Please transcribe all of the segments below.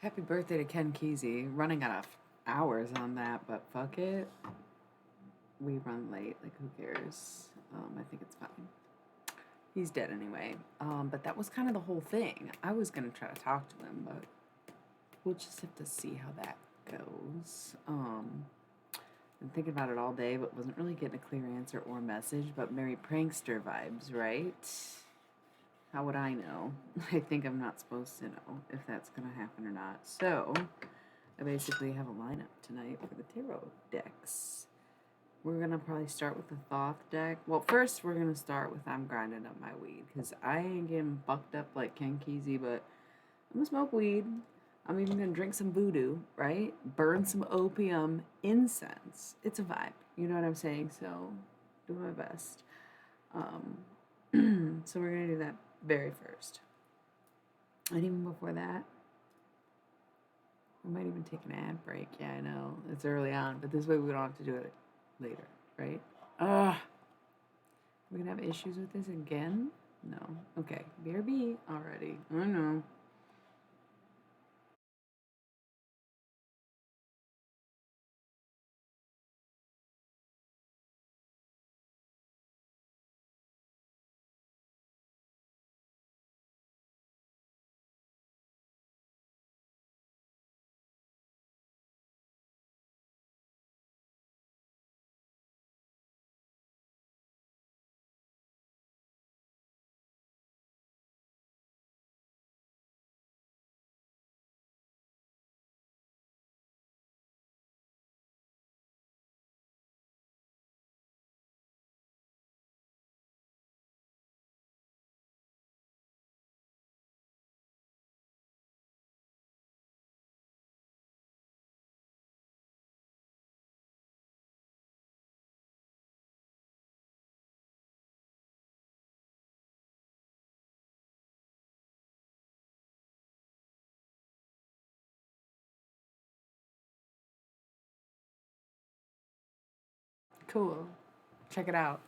Happy birthday to Ken Kesey. Running out of hours on that, but fuck it. We run late. Like, who cares? I think it's fine. He's dead anyway. But that was kind of the whole thing. I was gonna try to talk to him, but we'll just have to see how that goes. Been thinking about it all day, but wasn't really getting a clear answer or message. But Merry Prankster vibes, right? How would I know? I think I'm not supposed to know if that's gonna happen or not. So I basically have a lineup tonight for the tarot decks. We're gonna probably start with the Thoth deck. Well, first we're gonna start with I'm grinding up my weed because I ain't getting bucked up like Ken Kesey, but I'm gonna smoke weed. I'm even gonna drink some voodoo, right? Burn some opium incense. It's a vibe. You know what I'm saying? So do my best. So we're gonna do that very first. And even before that, we might even take an ad break. Yeah, I know. It's early on, but this way we don't have to do it later, right? Ugh. We're gonna have issues with this again? No. Okay. BRB already. I know. Cool. Check it out.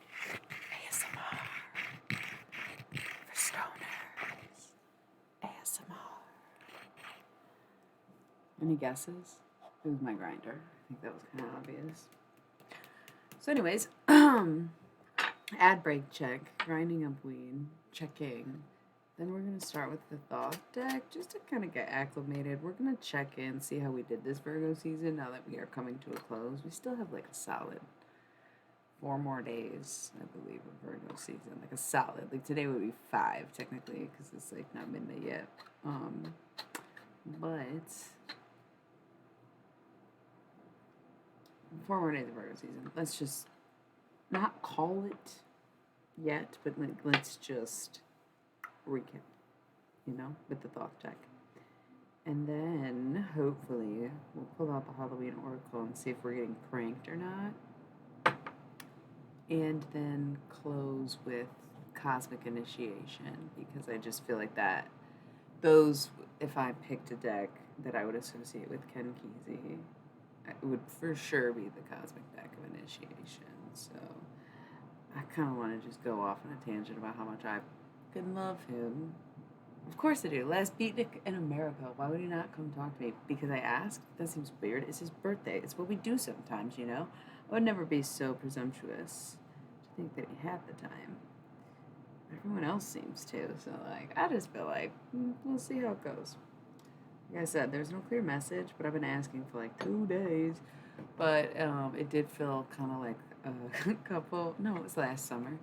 ASMR for stoners. ASMR. Any guesses? It was my grinder. I think that was kind of obvious. So, anyways, ad break check, grinding up weed, checking. Then we're gonna start with the Thoth deck just to kind of get acclimated. We're gonna check in, see how we did this Virgo season now that we are coming to a close. We still have like a solid 4 more days, I believe, of Virgo season. Like a solid. Like today would be 5 technically because it's like not midnight yet. But 4 more days of Virgo season. Let's just not call it yet, but like let's just recap, with the Thoth deck. And then hopefully we'll pull out the Halloween Oracle and see if we're getting pranked or not. And then close with Cosmic Initiation because I just feel like those, if I picked a deck that I would associate with Ken Kesey, it would for sure be the Cosmic deck of Initiation. So I kind of want to just go off on a tangent about how much I can love him. Of course I do. Last beatnik in America. Why would he not come talk to me? Because I asked? That seems weird. It's his birthday. It's what we do sometimes, I would never be so presumptuous to think that he had the time. Everyone else seems to. So, I just feel like we'll see how it goes. Like I said, there's no clear message, but I've been asking for like 2 days. But it did feel kind of like a couple. No, it was last summer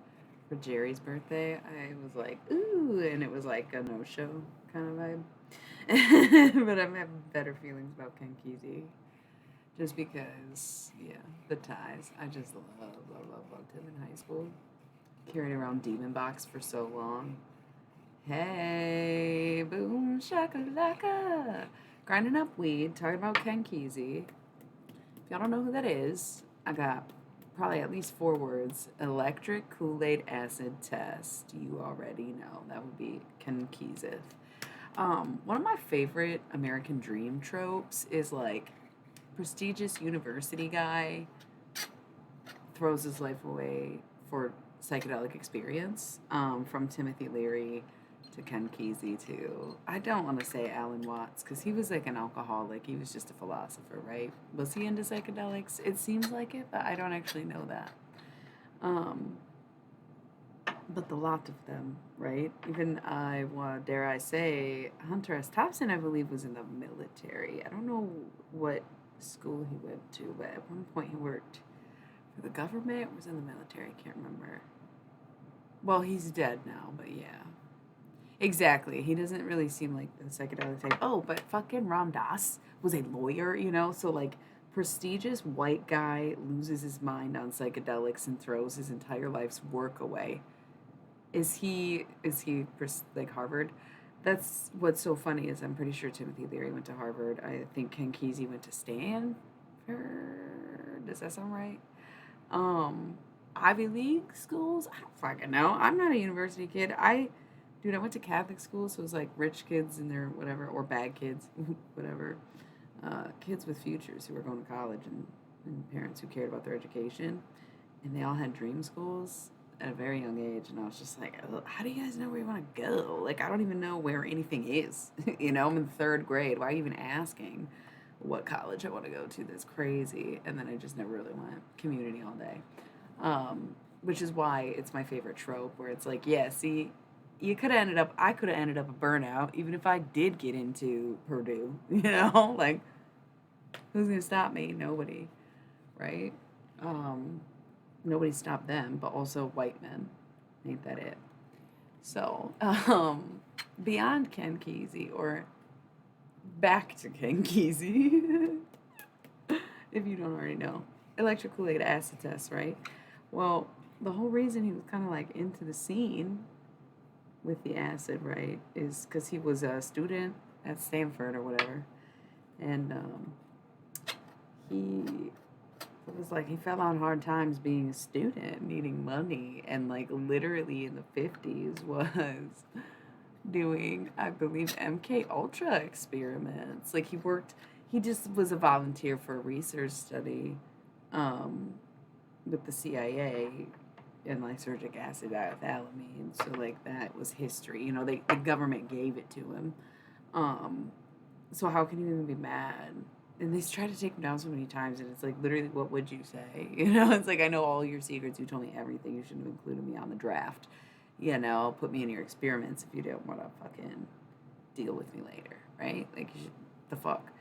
for Jerry's birthday. I was like, ooh, and it was like a no-show kind of vibe. But I'm having better feelings about Ken Kesey. Just because, yeah, the ties. I just loved him in high school. Carried around Demon Box for so long. Hey, boom, shakalaka. Grinding up weed, talking about Ken Kesey. If y'all don't know who that is, I got probably at least 4 words. Electric Kool-Aid acid test. You already know. That would be Ken Kesey. One of my favorite American Dream tropes is like prestigious university guy throws his life away for psychedelic experience, from Timothy Leary to Ken Kesey too. I don't want to say Alan Watts because he was like an alcoholic. He was just a philosopher, right? Was he into psychedelics? It seems like it, but I don't actually know that. Um, but the lot of them, right? Even dare I say, Hunter S. Thompson, I believe, was in the military. I don't know what school he went to, but at one point he worked for the government or was in the military. I can't remember. Well, he's dead now, but yeah. Exactly. He doesn't really seem like the psychedelic type. Oh, but fucking Ram Dass was a lawyer, you know? So, like, prestigious white guy loses his mind on psychedelics and throws his entire life's work away. Is he like Harvard? That's what's so funny is I'm pretty sure Timothy Leary went to Harvard. I think Ken Kesey went to Stanford. Does that sound right? Um, Ivy League schools? I don't fucking know. I'm not a university kid. Dude, I went to Catholic school, so it was like rich kids and their whatever, or bad kids, whatever. Kids with futures who were going to college and parents who cared about their education. And they all had dream schools at a very young age. And I was just like, oh, how do you guys know where you want to go? Like, I don't even know where anything is. I'm in third grade. Why are you even asking what college I want to go to? That's crazy. And then I just never really went. Community all day. Which is why it's my favorite trope where it's like, yeah, see, I could have ended up a burnout even if I did get into Purdue, like who's going to stop me? Nobody, right? Um, Nobody stopped them, but also white men. Ain't that it? So, beyond Ken Kesey, or back to Ken Kesey, if you don't already know, electric Kool-Aid acid test, right? Well, the whole reason he was kind of like into the scene with the acid, right, is because he was a student at Stanford or whatever, and he it was like he fell on hard times being a student, needing money, and like literally in the 50s was doing, I believe, MK Ultra experiments. Like he just was a volunteer for a research study um, with the CIA and lysergic acid diethylamine. So like that was history. The government gave it to him. Um, so how can you even be mad? And they try to take him down so many times, and it's like literally, what would you say? It's like I know all your secrets. You told me everything. You shouldn't have included me on the draft. Put me in your experiments if you don't want to fucking deal with me later, right? Like you should, the fuck.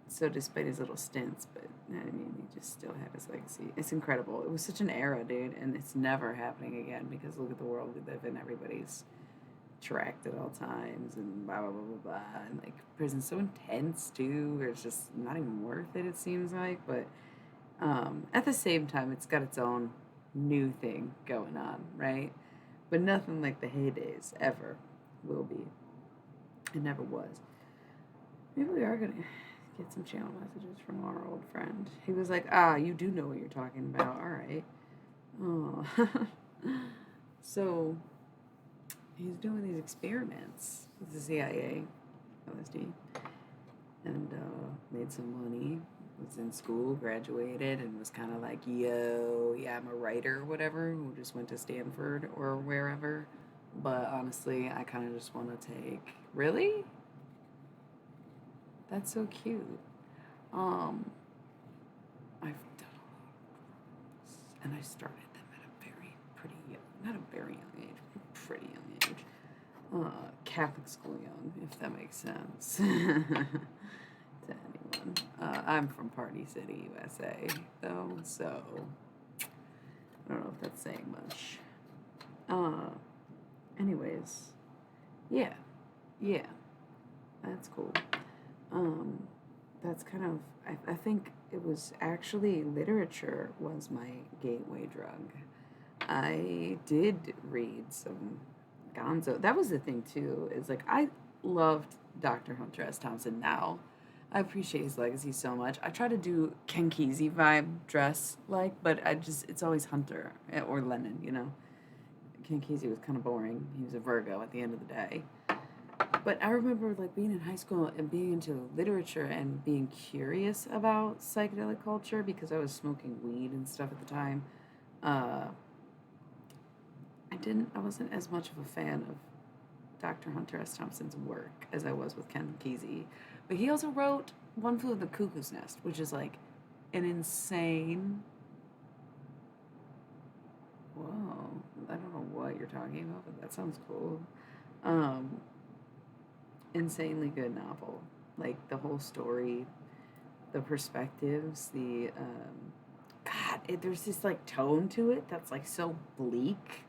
So despite his little stints, but I mean, he just still had his legacy. It's incredible. It was such an era, dude, and it's never happening again because look at the world we live in. Everybody's tracked at all times and blah blah blah blah blah, and like prison's so intense too, where it's just not even worth it seems like, but at the same time it's got its own new thing going on, right? But nothing like the heydays ever will be. It never was. Maybe we are gonna get some channel messages from our old friend. He was like, you do know what you're talking about, all right. Oh. So he's doing these experiments with the CIA, LSD, and made some money. Was in school, graduated, and was kind of like, yo, yeah, I'm a writer or whatever, who just went to Stanford or wherever. But honestly, I kind of just want to take. Really? That's so cute. Um, I've done a lot of books, and I started them at a very pretty young, not a very young age, but a pretty young age. Catholic school young, if that makes sense to anyone. I'm from Party City, USA, though, so I don't know if that's saying much. Anyways, yeah, that's cool. Um, that's kind of, I think it was actually literature was my gateway drug. I did read some Gonzo. That was the thing too. Is like I loved Dr. Hunter S. Thompson now. I appreciate his legacy so much. I try to do Ken Kesey vibe dress but it's always Hunter or Lennon. Ken Kesey was kind of boring. He was a Virgo at the end of the day. But I remember like being in high school and being into literature and being curious about psychedelic culture because I was smoking weed and stuff at the time. I wasn't as much of a fan of Dr. Hunter S. Thompson's work as I was with Ken Kesey. But he also wrote One Flew of the Cuckoo's Nest, which is like an insane. Whoa, I don't know what you're talking about, but that sounds cool. Um, Insanely good novel. Like the whole story, the perspectives, there's this like tone to it that's like so bleak,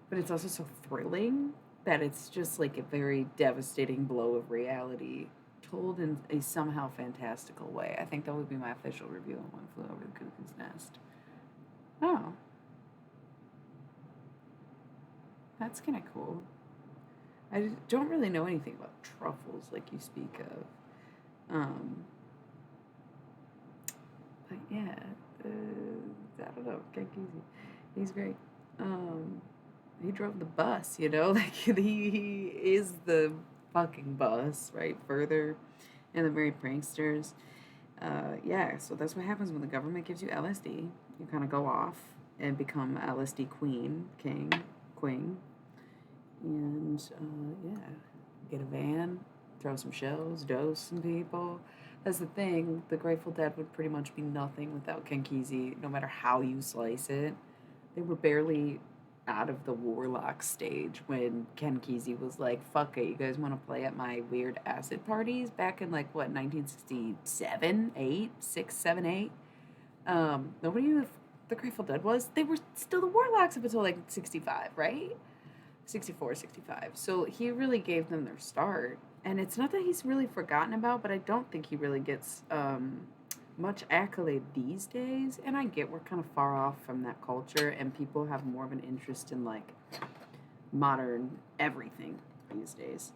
but it's also so thrilling that it's just like a very devastating blow of reality told in a somehow fantastical way. I think that would be my official review on One Flew Over the Cuckoo's Nest. Oh, that's kind of cool. I don't really know anything about truffles like you speak of. But yeah, I don't know, Ken Kesey. He's great. Um, he drove the bus, like he is the fucking bus, right? Further, and the Merry Pranksters. Yeah, so that's what happens when the government gives you LSD. You kind of go off and become LSD queen, and yeah, get a van, throw some shells, dose some people. That's the thing. The Grateful Dead would pretty much be nothing without Ken Kesey, no matter how you slice it. They were barely out of the warlock stage when Ken Kesey was like, fuck it, you guys want to play at my weird acid parties back in like, what, 1967, 8, 6, 7, 8? Nobody knew if the Grateful Dead was. They were still the warlocks up until like 65, right? 64, 65. So he really gave them their start. And it's not that he's really forgotten about, but I don't think he really gets much accolade these days. And I get we're kind of far off from that culture, and people have more of an interest in like modern everything these days.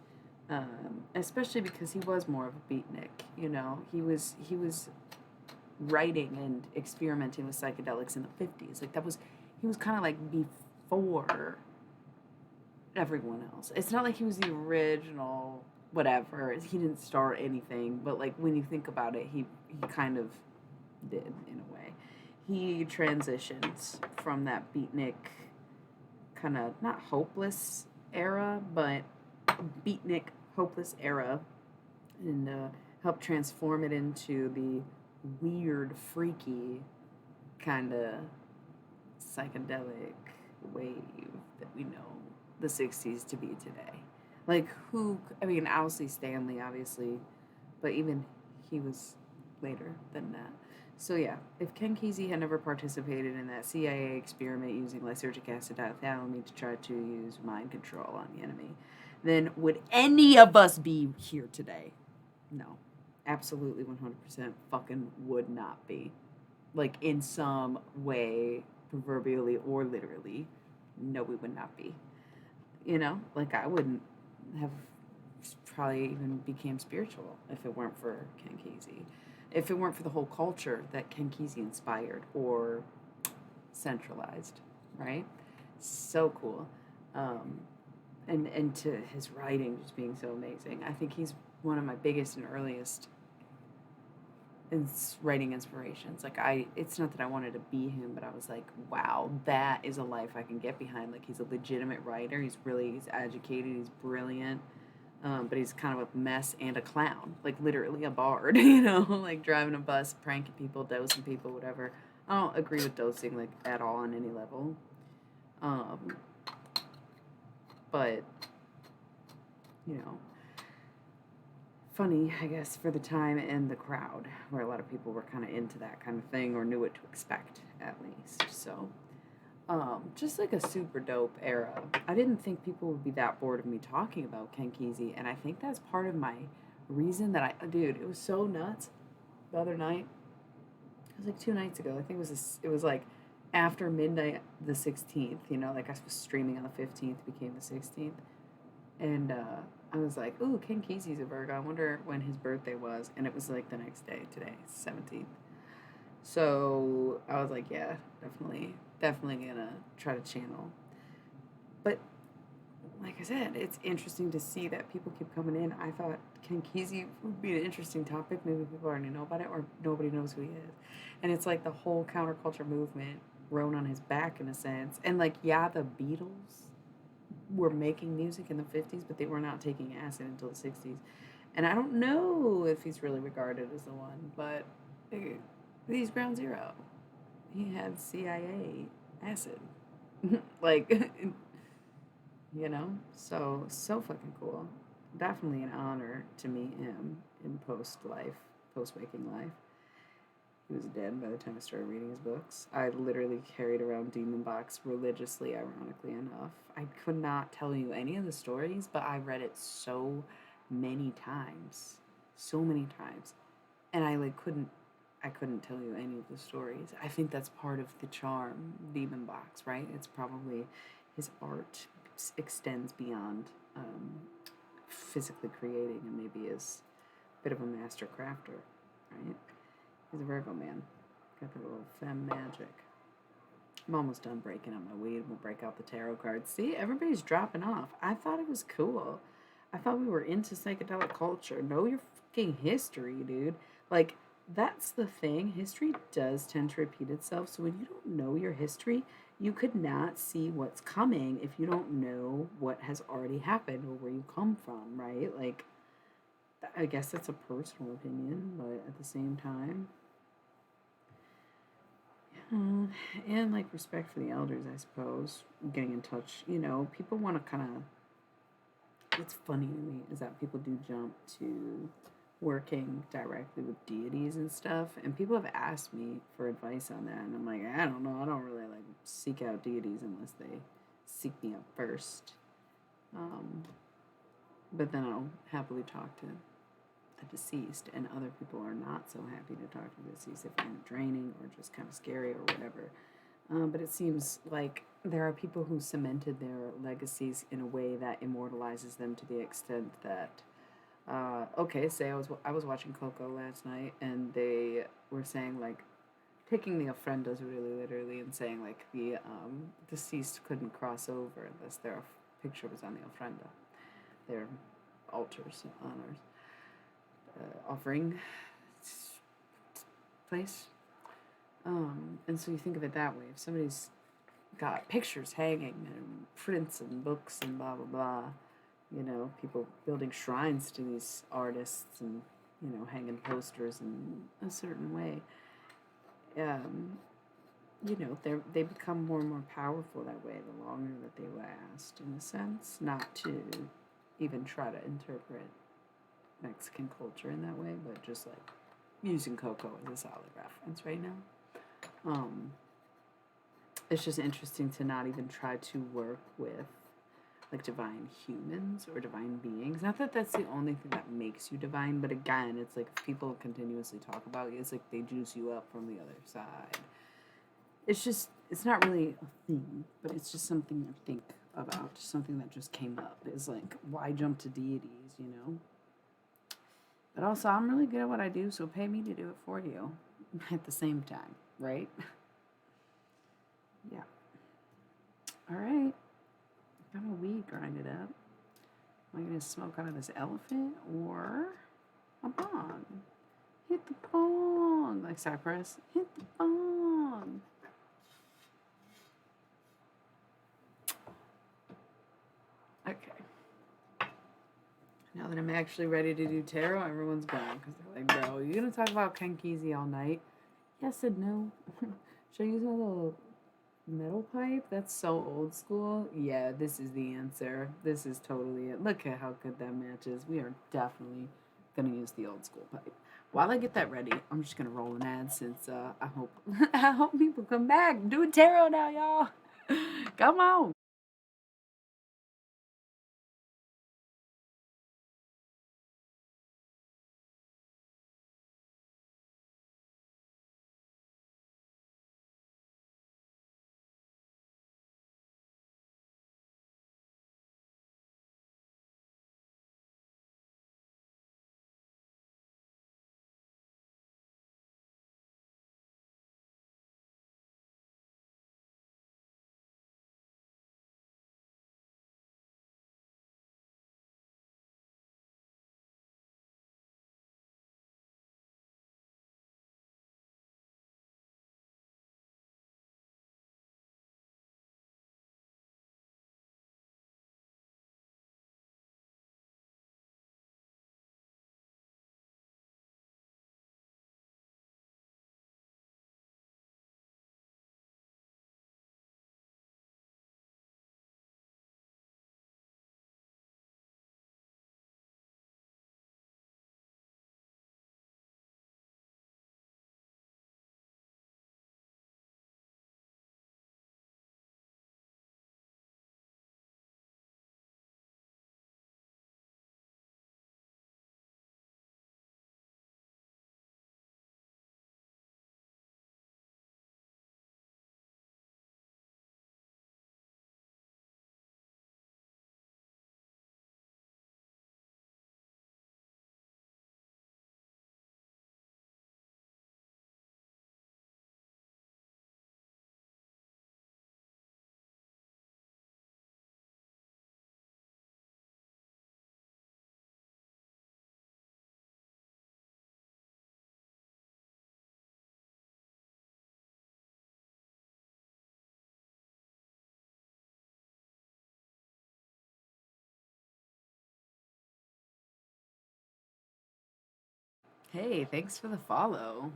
Especially because he was more of a beatnik, he was writing and experimenting with psychedelics in the 50s. Like he was kind of like before everyone else. It's not like he was the original whatever. He didn't start anything, but like when you think about it, he kind of did in a way. He transitions from that beatnik kind of not hopeless era, but beatnik hopeless era, and helped transform it into the weird, freaky kind of psychedelic wave that we know the 60s to be today. Like, Owsley Stanley, obviously, but even he was later than that. So, yeah, if Ken Kesey had never participated in that CIA experiment using lysergic acid diethylamine to try to use mind control on the enemy, then would any of us be here today? No. Absolutely 100% fucking would not be. Like, in some way, proverbially or literally, no, we would not be. Like I wouldn't have probably even became spiritual if it weren't for Ken Kesey. If it weren't for the whole culture that Ken Kesey inspired or centralized, right? So cool. And to his writing just being so amazing. I think he's one of my biggest and earliest writing inspirations. Like it's not that I wanted to be him, but I was like, wow, that is a life I can get behind. Like he's a legitimate writer. He's educated. He's brilliant. But he's kind of a mess and a clown, like literally a bard, like driving a bus, pranking people, dosing people, whatever. I don't agree with dosing like at all on any level. But funny, I guess, for the time and the crowd, where a lot of people were kind of into that kind of thing or knew what to expect, at least. So, just like a super dope era. I didn't think people would be that bored of me talking about Ken Kesey, and I think that's part of my reason that dude, it was so nuts the other night. It was like 2 nights ago. I think it was like after midnight the 16th, like I was streaming on the 15th, became the 16th. And I was like, ooh, Ken Kesey's a Virgo. I wonder when his birthday was. And it was like the next day, today, 17th. So I was like, yeah, definitely gonna try to channel. But like I said, it's interesting to see that people keep coming in. I thought Ken Kesey would be an interesting topic. Maybe people already know about it or nobody knows who he is. And it's like the whole counterculture movement rode on his back in a sense. And like, yeah, the Beatles were making music in the 50s, but they were not taking acid until the 60s. And I don't know if he's really regarded as the one, but he's ground zero. He had CIA acid. Like, so fucking cool. Definitely an honor to meet him in post waking life. He was dead by the time I started reading his books. I literally carried around Demon Box religiously, ironically enough. I could not tell you any of the stories, but I read it so many times. So many times. And I couldn't tell you any of the stories. I think that's part of the charm, Demon Box, right? It's probably his art extends beyond physically creating and maybe is a bit of a master crafter, right? He's a Virgo man. Got the little femme magic. I'm almost done breaking up my weed. We'll break out the tarot cards. See, everybody's dropping off. I thought it was cool. I thought we were into psychedelic culture. Know your fucking history, dude. Like, that's the thing. History does tend to repeat itself. So when you don't know your history, you could not see what's coming if you don't know what has already happened or where you come from, right? Like, I guess that's a personal opinion, but at the same time, and like respect for the elders, I suppose. Getting in touch, people want to kind of. What's funny to me is that people do jump to working directly with deities and stuff, and people have asked me for advice on that, and I'm like, I don't know, I don't really like seek out deities unless they seek me out first. Um, but then I'll happily talk to the deceased, and other people are not so happy to talk to the deceased. They find it draining or just kind of scary or whatever. But it seems like there are people who cemented their legacies in a way that immortalizes them to the extent that, okay, say I was watching Coco last night, and they were saying like taking the ofrendas really literally and saying like the deceased couldn't cross over unless their picture was on the ofrenda, their altars, honors, offering place. And so you think of it that way. If somebody's got pictures hanging and prints and books and blah, blah, blah, people building shrines to these artists and, hanging posters in a certain way, um, they become more and more powerful that way the longer that they last, in a sense, not to even try to interpret Mexican culture in that way, but just like using Coco as a solid reference right now. It's just interesting to not even try to work with like divine humans or divine beings. Not that that's the only thing that makes you divine, but again, it's like if people continuously talk about you, it's like they juice you up from the other side. It's not really a thing, but it's just something to think about, something that just came up. Is like, why jump to deities? But also, I'm really good at what I do, so pay me to do it for you at the same time, right? Yeah. All right. Got a weed grinded up. Am I going to smoke out of this elephant or a bong? Hit the bong. Like Cypress. Hit the bong. Okay. Now that I'm actually ready to do tarot, everyone's gone because they're like, bro, you going to talk about Ken Kesey all night? Yes and no. Should I use my little metal pipe? That's so old school. Yeah, this is the answer. This is totally it. Look at how good that matches. We are definitely gonna use the old school pipe. While I get that ready, I'm just gonna roll an ad since I hope I hope people come back. Do a tarot now, y'all. Come on. Hey, thanks for the follow.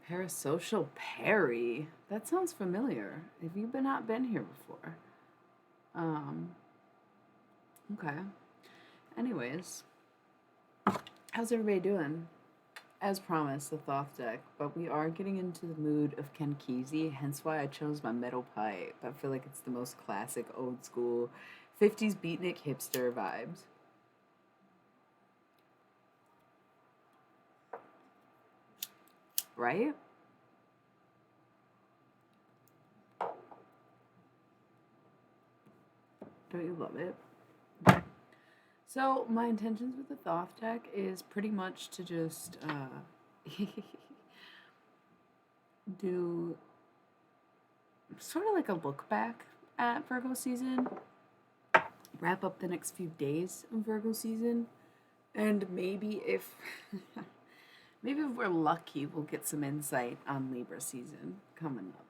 Parasocial Perry. That sounds familiar. Have you not been here before? Um, okay. Anyways, how's everybody doing? As promised, the Thoth deck, but we are getting into the mood of Ken Kesey, hence why I chose my metal pipe. I feel like it's the most classic, old school, 50s beatnik hipster vibes. Right? Don't you love it? So my intentions with the Thoth deck is pretty much to just do sort of like a look back at Virgo season, wrap up the next few days of Virgo season, and maybe if maybe if we're lucky, we'll get some insight on Libra season coming up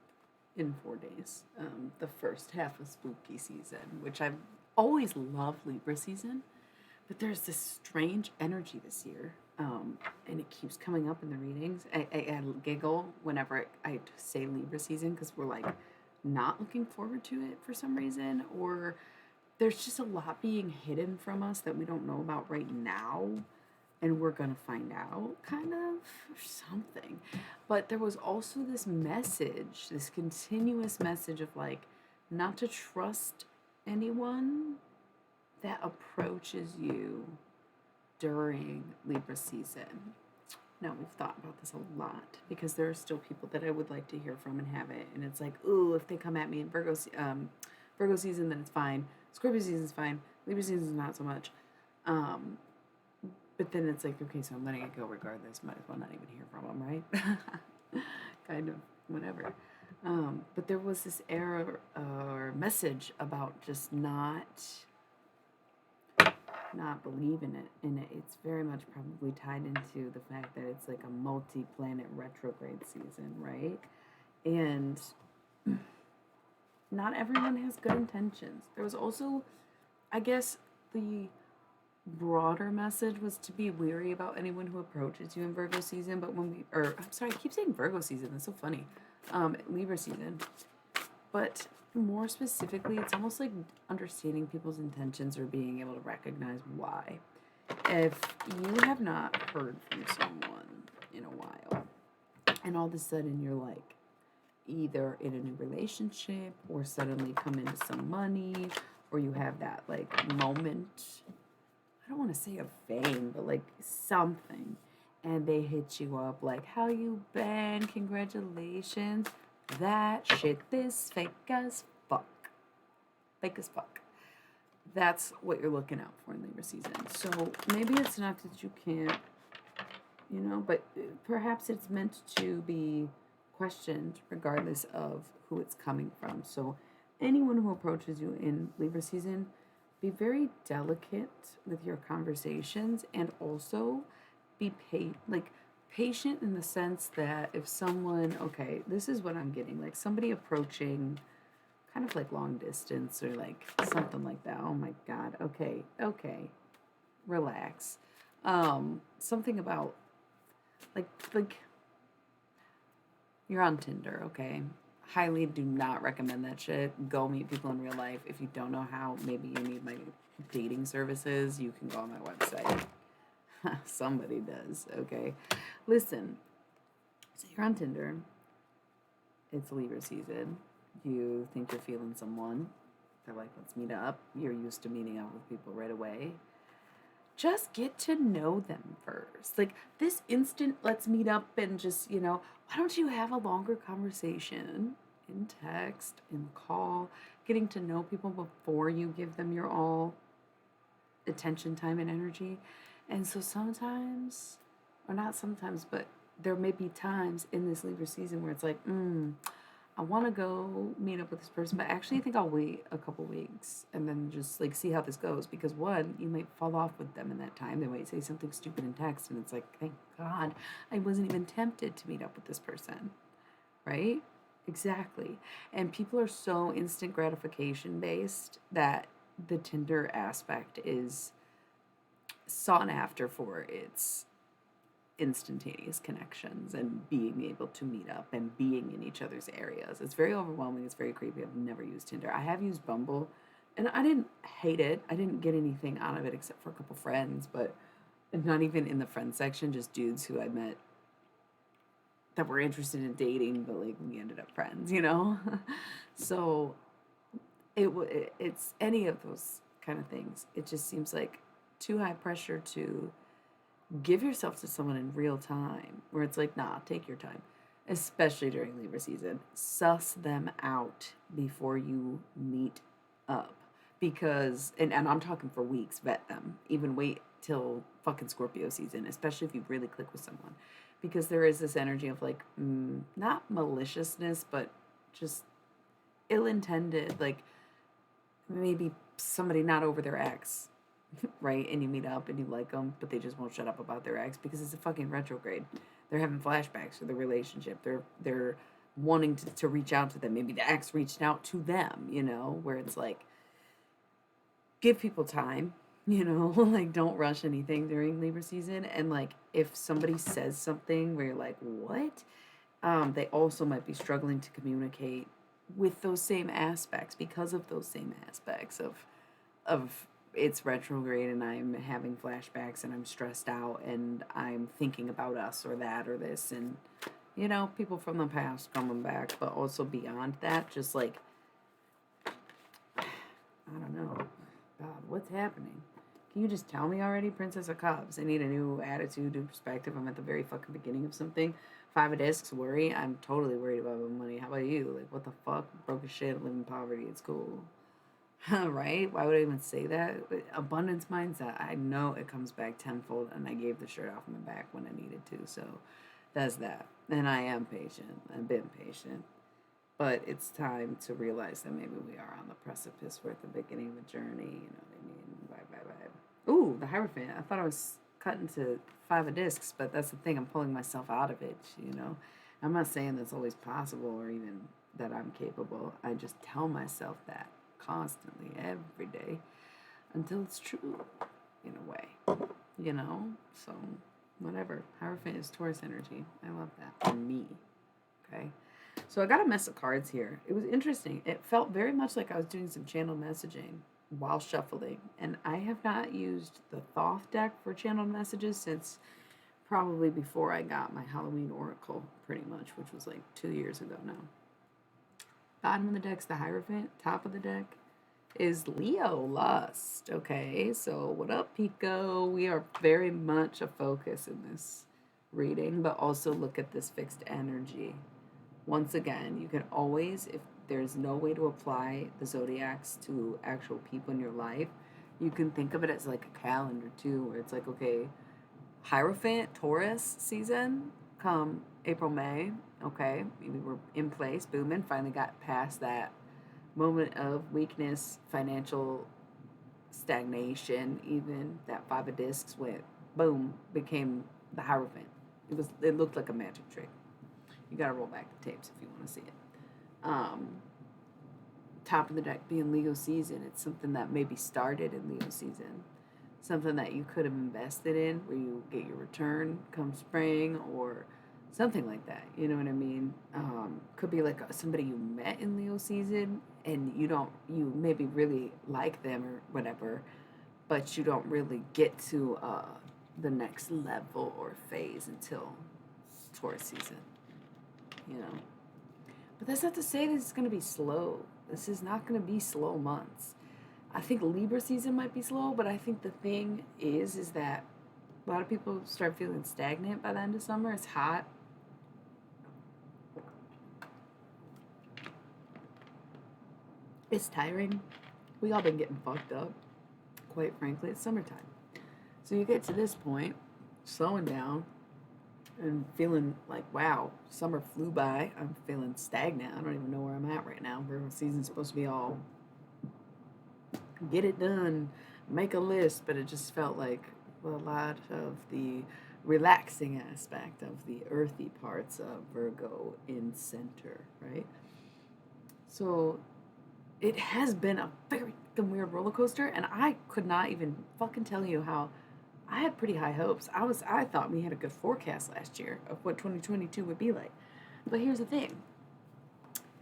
in 4 days. The first half of spooky season, which I've always loved Libra season, but there's this strange energy this year, and it keeps coming up in the readings. I giggle whenever I say Libra season because we're like not looking forward to it for some reason, or there's just a lot being hidden from us that we don't know about right now, and we're gonna find out, kind of, or something. But there was also this message, this continuous message of like not to trust anyone that approaches you during Libra season. Now, we've thought about this a lot because there are still people that I would like to hear from and have it. And it's like, ooh, if they come at me in Virgo season, then it's fine. Scorpio season is fine. Libra season is not so much. But then it's like, okay, so I'm letting it go regardless. Might as well not even hear from them, right? Kind of, whatever. But there was this error or message about just not believing in it. It's very much probably tied into the fact that it's like a multi-planet retrograde season, right? And not everyone has good intentions. There was also, I guess, the broader message was to be wary about anyone who approaches you in Virgo season. But I'm sorry, I keep saying Virgo season. That's so funny. Libra season. But more specifically, it's almost like understanding people's intentions or being able to recognize why. If you have not heard from someone in a while, and all of a sudden you're like either in a new relationship or suddenly come into some money, or you have that like moment, I don't want to say of fame, but like something, and they hit you up like, how you been? Congratulations. That shit is fake as fuck. Fake as fuck. That's what you're looking out for in Libra season. So maybe it's not that you can't, but perhaps it's meant to be questioned regardless of who it's coming from. So anyone who approaches you in Libra season, be very delicate with your conversations, and also be patient in the sense that if someone, okay, this is what I'm getting, like somebody approaching kind of like long distance or like something like that. Oh my God. Okay. Relax. Something about like you're on Tinder, okay? Highly do not recommend that shit. Go meet people in real life. If you don't know how, maybe you need my dating services, you can go on my website. Somebody does, okay? Listen, so you're on Tinder. It's Libra season. You think you're feeling someone. They're like, let's meet up. You're used to meeting up with people right away. Just get to know them first. Like this instant, let's meet up and just, why don't you have a longer conversation in text, in call, getting to know people before you give them your all attention, time, and energy. And so sometimes, or not sometimes, but there may be times in this Libra season where it's like, I want to go meet up with this person, but actually I think I'll wait a couple weeks and then just like see how this goes. Because one, you might fall off with them in that time. They might say something stupid in text and it's like, thank God I wasn't even tempted to meet up with this person, right? Exactly. And people are so instant gratification based that the Tinder aspect is sought after for its instantaneous connections and being able to meet up and being in each other's areas. It's very overwhelming. It's very creepy. I've never used Tinder. I have used Bumble, and I didn't hate it. I didn't get anything out of it except for a couple friends, but not even in the friend section, just dudes who I met that were interested in dating, but like we ended up friends, you know? So it's any of those kind of things. It just seems like too high pressure to give yourself to someone in real time, where it's like, nah, take your time, especially during Libra season. Suss them out before you meet up. Because, and I'm talking for weeks, vet them. Even wait till fucking Scorpio season, especially if you really click with someone. Because there is this energy of like, not maliciousness, but just ill intended. Like maybe somebody not over their ex, right? And you meet up and you like them, but they just won't shut up about their ex because it's a fucking retrograde. They're having flashbacks to the relationship. They're wanting to reach out to them. Maybe the ex reached out to them, you know, where it's like, give people time, you know, like don't rush anything during Libra season. And like if somebody says something where you're like, what? They also might be struggling to communicate with those same aspects because of those same aspects of it's retrograde and I'm having flashbacks and I'm stressed out and I'm thinking about us or that or this, and you know, people from the past coming back, but also beyond that, just like I don't know. God, what's happening? Can you just tell me already, Princess of Cups? I need a new attitude, new perspective. I'm at the very fucking beginning of something. Five of Discs, worry. I'm totally worried about my money. How about you? Like, what the fuck? Broke as shit, live in poverty. It's cool. Right? Why would I even say that? Abundance mindset. I know it comes back tenfold, and I gave the shirt off my back when I needed to. So that's that. And I am patient. I've been patient. But it's time to realize that maybe we are on the precipice. We're at the beginning of a journey. You know what I mean? Bye. Ooh, the Hierophant. I thought I was cutting to Five of Discs, but that's the thing. I'm pulling myself out of it, you know? I'm not saying that's always possible or even that I'm capable. I just tell myself that constantly, every day, until it's true, in a way, you know? So, whatever. Hierophant is Taurus energy. I love that. For me, okay? So I got a mess of cards here. It was interesting. It felt very much like I was doing some channel messaging while shuffling. And I have not used the Thoth deck for channel messages since probably before I got my Halloween Oracle, pretty much, which was like 2 years ago now. Bottom of the deck's the Hierophant. Top of the deck is Leo Lust. Okay, so what up, Pico? We are very much a focus in this reading, but also look at this fixed energy. Once again, you can always, if there's no way to apply the zodiacs to actual people in your life, you can think of it as like a calendar too, where it's like, okay, Hierophant Taurus season come April, May, okay, maybe we're in place, booming, finally got past that moment of weakness, financial stagnation, even that Five of Discs went boom, became the Hierophant. It looked like a magic trick. You gotta roll back the tapes if you want to see it. Top of the deck being Leo season. It's something that maybe started in Leo season. Something that you could have invested in where you get your return come spring or something like that. You know what I mean? Could be like somebody you met in Leo season and you maybe really like them or whatever, but you don't really get to the next level or phase until Taurus season. You know, but that's not to say this is going to be slow. This is not going to be slow months. I think Libra season might be slow, but I think the thing is that a lot of people start feeling stagnant by the end of summer. It's hot. It's tiring. We all been getting fucked up. Quite frankly, it's summertime. So you get to this point, slowing down, and feeling like, wow, summer flew by. I'm feeling stagnant. I don't even know where I'm at right now. Virgo season's supposed to be all get it done, make a list, but it just felt like a lot of the relaxing aspect of the earthy parts of Virgo in center, right? So it has been a very fucking weird roller coaster, and I could not even fucking tell you how I had pretty high hopes. I thought we had a good forecast last year of what 2022 would be like. But here's the thing.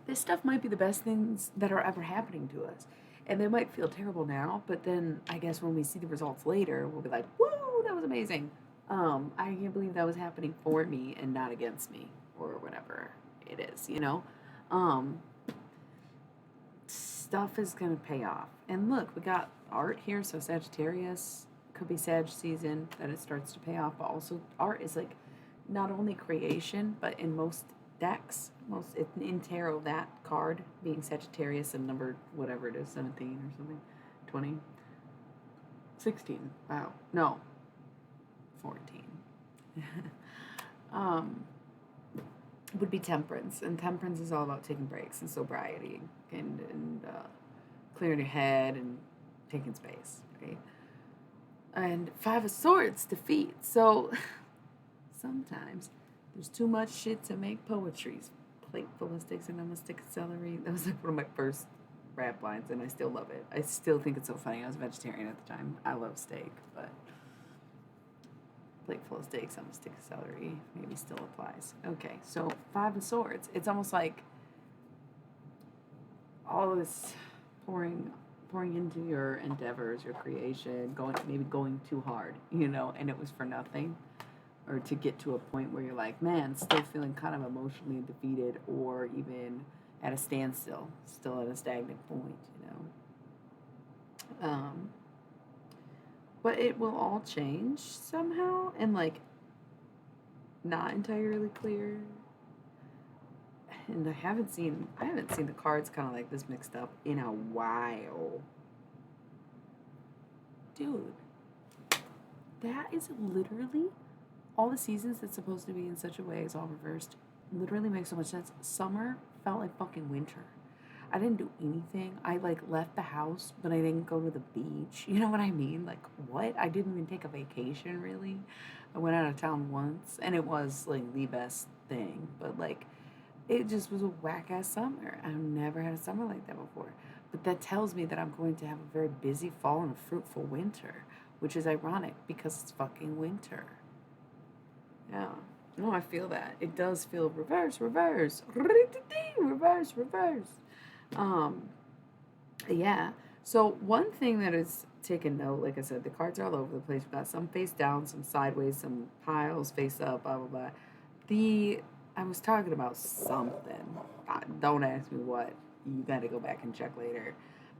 This stuff might be the best things that are ever happening to us. And they might feel terrible now, but then I guess when we see the results later, we'll be like, "Woo, that was amazing." I can't believe that was happening for me and not against me or whatever it is, you know? Um, Stuff is going to pay off. And look, we got art here, so Sagittarius could be Sag season that it starts to pay off, but also art is like not only creation, but in most decks, in tarot, that card being Sagittarius and number whatever it is, 17 or something, 20, 16. Wow. No, 14. um, would be temperance, and temperance is all about taking breaks and sobriety and clearing your head and taking space, right? And Five of Swords, defeat. So sometimes there's too much shit to make poetry. Plate full of steaks and I'm a stick of celery. That was like one of my first rap lines, and I still love it. I still think it's so funny. I was a vegetarian at the time. I love steak, but plate full of steaks on a stick of celery maybe still applies. Okay, so Five of Swords. It's almost like all of this pouring into your endeavors, your creation, going too hard, and it was for nothing, or to get to a point where you're like, man, still feeling kind of emotionally defeated, or even at a standstill, still at a stagnant point. But it will all change somehow, and like not entirely clear. And I haven't seen the cards kind of like this mixed up in a while. Dude, that is literally all the seasons that's supposed to be in such a way is all reversed. Literally makes so much sense. Summer felt like fucking winter. I didn't do anything. I like left the house, but I didn't go to the beach. You know what I mean? Like, what? I didn't even take a vacation, really. I went out of town once, and it was like the best thing. But like, it just was a whack ass summer. I've never had a summer like that before. But that tells me that I'm going to have a very busy fall and a fruitful winter, which is ironic because it's fucking winter. Yeah. No, I feel that. It does feel reverse, reverse. Reverse, reverse. Um, yeah. So one thing that is taken note, like I said, the cards are all over the place. We've got some face down, some sideways, some piles face up, blah blah blah. I was talking about something. Don't ask me what. You got to go back and check later.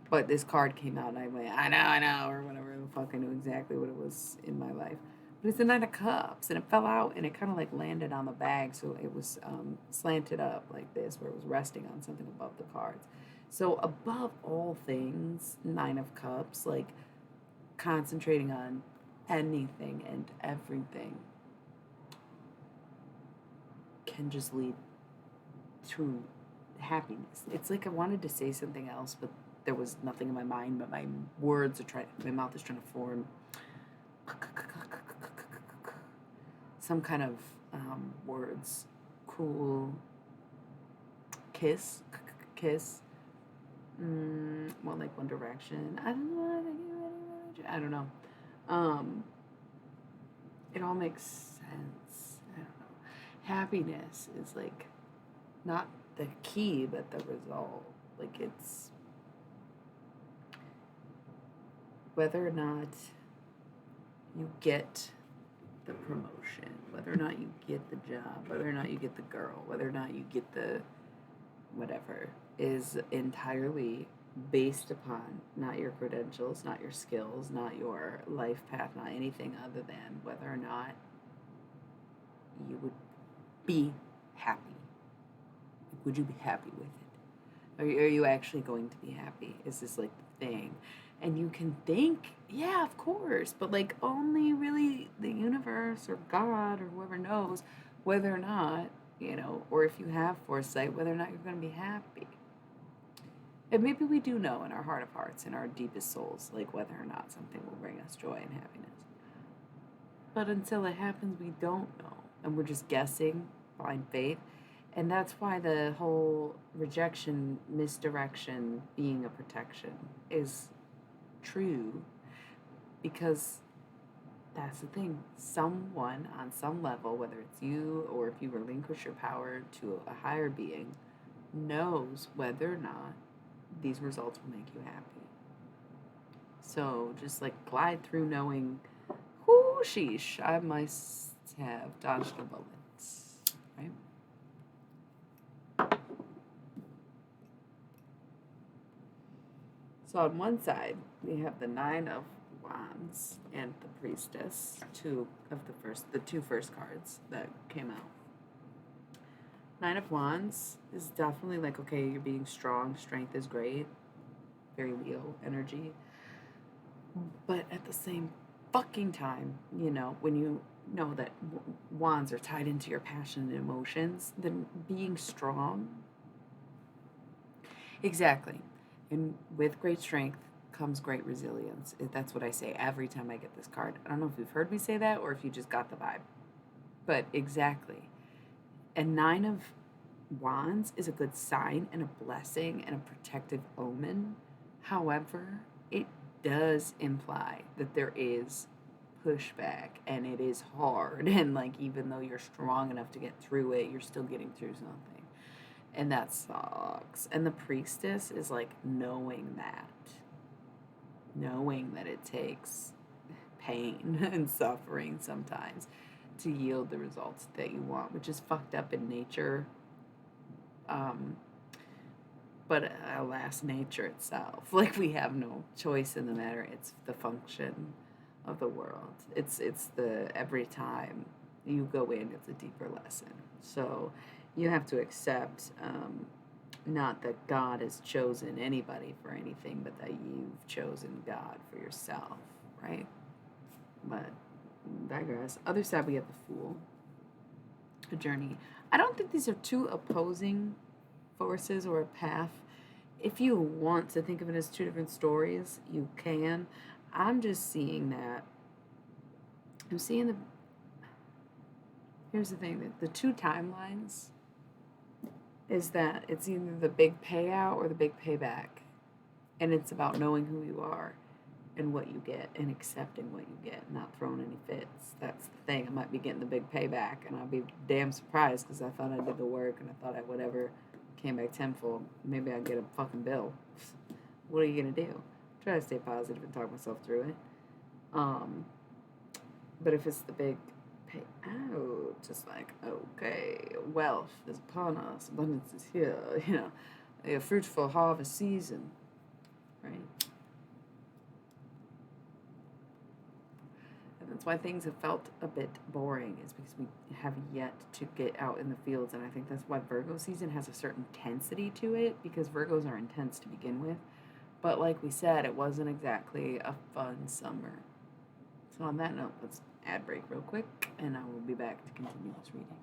But this card came out, and I went, I know, or whatever the fuck. I knew exactly what it was in my life. But it's the Knight of Cups, and it fell out, and it kind of like landed on the bag, so it was slanted up like this, where it was resting on something above the cards. So above all things, Nine of Cups, like concentrating on anything and everything can just lead to happiness. It's like I wanted to say something else, but there was nothing in my mind, but my mouth is trying to form some kind of words. Cool. Kiss. Well, like One Direction. I don't know. It all makes sense. I don't know. Happiness is like not the key, but the result. Like, it's whether or not you get the promotion, whether or not you get the job, whether or not you get the girl, whether or not you get the whatever, is entirely based upon not your credentials, not your skills, not your life path, not anything other than whether or not you would be happy. Would you be happy with it? Are you actually going to be happy? Is this like the thing? And you can think, yeah, of course, but like only really the universe or God or whoever knows whether or not, or if you have foresight, whether or not you're going to be happy. And maybe we do know in our heart of hearts, in our deepest souls, like whether or not something will bring us joy and happiness. But until it happens, we don't know. And we're just guessing, blind faith. And that's why the whole rejection, misdirection, being a protection is true. Because that's the thing. Someone on some level, whether it's you or if you relinquish your power to a higher being, knows whether or not these results will make you happy. So just like glide through knowing, whoo, sheesh, I must have dodged a bullet, right? So on one side, we have the Nine of Wands and the Priestess, the two first cards that came out. Nine of Wands is definitely like, okay, you're being strong, strength is great, very Leo energy. But at the same fucking time, when you know that wands are tied into your passion and emotions, then being strong. Exactly. And with great strength comes great resilience. That's what I say every time I get this card. I don't know if you've heard me say that or if you just got the vibe. But exactly. And Nine of Wands is a good sign and a blessing and a protective omen. However, it does imply that there is pushback and it is hard. And like, even though you're strong enough to get through it, you're still getting through something. And that sucks. And the Priestess is like knowing that it takes pain and suffering sometimes to yield the results that you want, which is fucked up in nature. Um, but alas, nature itself. Like, we have no choice in the matter. It's the function of the world. It's the every time you go in, it's a deeper lesson. So you have to accept, not that God has chosen anybody for anything, but that you've chosen God for yourself, right? But digress. Other side, we have the Fool, a journey. I don't think these are two opposing forces or a path. If you want to think of it as two different stories, you can. I'm just seeing that. I'm seeing the. Here's the thing: the two timelines is that it's either the big payout or the big payback, and it's about knowing who you are and what you get and accepting what you get, not throwing any fits. That's the thing. I might be getting the big payback, and I'll be damn surprised because I thought I did the work and I thought I whatever came back tenfold. Maybe I'll get a fucking bill. What are you gonna do? Try to stay positive and talk myself through it. Um, but if it's the big payout, just like, okay, wealth is upon us, abundance is here, a fruitful harvest season, right? And that's why things have felt a bit boring, is because we have yet to get out in the fields. And I think that's why Virgo season has a certain intensity to it, because Virgos are intense to begin with. But like we said, it wasn't exactly a fun summer. So on that note, let's ad break real quick, and I will be back to continue this reading.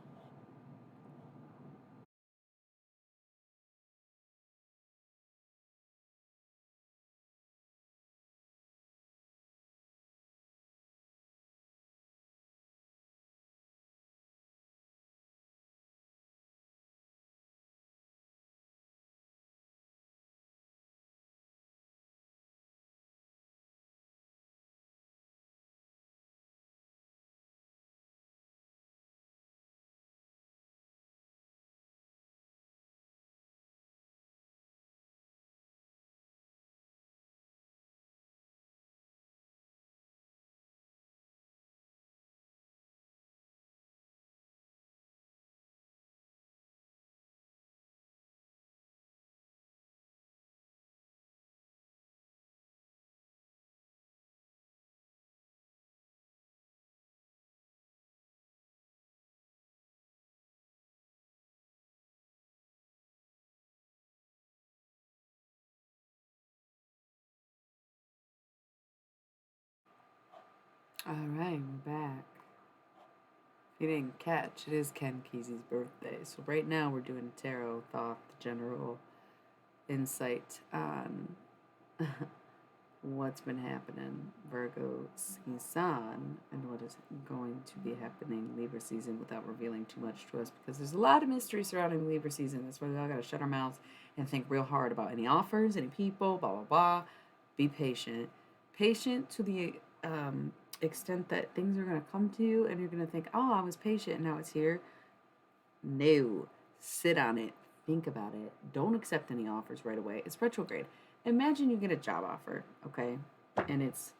All right, we're back. If you didn't catch, it is Ken Kesey's birthday. So right now we're doing tarot thought, general insight on what's been happening Virgo season and what is going to be happening Libra season, without revealing too much to us, because there's a lot of mystery surrounding Libra season. That's why we all gotta shut our mouths and think real hard about any offers, any people, blah blah blah. Be patient to the extent that things are going to come to you and you're going to think, oh, I was patient and now it's here. No, sit on it, think about it. Don't accept any offers right away. It's retrograde. Imagine you get a job offer, okay, and it's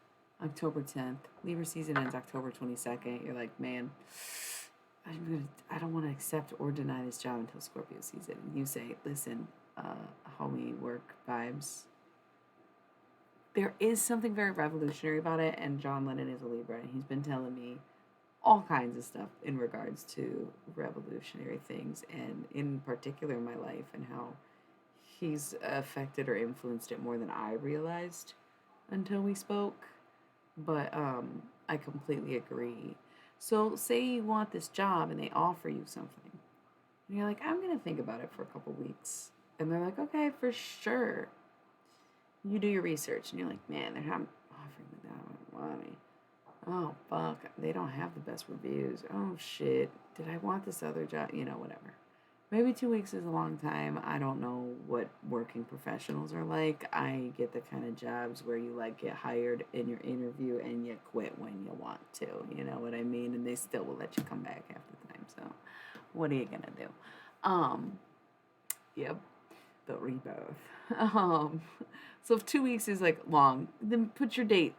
October 10th. Libra season ends October 22nd. You're like, man, I don't want to accept or deny this job until Scorpio season. And you say, listen, homie, work vibes. There is something very revolutionary about it, and John Lennon is a Libra, and he's been telling me all kinds of stuff in regards to revolutionary things, and in particular my life, and how he's affected or influenced it more than I realized until we spoke. But I completely agree. So say you want this job and they offer you something, and you're like, I'm gonna think about it for a couple weeks, and they're like, okay, for sure. You do your research, and you're like, man, they're not offering me that much money. Oh fuck, they don't have the best reviews. Oh shit, did I want this other job? Whatever. Maybe 2 weeks is a long time. I don't know what working professionals are like. I get the kind of jobs where you like get hired in your interview and you quit when you want to. You know what I mean? And they still will let you come back half the time. So, what are you gonna do? Um, yep, the rebirth. Um, so if 2 weeks is like long, then put your date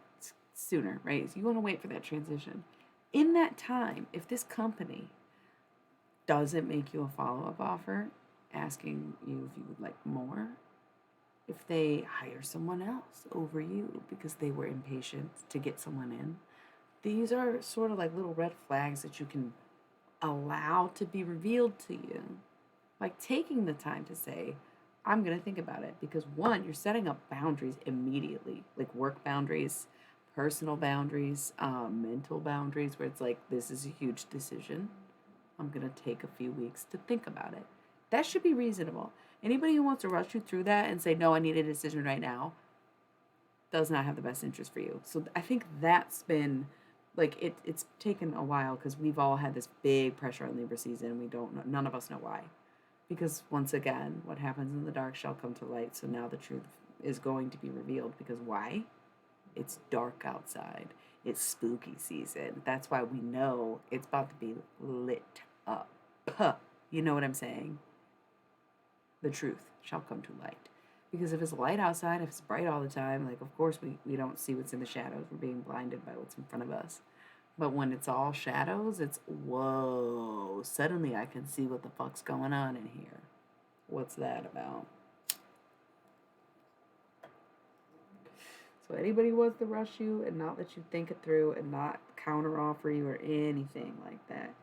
sooner, right? So you want to wait for that transition. In that time, if this company doesn't make you a follow up offer asking you if you would like more, if they hire someone else over you because they were impatient to get someone in, these are sort of like little red flags that you can allow to be revealed to you. Like taking the time to say, I'm going to think about it, because one, you're setting up boundaries immediately, like work boundaries, personal boundaries, mental boundaries, where it's like, this is a huge decision. I'm going to take a few weeks to think about it. That should be reasonable. Anybody who wants to rush you through that and say, no, I need a decision right now, does not have the best interest for you. So I think that's been like it's taken a while because we've all had this big pressure on Libra season. We don't know, none of us know why. Because once again, what happens in the dark shall come to light. So now the truth is going to be revealed. Because why? It's dark outside. It's spooky season. That's why we know it's about to be lit up. You know what I'm saying? The truth shall come to light. Because if it's light outside, if it's bright all the time, like, of course, we don't see what's in the shadows. We're being blinded by what's in front of us. But when it's all shadows, it's, whoa, suddenly I can see what the fuck's going on in here. What's that about? So anybody wants to rush you and not let you think it through and not counter offer you or anything like that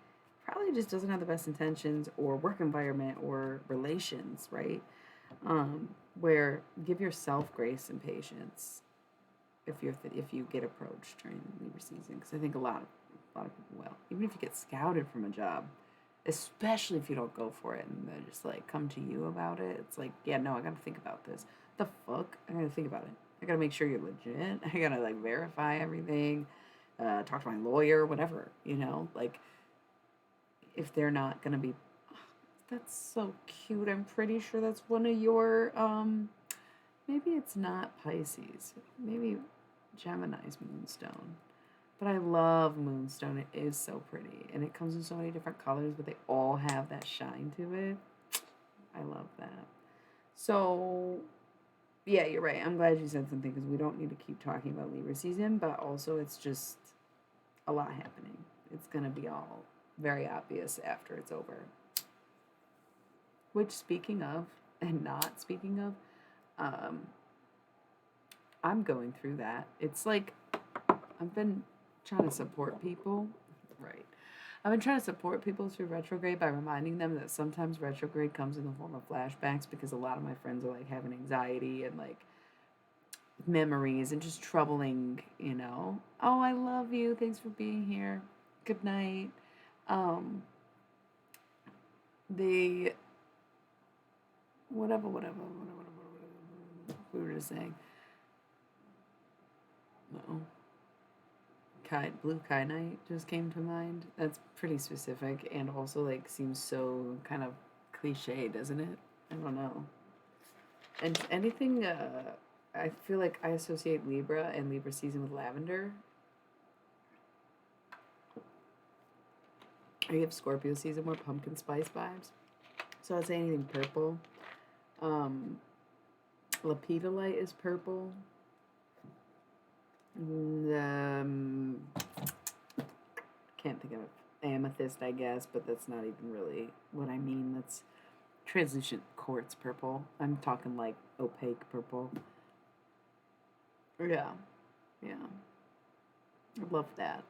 probably just doesn't have the best intentions or work environment or relations, right? Where give yourself grace and patience if you get approached during Libra season, because I think a lot of people will, even if you get scouted from a job, especially if you don't go for it and they just like come to you about it. It's like, yeah, no, I gotta think about this. The fuck, I gotta think about it. I gotta make sure you're legit. I gotta like verify everything. Talk to my lawyer, whatever. Like if they're not gonna be. That's so cute. I'm pretty sure that's one of your maybe it's not Pisces. Maybe Gemini's moonstone. But I love moonstone. It is so pretty. And it comes in so many different colors, but they all have that shine to it. I love that. So, yeah, you're right. I'm glad you said something, because we don't need to keep talking about Libra season, but also it's just a lot happening. It's going to be all very obvious after it's over. Which, speaking of, and not speaking of, I'm going through that. It's like I've been trying to support people. Right. I've been trying to support people through retrograde by reminding them that sometimes retrograde comes in the form of flashbacks, because a lot of my friends are like having anxiety and like memories and just troubling, Oh, I love you. Thanks for being here. Good night. The whatever. We were just saying. No. Blue kyanite just came to mind. That's pretty specific and also like seems so kind of cliche, doesn't it? I don't know. And anything, I feel like I associate Libra and Libra season with lavender. I give Scorpio season more pumpkin spice vibes. So I'd say anything purple. Um, Lepidolite is purple. And, can't think of it. Amethyst, I guess, but that's not even really what I mean. That's translucent quartz purple. I'm talking like opaque purple. Yeah, yeah. I love that.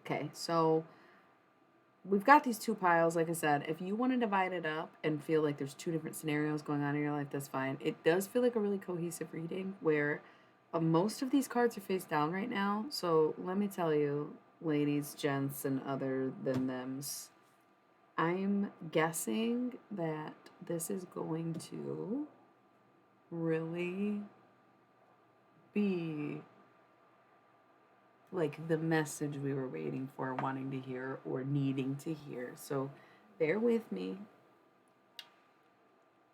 Okay, so we've got these two piles. Like I said, if you want to divide it up and feel like there's two different scenarios going on in your life, that's fine. It does feel like a really cohesive reading where most of these cards are face down right now. So let me tell you, ladies, gents, and other than thems, I'm guessing that this is going to really be like the message we were waiting for, wanting to hear, or needing to hear. So bear with me.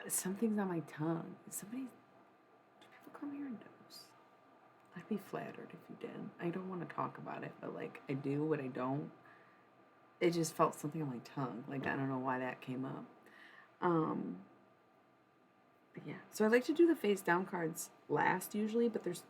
Something's on my tongue. Somebody, do people come here and dose? I'd be flattered if you did. I don't want to talk about it, but like I do, but I don't. It just felt something on my tongue. Like I don't know why that came up. Um, yeah. So I like to do the face down cards last usually, but there's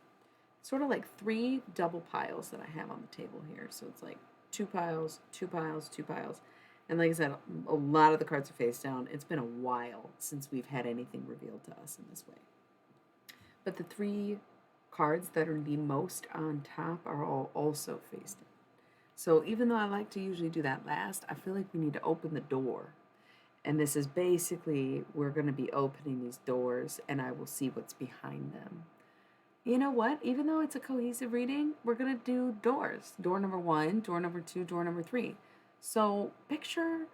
sort of like 3 double piles that I have on the table here. So it's like 2 piles, 2 piles, 2 piles. And like I said, a lot of the cards are face down. It's been a while since we've had anything revealed to us in this way. But the 3 cards that are the most on top are all also face down. So even though I like to usually do that last, I feel like we need to open the door. And this is basically, we're going to be opening these doors and I will see what's behind them. You know what? Even though it's a cohesive reading, we're going to do doors. Door number 1, door number 2, door number 3. So picture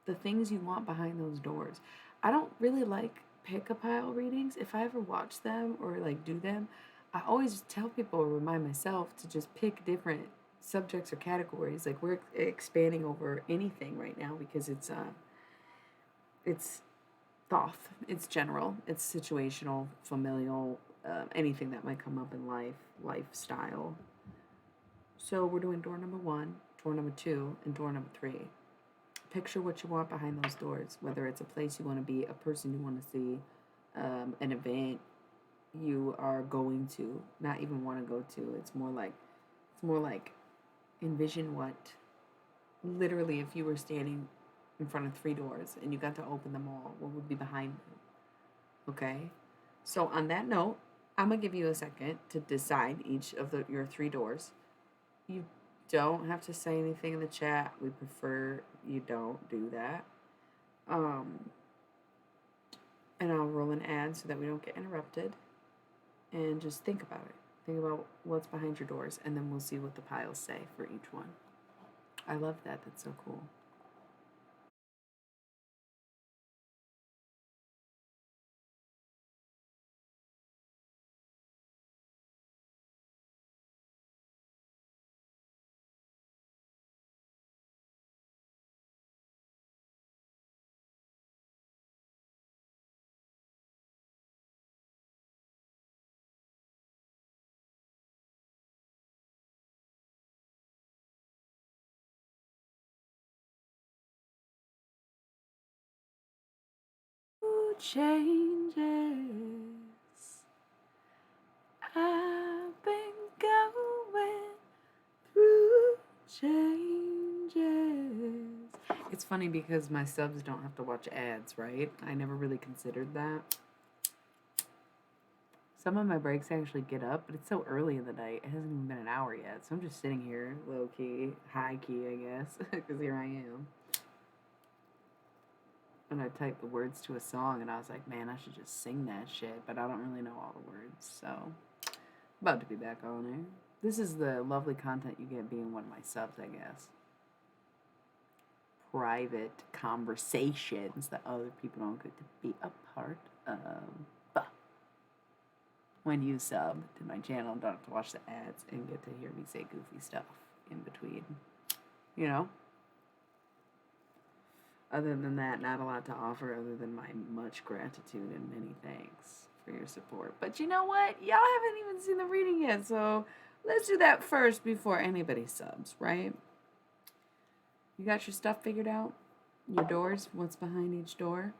the things you want behind those doors. I don't really like pick-a-pile readings. If I ever watch them or like do them, I always tell people or remind myself to just pick different subjects or categories. Like we're expanding over anything right now because it's thoth, it's general, it's situational, familial, anything that might come up in life, lifestyle. So we're doing door number 1, door number 2, and door number 3. Picture what you want behind those doors, whether it's a place you want to be, a person you want to see, an event you are going to, not even want to go to. It's more like envision what, literally, if you were standing in front of 3 doors and you got to open them all, what would be behind them? Okay? So on that note, I'm going to give you a second to decide each of your 3 doors. You don't have to say anything in the chat. We prefer you don't do that. And I'll roll an ad so that we don't get interrupted. And just think about it. Think about what's behind your doors, and then we'll see what the piles say for each one. I love that. That's so cool. Changes. I've been going through changes. It's funny because my subs don't have to watch ads, right? I never really considered that. Some of my breaks actually get up, but it's so early in the night. It hasn't even been an hour yet. So I'm just sitting here, low key, high key, I guess, because here I am. And I typed the words to a song, and I was like, man, I should just sing that shit, but I don't really know all the words, so about to be back on there. This is the lovely content you get being one of my subs, I guess. Private conversations that other people don't get to be a part of. But when you sub to my channel, don't have to watch the ads and get to hear me say goofy stuff in between. You know? Other than that, not a lot to offer other than my much gratitude and many thanks for your support. But you know what? Y'all haven't even seen the reading yet, so let's do that first before anybody subs, right? You got your stuff figured out? Your doors? What's behind each door?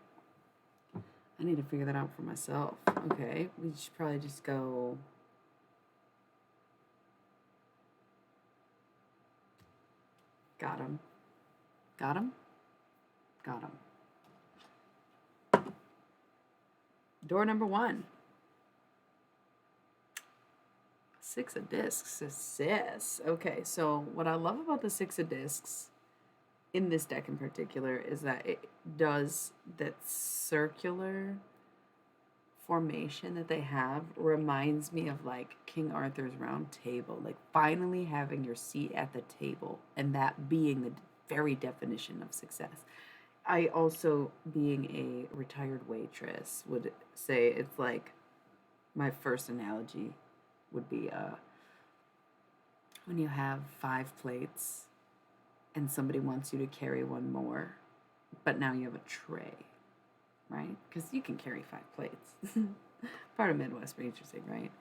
I need to figure that out for myself. Okay, we should probably just go. Got him. Got him? Got him. Door number 1. 6 of discs, sis. Okay, so what I love about the 6 of discs in this deck in particular is that it does that circular formation that they have reminds me of like King Arthur's Round Table, like finally having your seat at the table and that being the very definition of success. I also, being a retired waitress, would say it's like my first analogy would be when you have 5 plates and somebody wants you to carry one more, but now you have a tray, right? Because you can carry 5 plates. Part of Midwest waitressing, right?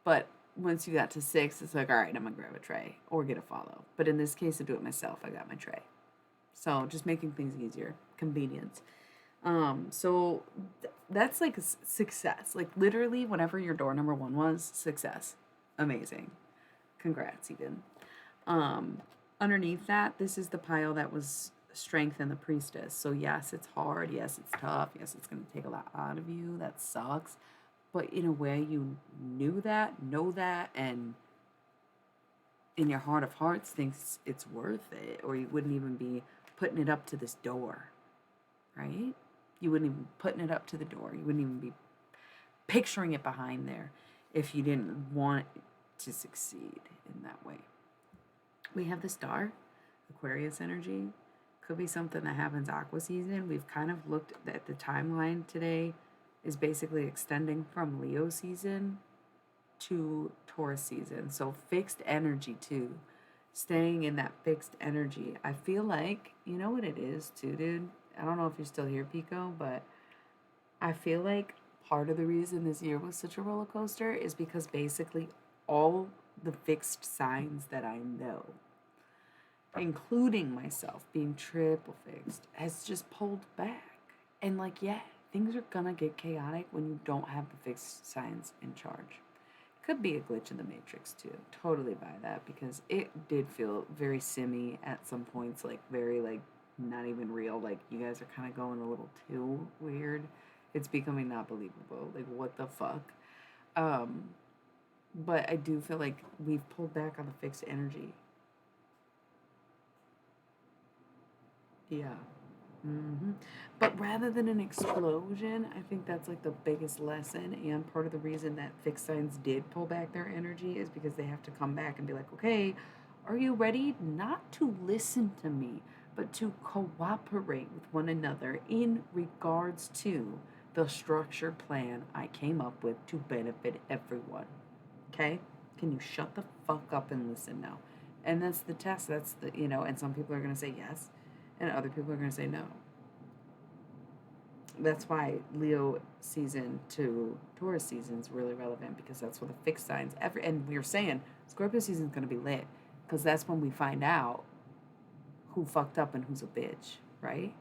But once you got to 6, it's like, all right, I'm gonna grab a tray or get a follow. But in this case, I do it myself. I got my tray. So just making things easier, convenience. So that's like a success. Like literally, whatever your door number 1 was, success. Amazing. Congrats, even. Underneath that, this is the pile that was strength and the priestess. So yes, it's hard. Yes, it's tough. Yes, it's going to take a lot out of you. That sucks. But in a way, you knew that, know that, and in your heart of hearts thinks it's worth it, or you wouldn't even be putting it up to this door, right? You wouldn't even be putting it up to the door. You wouldn't even be picturing it behind there if you didn't want to succeed in that way. We have the star, Aquarius energy. Could be something that happens aqua season. We've kind of looked at the timeline today is basically extending from Leo season to Taurus season. So fixed energy too. Staying in that fixed energy. I feel like, you know what it is too, dude? I don't know if you're still here, Pico, but I feel like part of the reason this year was such a roller coaster is because basically all the fixed signs that I know, including myself being triple fixed, has just pulled back. And like, yeah, things are gonna get chaotic when you don't have the fixed signs in charge. Could be a glitch in the matrix too. Totally buy that because it did feel very simmy at some points, like very like not even real. Like you guys are kind of going a little too weird. It's becoming not believable. Like what the fuck? But I do feel like we've pulled back on the fixed energy. Yeah. But rather than an explosion, I think that's like the biggest lesson. And part of the reason that fixed signs did pull back their energy is because they have to come back and be like, okay, are you ready not to listen to me, but to cooperate with one another in regards to the structured plan I came up with to benefit everyone? Okay? Can you shut the fuck up and listen now? And that's the test. That's the, and some people are going to say yes, and other people are going to say no. That's why Leo season to Taurus season is really relevant because that's where the fixed signs and we were saying Scorpio season is going to be lit because that's when we find out who fucked up and who's a bitch, right?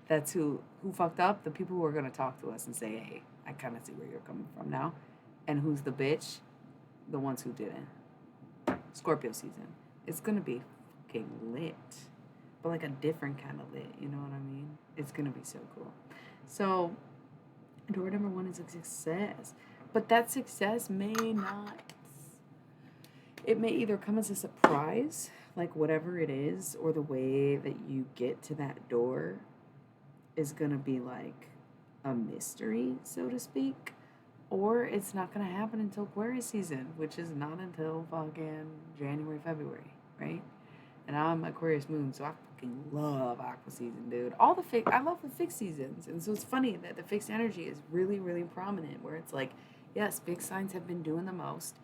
That's who fucked up, the people who are going to talk to us and say, hey, I kind of see where you're coming from now. And who's the bitch? The ones who didn't. Scorpio season. It's going to be fucking lit. But like a different kind of lit, you know what I mean? It's going to be so cool. So, door number 1 is a success. But that success may not. It may either come as a surprise, like whatever it is, or the way that you get to that door is going to be like a mystery, so to speak. Or it's not going to happen until Aquarius season, which is not until fucking January, February, right? And I'm Aquarius moon, so I fucking love aqua season, dude. I love the fixed seasons. And so it's funny that the fixed energy is really, really prominent, where it's like, yes, fixed signs have been doing the most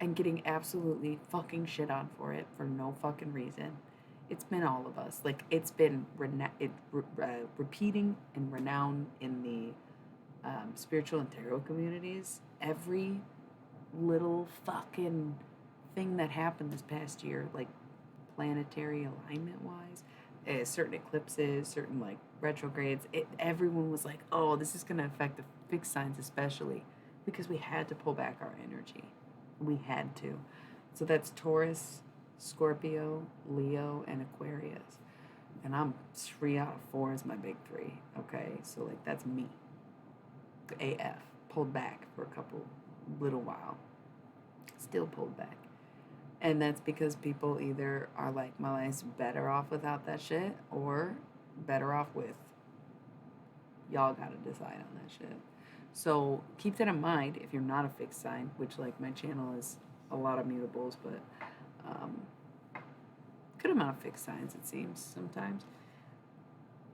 and getting absolutely fucking shit on for it for no fucking reason. It's been all of us. Like, it's been repeating and renowned in the spiritual and tarot communities. Every little fucking thing that happened this past year, like planetary alignment wise, certain eclipses, certain like retrogrades, everyone was like, oh, this is going to affect the fixed signs especially because we had to pull back our energy. We had to. So that's Taurus, Scorpio, Leo, and Aquarius. And I'm 3 out of 4 is my big 3. Okay, so like that's me. AF. Pulled back for a little while. Still pulled back. And that's because people either are like, my life's better off without that shit, or better off with. Y'all gotta decide on that shit. So keep that in mind if you're not a fixed sign, which like my channel is a lot of mutables, but good amount of fixed signs it seems sometimes.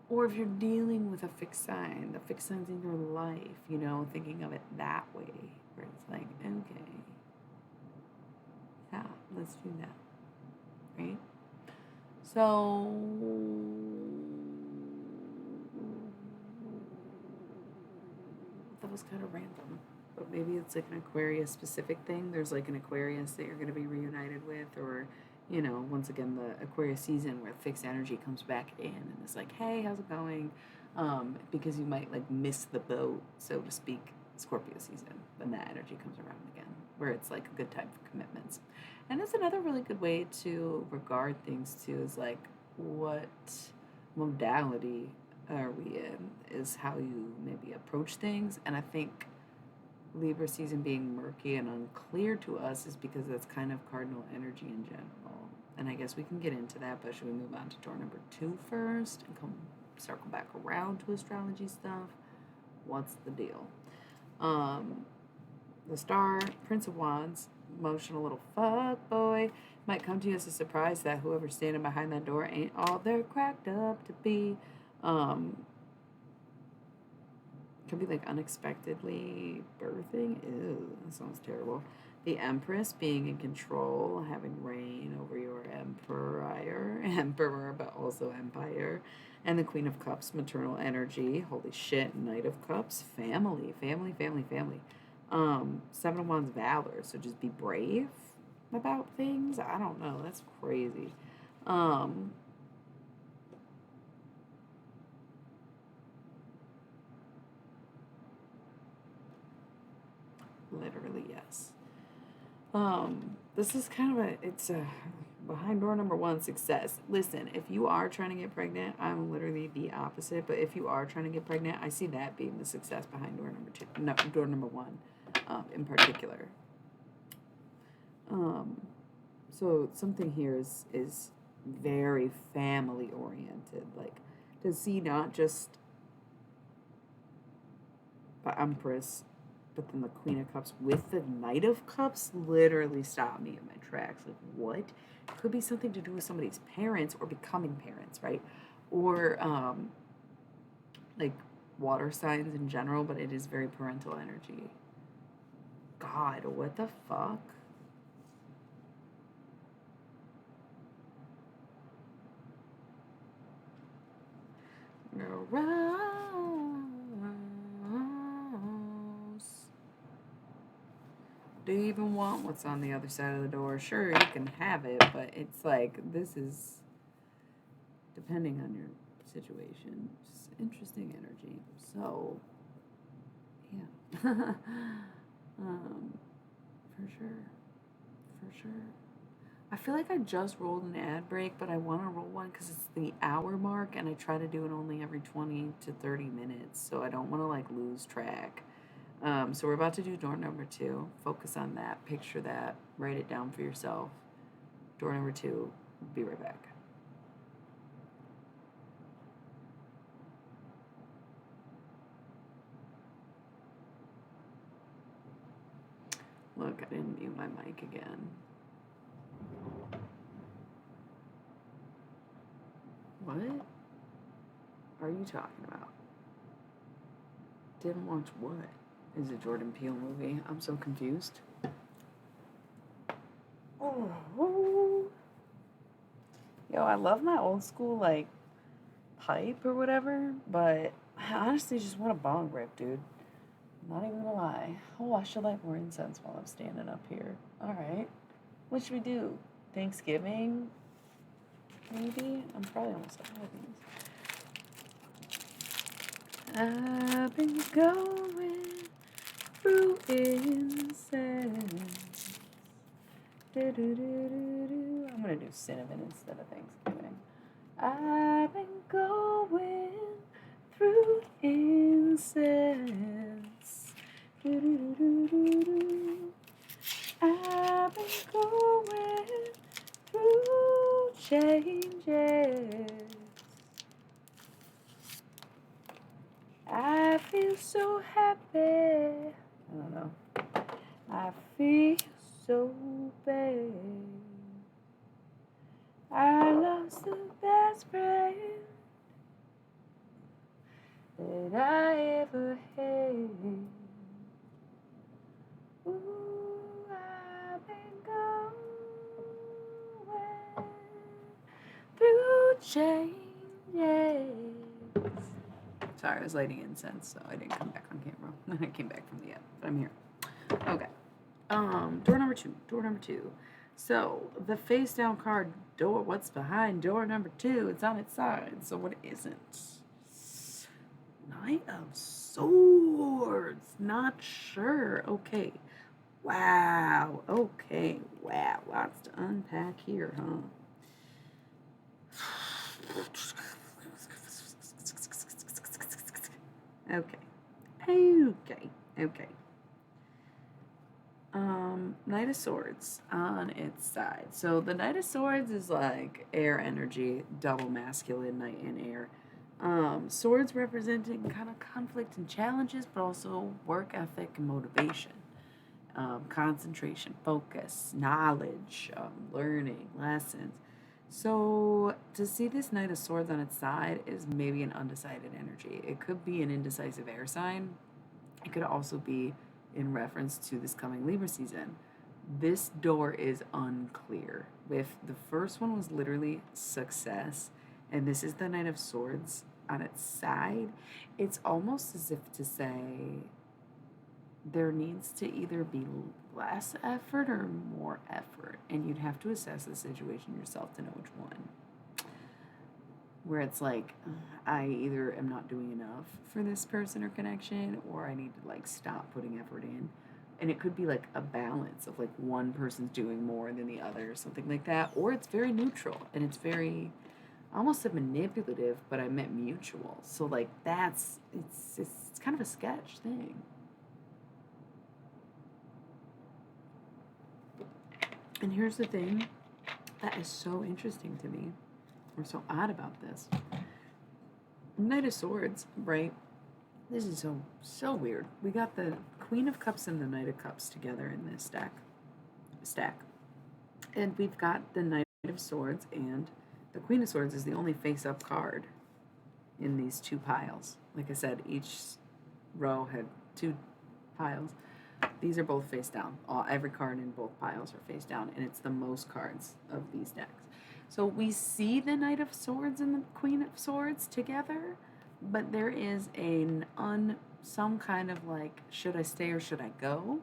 Or if you're dealing with a fixed sign, the fixed signs in your life, you know, thinking of it that way, where it's like, okay, yeah, let's do that, right? So that was kind of random, but maybe it's like an Aquarius specific thing. There's like an Aquarius that you're going to be reunited with, or you know, once again, the Aquarius season where fixed energy comes back in and it's like, hey, how's it going? Because you might like miss the boat, so to speak, Scorpio season, when that energy comes around again, where it's like a good time for commitments. And it's another really good way to regard things too, is like, what modality are we in, is how you maybe approach things. And I think Libra season being murky and unclear to us is because that's kind of cardinal energy in general. And I guess we can get into that, but should we move on to door number 2 first and circle back around to astrology stuff? What's the deal? The star, Prince of Wands, emotional little fuck boy, might come to you as a surprise that whoever's standing behind that door ain't all they're cracked up to be. Could be like unexpectedly birthing. Ew, that sounds terrible. The Empress being in control, having reign over your emperor, but also empire. And the Queen of Cups, maternal energy. Holy shit, Knight of Cups, family. Seven of Wands, valor. So just be brave about things. I don't know. That's crazy. Literally, yes. This is kind of it's a behind door number 1, success. Listen, if you are trying to get pregnant, I'm literally the opposite, but if you are trying to get pregnant, I see that being the success behind door number 2, no, door number 1, in particular. So something here is very family oriented, like to see not just the Empress, but then the Queen of Cups with the Knight of Cups literally stopped me in my tracks. Like, what? Could be something to do with somebody's parents or becoming parents, right? Or like water signs in general, but it is very parental energy. God, what the fuck? Do you even want what's on the other side of the door? Sure, you can have it, but it's like, this is depending on your situation. Just interesting energy. So, yeah. For sure. I feel like I just rolled an ad break, but I want to roll one because it's the hour mark, and I try to do it only every 20 to 30 minutes, so I don't want to like lose track. So we're about to do door number 2. Focus on that. Picture that. Write it down for yourself. Door number 2. Be right back. Look, I didn't mute my mic again. What are you talking about? Didn't watch what? Is it Jordan Peele movie? I'm so confused. Oh. Yo, I love my old school, like, pipe or whatever, but I honestly just want a bong rip, dude. Not even gonna lie. Oh, I should light more incense while I'm standing up here. Alright. What should we do? Thanksgiving? maybe? I'm probably almost out of these. I've been going through incense. I'm gonna do cinnamon instead of Thanksgiving. I've been going through incense. I've been going through changes. I feel so happy. I don't know. I feel so bad. I lost the best friend that I ever had. Ooh, I've been going through changes. Sorry, I was lighting incense, so I didn't come back on camera when I came back from the app, but I'm here. Okay. Door number two. So, the face down card door, what's behind door number 2? It's on its side, so what isn't? Knight of Swords. Not sure. Okay. Wow. Okay. Wow. Lots to unpack here, huh? Okay. Knight of Swords on its side. So the Knight of Swords is like air energy, double masculine, knight and air. Swords representing kind of conflict and challenges, but also work ethic and motivation. Concentration, focus, knowledge, learning, lessons. So to see this Knight of Swords on its side is maybe an undecided energy. It could be an indecisive air sign. It could also be in reference to this coming Libra season. This door is unclear. If the first one was literally success, and this is the Knight of Swords on its side, it's almost as if to say there needs to either be less effort or more effort, and you'd have to assess the situation yourself to know which one. Where it's like, I either am not doing enough for this person or connection, or I need to like stop putting effort in. And it could be like a balance of like one person's doing more than the other, something like that, or it's very neutral and it's very, I almost said manipulative, but I meant mutual. So like it's kind of a sketch thing. And here's the thing that is so interesting to me, or so odd about this. Knight of Swords, right? This is so weird. We got the Queen of Cups and the Knight of Cups together in this stack. And we've got the Knight of Swords, and the Queen of Swords is the only face-up card in these two piles. Like I said, each row had 2 piles. These are both face down. Every card in both piles are face down, and it's the most cards of these decks. So we see the Knight of Swords and the Queen of Swords together, but there is some kind of like, should I stay or should I go,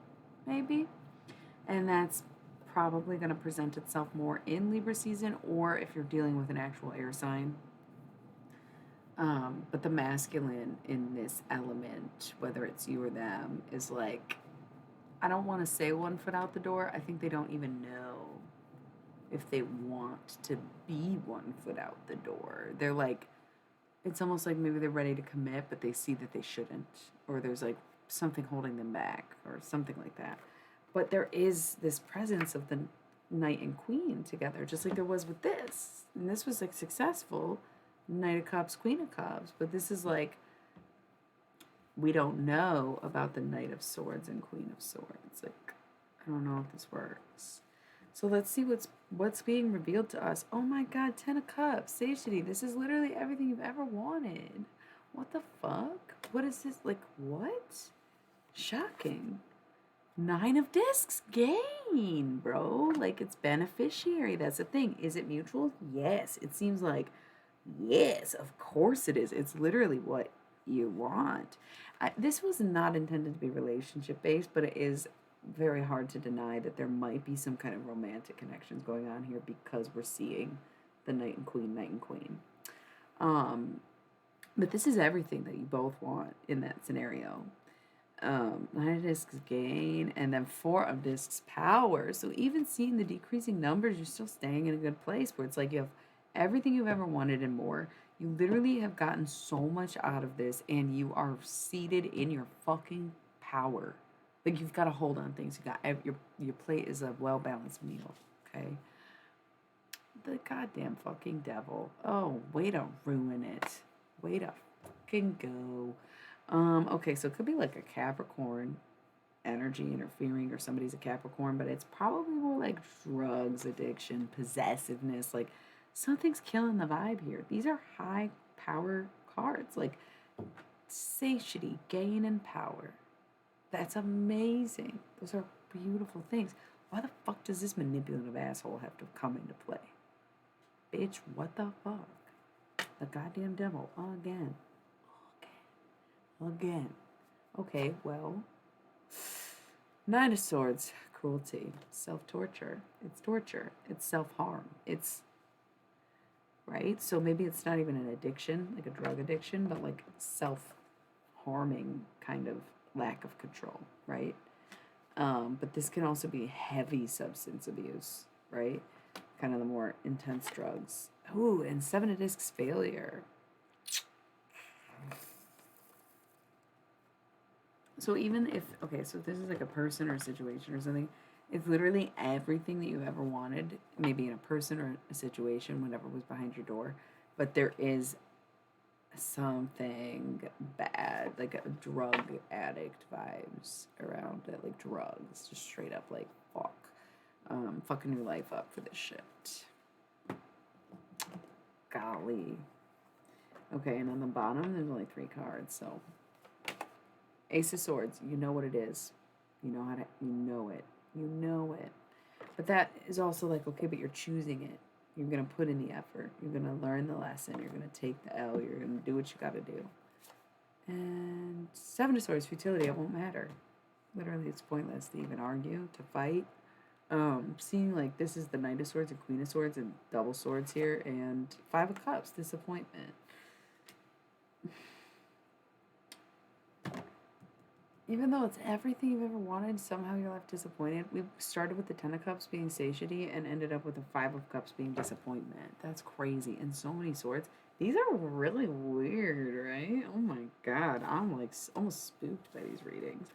maybe? And that's probably going to present itself more in Libra season, or if you're dealing with an actual air sign. But the masculine in this element, whether it's you or them, is like, I don't want to say 1 foot out the door. I think they don't even know if they want to be 1 foot out the door. They're like, it's almost like maybe they're ready to commit, but they see that they shouldn't, or there's like something holding them back, or something like that. But there is this presence of the Knight and Queen together, just like there was with this. And this was like successful, Knight of Cups, Queen of Cups. But this is like, we don't know about the Knight of Swords and Queen of Swords. Like, I don't know if this works. So let's see what's being revealed to us. Oh my God, 10 of Cups, Satiety. This is literally everything you've ever wanted. What the fuck? What is this? Like, what? Shocking. 9 of Discs, gain, bro. Like, it's beneficiary. That's the thing. Is it mutual? Yes. It seems like, yes, of course it is. It's literally what you want. This was not intended to be relationship based, but it is very hard to deny that there might be some kind of romantic connections going on here, because we're seeing the knight and queen. Um, but this is everything that you both want in that scenario. Nine of discs gain, and then four of discs power. So even seeing the decreasing numbers, you're still staying in a good place where it's like you have everything you've ever wanted and more. You literally have gotten so much out of this, and you are seated in your fucking power. Like you've got to hold on things. You got your plate is a well balanced meal. Okay. The goddamn fucking devil. Oh, way to ruin it. Way to fucking go. Okay, so it could be like a Capricorn energy interfering, or somebody's a Capricorn, but it's probably more like drugs, addiction, possessiveness. Like something's killing the vibe here. These are high power cards, like satiety, gain, and power. That's amazing. Those are beautiful things. Why the fuck does this manipulative asshole have to come into play? Bitch, what the fuck? The goddamn devil again. Again. Okay, well. Nine of Swords, cruelty, self-torture. It's torture. It's self-harm. It's, right? So maybe it's not even an addiction, like a drug addiction, but like self-harming kind of lack of control, right? But this can also be heavy substance abuse, right? Kind of the more intense drugs. Ooh, and Seven of Discs, failure. So even if, okay, so if this is like a person or a situation or something, it's literally everything that you ever wanted, maybe in a person or a situation, whatever was behind your door, but there is something bad, like a drug addict vibes around it, like drugs, just straight up like fuck, fucking your life up for this shit. Golly. Okay, and on the bottom, there's only 3 cards, so Ace of Swords, you know what it is. You know how to, you know it. You know it. But that is also like, okay, but you're choosing it. You're going to put in the effort. You're going to learn the lesson. You're going to take the L. You're going to do what you got to do. And Seven of Swords, futility, it won't matter. Literally, it's pointless to even argue, to fight. Seeing like this is the Knight of Swords and Queen of Swords and double swords here, and Five of Cups, disappointment. Even though it's everything you've ever wanted, somehow you're left disappointed. We started with the Ten of Cups being satiety and ended up with the Five of Cups being disappointment. That's crazy. And so many swords. These are really weird, right? Oh my god. I'm like almost spooked by these readings.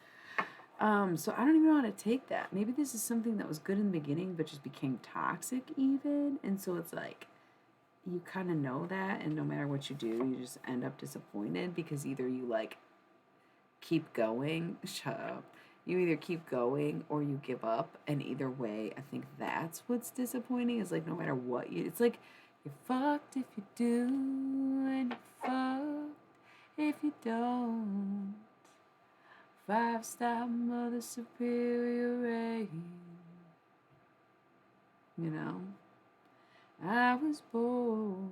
So I don't even know how to take that. Maybe this is something that was good in the beginning but just became toxic even. And so it's like you kind of know that, and no matter what you do, you just end up disappointed because either you like keep going, shut up. You either keep going or you give up, and either way, I think that's what's disappointing. Is like no matter what you, it's like you're fucked if you do, and you're fucked if you don't. 5-star Mother Superior rating. You know, I was born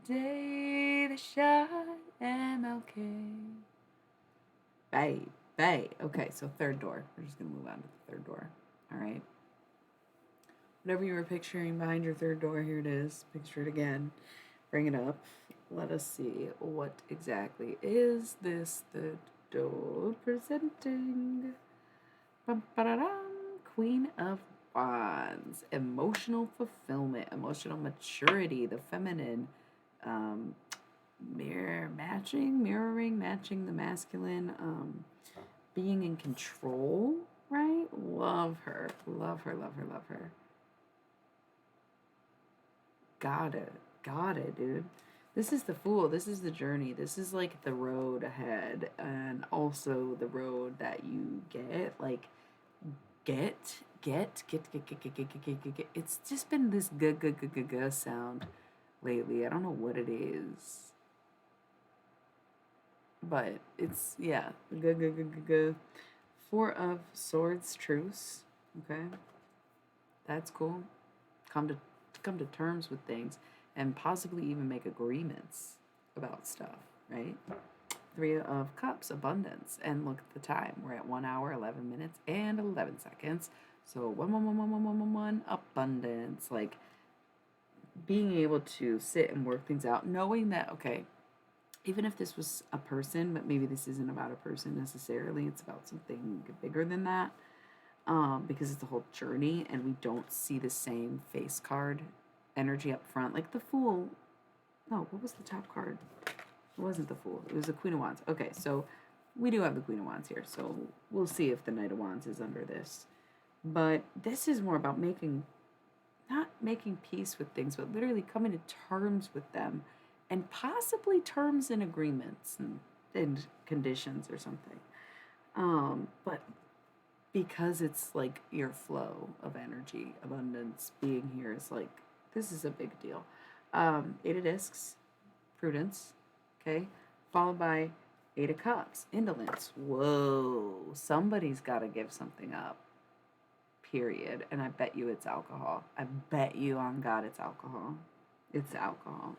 the day they shot MLK. Bay. Okay, so third door. We're just going to move on to the third door. All right. Whatever you were picturing behind your third door, here it is. Picture it again. Bring it up. Let us see what exactly is this third door presenting. Queen of Wands. Emotional fulfillment, emotional maturity, the feminine. Mirroring, matching the masculine, being in control, right? Love her. Got it, dude. This is the Fool. This is the journey. This is like the road ahead, and also the road that you get. Like, get. It's just been this g sound lately. I don't know what it is. But it's, yeah, g. 4 of Swords, truce. Okay, that's cool. Come to terms with things, and possibly even make agreements about stuff, right? 3 of Cups, abundance, and look at the time. We're at 1 hour, 11 minutes, and 11 seconds. So 1, abundance, like being able to sit and work things out, knowing that, okay, even if this was a person, but maybe this isn't about a person necessarily, it's about something bigger than that, because it's a whole journey and we don't see the same face card energy up front. Like the Fool, no, what was the top card? It wasn't the Fool, it was the Queen of Wands. Okay, so we do have the Queen of Wands here, so we'll see if the Knight of Wands is under this. But this is more about not making peace with things, but literally coming to terms with them and possibly terms and agreements and conditions or something. But because it's like your flow of energy, abundance being here is like, this is a big deal. Eight of Discs, prudence, okay, followed by Eight of Cups, indolence. Whoa, somebody's got to give something up, period. And I bet you it's alcohol. I bet you on God it's alcohol. It's alcohol.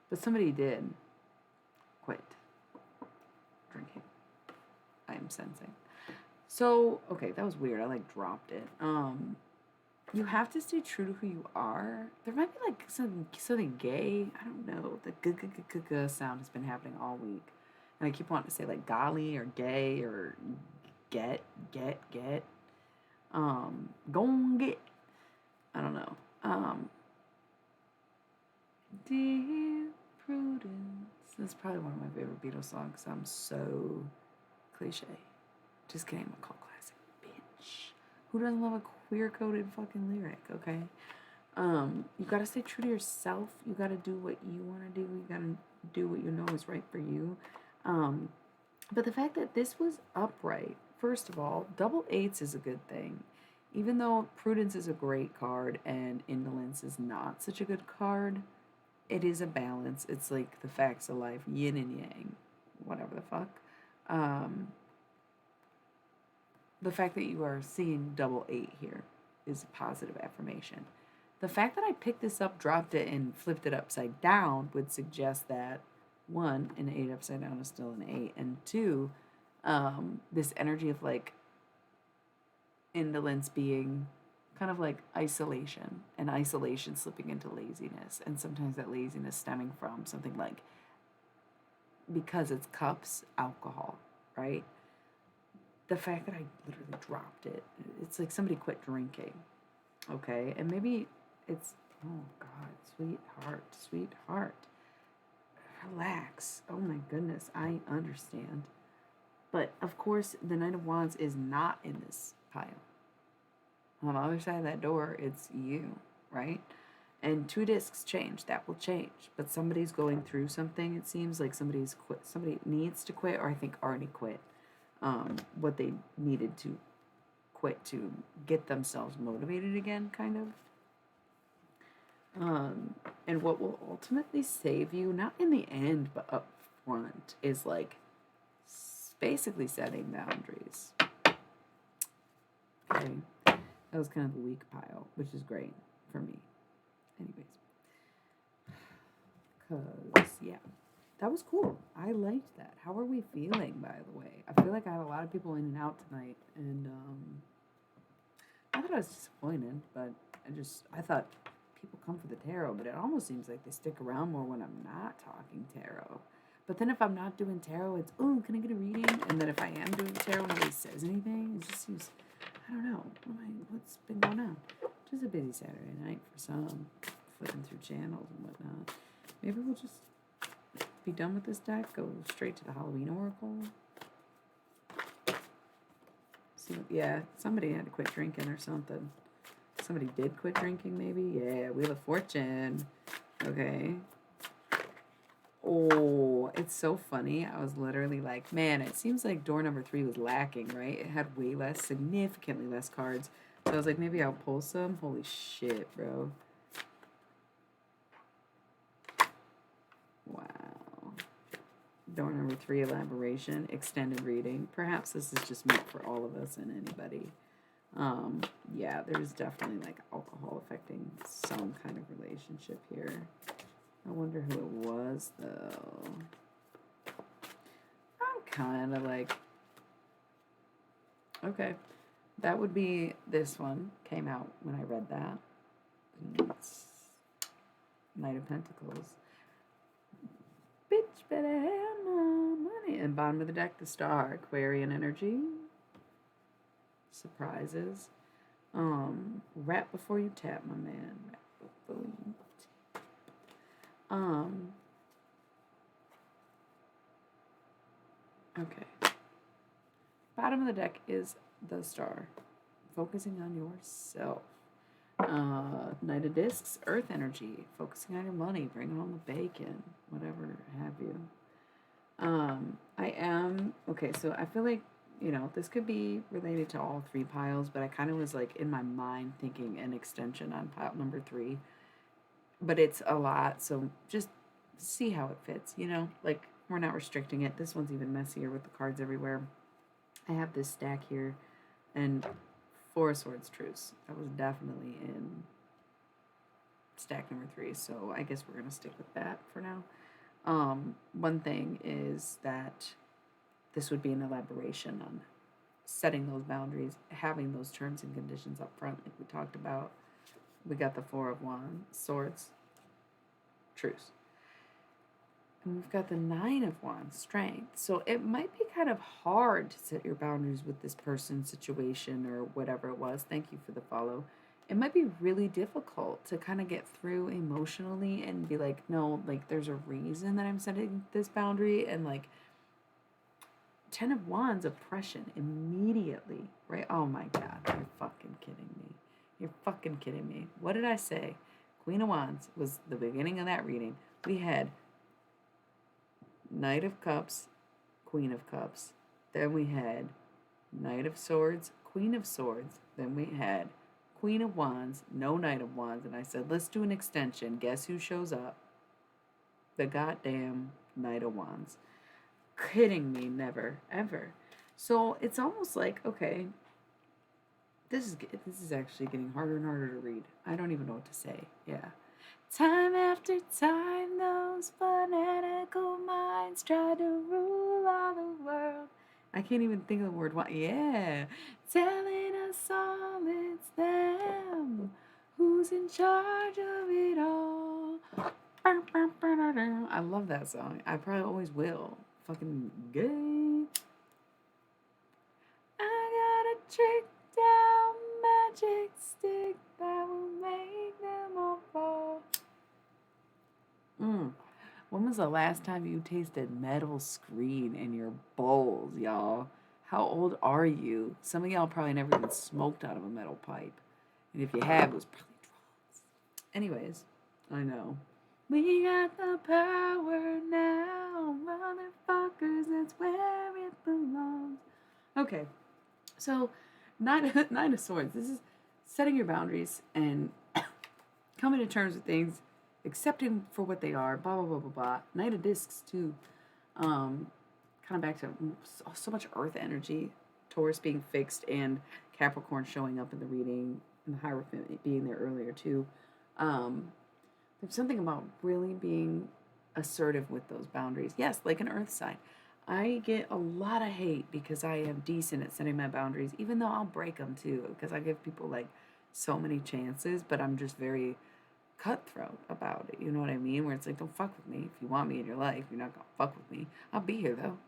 But somebody did quit drinking. I am sensing. So, okay, that was weird. I like dropped it. You have to stay true to who you are. There might be like something gay. I don't know. The g sound has been happening all week. And I keep wanting to say like golly or gay or get. Gon' get. I don't know. Dear Prudence. That's probably one of my favorite Beatles songs. I'm so cliche. Just kidding, I'm a cult classic, bitch. Who doesn't love a queer-coded fucking lyric, okay? You gotta stay true to yourself. You gotta do what you wanna do. You gotta do what you know is right for you. But the fact that this was upright, first of all, double eights is a good thing. Even though prudence is a great card and indolence is not such a good card, it is a balance. It's like the facts of life, yin and yang, whatever the fuck. The fact that you are seeing double eight here is a positive affirmation. The fact that I picked this up, dropped it, and flipped it upside down would suggest that, one, an 8 upside down is still an 8, and two, this energy of like indolence being kind of like isolation, and isolation slipping into laziness, and sometimes that laziness stemming from something like, because it's cups, alcohol, right? The fact that I literally dropped it, it's like somebody quit drinking, okay? And maybe it's, oh God, sweetheart, relax. Oh my goodness, I understand. But of course, the Knight of Wands is not in this pile. On the other side of that door, it's you, right? And two discs change. That will change. But somebody's going through something. It seems like somebody's quit. Somebody needs to quit, or I think already quit. What they needed to quit to get themselves motivated again, kind of. And what will ultimately save you, not in the end, but up front, is like basically setting boundaries. Okay. That was kind of the weak pile, which is great for me. Anyways. Because, yeah. That was cool. I liked that. How are we feeling, by the way? I feel like I had a lot of people in and out tonight, and not that I was disappointed, but I thought people come for the tarot, but it almost seems like they stick around more when I'm not talking tarot. But then if I'm not doing tarot, it's, oh, can I get a reading? And then if I am doing tarot, nobody says anything. It just seems, I don't know. What's been going on? Just a busy Saturday night for some, flipping through channels and whatnot. Maybe we'll just be done with this deck, go straight to the Halloween Oracle. So, yeah, somebody had to quit drinking or something. Somebody did quit drinking, maybe? Yeah, Wheel of Fortune. Okay. Oh, it's so funny. I was literally like, man, it seems like door number 3 was lacking, right? It had way less, significantly less cards. So I was like, maybe I'll pull some. Holy shit, bro. Wow. Door number 3, elaboration, extended reading. Perhaps this is just meant for all of us and anybody. Yeah, there's definitely like alcohol affecting some kind of relationship here. I wonder who it was, though. I'm kind of like, okay, that would be this one. Came out when I read that. Knight of Pentacles. Bitch, better have my money. And bottom of the deck, the Star, Aquarian energy. Surprises. Rap before you tap, my man. Rap before you tap. Okay. Bottom of the deck is the Star. Focusing on yourself. Knight of Discs, Earth energy. Focusing on your money, bringing home the bacon, whatever have you. Okay, so I feel like, this could be related to all three piles, but I kind of was like in my mind thinking an extension on pile number 3. But it's a lot, so just see how it fits, like we're not restricting it. This one's even messier with the cards everywhere. I have this stack here, and 4 of Swords Truce. That was definitely in stack number 3, so I guess we're going to stick with that for now. One thing is that this would be an elaboration on setting those boundaries, having those terms and conditions up front, like we talked about. We got the 4 of Swords, Truce. And we've got the 9 of Wands, Strength. So it might be kind of hard to set your boundaries with this person, situation, or whatever it was. Thank you for the follow. It might be really difficult to kind of get through emotionally and be like, no, like there's a reason that I'm setting this boundary. And like 10 of Wands, oppression immediately, right? Oh my God, you're fucking kidding me. You're fucking kidding me. What did I say? Queen of Wands was the beginning of that reading. We had Knight of Cups, Queen of Cups. Then we had Knight of Swords, Queen of Swords. Then we had Queen of Wands, no Knight of Wands. And I said, let's do an extension. Guess who shows up? The goddamn Knight of Wands. Kidding me, never, ever. So it's almost like, okay, this is actually getting harder and harder to read. I don't even know what to say. Yeah. Time after time, those fanatical minds try to rule all the world. I can't even think of the word. What? Yeah. Telling us all it's them who's in charge of it all. I love that song. I probably always will. Fucking gay. I got a trick down magic stick that will make them all fall. When was the last time you tasted metal screen in your bowls, y'all? How old are you? Some of y'all probably never even smoked out of a metal pipe. And if you have, it was probably drugs. Anyways, I know. We got the power now, motherfuckers, that's where it belongs. Okay, so Nine of Swords. This is setting your boundaries and coming to terms with things, accepting for what they are, blah, blah, blah, blah, blah. Knight of Discs, too. Kind of back to so much earth energy. Taurus being fixed and Capricorn showing up in the reading and the Hierophant being there earlier, too. There's something about really being assertive with those boundaries. Yes, like an earth sign. I get a lot of hate because I am decent at setting my boundaries, even though I'll break them too, because I give people like so many chances, but I'm just very cutthroat about it. You know what I mean? Where it's like, don't fuck with me. If you want me in your life, you're not gonna fuck with me. I'll be here though.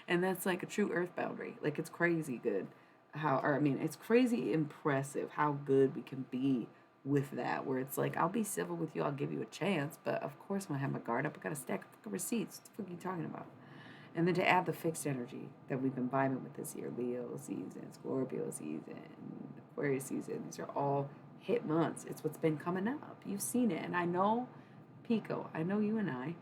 And that's like a true earth boundary. Like it's crazy good it's crazy impressive how good we can be with that, where it's like, I'll be civil with you, I'll give you a chance, but of course when I have my guard up, I got a stack of fucking receipts. What the fuck are you talking about? And then to add the fixed energy that we've been vibing with this year, Leo season, Scorpio season, Aquarius season, these are all hit months. It's what's been coming up. You've seen it. And I know, Pico, I know you and I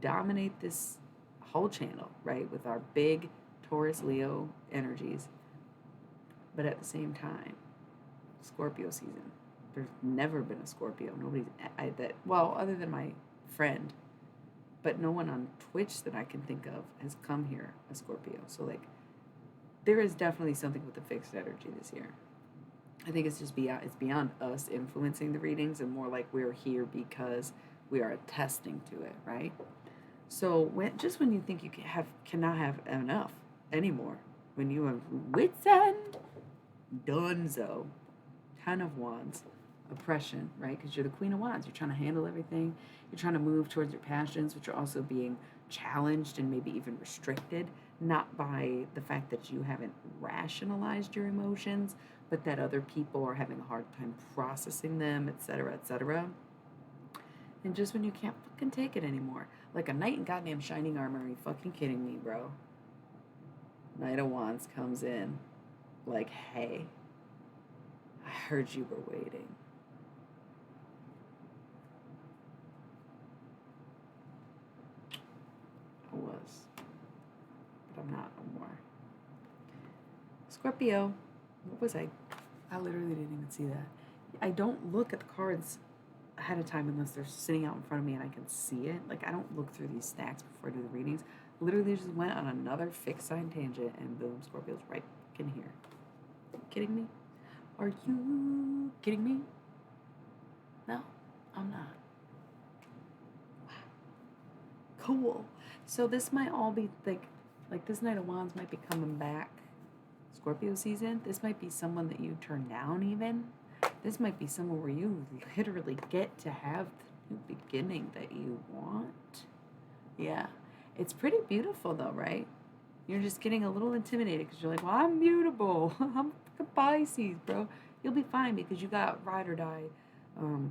dominate this whole channel, right, with our big Taurus, Leo energies. But at the same time, Scorpio season. There's never been a Scorpio. Nobody's, other than my friend, but no one on Twitch that I can think of has come here a Scorpio. So like, there is definitely something with the fixed energy this year. I think it's just beyond us influencing the readings, and more like we're here because we are attesting to it, right? So when you think you cannot have enough anymore, when you have wits end, donezo, 10 of Wands, oppression, right? Because you're the Queen of Wands. You're trying to handle everything. You're trying to move towards your passions, which are also being challenged and maybe even restricted, not by the fact that you haven't rationalized your emotions, but that other people are having a hard time processing them, etc., etc. And just when you can't fucking take it anymore. Like a knight in goddamn shining armor. Are you fucking kidding me, bro? Knight of Wands comes in like, hey, I heard you were waiting. I was. But I'm not no more. Scorpio. What was I? I literally didn't even see that. I don't look at the cards ahead of time unless they're sitting out in front of me and I can see it. Like, I don't look through these stacks before I do the readings. Literally just went on another fixed sign tangent and boom, Scorpio's right in here. Are you kidding me? Are you kidding me? No, I'm not. Cool. So this might all be like this Knight of Wands might be coming back. Scorpio season. This might be someone that you turn down even. This might be someone where you literally get to have the new beginning that you want. Yeah. It's pretty beautiful though, right? You're just getting a little intimidated because you're like, well, I'm mutable. I'm a Pisces, bro. You'll be fine because you got ride or die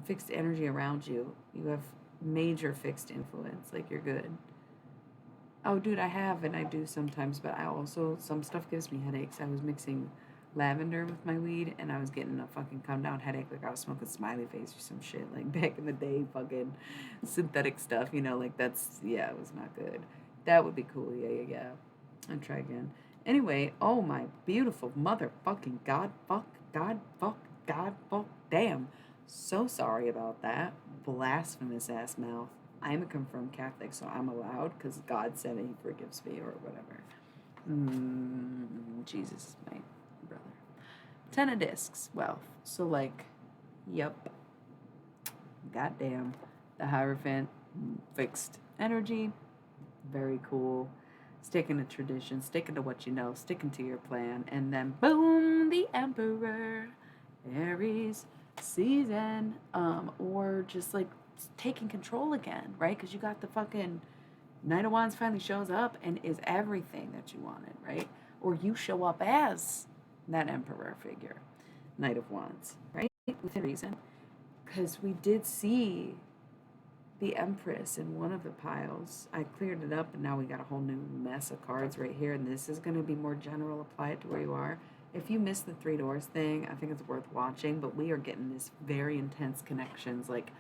fixed energy around you. You have major fixed influence. Like, you're good. Oh, dude, I have, and I do sometimes, but I also, some stuff gives me headaches. I was mixing lavender with my weed, and I was getting a fucking come down headache, like I was smoking smiley face or some shit, like back in the day, fucking synthetic stuff, like that's, yeah, it was not good. That would be cool, yeah. I'd try again. Anyway, oh my beautiful motherfucking God, fuck, damn. So sorry about that. Blasphemous ass mouth. I'm a confirmed Catholic, so I'm allowed because God said He forgives me or whatever. Jesus is my brother. 10 of discs. Well, so like, yep. Goddamn. The Hierophant, fixed energy. Very cool. Sticking to tradition, sticking to what you know, sticking to your plan, and then boom, the Emperor, Aries season, or just like taking control again, right? Because you got the fucking Knight of Wands finally shows up and is everything that you wanted, right? Or you show up as that Emperor figure, Knight of Wands, right? Within reason, because we did see the Empress in one of the piles. I cleared it up and now we got a whole new mess of cards right here, and this is going to be more general. Apply it to where you are. If you missed the Three Doors thing, I think it's worth watching, but we are getting this very intense connections. Like,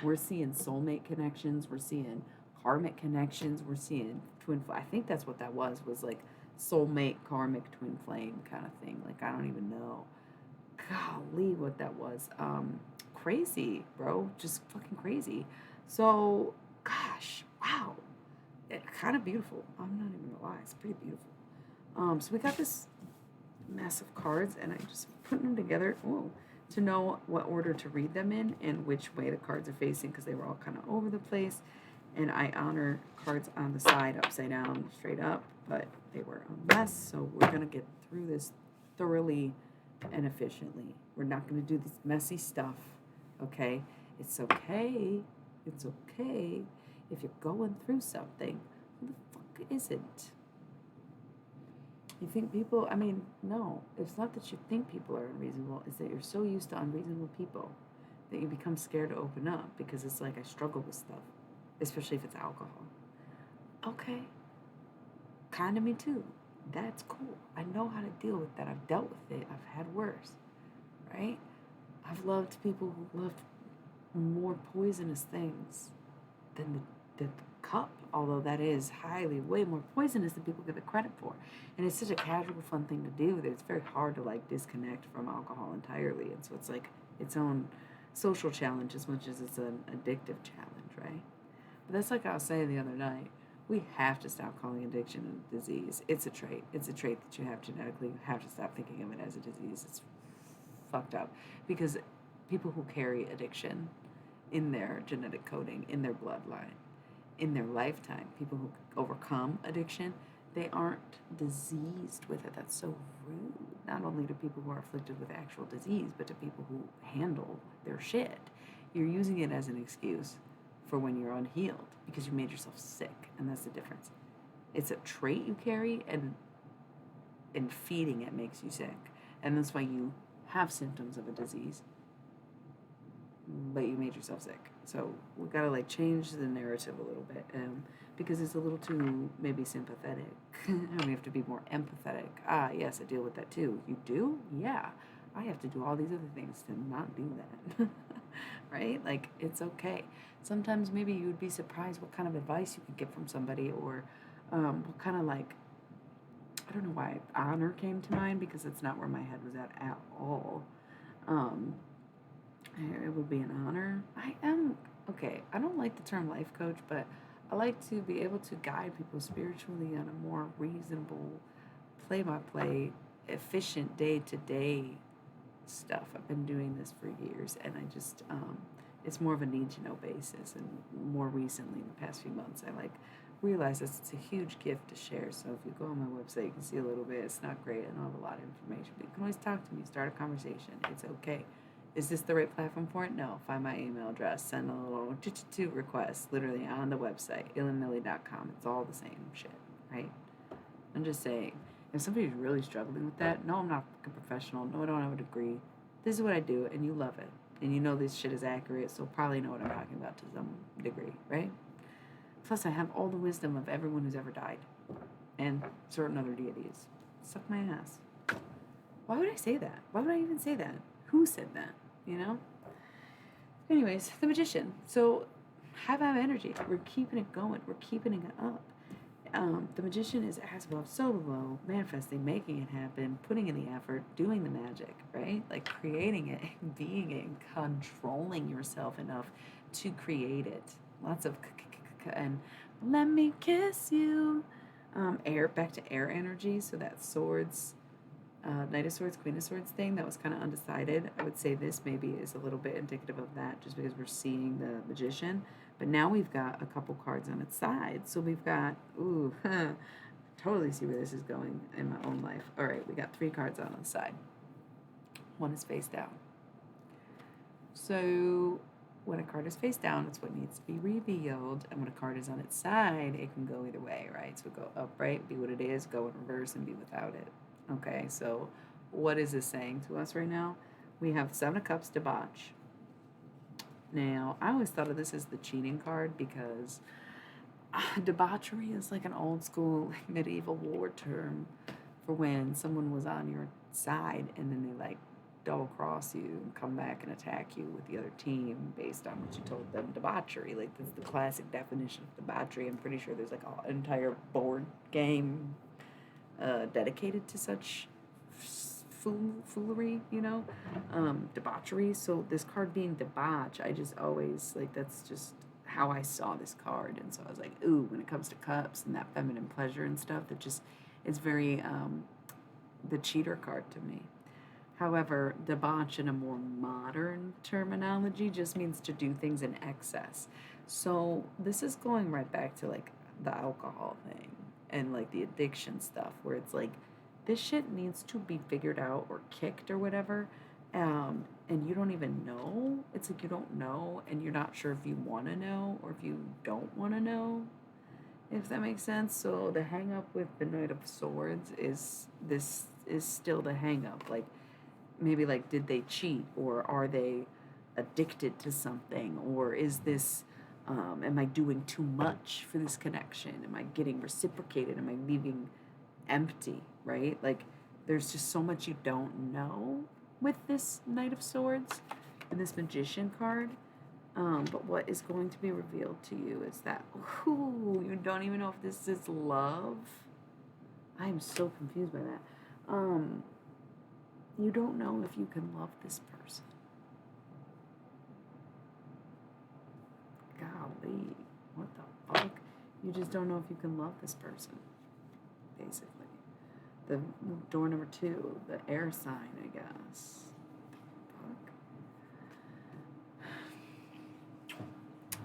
we're seeing soulmate connections, we're seeing karmic connections, we're seeing I think that's what that was like soulmate karmic twin flame kind of thing. Like, I don't even know. Golly, what that was. Crazy, bro. Just fucking crazy. So, gosh, wow. Kind of beautiful. I'm not even gonna lie. It's pretty beautiful. So we got this massive cards, and I'm just putting them together to know what order to read them in and which way the cards are facing, because they were all kind of over the place. And I honor cards on the side, upside down, straight up, but they were a mess. So we're gonna get through this thoroughly and efficiently. We're not gonna do this messy stuff, okay? It's okay. It's okay if you're going through something. Who the fuck isn't? You think people, no, it's not that you think people are unreasonable, it's that you're so used to unreasonable people that you become scared to open up, because it's like, I struggle with stuff, especially if it's alcohol. Okay, kind of me too. That's cool. I know how to deal with that. I've dealt with it. I've had worse, right? I've loved people who loved more poisonous things than the cup, although that is way more poisonous than people give it credit for. And it's such a casual, fun thing to do that it's very hard to like disconnect from alcohol entirely. And so it's like its own social challenge as much as it's an addictive challenge, right? But that's like I was saying the other night. We have to stop calling addiction a disease. It's a trait. It's a trait that you have genetically. You have to stop thinking of it as a disease. It's fucked up, because people who carry addiction in their genetic coding, in their bloodline, in their lifetime, people who overcome addiction, they aren't diseased with it. That's so rude. not only to people who are afflicted with actual disease, but to people who handle their shit. You're using it as an excuse for when you're unhealed because you made yourself sick, and that's the difference. It's a trait you carry, and feeding it makes you sick, and that's why you have symptoms of a disease, but you made yourself sick. So we gotta like change the narrative a little bit, because it's a little too maybe sympathetic. And we have to be more empathetic. Ah, yes, I deal with that too. You do? Yeah. I have to do all these other things to not do that. Right? Like, it's okay. Sometimes maybe you would be surprised what kind of advice you could get from somebody, or what kind of like, I don't know why honor came to mind, because it's not where my head was at all. It would be an honor. Okay, I don't like the term life coach, but I like to be able to guide people spiritually on a more reasonable, play-by-play, efficient day-to-day stuff. I've been doing this for years, and I just, it's more of a need-to-know basis, and more recently, in the past few months, I like realize it's a huge gift to share. So if you go on my website, you can see a little bit. It's not great. I don't have a lot of information, but you can always talk to me, start a conversation. It's okay. Is this the right platform for it? No. Find my email address, send a little request, literally on the website, illandmillie.com. It's all the same shit, right? I'm just saying, if somebody's really struggling with that, no, I'm not a professional. No, I don't have a degree. This is what I do, and you love it. And you know this shit is accurate, so probably know what I'm talking about to some degree, right? Plus, I have all the wisdom of everyone who's ever died, and certain other deities. Suck my ass. Why would I say that? Why would I even say that? Who said that? You know? Anyways, the magician. So, have energy. We're keeping it going. We're keeping it up. The magician is as above, so below, manifesting, making it happen, putting in the effort, doing the magic, right? Like creating it, being it, and controlling yourself enough to create it. Lots of and let me kiss you. Air, back to air energy. So that swords, Knight of Swords, Queen of Swords thing that was kind of undecided. I would say this maybe is a little bit indicative of that, just because we're seeing the magician. But now we've got a couple cards on its side. So we've got, totally see where this is going in my own life. All right, we got 3 cards on the side. One is face down. So when a card is face down, it's what needs to be revealed. And when a card is on its side, it can go either way, right? So go upright, be what it is, go in reverse, and be without it. Okay, so what is this saying to us right now? We have 7 of Cups, debauch. Now, I always thought of this as the cheating card, because debauchery is like an old school, like, medieval war term for when someone was on your side and then they like double cross you and come back and attack you with the other team based on what you told them. Debauchery, like, that's the classic definition of debauchery. I'm pretty sure there's like an entire board game dedicated to such foolery, you know, debauchery. So this card being debauch, I just always, like, that's just how I saw this card. And so I was like, ooh, when it comes to cups and that feminine pleasure and stuff, that just, it's very the cheater card to me. However, debauch in a more modern terminology just means to do things in excess. So this is going right back to like the alcohol thing and like the addiction stuff, where it's like, this shit needs to be figured out or kicked or whatever, and you don't even know. It's like you don't know, and you're not sure if you want to know or if you don't want to know, if that makes sense. So the hang up with the Knight of Swords is still the hang up. Like, maybe like, did they cheat, or are they addicted to something, or is this am I doing too much for this connection? Am I getting reciprocated? Am I leaving empty, right? Like, there's just so much you don't know with this Knight of Swords and this Magician card. But what is going to be revealed to you is that, you don't even know if this is love. I am so confused by that. You don't know if you can love this person. Golly, what the fuck? You just don't know if you can love this person, basically. The door number 2, the air sign, I guess.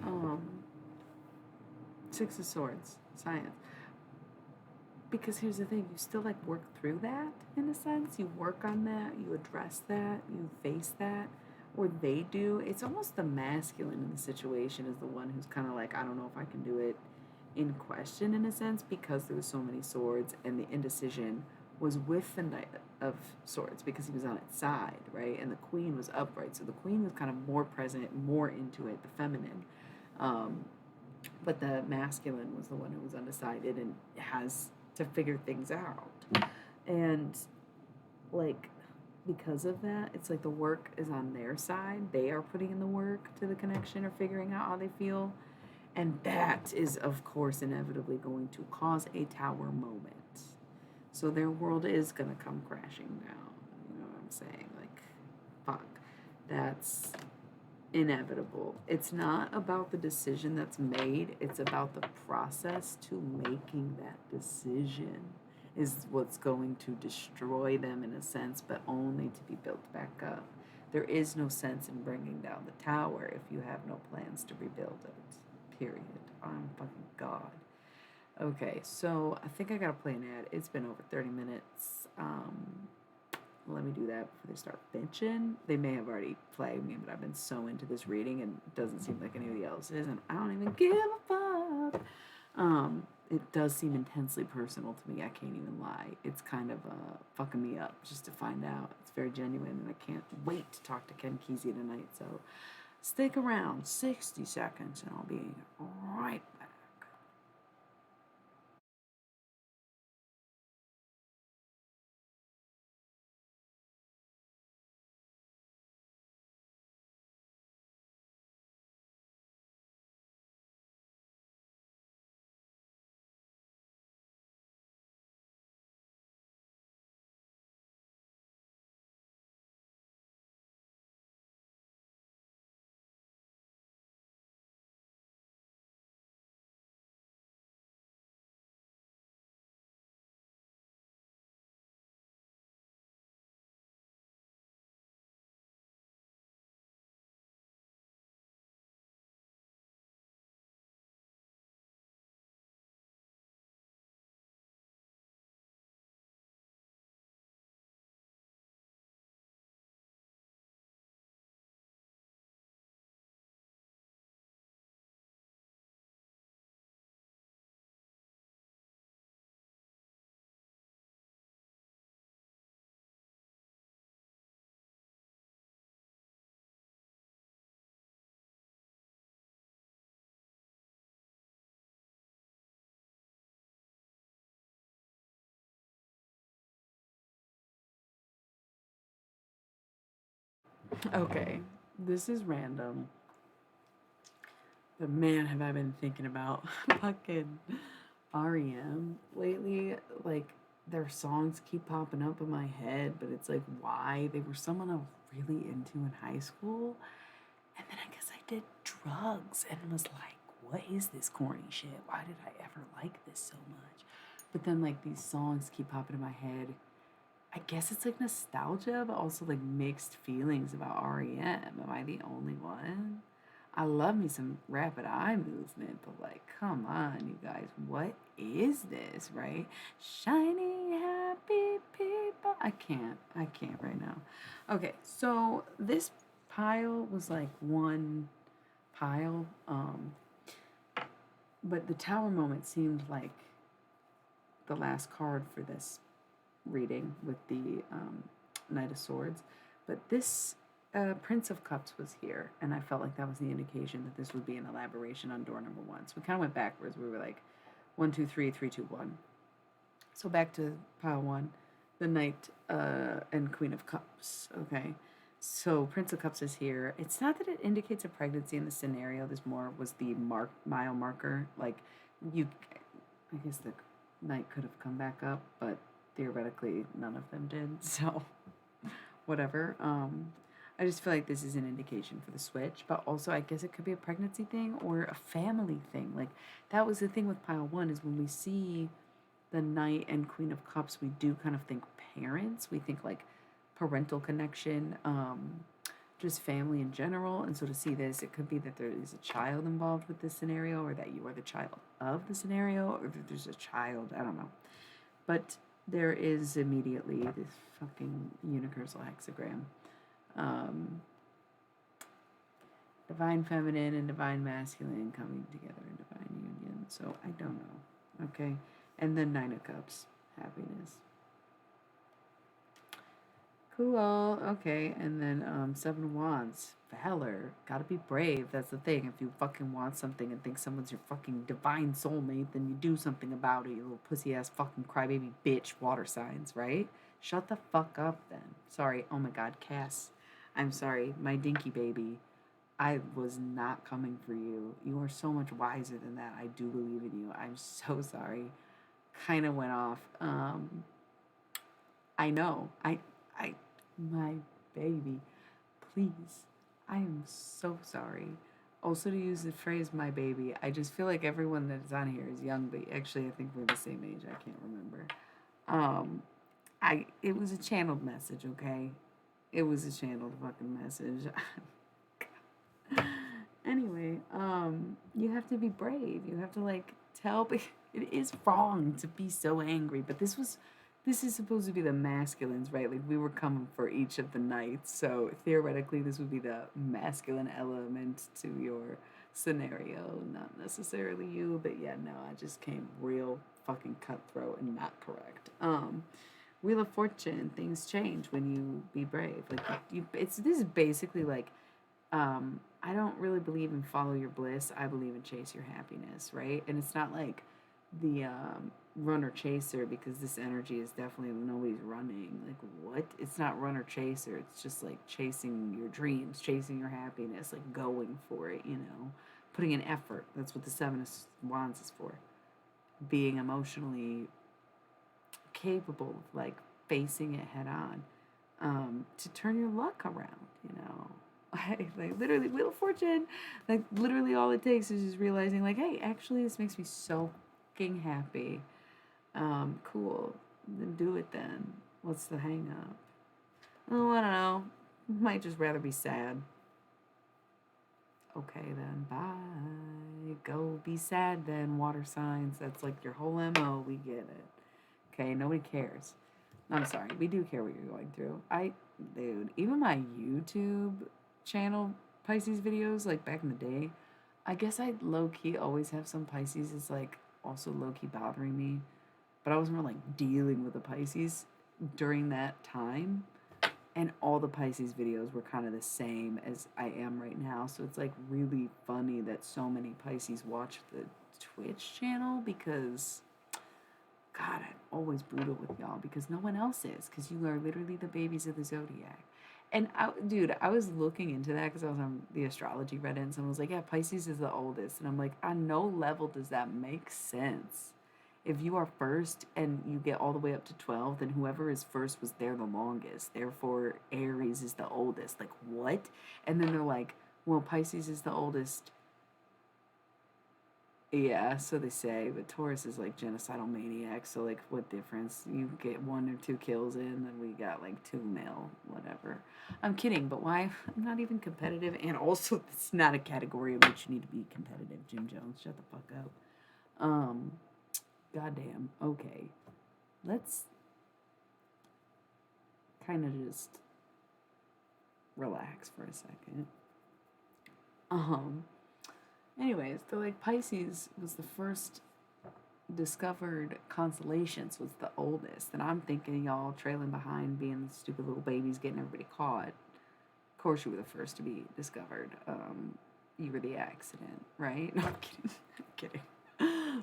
Fuck. 6 of Swords, science. because here's the thing, you still like work through that in a sense. You work on that, you address that, you face that, or they do. It's almost the masculine in the situation is the one who's kind of like, I don't know if I can do it, in question in a sense, because there was so many swords and the indecision was with the knight of swords because he was on its side, right? And the queen was upright, so the queen was kind of more present, more into it, the feminine. Um, but the masculine was the one who was undecided and has to figure things out. And like because of that, it's like the work is on their side. They are putting in the work to the connection or figuring out how they feel. And that is, of course, inevitably going to cause a tower moment. So their world is going to come crashing down. You know what I'm saying? Like, fuck. That's inevitable. It's not about the decision that's made, it's about the process to making that decision is what's going to destroy them in a sense, but only to be built back up. There is no sense in bringing down the tower if you have no plans to rebuild it. Period. I'm fucking God. Okay, so I think I gotta play an ad. It's been over 30 minutes. Let me do that before they start bitching. They may have already flagged me, but I've been so into this reading and it doesn't seem like anybody else is, and I don't even give a fuck. It does seem intensely personal to me. I can't even lie. It's kind of fucking me up just to find out. It's very genuine, and I can't wait to talk to Ken Kesey tonight. So stick around 60 seconds, and I'll be right back. Okay, this is random. But man, have I been thinking about fucking REM lately. Like, their songs keep popping up in my head, but it's like, why? They were someone I was really into in high school. And then I guess I did drugs and was like, what is this corny shit? Why did I ever like this so much? But then, like, these songs keep popping in my head. I guess it's like nostalgia, but also like mixed feelings about REM. Am I the only one? I love me some rapid eye movement, but like, come on, you guys, what is this, right? Shiny, happy people. I can't right now. Okay, so this pile was like one pile, but the tower moment seemed like the last card for this reading with the Knight of Swords. But this Prince of Cups was here, and I felt like that was the indication that this would be an elaboration on door number one. So we kind of went backwards. We were like 1, 2, 3, 3, 2, 1. So back to pile one, the Knight and Queen of Cups. Okay. So Prince of Cups is here. It's not that it indicates a pregnancy in the scenario. This more was the mile marker. Like you, I guess the Knight could have come back up, but theoretically none of them did. So whatever. I just feel like this is an indication for the switch, but also I guess it could be a pregnancy thing or a family thing. Like that was the thing with pile one is when we see the Knight and Queen of Cups, we do kind of think parents. We think like parental connection, just family in general. And so to see this, it could be that there is a child involved with this scenario, or that you are the child of the scenario, or that there's a child. I don't know. But there is immediately this fucking universal hexagram. Um, divine feminine and divine masculine coming together in divine union. So I don't know. Okay. And then Nine of Cups, happiness. Cool. Okay. And then Seven of Wands, valor. Gotta be brave. That's the thing. If you fucking want something and think someone's your fucking divine soulmate, then you do something about it, you little pussy ass fucking crybaby bitch, water signs, right? Shut the fuck up then. Sorry. Oh my god, Cass. I'm sorry. My dinky baby. I was not coming for you. You are so much wiser than that. I do believe in you. I'm so sorry. Kind of went off. I know. I, my baby. Please. I am so sorry. Also, to use the phrase "my baby," I just feel like everyone that's on here is young, but actually, I think we're the same age. I can't remember. Um, it was a channeled message, okay? It was a channeled fucking message. Anyway, you have to be brave. You have to like tell. It is wrong to be so angry, but this is supposed to be the masculines, right? Like we were coming for each of the knights, so theoretically, this would be the masculine element to your scenario, not necessarily you. But yeah, no, I just came real fucking cutthroat and not correct. Wheel of Fortune, things change when you be brave. Like this is basically like I don't really believe in follow your bliss. I believe in chase your happiness, right? And it's not like the runner chaser because this energy is definitely nobody's running. Like what? It's not runner chaser. It's just like chasing your dreams, chasing your happiness, like going for it. Putting in effort. That's what the Seven of Wands is for. Being emotionally capable of like facing it head on, to turn your luck around. Like literally Wheel of Fortune, like literally all it takes is just realizing like, hey, actually this makes me so fucking happy. Cool. Then do it then. What's the hang up? Oh, I don't know. Might just rather be sad. Okay then, bye. Go be sad then, water signs. That's like your whole MO. We get it. Okay, nobody cares. I'm sorry, we do care what you're going through. Dude, even my YouTube channel Pisces videos, like back in the day, I guess I low key always have some Pisces is like also low key bothering me, but I wasn't really like dealing with the Pisces during that time, and all the Pisces videos were kind of the same as I am right now. So it's like really funny that so many Pisces watch the Twitch channel because God, I'm always brutal with y'all because no one else is because you are literally the babies of the zodiac. And dude, I was looking into that because I was on the astrology Reddit and someone was like, yeah, Pisces is the oldest. And I'm like, on no level does that make sense. If you are first and you get all the way up to 12, then whoever is first was there the longest. Therefore, Aries is the oldest. Like, what? And then they're like, well, Pisces is the oldest. Yeah, so they say, but Taurus is like genocidal maniac. So like, what difference? You get 1 or 2 kills in, then we got like 2 male, whatever. I'm kidding, but why? I'm not even competitive, and also it's not a category in which you need to be competitive. Jim Jones, shut the fuck up. Goddamn. Okay, let's kind of just relax for a second. Anyways, so like Pisces was the first discovered constellation, so it's the oldest. And I'm thinking y'all trailing behind being the stupid little babies getting everybody caught. Of course you were the first to be discovered. You were the accident, right? No, I'm kidding. I'm kidding.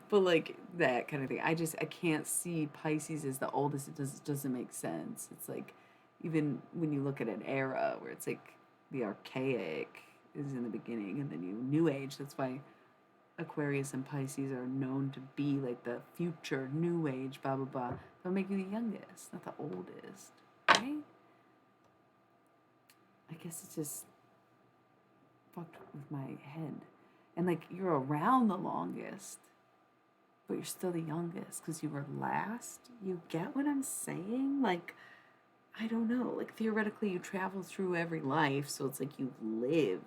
But like that kind of thing. I can't see Pisces as the oldest. It doesn't make sense. It's like even when you look at an era where it's like the archaic is in the beginning and then new age. That's why Aquarius and Pisces are known to be like the future new age, blah blah blah. They'll make you the youngest, not the oldest, right? I guess it's just fucked with my head. And like you're around the longest, but you're still the youngest because you were last. You get what I'm saying? Like, I don't know. Like theoretically, you travel through every life, so it's like you've lived,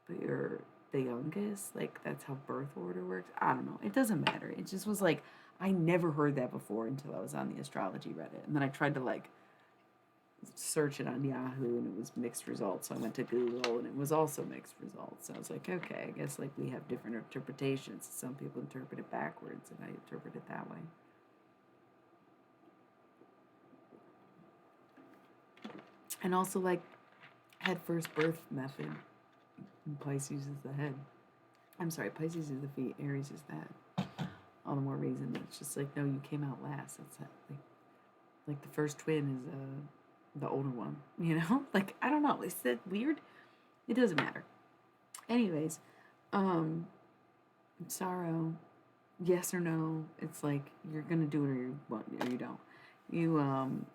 but you're the youngest. Like, that's how birth order works. I don't know. It doesn't matter. It just was like, I never heard that before until I was on the astrology Reddit. And then I tried to, like, search it on Yahoo, and it was mixed results. So I went to Google, and it was also mixed results. So I was like, okay, I guess, like, we have different interpretations. Some people interpret it backwards, and I interpret it that way. And also, like, head first birth method. Pisces is the head. I'm sorry, Pisces is the feet, Aries is the head. All the more reason that it's just like, no, you came out last. That's it. Like the first twin is the older one, you know? Like, I don't know. Is that weird? It doesn't matter. Anyways, sorrow, yes or no. It's like you're gonna do it or you don't. You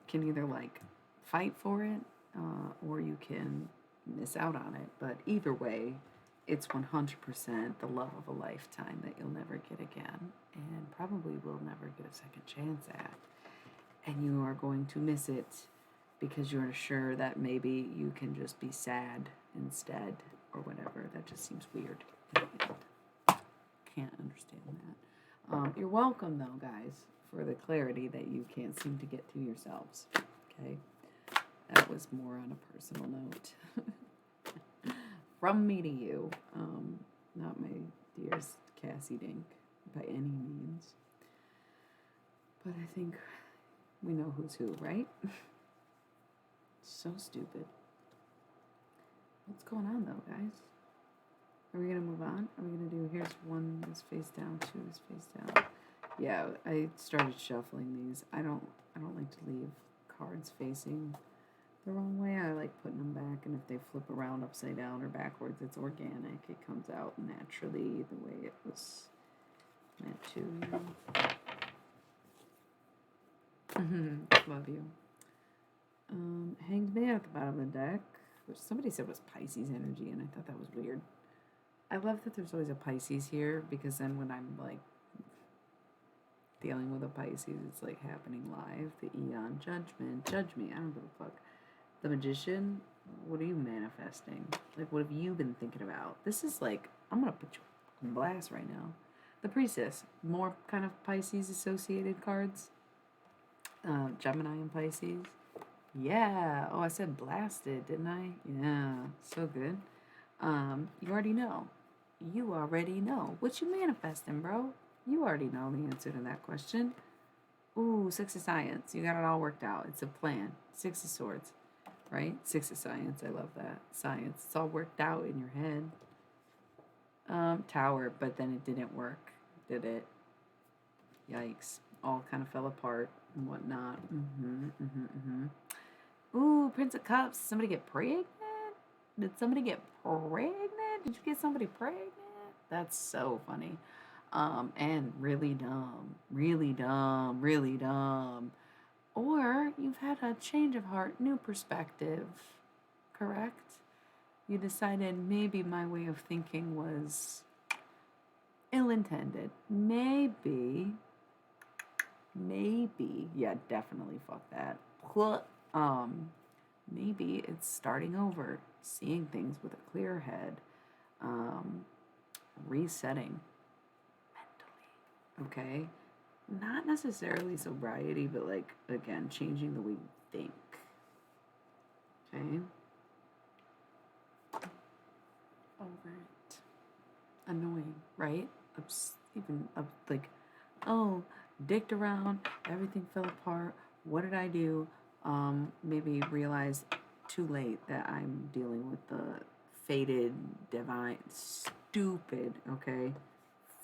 can either like fight for it, or you can miss out on it. But either way, it's 100% the love of a lifetime that you'll never get again, and probably will never get a second chance at. And you are going to miss it because you're sure that maybe you can just be sad instead or whatever. That just seems weird. Can't understand that. You're welcome, though, guys, for the clarity that you can't seem to get to yourselves. Okay? That was more on a personal note. From me to you. Not my dearest Cassie Dink by any means. But I think we know who's who, right? So stupid. What's going on, though, guys? Are we going to move on? Are we going to do, here's one is face down, two is face down. Yeah, I started shuffling these. I don't like to leave cards facing the wrong way. I like putting them back, and if they flip around upside down or backwards, it's organic. It comes out naturally the way it was meant to, you know? Love you. Hanged Man at the bottom of the deck, which somebody said was Pisces energy, and I thought that was weird. I love that there's always a Pisces here, because then when I'm like dealing with a Pisces, it's like happening live. The Eon Judgment, judge me, I don't give a fuck. The Magician, what are you manifesting? Like, what have you been thinking about? This is like, I'm gonna put you on blast right now. The Priestess, more kind of Pisces associated cards. Gemini and Pisces. Yeah. Oh, I said blasted, didn't I? Yeah. So good. You already know. You already know. What you manifesting, bro? You already know the answer to that question. Ooh, Six of Science. You got it all worked out. It's a plan. Six of Swords. Right? Six of Science. I love that. Science. It's all worked out in your head. Tower, but then it didn't work, did it? Yikes. All kind of fell apart and whatnot. Ooh, Prince of Cups. Somebody get pregnant? Did somebody get pregnant? Did you get somebody pregnant? That's so funny. And really dumb. Really dumb. Really dumb. Or you've had a change of heart, new perspective. Correct? You decided maybe my way of thinking was ill-intended. Maybe, yeah, definitely fuck that. Maybe it's starting over, seeing things with a clear head, resetting mentally, okay? Not necessarily sobriety, but like, again, changing the way you think, okay? Over it. Annoying, right? Like, oh, dicked around, everything fell apart. What did I do? Maybe realize too late that I'm dealing with the fated, divine, stupid, okay,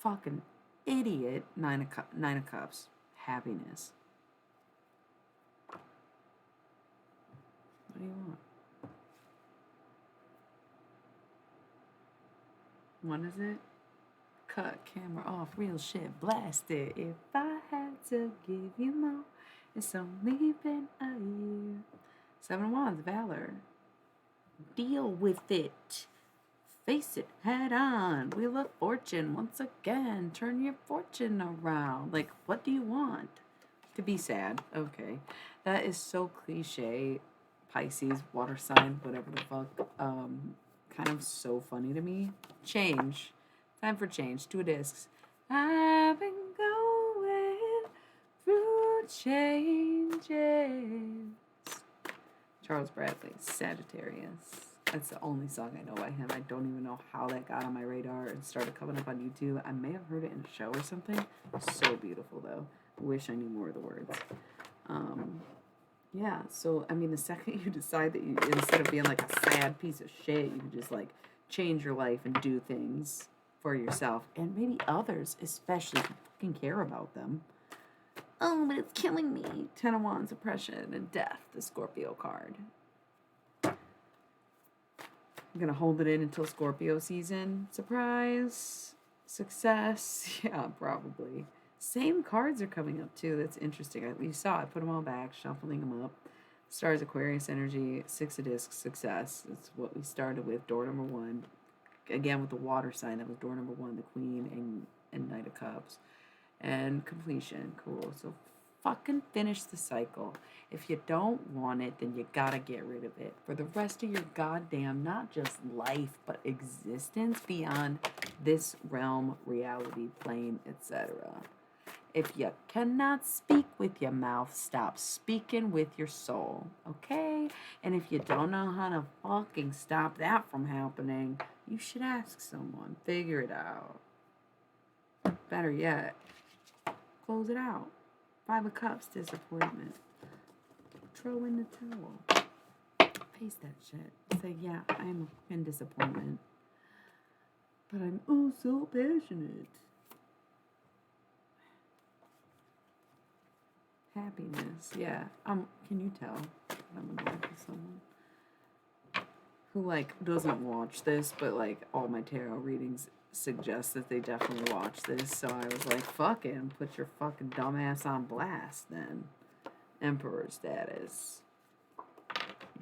fucking idiot Nine of Cups. Happiness. What do you want? What is it? Cut camera off, real shit, blast it. If I had to give you more, it's only been a year. Seven of Wands, Valor. Deal with it. Face it head on. Wheel of Fortune, once again. Turn your fortune around. Like, what do you want? To be sad. Okay. That is so cliche. Pisces, water sign, whatever the fuck. kind of so funny to me. Change. Time for change. 2 discs. I've been going through changes. Charles Bradley, Sagittarius. That's the only song I know by him. I don't even know how that got on my radar and started coming up on YouTube. I may have heard it in a show or something. So beautiful, though. Wish I knew more of the words. Yeah, so, I mean, the second you decide that you, instead of being like a sad piece of shit, you can just, like, change your life and do things for yourself and maybe others, especially if you fucking care about them. Oh, but it's killing me. 10 of Wands, oppression, and death, the Scorpio card. I'm going to hold it in until Scorpio season. Surprise. Success. Yeah, probably. Same cards are coming up, too. That's interesting. You saw I put them all back, shuffling them up. Stars, Aquarius energy, 6 of discs, success. That's what we started with, door number 1. Again, with the water sign, that was door number 1, the Queen and Knight of Cups. And completion, cool. So fucking finish the cycle. If you don't want it, then you gotta get rid of it. For the rest of your goddamn, not just life, but existence beyond this realm, reality, plane, etc. If you cannot speak with your mouth, stop speaking with your soul, okay? And if you don't know how to fucking stop that from happening, you should ask someone. Figure it out. Better yet, close it out. 5 of Cups, disappointment. Throw in the towel. Paste that shit. Say, yeah, I am in disappointment. But I'm oh so passionate. Happiness, yeah. Can you tell that I'm annoyed with someone who, like, doesn't watch this, but, like, all my tarot readings suggest that they definitely watch this, so I was like, fuck it, and put your fucking dumbass on blast, then. Emperor status.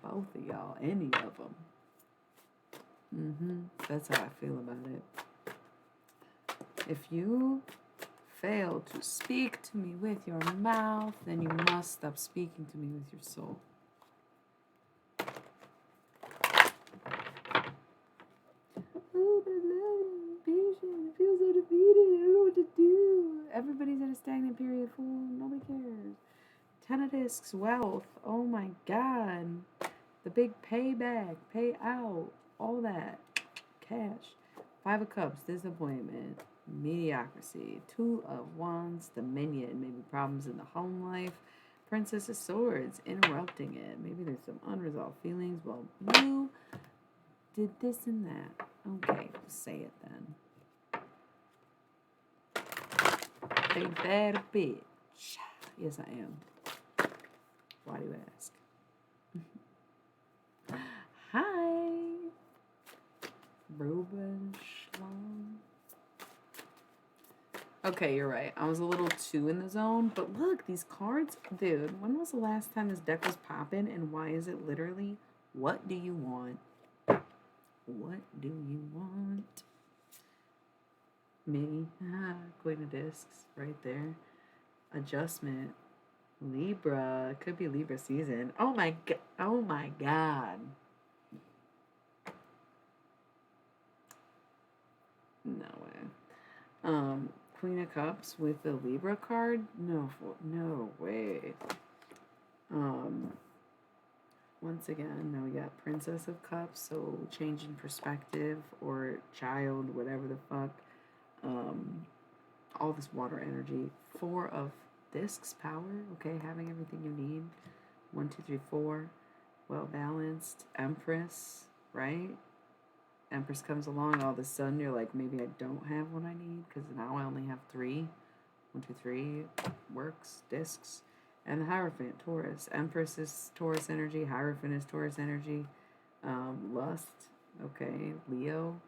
Both of y'all, any of them. That's how I feel about it. If you fail to speak to me with your mouth, then you must stop speaking to me with your soul. Oh, but I love it. I'm patient. I feel so defeated. I don't know what to do. Everybody's at a stagnant period. Fool. Nobody cares. 10 of discs. Wealth. Oh my god. The big payback. Pay out. All that. Cash. 5 of Cups. Disappointment. Mediocrity. 2 of Wands. Dominion. Maybe problems in the home life. Princess of Swords. Interrupting it. Maybe there's some unresolved feelings. Well, you did this and that. Okay, say it then. Big bad bitch. Yes, I am. Why do you ask? Hi. Ruben Schlong. Okay, you're right. I was a little too in the zone, but look, these cards, dude, when was the last time this deck was popping, and why is it literally, what do you want? What do you want? Me, Queen of Discs, right there. Adjustment, Libra, could be Libra season. Oh my god. No way. Queen of Cups with the Libra card? No way. Once again, now we got Princess of Cups, so change in perspective or child, whatever the fuck. All this water energy. 4 of discs, power, okay, having everything you need. 1, 2, 3, 4. Well balanced. Empress, right? Empress comes along, all of a sudden you're like, maybe I don't have what I need, because now I only have 3. 1, 2, 3 works, discs. And the Hierophant, Taurus. Empress is Taurus energy, Hierophant is Taurus energy. Lust, okay, Leo.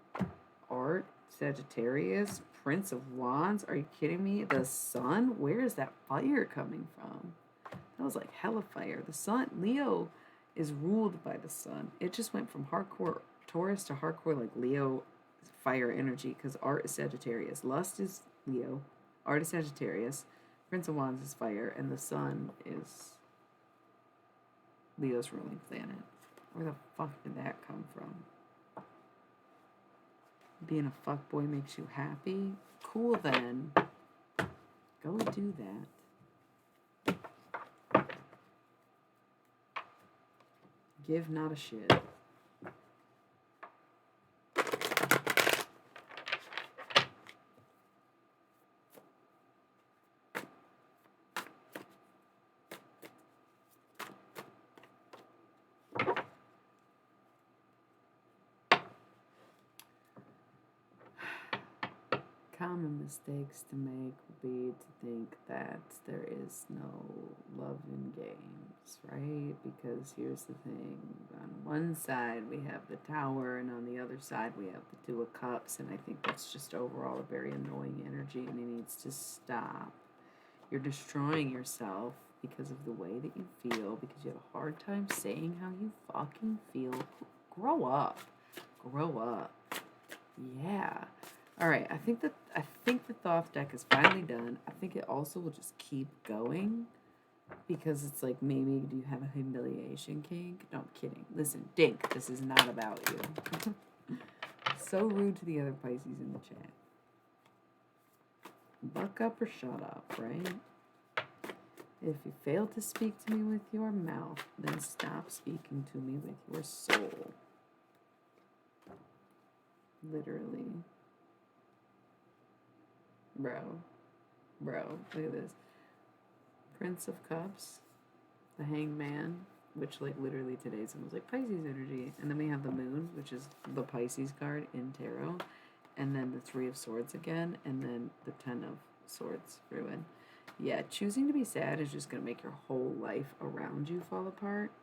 Art, Sagittarius. Prince of Wands, are you kidding me? The Sun, where is that fire coming from? That was like hella fire. The Sun, Leo is ruled by the Sun. It just went from hardcore Taurus to hardcore like Leo fire energy, because art is Sagittarius, lust is Leo, art is Sagittarius, Prince of Wands is fire, and the Sun is Leo's ruling planet. Where the fuck did that come from? Being a fuckboy makes you happy? Cool then. Go do that. Give not a shit. Common mistakes to make would be to think that there is no love in games, right? Because here's the thing. On one side, we have the Tower, and on the other side, we have the Two of Cups, and I think that's just overall a very annoying energy, and it needs to stop. You're destroying yourself because of the way that you feel, because you have a hard time saying how you fucking feel. Grow up. Grow up. Yeah. All right, I think the Thoth deck is finally done. I think it also will just keep going because it's like, maybe do you have a humiliation kink? No, I'm kidding. Listen, Dink, this is not about you. So rude to the other Pisces in the chat. Buck up or shut up, right? If you fail to speak to me with your mouth, then stop speaking to me with your soul. Literally. Bro, look at this. Prince of Cups, the Hanged Man, which like literally today's almost like Pisces energy. And then we have the Moon, which is the Pisces card in Tarot. And then the Three of Swords again. And then the Ten of Swords, Ruin. Yeah, choosing to be sad is just going to make your whole life around you fall apart.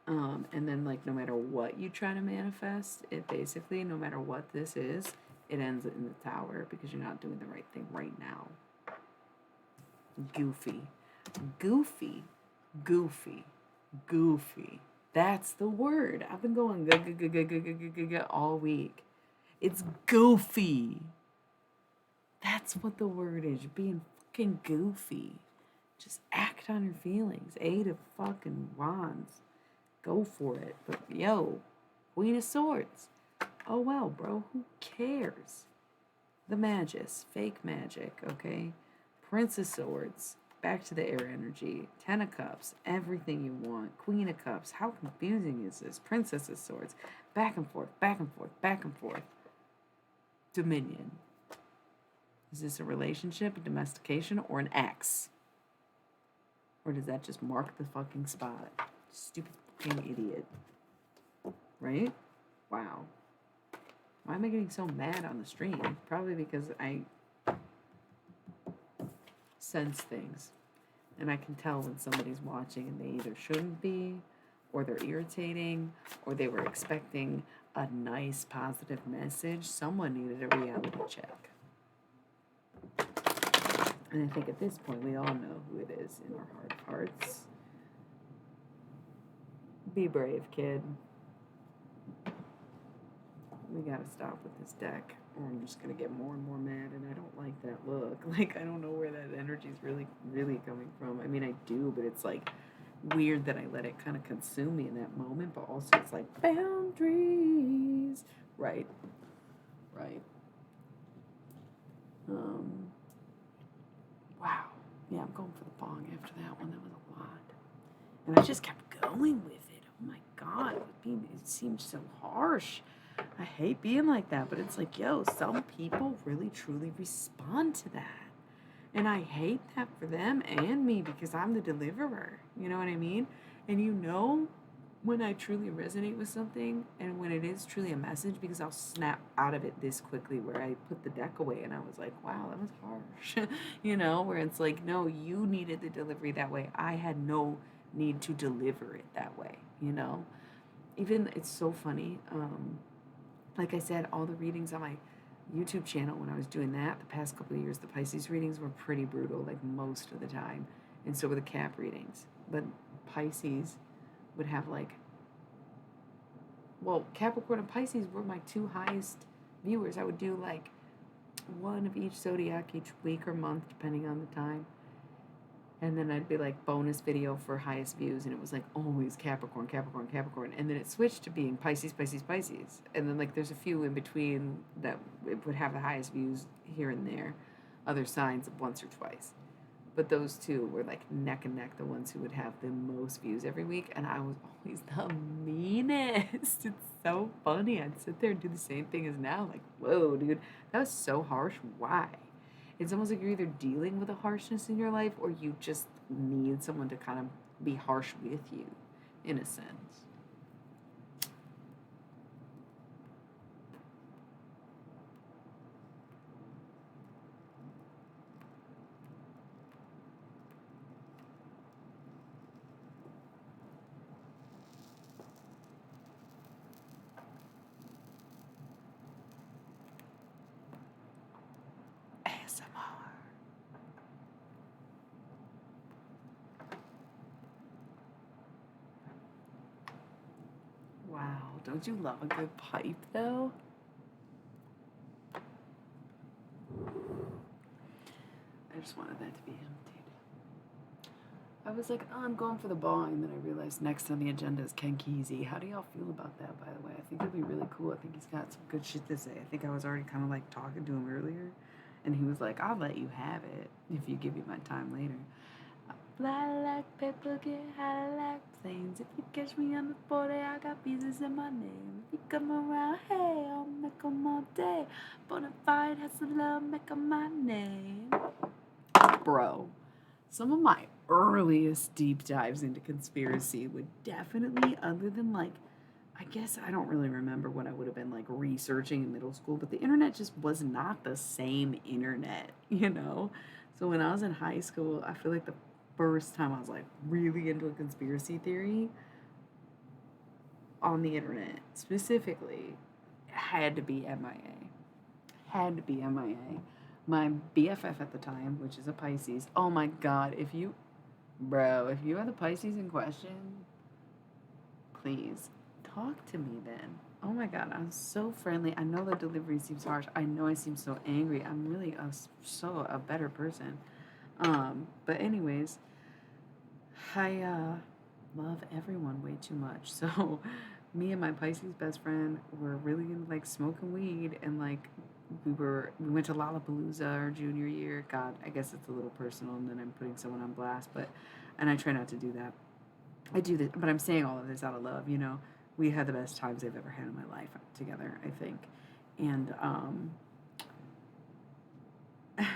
And then like no matter what you try to manifest, it basically, no matter what this is, it ends in the Tower because you're not doing the right thing right now. Goofy. That's the word. I've been going all week. It's goofy. That's what the word is. You're being fucking goofy. Just act on your feelings. 8 of fucking Wands. Go for it. But yo, Queen of Swords. Oh well, bro, who cares? The Magus, fake magic, okay? Prince of Swords, back to the air energy. 10 of Cups, everything you want. Queen of Cups, how confusing is this? Princess of Swords, back and forth. Dominion. Is this a relationship, a domestication, or an ex? Or does that just mark the fucking spot? Stupid fucking idiot. Right? Wow. Why am I getting so mad on the stream? Probably because I sense things. And I can tell when somebody's watching and they either shouldn't be, or they're irritating, or they were expecting a nice, positive message. Someone needed a reality check. And I think at this point, we all know who it is in our heart of hearts. Be brave, kid. We gotta stop with this deck, or I'm just gonna get more and more mad, and I don't like that look. Like, I don't know where that energy is really coming from. I mean, I do, but it's like weird that I let it kind of consume me in that moment, but also it's like boundaries. Right. Wow. Yeah, I'm going for the bong after that one. That was a lot. And I just kept going with it. Oh my God. It seemed so harsh. I hate being like that, but it's like, yo, some people really truly respond to that. And I hate that for them and me because I'm the deliverer. You know what I mean? And you know when I truly resonate with something and when it is truly a message, because I'll snap out of it this quickly, where I put the deck away and I was like, wow, that was harsh. You know, where it's like, no, you needed the delivery that way. I had no need to deliver it that way, you know? Even, it's so funny. Like I said, all the readings on my YouTube channel, when I was doing that the past couple of years, the Pisces readings were pretty brutal, like most of the time. And so were the Cap readings. But Pisces would have like, well, Capricorn and Pisces were my two highest viewers. I would do like one of each zodiac each week or month, depending on the time. And then I'd be like bonus video for highest views, and it was like always Capricorn, Capricorn, Capricorn. And then it switched to being Pisces, Pisces, Pisces. And then like there's a few in between that it would have the highest views here and there, other signs once or twice. But those two were like neck and neck, the ones who would have the most views every week. And I was always the meanest. It's so funny. I'd sit there and do the same thing as now. Like, whoa, dude, that was so harsh. Why? It's almost like you're either dealing with a harshness in your life or you just need someone to kind of be harsh with you, in a sense. ASMR. Wow, don't you love a good pipe though? I just wanted that to be emptied. I was like, oh, I'm going for the bong, and then I realized next on the agenda is Ken Kesey. How do y'all feel about that, by the way? I think it'd be really cool. I think he's got some good shit to say. I think I was already kind of like talking to him earlier, and he was like, I'll let you have it if you give me my time later. Fly like paper, get high like planes. If you catch me on the 40, I got pieces in my name. If you come around, hey, I'll make 'em all day. Bonafide has some love, make 'em my name. Bro, some of my earliest deep dives into conspiracy would definitely, other than like, I guess I don't really remember what I would have been like researching in middle school, but the internet just was not the same internet, you know? So when I was in high school, I feel like the first time I was like really into a conspiracy theory on the internet specifically had to be MIA. Had to be MIA. My BFF at the time, which is a Pisces. Oh my God, if you are the Pisces in question, please talk to me then. Oh my God, I'm so friendly. I know the delivery seems harsh. I know I seem so angry. I'm really a better person. But anyways, I love everyone way too much. So me and my Pisces best friend were really into like smoking weed, and like we went to Lollapalooza our junior year. God, I guess it's a little personal and then I'm putting someone on blast, and I try not to do that. I do this, but I'm saying all of this out of love, you know. We had the best times I've ever had in my life together, I think. And I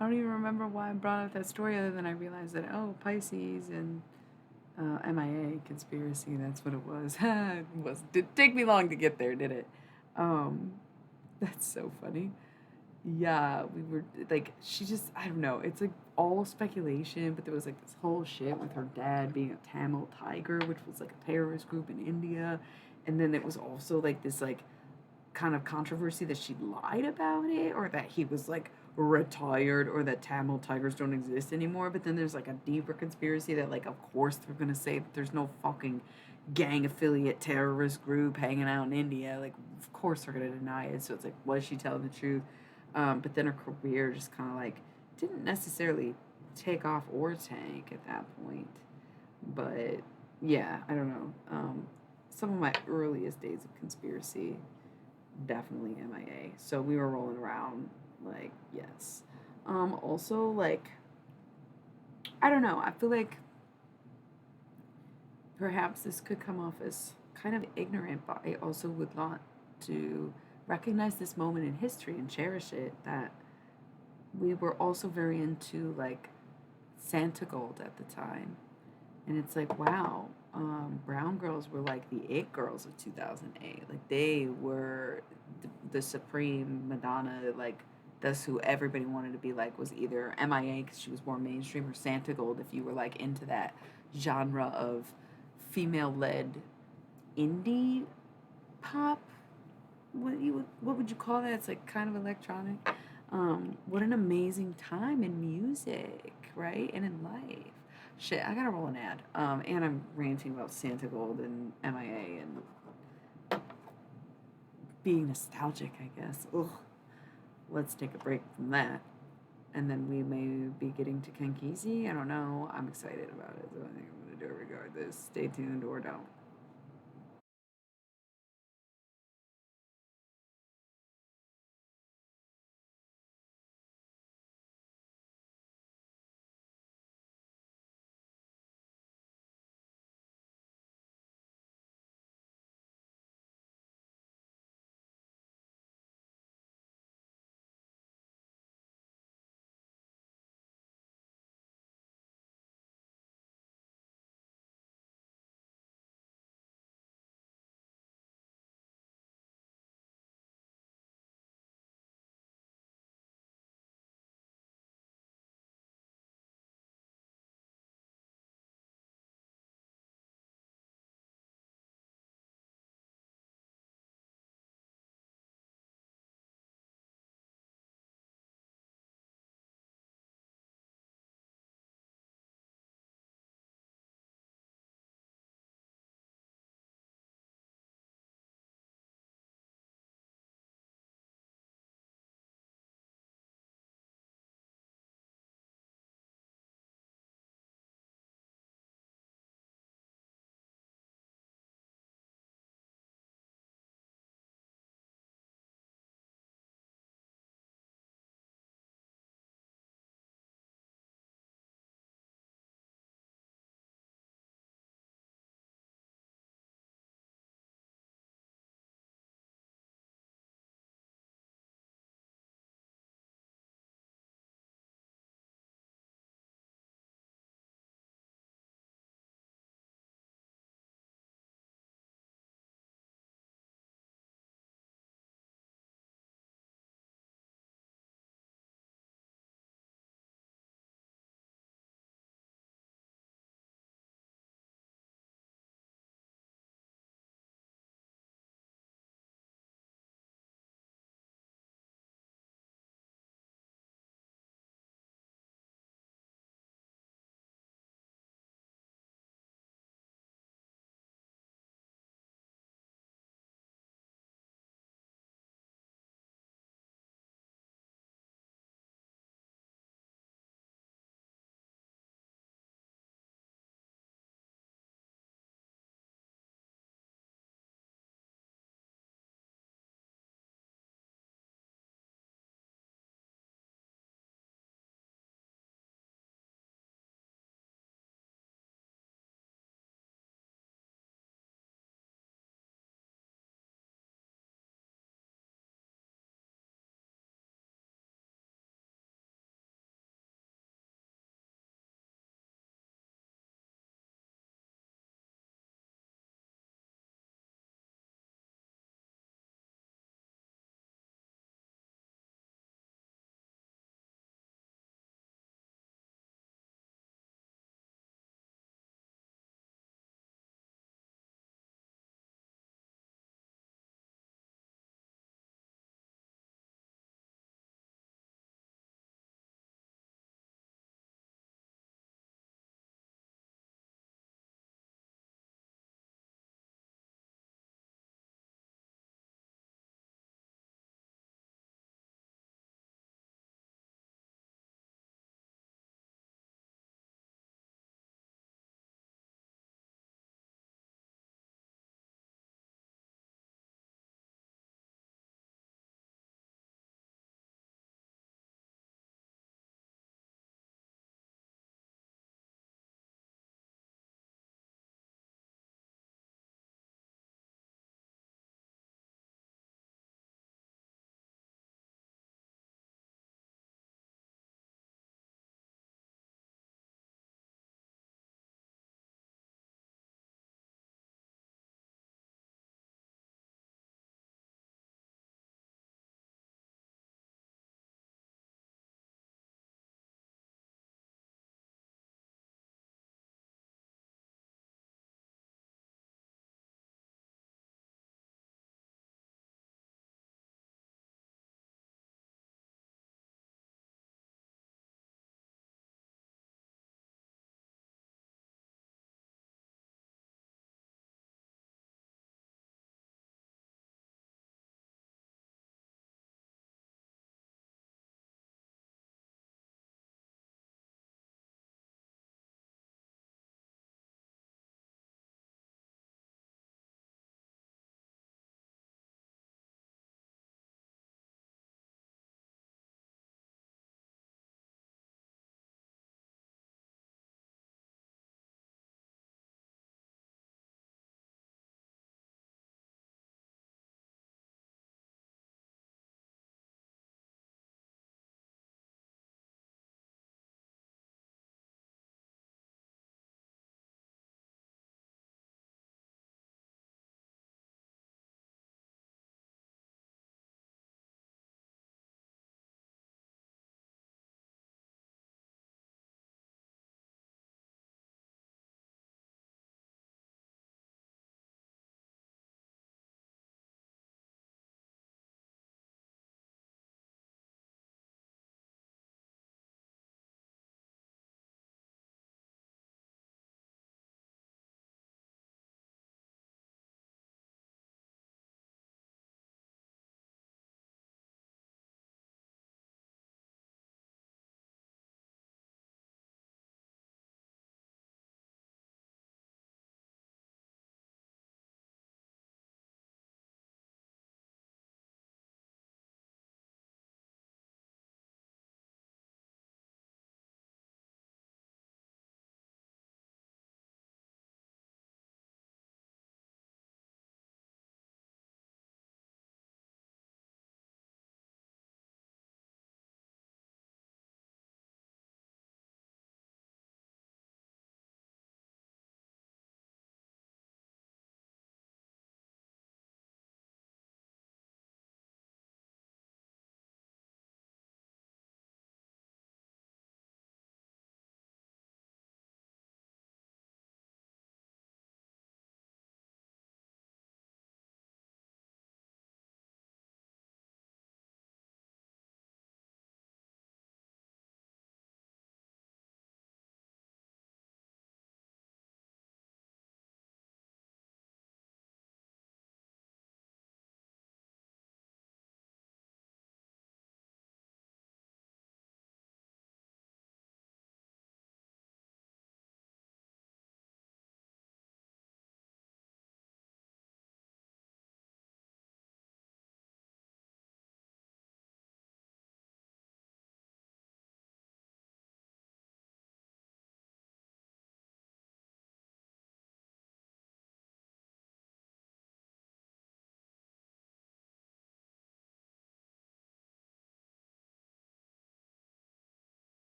don't even remember why I brought up that story other than I realized that, oh, Pisces and MIA conspiracy, that's what it was. Didn't take me long to get there, did it? Um, that's so funny. Yeah, we were like, she just, I don't know, it's like all speculation, but there was like this whole shit with her dad being a Tamil Tiger, which was like a terrorist group in India. And then it was also like this, like, kind of controversy that she lied about it, or that he was like retired, or that Tamil tigers don't exist anymore. But then there's like a deeper conspiracy that, like, of course they're gonna say that there's no fucking gang affiliate terrorist group hanging out in India. Like, of course they're gonna deny it. So it's like, was she telling the truth? But then her career just kind of like didn't necessarily take off or tank at that point. But yeah, I don't know. Some of my earliest days of conspiracy, definitely MIA. So we were rolling around like, yes. Also, like, I don't know. I feel like perhaps this could come off as kind of ignorant, but I also would want to recognize this moment in history and cherish it, that we were also very into like Santa Gold at the time. And it's like, wow, brown girls were like the it girls of 2008. Like, they were the supreme Madonna. Like, that's who everybody wanted to be like, was either MIA because she was more mainstream, or Santa Gold if you were like into that genre of female-led indie pop. What would you call that? It's like kind of electronic. What an amazing time in music, right? And in life. Shit, I gotta roll an ad. And I'm ranting about Santa Gold and MIA and being nostalgic, I guess. Ugh. Let's take a break from that. and then we may be getting to Kankisi. I don't know. I'm excited about it, so I think I'm going to do it regardless. Stay tuned or don't.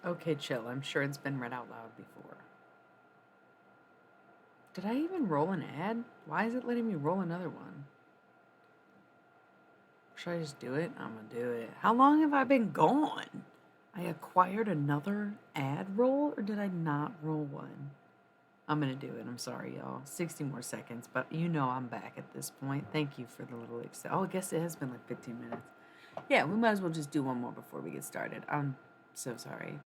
Okay, chill. I'm sure it's been read out loud before. Did I even roll an ad? Why is it letting me roll another one? Should I just do it? I'm gonna do it. How long have I been gone? I acquired another ad roll, or did I not roll one? I'm gonna do it. I'm sorry, y'all. 60 more seconds, but you know I'm back at this point. Thank you for the little oh, I guess it has been like 15 minutes. Yeah, we might as well just do one more before we get started. I'm so sorry.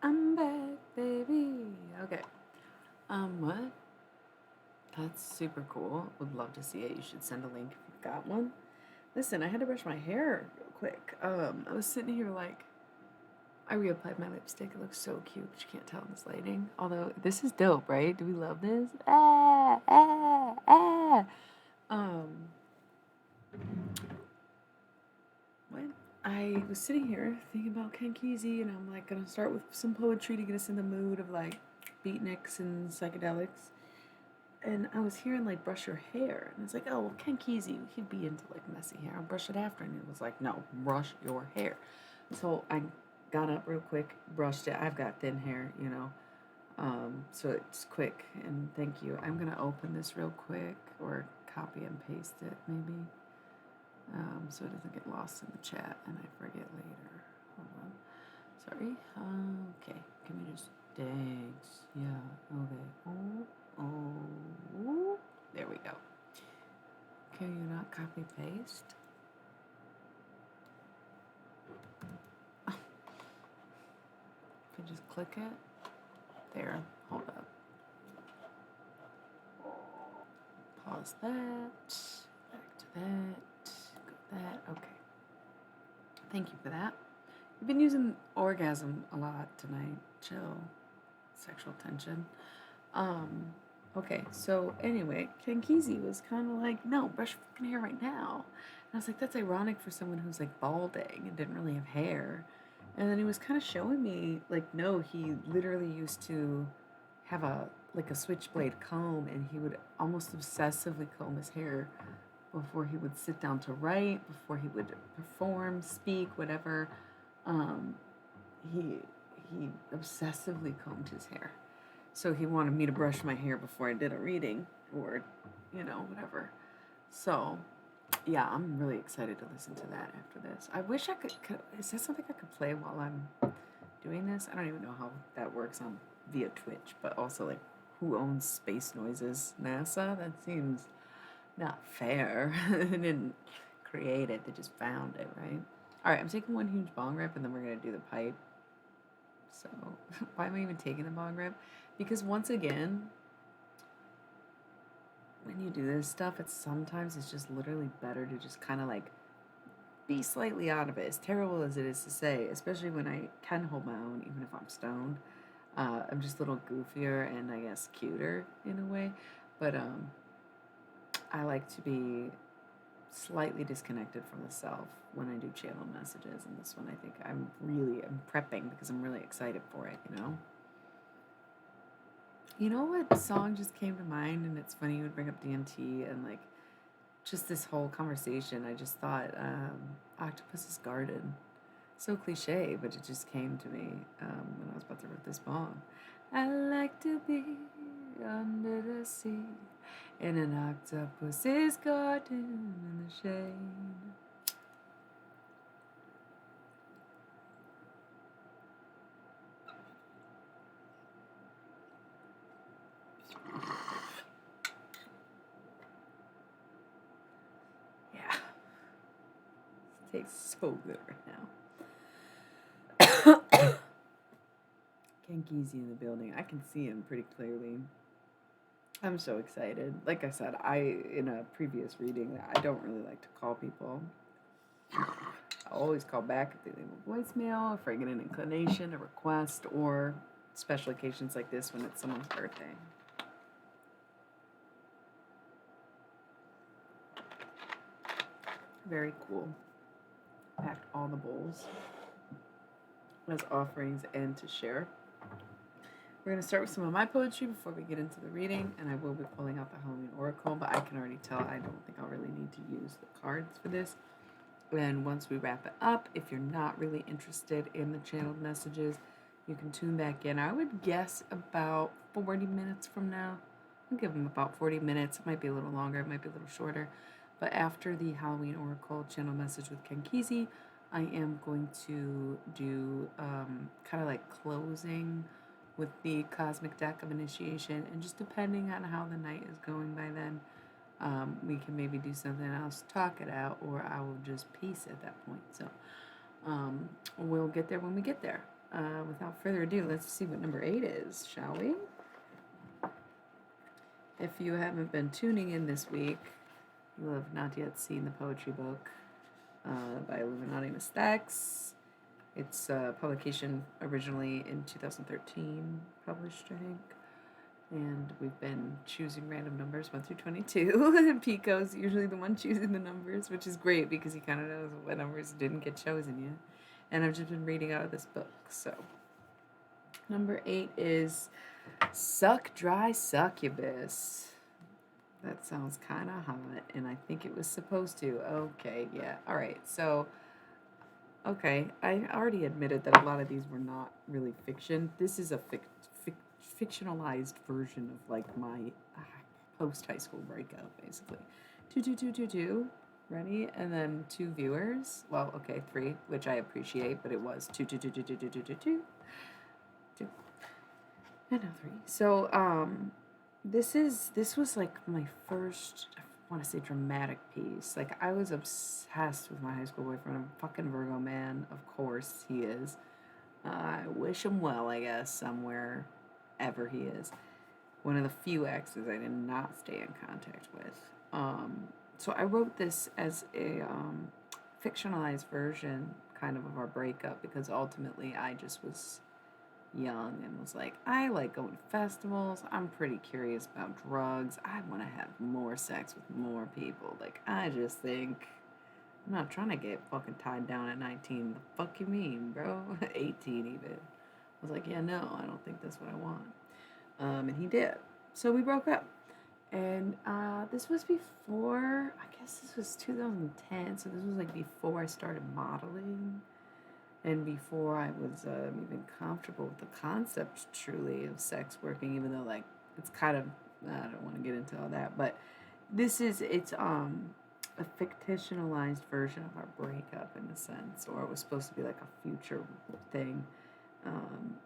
I'm back, baby. Okay. What? That's super cool. Would love to see it. You should send a link if you've got one. Listen, I had to brush my hair real quick. I was sitting here like I reapplied my lipstick. It looks so cute, but you can't tell in this lighting. Although this is dope, right? Do we love this? Ah, ah, ah. Um, what? I was sitting here thinking about Ken Kesey, and I'm like gonna start with some poetry to get us in the mood of like beatniks and psychedelics. And I was hearing like brush your hair, and it's like, oh well, Ken Kesey, he'd be into like messy hair. I'll brush it after, and it was like, no, brush your hair. So I got up real quick, brushed it. I've got thin hair, you know, so it's quick. And thank you. I'm gonna open this real quick, or copy and paste it maybe, so it doesn't get lost in the chat and I forget later. Hold on. Sorry. Okay. Give me just thanks. Yeah. Okay. Oh. There we go. Can you not copy paste? If I just click it. There. Hold up. Pause that. Back to that. Go that. Okay. Thank you for that. You've been using orgasm a lot tonight. Chill. Sexual tension. Okay, so anyway, Ken Kesey was kind of like, no, brush your fucking hair right now. And I was like, that's ironic for someone who's like balding and didn't really have hair. And then he was kind of showing me, like, no, he literally used to have a switchblade comb, and he would almost obsessively comb his hair before he would sit down to write, before he would perform, speak, whatever. Um, he he obsessively combed his hair. So he wanted me to brush my hair before I did a reading or, whatever. So, yeah, I'm really excited to listen to that after this. I wish I could is that something I could play while I'm doing this? I don't even know how that works on via Twitch, but also like who owns Space Noises? NASA? That seems not fair. They didn't create it, they just found it, right? All right, I'm taking one huge bong rip and then we're going to do the pipe. So, why am I even taking the bong rip? Because once again, when you do this stuff, it's just literally better to just kind of like be slightly out of it. As terrible as it is to say, especially when I can hold my own, even if I'm stoned. I'm just a little goofier and I guess cuter in a way. But I like to be slightly disconnected from the self when I do channel messages. And this one, I think I'm prepping because I'm really excited for it, you know? You know what song just came to mind? And it's funny you would bring up DMT and like just this whole conversation. I just thought Octopus's Garden. So cliche, but it just came to me when I was about to write this poem. I like to be under the sea in an octopus's garden in the shade. Yeah, it tastes so good right now. Kenkizi in the building. I can see him pretty clearly. I'm so excited. Like I said, in a previous reading, I don't really like to call people. I always call back if they leave a voicemail, if I get an inclination, a request, or special occasions like this when it's someone's birthday. Very cool. Packed all the bowls as offerings and to share. We're going to start with some of my poetry before we get into the reading, and I will be pulling out the Halloween Oracle, but I can already tell I don't think I'll really need to use the cards for this. And once we wrap it up, if you're not really interested in the channeled messages, you can tune back in. I would guess about 40 minutes from now. I'll give them about 40 minutes. It might be a little longer, it might be a little shorter. But after the Halloween Oracle channel message with Kenkizi, I am going to do kind of like closing with the Cosmic Deck of Initiation. And just depending on how the night is going by then, we can maybe do something else, talk it out, or I will just peace at that point. So we'll get there when we get there. Without further ado, let's see what number 8 is, shall we? If you haven't been tuning in this week, you have not yet seen the poetry book by Illuminati Mystics. It's a publication originally in 2013, published, I think. And we've been choosing random numbers 1 through 22. And Pico's usually the one choosing the numbers, which is great because he kind of knows what numbers didn't get chosen yet. And I've just been reading out of this book. So, number 8 is Suck Dry Succubus. That sounds kind of hot, and I think it was supposed to. Okay, yeah. All right, so, okay, I already admitted that a lot of these were not really fiction. This is a fictionalized version of like my post-high school breakup, basically. 2. Ready? And then 2 viewers. Well, okay, 3, which I appreciate, but it was 2. And now 3. So, this was like my first, I want to say, dramatic piece. Like, I was obsessed with my high school boyfriend. I'm a fucking Virgo man. Of course he is. I wish him well, I guess, somewhere ever he is. One of the few exes I did not stay in contact with. So I wrote this as a fictionalized version kind of our breakup because ultimately I just was young and was like, I like going to festivals. I'm pretty curious about drugs. I want to have more sex with more people. Like, I just think I'm not trying to get fucking tied down at 19. The fuck you mean, bro? 18 even. I was like, yeah, no, I don't think that's what I want. And he did. So we broke up. And this was before, I guess this was 2010. So this was like before I started modeling. And before I was even comfortable with the concept truly of sex working, even though like it's kind of, I don't want to get into all that, but it's a fictionalized version of our breakup in a sense, or it was supposed to be like a future thing,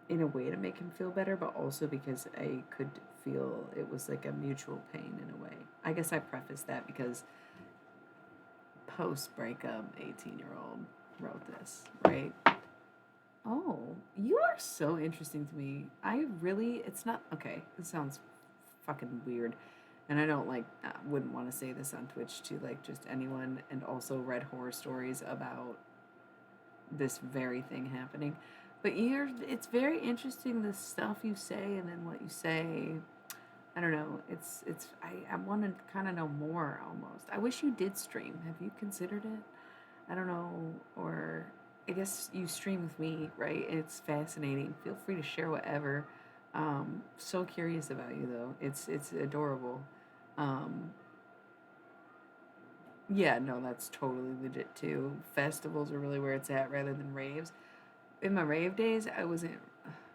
in a way to make him feel better, but also because I could feel it was like a mutual pain in a way. I guess I prefaced that because post breakup 18-year-old wrote this, right? Oh, you are so interesting to me. It's not, okay, it sounds fucking weird. And I don't wouldn't want to say this on Twitch to like just anyone, and also read horror stories about this very thing happening. But it's very interesting the stuff you say and then what you say. I don't know. I want to kind of know more almost. I wish you did stream. Have you considered it? I don't know. Or I guess you stream with me, right? It's fascinating. Feel free to share whatever. So curious about you though. It's adorable. Um, yeah, no, that's totally legit too. Festivals are really where it's at rather than raves. In my rave days, I wasn't.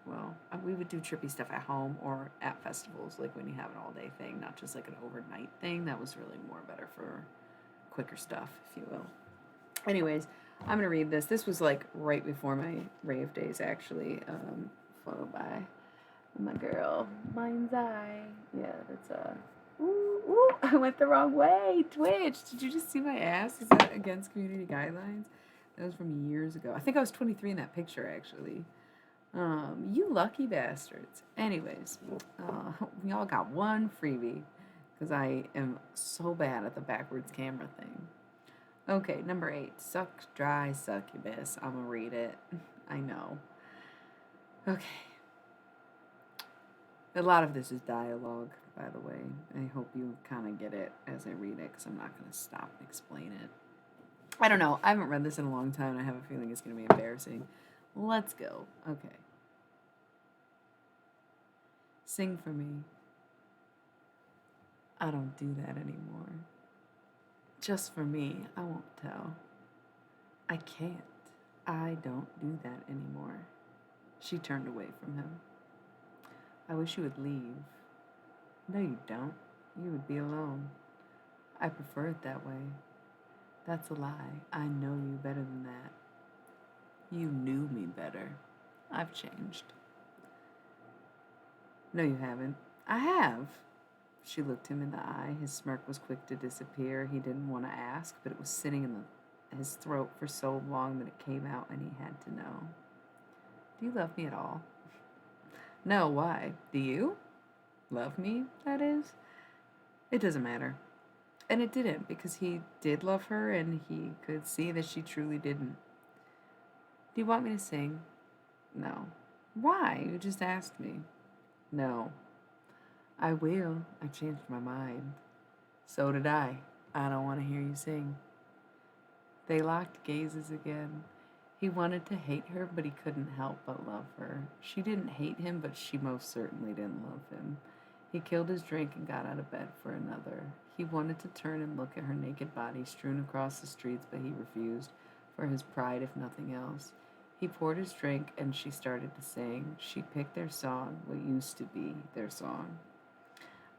Well, we would do trippy stuff at home or at festivals, like when you have an all day thing, not just like an overnight thing. That was really more better for quicker stuff, if you will. Anyways, I'm gonna read this. This was like right before my rave days, actually. Followed by my girl, Mind's Eye. Yeah, that's Ooh, ooh, I went the wrong way. Twitch. Did you just see my ass? Is that against community guidelines? That was from years ago. I think I was 23 in that picture, actually. You lucky bastards. Anyways, we all got one freebie because I am so bad at the backwards camera thing. Okay, number 8. Suck, dry, succubus. I'm gonna read it. I know. Okay. A lot of this is dialogue, by the way. I hope you kind of get it as I read it because I'm not going to stop and explain it. I don't know. I haven't read this in a long time and I have a feeling it's going to be embarrassing. Let's go. Okay. Sing for me. I don't do that anymore. Just for me, I won't tell. I can't. I don't do that anymore. She turned away from him. I wish you would leave. No, you don't. You would be alone. I prefer it that way. That's a lie. I know you better than that. You knew me better. I've changed. No, you haven't. I have. She looked him in the eye. His smirk was quick to disappear. He didn't want to ask, but it was sitting in his throat for so long that it came out and he had to know. Do you love me at all? No, why? Do you? Love me, that is? It doesn't matter. And it didn't, because he did love her and he could see that she truly didn't. Do you want me to sing? No. Why? You just asked me. No. I will. I changed my mind. So did I. I don't want to hear you sing. They locked gazes again. He wanted to hate her, but he couldn't help but love her. She didn't hate him, but she most certainly didn't love him. He killed his drink and got out of bed for another. He wanted to turn and look at her naked body strewn across the streets, but he refused, for his pride if nothing else. He poured his drink and she started to sing. She picked their song, what used to be their song.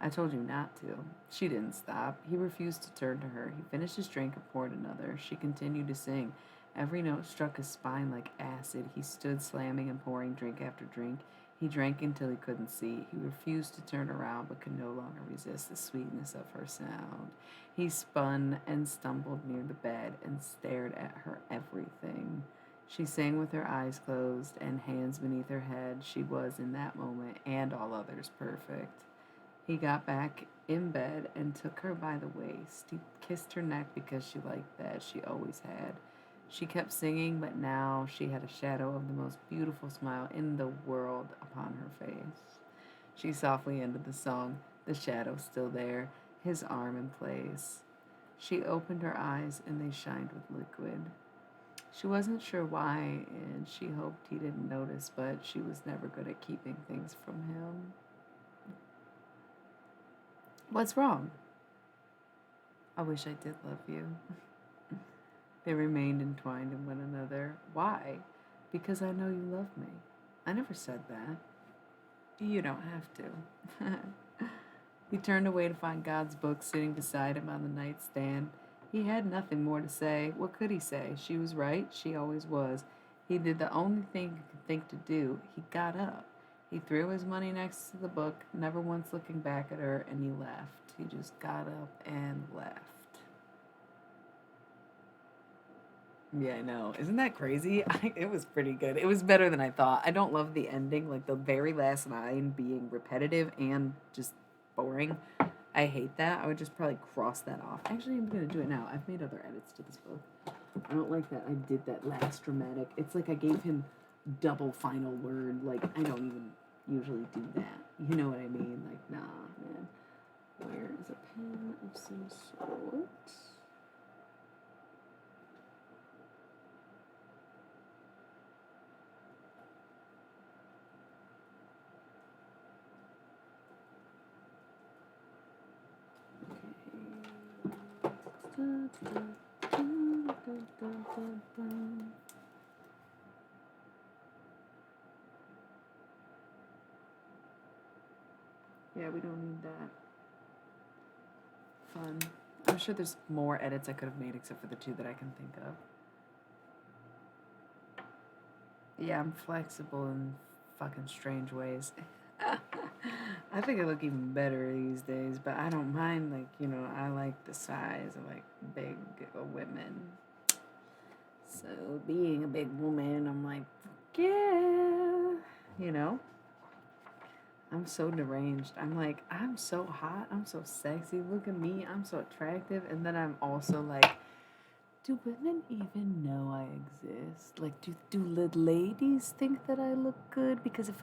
I told you not to. She didn't stop. He refused to turn to her. He finished his drink and poured another. She continued to sing. Every note struck his spine like acid. He stood slamming and pouring drink after drink. He drank until he couldn't see. He refused to turn around but could no longer resist the sweetness of her sound. He spun and stumbled near the bed and stared at her everything. She sang with her eyes closed and hands beneath her head. She was, in that moment, and all others, perfect. He got back in bed and took her by the waist. He kissed her neck because she liked that. She always had. She kept singing, but now she had a shadow of the most beautiful smile in the world upon her face. She softly ended the song, the shadow still there, his arm in place. She opened her eyes and they shined with liquid. She wasn't sure why, and she hoped he didn't notice, but she was never good at keeping things from him. What's wrong? I wish I did love you. They remained entwined in one another. Why? Because I know you love me. I never said that. You don't have to. He turned away to find God's book sitting beside him on the nightstand. He had nothing more to say. What could he say? She was right. She always was. He did the only thing he could think to do. He got up. He threw his money next to the book, never once looking back at her, and he left. He just got up and left. Yeah, I know. Isn't that crazy? It was pretty good. It was better than I thought. I don't love the ending, like the very last line being repetitive and just boring. I hate that. I would just probably cross that off. Actually, I'm going to do it now. I've made other edits to this book. I don't like that I did that last dramatic. It's like I gave him double final word. Like, I don't even usually do that. You know what I mean? Like, nah, man. Where is a pen of some sort? Yeah, we don't need that. Fun. I'm sure there's more edits I could have made except for the two that I can think of. Yeah, I'm flexible in fucking strange ways. I think I look even better these days, but I don't mind, like, you know, I like the size of, like, big women. So, being a big woman, I'm like, yeah, you know? I'm so deranged. I'm like, I'm so hot. I'm so sexy. Look at me. I'm so attractive. And then I'm also like, do women even know I exist? Like, do ladies think that I look good? Because if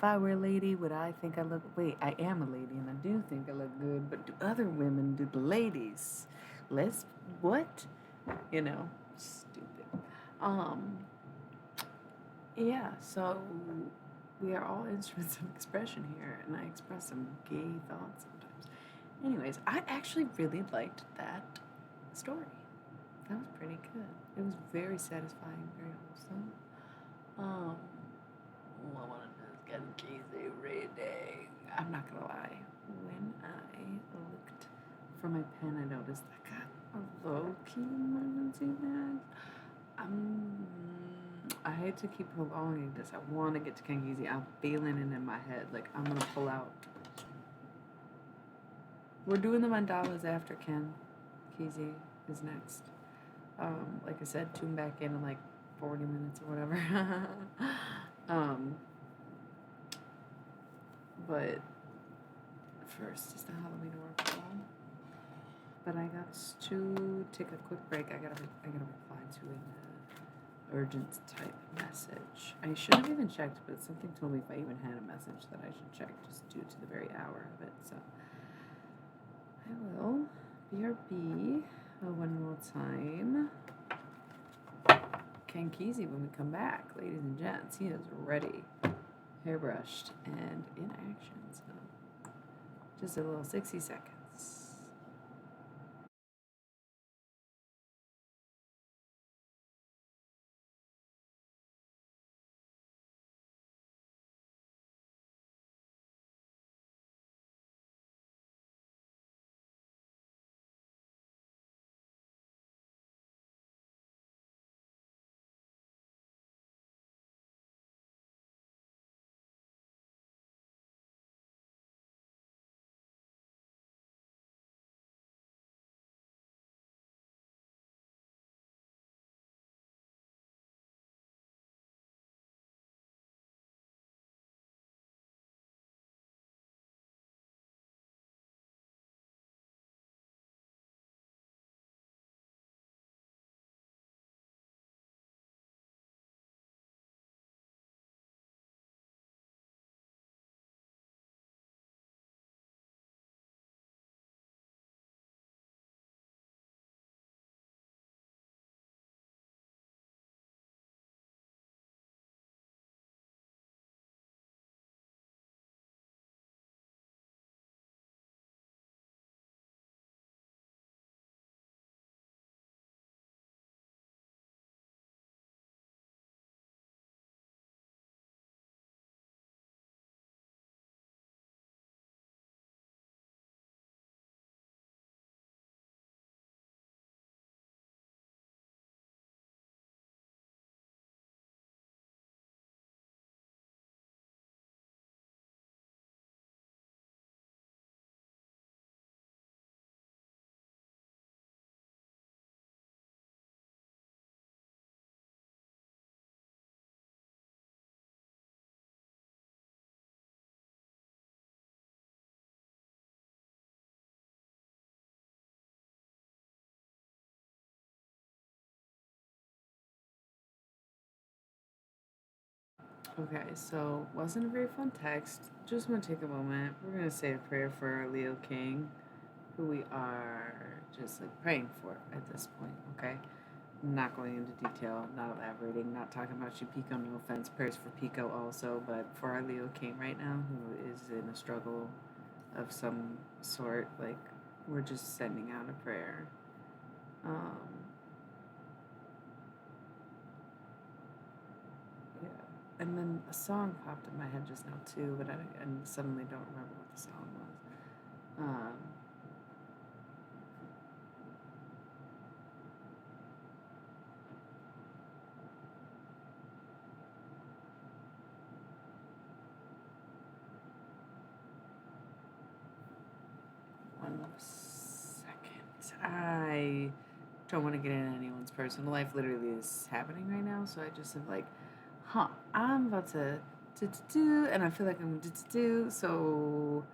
I were a lady, would I think I look? Wait, I am a lady, and I do think I look good. But do other women? Do the ladies? Let's what? Stupid. Um. Yeah. So we are all instruments of expression here, and I express some gay thoughts sometimes. Anyways, I actually really liked that story. That was pretty good. It was very satisfying, very wholesome. I want to do is get cheesy reading. I'm not gonna lie. When I looked for my pen, I noticed I got a low-key emergency bag. I hate to keep prolonging this. I want to get to Kangizi. I'm feeling it in my head. Like, I'm gonna pull out. We're doing the mandalas after Ken. Kizi is next. Like I said, tune back in like 40 minutes or whatever. But first is the Halloween Oracle. But I got to take a quick break. I gotta reply to an urgent type message. I should have even checked, but something told me if I even had a message that I should check just due to the very hour of it. So I will. BRB. One more time. Kankizi when we come back, ladies and gents. He is ready, hairbrushed, and in action. So just a little 60 seconds. Okay, so wasn't a very fun text. Just want to take a moment. We're gonna say a prayer for our Leo King, who we are just like praying for at this point. Okay, not going into detail, not elaborating, not talking about you, Pico. No offense, prayers for Pico also, but for our Leo King right now, who is in a struggle of some sort, like we're just sending out a prayer. Um, yeah, and then a song popped in my head just now too, but I and suddenly don't remember what the song was. Um, One second. I don't want to get into anyone's personal life. Literally, is happening right now, so I just am like, huh, I'm about to do, and I feel like I'm do. So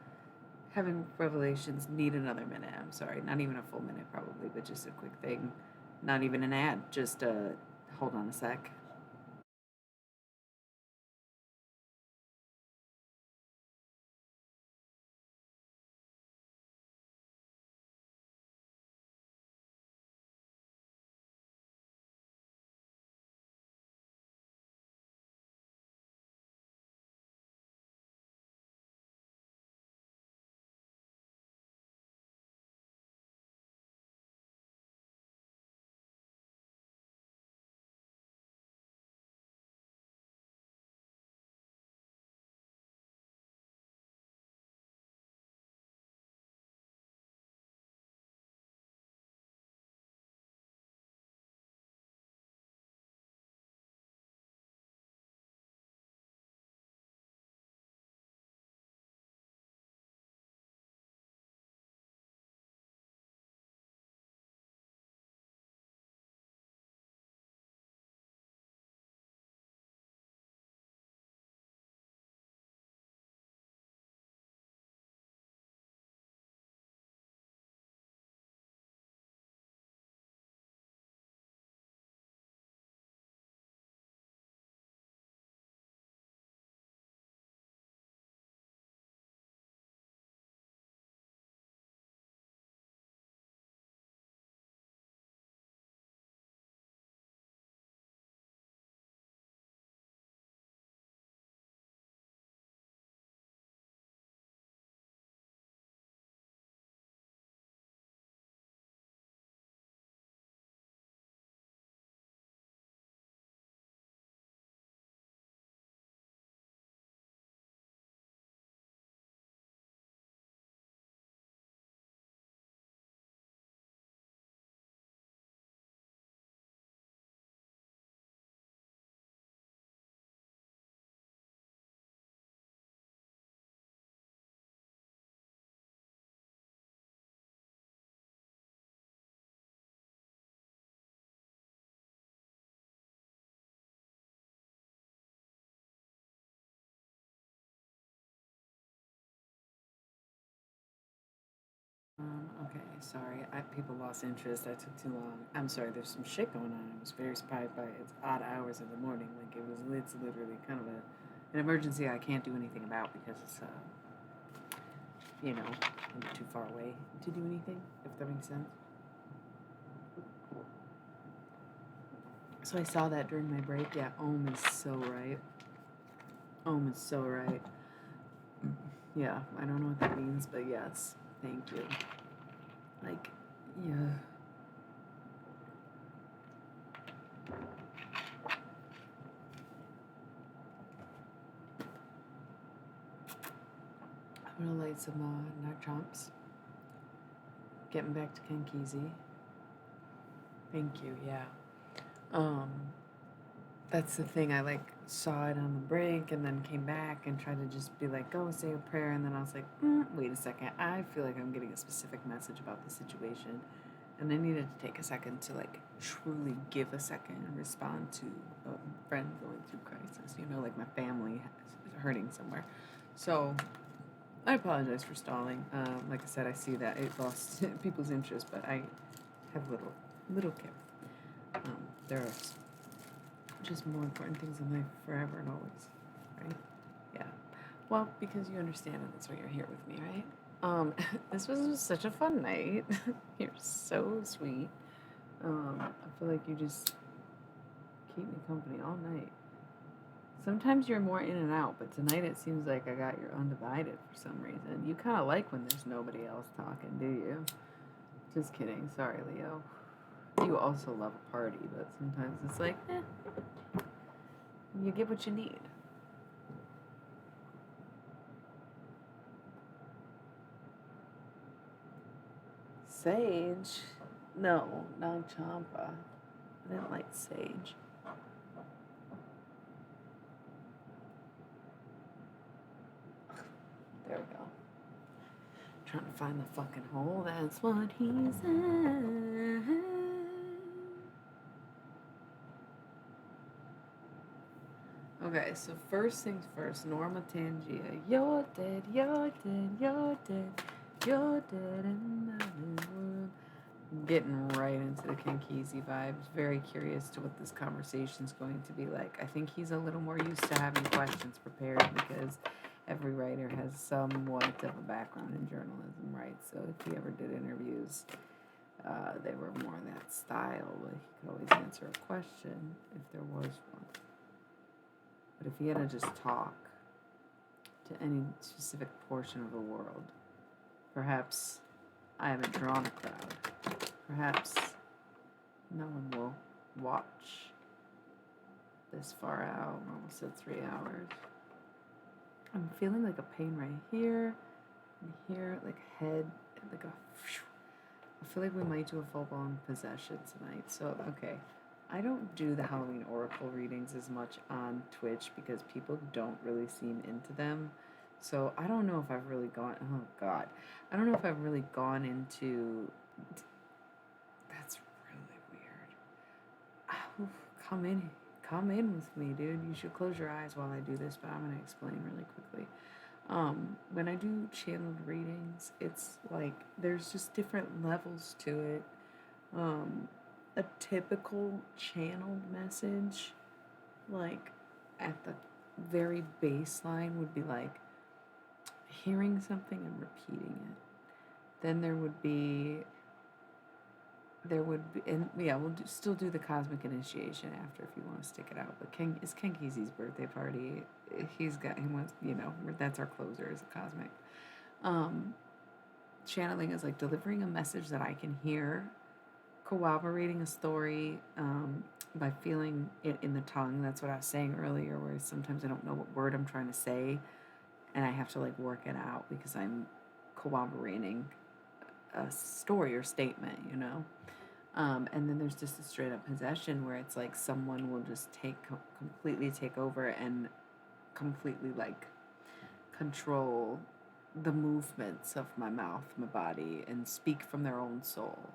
having revelations need another minute. I'm sorry, not even a full minute probably, but just a quick thing. Not even an ad. Just hold on a sec. Okay, sorry. People lost interest. I took too long. I'm sorry. There's some shit going on. I was very surprised by it. It's odd hours in the morning. Like it's literally kind of an emergency I can't do anything about because it's I'm too far away to do anything. If that makes sense. So I saw that during my break. Yeah, Ohm is so right. Ohm is so right. Yeah, I don't know what that means, but yes, thank you. Like, yeah. I'm gonna light some nut chops. Getting back to Kenkeezy. Thank you. Yeah. Um, that's the thing. I like saw it on the break and then came back and tried to just be like, go say a prayer. And then I was like, wait a second. I feel like I'm getting a specific message about the situation. And I needed to take a second to like truly give a second and respond to a friend going through crisis. Like my family is hurting somewhere. So I apologize for stalling. Like I said, I see that it lost people's interest, but I have little care. There are just more important things in life forever and always. right? Yeah. Well, because you understand and that's why you're here with me, right? This was just such a fun night. You're so sweet. I feel like you just keep me company all night. Sometimes you're more in and out, but tonight it seems like I got your undivided for some reason. You kind of like when there's nobody else talking, do you? Just kidding. Sorry, Leo. You also love a party, but sometimes it's like, you get what you need. Sage? No, not Champa. I didn't like Sage. There we go. Trying to find the fucking hole. That's what he said. Okay, so first things first, Norma Tangia. You're dead, you're dead, you're dead, you're dead in the world. Getting right into the Kenkezi vibes. Very curious to what this conversation's going to be like. I think he's a little more used to having questions prepared because every writer has somewhat of a background in journalism, right? So if he ever did interviews, they were more that style. But he could always answer a question if there was one. But if he had to just talk to any specific portion of the world, perhaps I haven't drawn a crowd. Perhaps no one will watch this far out. We're almost at 3 hours. I'm feeling like a pain right here and here, like head, like a. I feel like we might do a full-blown possession tonight. So, okay. I don't do the Halloween Oracle readings as much on Twitch because people don't really seem into them. So I don't know if I've really gone. Oh God, I don't know if I've really gone into. That's really weird. Come in with me, dude. You should close your eyes while I do this, but I'm gonna explain really quickly. When I do channeled readings, it's like there's just different levels to it. A typical channeled message, like at the very baseline, would be like hearing something and repeating it. Then there would be, and yeah, still do the cosmic initiation after if you want to stick it out. But it's Kenkezi's birthday party. He wants, that's our closer is a cosmic. Channeling is like delivering a message that I can hear, corroborating a story by feeling it in the tongue. That's what I was saying earlier, where sometimes I don't know what word I'm trying to say, and I have to like work it out because I'm corroborating a story or statement, and then there's just a straight up possession where it's like someone will just completely take over and completely like control the movements of my mouth, my body, and speak from their own soul.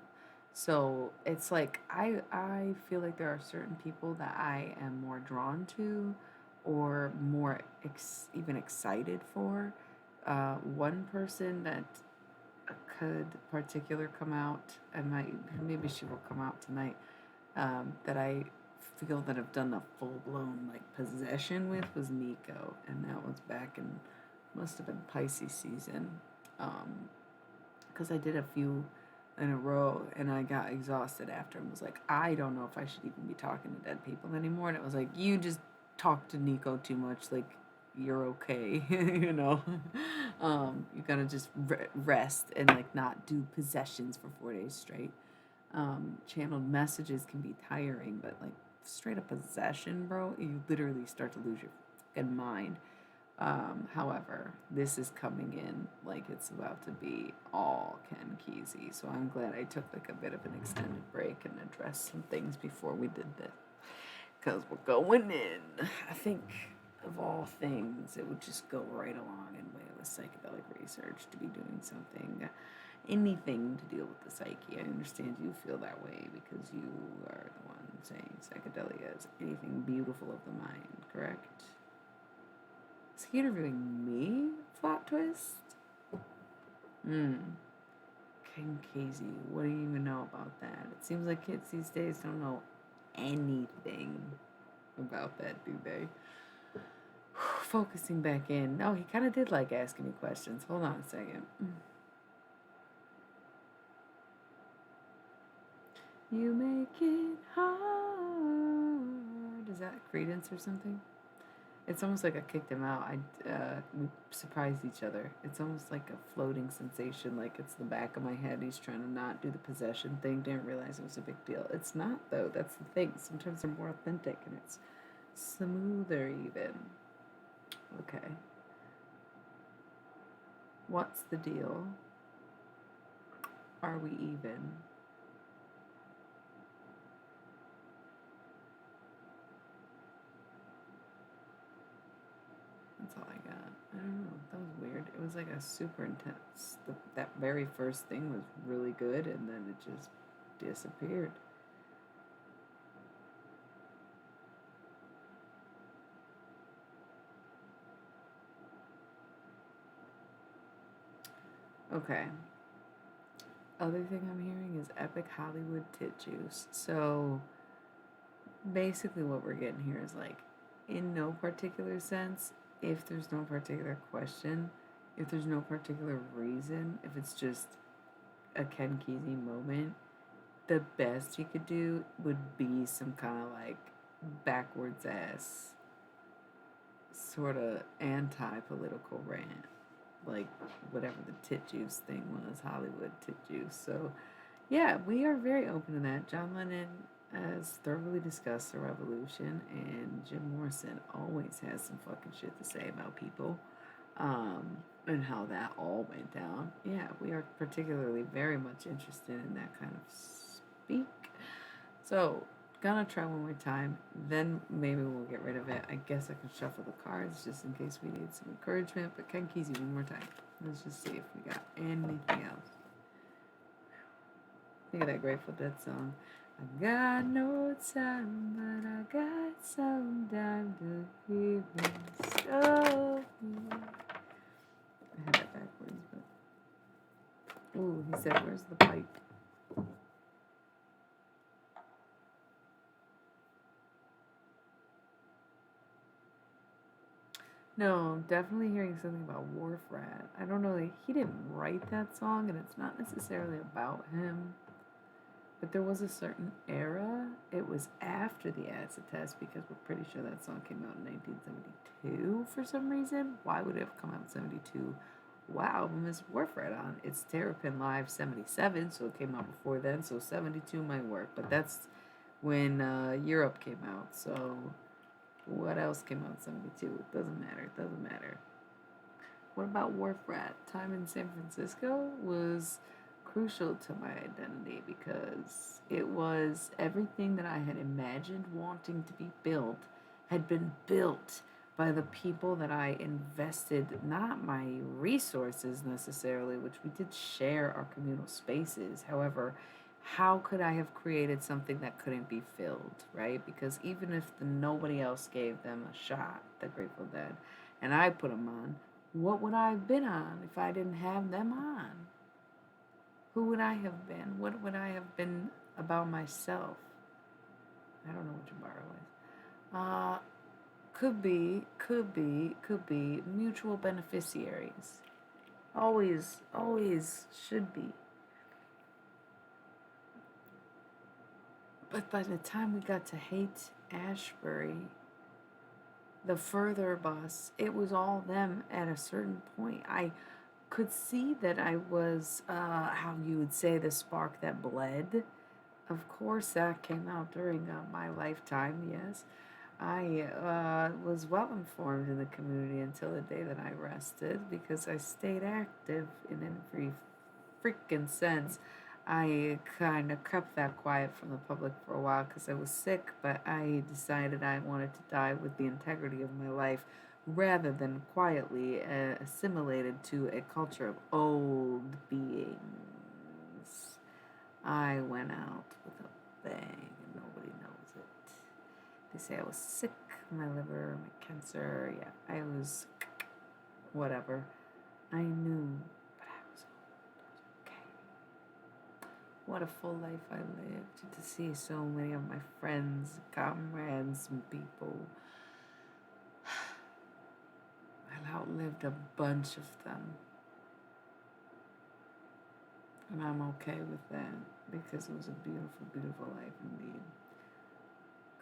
So it's like I feel like there are certain people that I am more drawn to or more even excited for. One person that could particular come out, maybe she will come out tonight, that I feel that I've done a full-blown like possession with was Nico, and that was back in, must have been Pisces season, because I did a few in a row and I got exhausted after and was like, I don't know if I should even be talking to dead people anymore. And it was like, you just talk to Nico too much, like you're okay. You gotta just rest and like not do possessions for 4 days straight. Channeled messages can be tiring, but like straight up possession, bro, you literally start to lose your fucking mind. However, this is coming in like it's about to be all Kenkezi, so I'm glad I took like a bit of an extended break and addressed some things before we did this, because we're going in. I think of all things, it would just go right along in way with psychedelic research to be doing anything to deal with the psyche. I understand you feel that way because you are the one saying psychedelia is anything beautiful of the mind, correct? Is he interviewing me? Plot twist? Kenkezi, what do you even know about that? It seems like kids these days don't know anything about that, do they? Focusing back in. No, he kind of did like asking me questions. Hold on a second. You make it hard. Is that Credence or something? It's almost like I kicked him out. We surprised each other. It's almost like a floating sensation, like it's the back of my head. He's trying to not do the possession thing. Didn't realize it was a big deal. It's not though. That's the thing. Sometimes they're more authentic and it's smoother even. Okay. What's the deal? Are we even? That's all I got. I don't know. That was weird. It was like a super intense. That very first thing was really good, and then it just disappeared. Okay. Other thing I'm hearing is epic Hollywood tit juice. So basically, what we're getting here is like, in no particular sense, if there's no particular question, if there's no particular reason, if it's just a Ken Kesey moment, the best you could do would be some kind of like backwards ass sort of anti-political rant, like whatever the tit juice thing was, Hollywood tit juice. So yeah, we are very open to that. John Lennon has thoroughly discussed the revolution, and Jim Morrison always has some fucking shit to say about people, and how that all went down. Yeah, we are particularly very much interested in that kind of speak. So, gonna try one more time, then maybe we'll get rid of it. I guess I can shuffle the cards just in case we need some encouragement, but Ken Kesey one more time. Let's just see if we got anything else. Think of that Grateful Dead song. I got no time, but I got some time to hear me so. I had that backwards, but. Ooh, he said, where's the pipe? No, I'm definitely hearing something about Wharf Rat. I don't know, he didn't write that song, and it's not necessarily about him. But there was a certain era. It was after the acid test because we're pretty sure that song came out in 1972 for some reason. Why would it have come out in 72? What album is Wharf Rat on? It's Terrapin Live 77, so it came out before then, so 72 might work. But that's when Europe came out, so what else came out in 72? It doesn't matter. It doesn't matter. What about Wharf Rat? Time in San Francisco was crucial to my identity because it was everything that I had imagined wanting to be built had been built by the people that I invested, not my resources necessarily, which we did share our communal spaces. However, how could I have created something that couldn't be filled, right? Because even if nobody else gave them a shot, the Grateful Dead, and I put them on, what would I have been on if I didn't have them on? Who would I have been? What would I have been about myself? I don't know what your borrow is. Could be mutual beneficiaries. Always should be. But by the time we got to Haight Ashbury, the further bus, it was all them at a certain point. I could see that I was, how you would say, the spark that bled. Of course, that came out during my lifetime, yes. I was well informed in the community until the day that I rested because I stayed active in every freaking sense. I kind of kept that quiet from the public for a while because I was sick, but I decided I wanted to die with the integrity of my life rather than quietly assimilated to a culture of old beings. I went out with a bang and nobody knows it. They say I was sick, my liver, my cancer, yeah, I was whatever. I knew, but I was okay. What a full life I lived to see so many of my friends, comrades, and people outlived a bunch of them. And I'm okay with that because it was a beautiful, beautiful life indeed.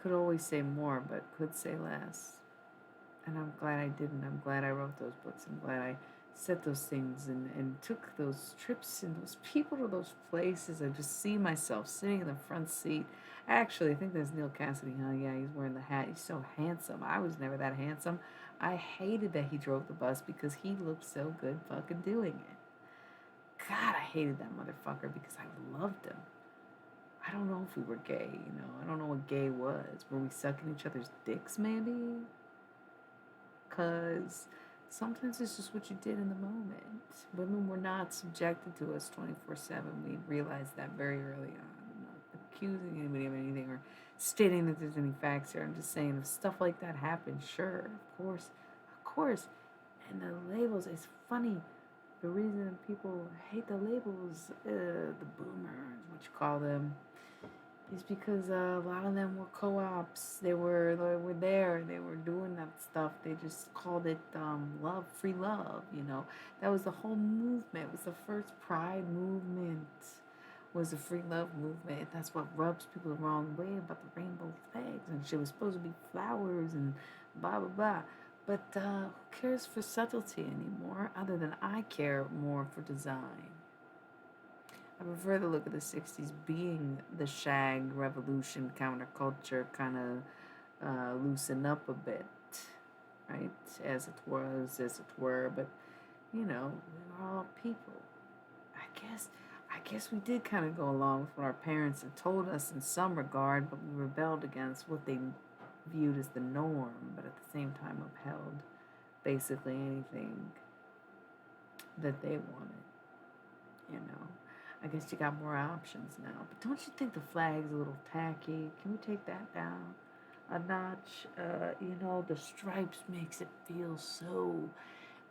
Could always say more, but could say less. And I'm glad I didn't. I'm glad I wrote those books. I'm glad I said those things and took those trips and those people to those places. I just see myself sitting in the front seat. Actually, I think there's Neil Cassidy, huh? Yeah, he's wearing the hat. He's so handsome. I was never that handsome. I hated that he drove the bus because he looked so good fucking doing it. God, I hated that motherfucker because I loved him. I don't know if we were gay, I don't know what gay was. Were we sucking each other's dicks, maybe? Because sometimes it's just what you did in the moment. Women were not subjected to us 24/7. We realized that very early on. I'm not accusing anybody of anything or stating that there's any facts here. I'm just saying if stuff like that happens, sure, of course, of course. And the labels, it's funny. The reason people hate the labels, the boomers, what you call them, is because a lot of them were co-ops. They were there. They were doing that stuff. They just called it love, free love. That was the whole movement. It was the first Pride movement. Was the free love movement. That's what rubs people the wrong way about the rainbow flags and shit. Was supposed to be flowers and blah blah blah. But who cares for subtlety anymore? Other than I care more for design. I prefer the look of the 60s being the shag revolution counterculture kind of loosen up a bit, right? As it were. But, we were all people. I guess we did kind of go along with what our parents had told us in some regard, but we rebelled against what they viewed as the norm, but at the same time upheld basically anything that they wanted, I guess you got more options now. But don't you think the flag's a little tacky? Can we take that down a notch? The stripes makes it feel so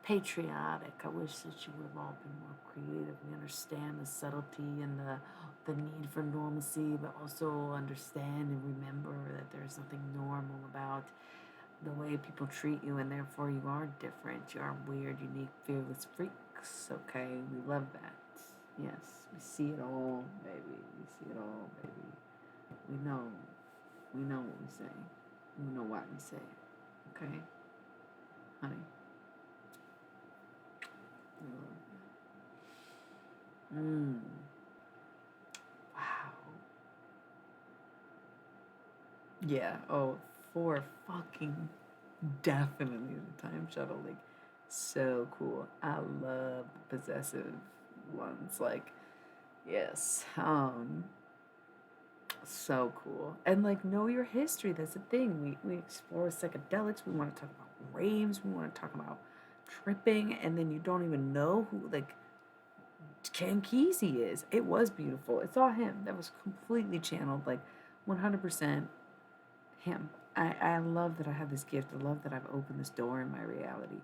patriotic. I wish that you would have all been more creative. We understand the subtlety and the need for normalcy, but also understand and remember that there's something normal about the way people treat you, and therefore you are different. You are weird, unique, fearless freaks. Okay, we love that. Yes, we see it all, baby. We see it all, baby. We know. We know what we say. We know why we say it. Okay? Honey. I love that. Wow. Yeah. Oh, for fucking definitely the time shuttle. Like, so cool. I love possessive ones. Like, yes. So cool. And like know your history. That's the thing. We explore psychedelics. We want to talk about raves. We want to talk about tripping. And then you don't even know who like Ken Kesey is. It was beautiful. It's all him. That was completely channeled, like 100% him. I love that I have this gift. I love that I've opened this door in my reality.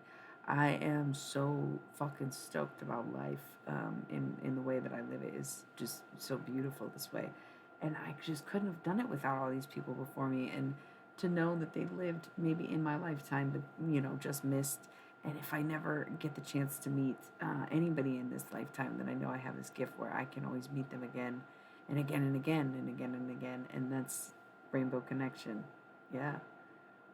I am so fucking stoked about life in the way that I live it. Is just so beautiful this way. And I just couldn't have done it without all these people before me. And to know that they lived maybe in my lifetime, but, just missed. And if I never get the chance to meet anybody in this lifetime, then I know I have this gift where I can always meet them again and again and again and again and again. And that's Rainbow Connection. Yeah,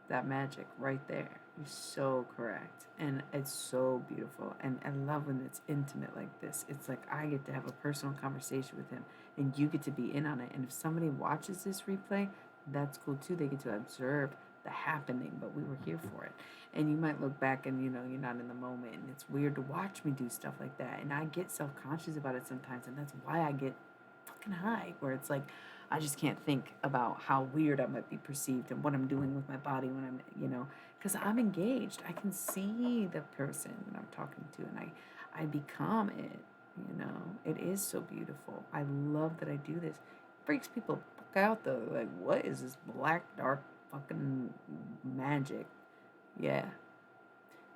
that magic right there. You're so correct. And it's so beautiful. And I love when it's intimate like this. It's like I get to have a personal conversation with him and you get to be in on it. And if somebody watches this replay, that's cool too. They get to observe the happening, but we were here for it. And you might look back and, you're not in the moment. And it's weird to watch me do stuff like that. And I get self-conscious about it sometimes. And that's why I get fucking high, where it's like, I just can't think about how weird I might be perceived and what I'm doing with my body when I'm, because I'm engaged. I can see the person that I'm talking to and I become it, It is so beautiful. I love that I do this. It freaks people out though. Like, what is this black, dark fucking magic? Yeah.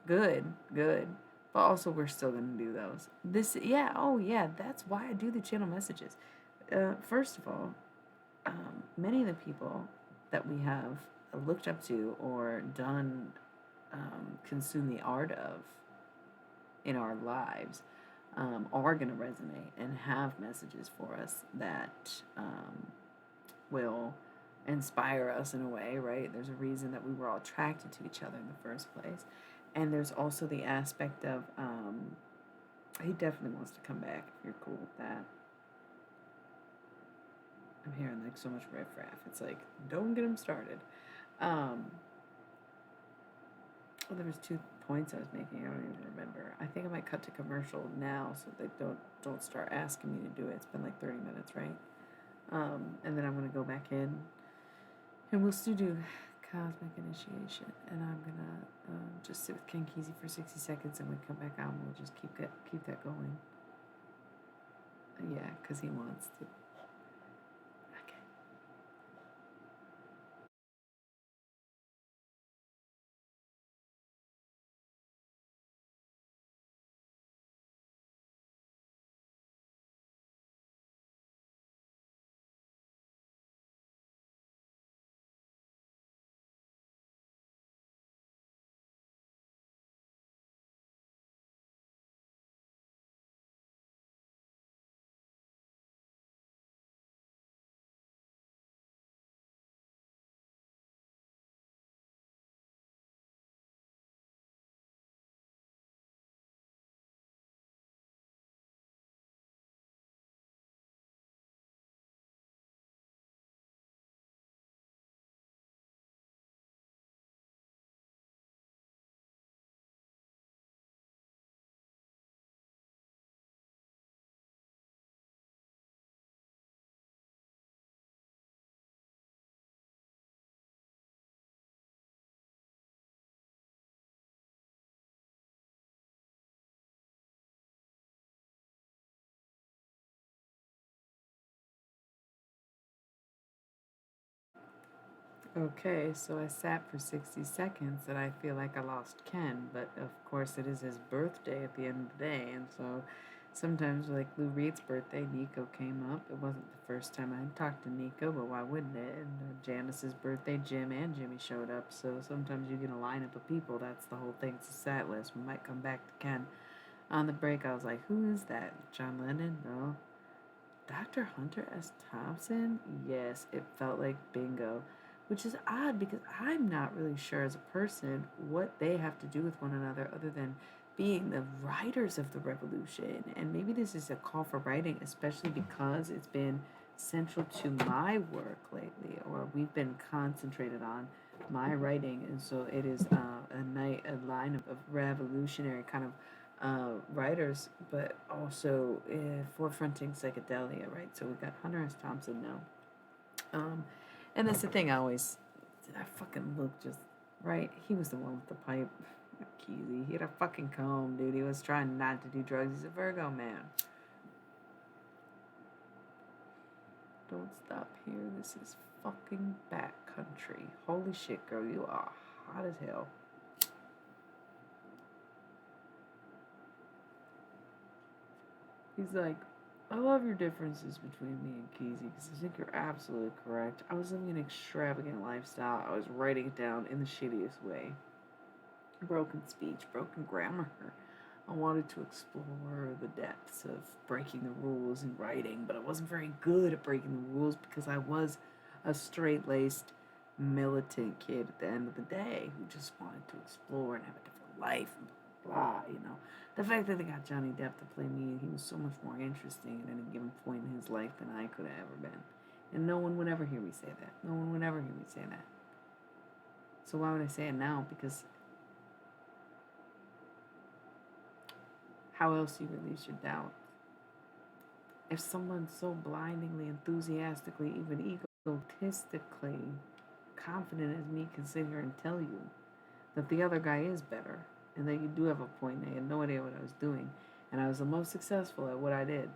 Good. But also we're still going to do those. That's why I do the channel messages. First of all, many of the people that we have looked up to or done consume the art of in our lives are going to resonate and have messages for us that will inspire us in a way, right? There's a reason that we were all attracted to each other in the first place. And there's also the aspect of he definitely wants to come back if you're cool with that. I'm hearing like so much riffraff. It's like, don't get him started. Well, there was 2 points I was making. I don't even remember. I think I might cut to commercial now so they don't start asking me to do it. It's been like 30 minutes, right? And then I'm gonna go back in, and we'll still do cosmic initiation. And I'm gonna just sit with Ken Kesey for 60 seconds, and we come back on. We'll just keep that going. Yeah, because he wants to. Okay. Okay, so I sat for 60 seconds and I feel like I lost Ken, but of course it is his birthday at the end of the day, and so sometimes, like Lou Reed's birthday, Nico came up. It wasn't the first time I had talked to Nico, but why wouldn't it? And Janice's birthday, Jim and Jimmy showed up, so sometimes you get a lineup of people. That's the whole thing. It's a set list. We might come back to Ken. On the break, I was like, who is that? John Lennon? No. Dr. Hunter S. Thompson? Yes, it felt like bingo. Which is odd because I'm not really sure as a person what they have to do with one another other than being the writers of the revolution. And maybe this is a call for writing, especially because it's been central to my work lately, or we've been concentrated on my writing. And so it is a line of revolutionary kind of writers, but also forefronting psychedelia, right? So we got Hunter S. Thompson now. And that's the thing. I fucking look just right. He was the one with the pipe. Kesey. He had a fucking comb, dude. He was trying not to do drugs. He's a Virgo man. Don't stop here. This is fucking backcountry. Holy shit, girl. You are hot as hell. He's like, I love your differences between me and Kesey because I think you're absolutely correct. I was living an extravagant lifestyle. I was writing it down in the shittiest way. Broken speech, broken grammar. I wanted to explore the depths of breaking the rules in writing, but I wasn't very good at breaking the rules because I was a straight laced, militant kid at the end of the day who just wanted to explore and have a different life and blah, you know. The fact that they got Johnny Depp to play me, and he was so much more interesting at any given point in his life than I could have ever been. And no one would ever hear me say that. No one would ever hear me say that. So why would I say it now? Because how else do you release your doubt? If someone so blindingly, enthusiastically, even egotistically confident as me can sit here and tell you that the other guy is better and that you do have a point, they had no idea what I was doing, and I was the most successful at what I did,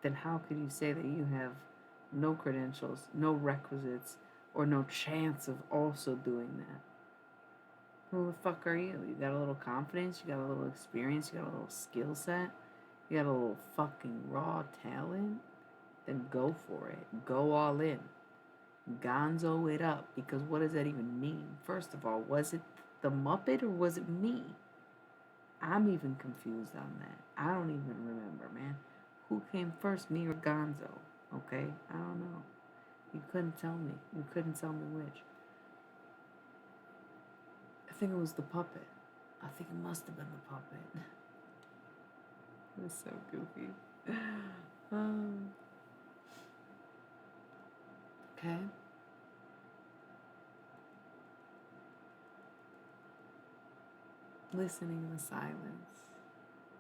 then how could you say that you have no credentials, no requisites, or no chance of also doing that? Who the fuck are you? You got a little confidence, you got a little experience, you got a little skill set, you got a little fucking raw talent? Then go for it. Go all in. Gonzo it up. Because what does that even mean? First of all, was it the Muppet or was it me? I'm even confused on that. I don't even remember, man. Who came first, me or Gonzo? Okay, I don't know. You couldn't tell me. You couldn't tell me which. I think it was the puppet. I think it must have been the puppet. It was so goofy. Okay. Listening in the silence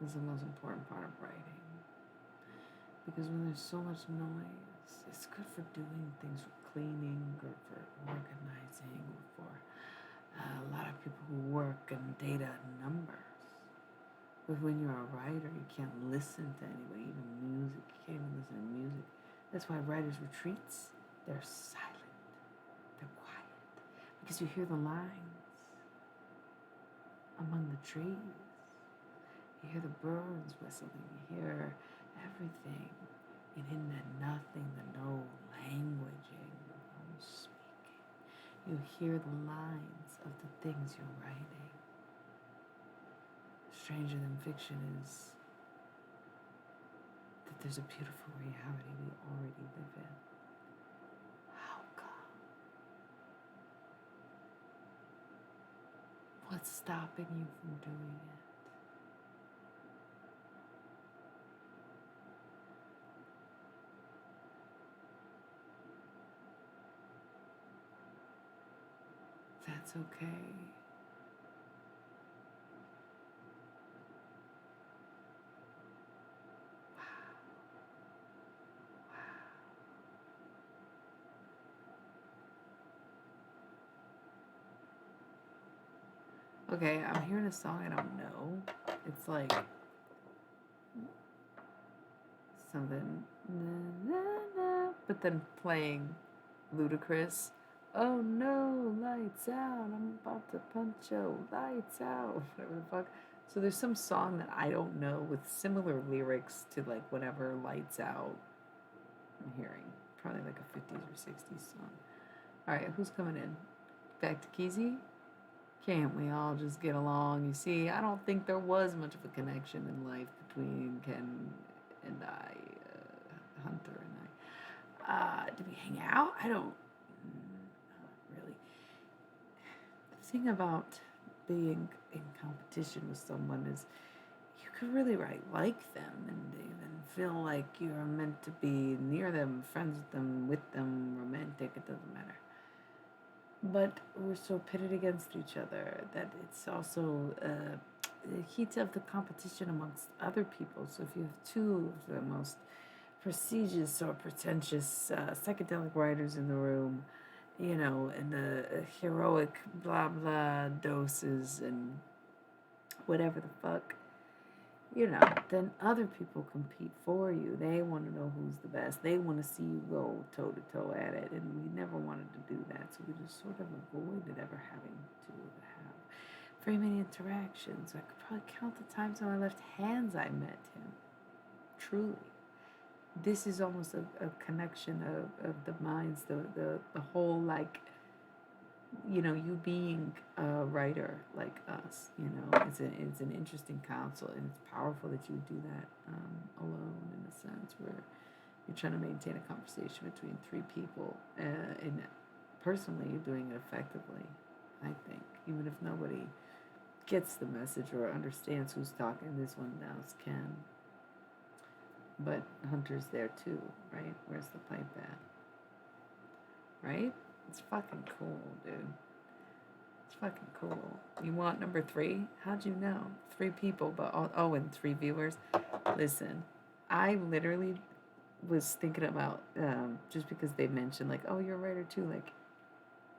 is the most important part of writing. Because when there's so much noise, it's good for doing things, for cleaning, or for organizing, or for a lot of people who work in data and numbers. But when you're a writer, you can't listen to anybody, even music. You can't even listen to music. That's why writers' retreats, they're silent. They're quiet. Because you hear the lines among the trees. You hear the birds whistling. You hear everything. And in that nothing, the no languaging, no speaking, you hear the lines of the things you're writing. Stranger than fiction is that there's a beautiful reality we already live in. How come? What's stopping you from doing it? That's okay. Okay, I'm hearing a song I don't know. It's like something, na, na, na, but then playing Ludacris. Oh no, lights out, I'm about to punch you, lights out, whatever the fuck. So there's some song that I don't know with similar lyrics to like whatever lights out I'm hearing. Probably like a 50s or 60s song. All right, who's coming in? Back to Keezy? Can't we all just get along? You see, I don't think there was much of a connection in life between Ken and I, Hunter and I. Did we hang out? I don't. Not really. The thing about being in competition with someone is you could really like them and even feel like you're meant to be near them, friends with them, romantic, it doesn't matter. But we're so pitted against each other that it's also the heat of the competition amongst other people. So if you have two of the most prestigious or pretentious psychedelic writers in the room, you know, and the heroic blah blah doses and whatever the fuck, you know, then other people compete for you. They want to know who's the best. They want to see you go toe to toe at it. And we never wanted to do that. So we just sort of avoided ever having to have very many interactions. I could probably count the times on my left hands I met him. Truly. This is almost a connection of the minds, the whole, like, you know, you being a writer like us, you know, it's an interesting counsel, and it's powerful that you do that alone, in a sense, where you're trying to maintain a conversation between three people, and personally, you're doing it effectively, I think, even if nobody gets the message or understands who's talking. This one now can, but Hunter's there too, right? Where's the pipe at? Right? It's fucking cool, dude. It's fucking cool. You want number 3? How'd you know? 3 people, but and 3 viewers. Listen, I literally was thinking about just because they mentioned like, oh, you're a writer too. Like,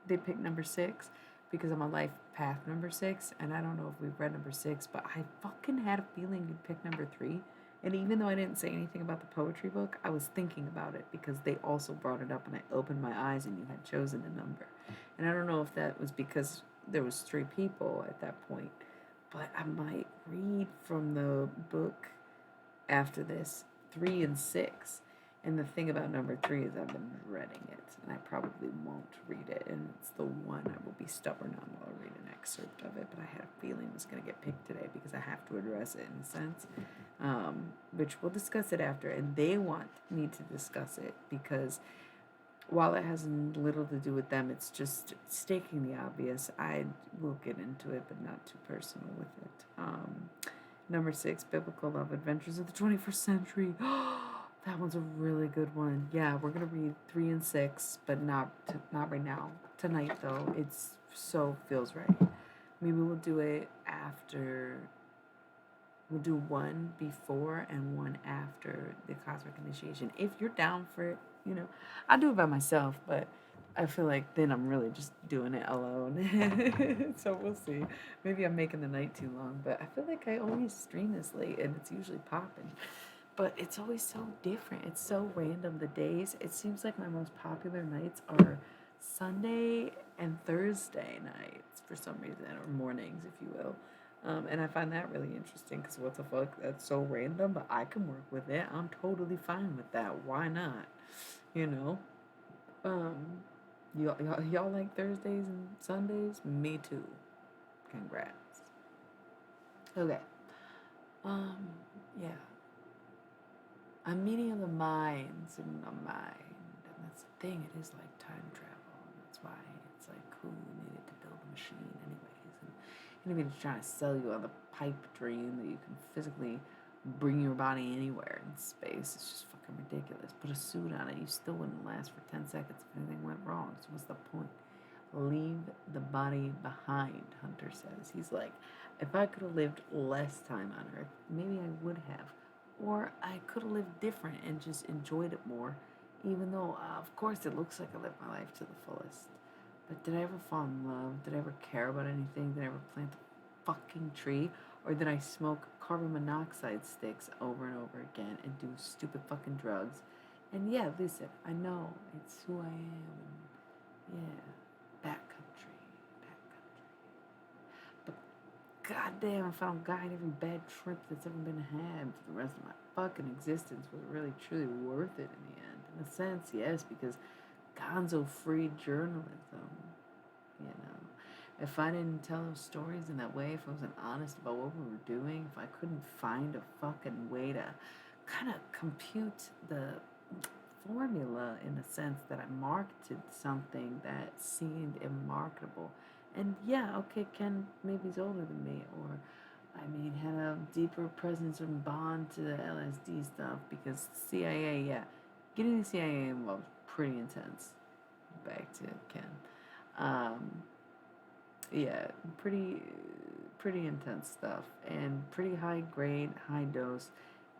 they picked number 6 because I'm on life path number 6, and I don't know if we've read number 6, but I fucking had a feeling you'd pick number 3. And even though I didn't say anything about the poetry book, I was thinking about it because they also brought it up, and I opened my eyes and you had chosen a number. And I don't know if that was because there was 3 people at that point, but I might read from the book after this, 3 and 6. And the thing about number 3 is I've been dreading it, and I probably won't read it, and it's the one I will be stubborn on while I read it next. excerpt of it, but I had a feeling it was going to get picked today because I have to address it in a sense, which we'll discuss it after. And they want me to discuss it because while it has little to do with them, it's just stating the obvious. I will get into it, but not too personal with it. Number 6, Biblical Love Adventures of the 21st Century. That one's a really good one. Yeah, we're gonna read 3 and 6, but not right now. Tonight though, it's so feels right. Maybe we'll do it after. We'll do one before and one after the cosmic initiation. If you're down for it, I'll do it by myself, but I feel like then I'm really just doing it alone. So we'll see. Maybe I'm making the night too long, but I feel like I always stream this late and it's usually popping. But it's always so different. It's so random. The days, it seems like my most popular nights are Sunday and Thursday nights for some reason, or mornings, if you will. And I find that really interesting because what the fuck? That's so random, but I can work with it. I'm totally fine with that. Why not? You know? Um, y'all like Thursdays and Sundays? Me too. Congrats. Okay. Yeah. A meeting of the minds in a mind. And that's the thing, it is like time travel. And that's why it's like who needed to build a machine anyways. And anybody's trying to sell you on the pipe dream that you can physically bring your body anywhere in space. It's just fucking ridiculous. Put a suit on it, you still wouldn't last for 10 seconds if anything went wrong. So what's the point? Leave the body behind, Hunter says. He's like, if I could have lived less time on Earth, maybe I would have. Or I could have lived different and just enjoyed it more, even though, of course, it looks like I lived my life to the fullest. But did I ever fall in love? Did I ever care about anything? Did I ever plant a fucking tree? Or did I smoke carbon monoxide sticks over and over again and do stupid fucking drugs? And yeah, listen, I know it's who I am. And yeah, backcountry. But goddamn, if I don't guide every bad trip that's ever been had for the rest of my fucking existence, was it really truly worth it in the end? In a sense, yes, because gonzo-free journalism, you know. If I didn't tell those stories in that way, if I wasn't honest about what we were doing, if I couldn't find a fucking way to kind of compute the formula in the sense that I marketed something that seemed unmarketable. And yeah, okay, Ken maybe he's older than me, or I mean, had a deeper presence and bond to the LSD stuff because CIA, yeah, getting the CIA involved was pretty intense. Back to Ken. Yeah, pretty intense stuff and pretty high grade, high dose.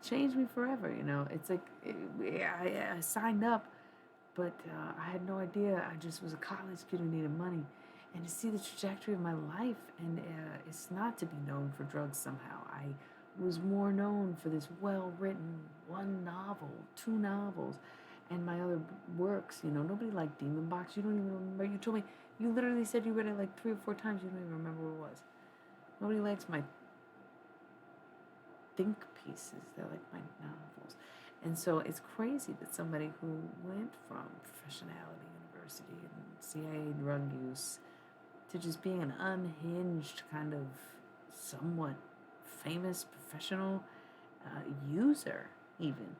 Changed me forever, you know. It's like I signed up, but I had no idea. I just was a college kid who needed money, and to see the trajectory of my life, and it's not to be known for drugs somehow. I was more known for this well-written one novel, 2 novels, and my other works. You know, nobody liked Demon Box. You don't even remember. You told me you literally said you read it like 3 or 4 times. You don't even remember what it was. Nobody likes my think pieces. They're like my novels. And so it's crazy that somebody who went from professionality university and CIA drug use to just being an unhinged kind of somewhat famous professional user even.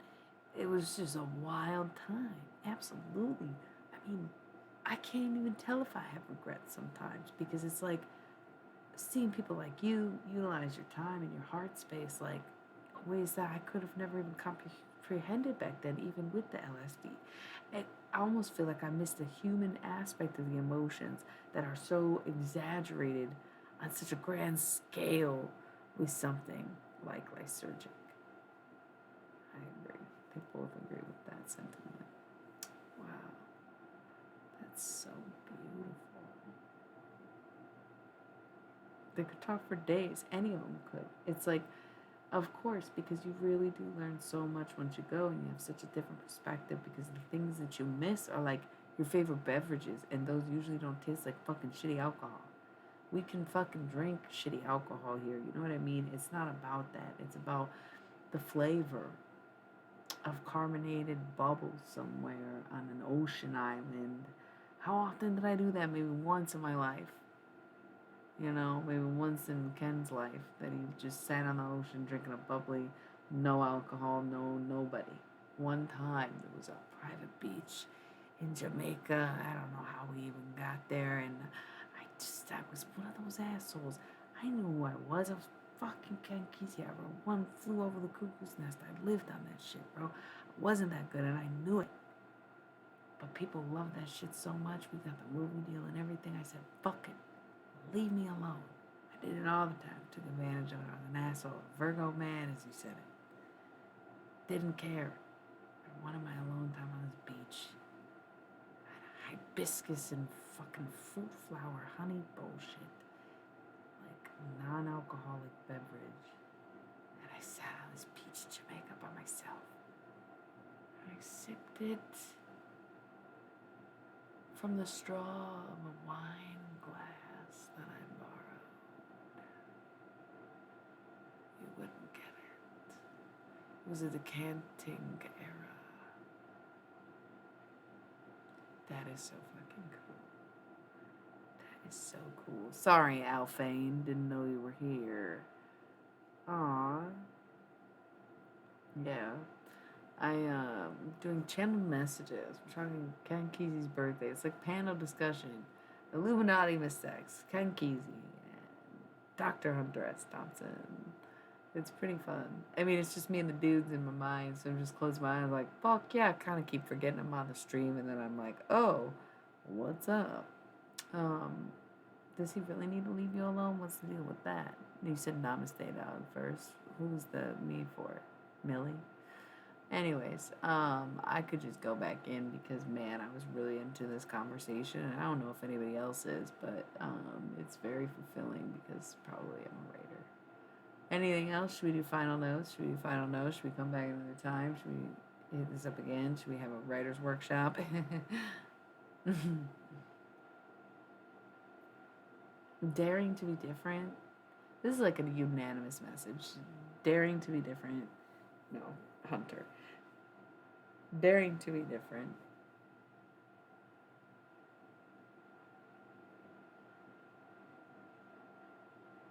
It was just a wild time. Absolutely. I mean, I can't even tell if I have regrets sometimes because it's like seeing people like you utilize your time and your heart space like ways that I could have never even comprehended back then, even with the LSD. I almost feel like I missed the human aspect of the emotions that are so exaggerated on such a grand scale with something like lysergic. I agree. They both agree with that sentiment. Wow. That's so beautiful. They could talk for days. Any of them could. It's like, of course, because you really do learn so much once you go and you have such a different perspective because the things that you miss are like your favorite beverages and those usually don't taste like fucking shitty alcohol. We can fucking drink shitty alcohol here. You know what I mean? It's not about that. It's about the flavor of carbonated bubbles somewhere on an ocean island. How often did I do that? Maybe once in my life. You know, maybe once in Ken's life that he just sat on the ocean drinking a bubbly, no alcohol, no nobody. One time there was a private beach in Jamaica. I don't know how we even got there, and I was one of those assholes. I knew who I was. I was fucking Ken Kesey. I wrote One Flew Over the Cuckoo's Nest. I lived on that shit, bro. I wasn't that good, and I knew it. But people loved that shit so much. We got the movie deal and everything. I said, fuck it. Leave me alone. I did it all the time. Took advantage of it. I was an asshole. Virgo man, as you said it. Didn't care. I wanted my alone time on this beach. I had hibiscus and fucking fruit flower, honey bullshit. Like non-alcoholic beverage. And I sat on this beach in Jamaica by myself. And I sipped it from the straw of a wine glass that I borrowed. You wouldn't get it. It was a decanting era. That is so fucking cool. That is so cool. Sorry, Alphane. Didn't know you were here. Aww. Yeah. Doing channeled messages. We're talking Ken Kesey's birthday. It's like panel discussion. Illuminati mistakes. Ken Kesey and Dr. Hunter S. Thompson. It's pretty fun. I mean, it's just me and the dudes in my mind, so I'm just close my eyes like, fuck yeah, I kind of keep forgetting I'm on the stream, and then I'm like, oh, what's up? Does he really need to leave you alone? What's the deal with that? You said namaste down first. Who's the me for? Millie? Anyways, I could just go back in because, man, I was really into this conversation, and I don't know if anybody else is, but it's very fulfilling because probably I'm a writer. Anything else? Should we do final notes? Should we do final notes? Should we come back another time? Should we hit this up again? Should we have a writer's workshop? Daring to be different. This is like a unanimous message. Daring to be different. No, Hunter. Daring to be different.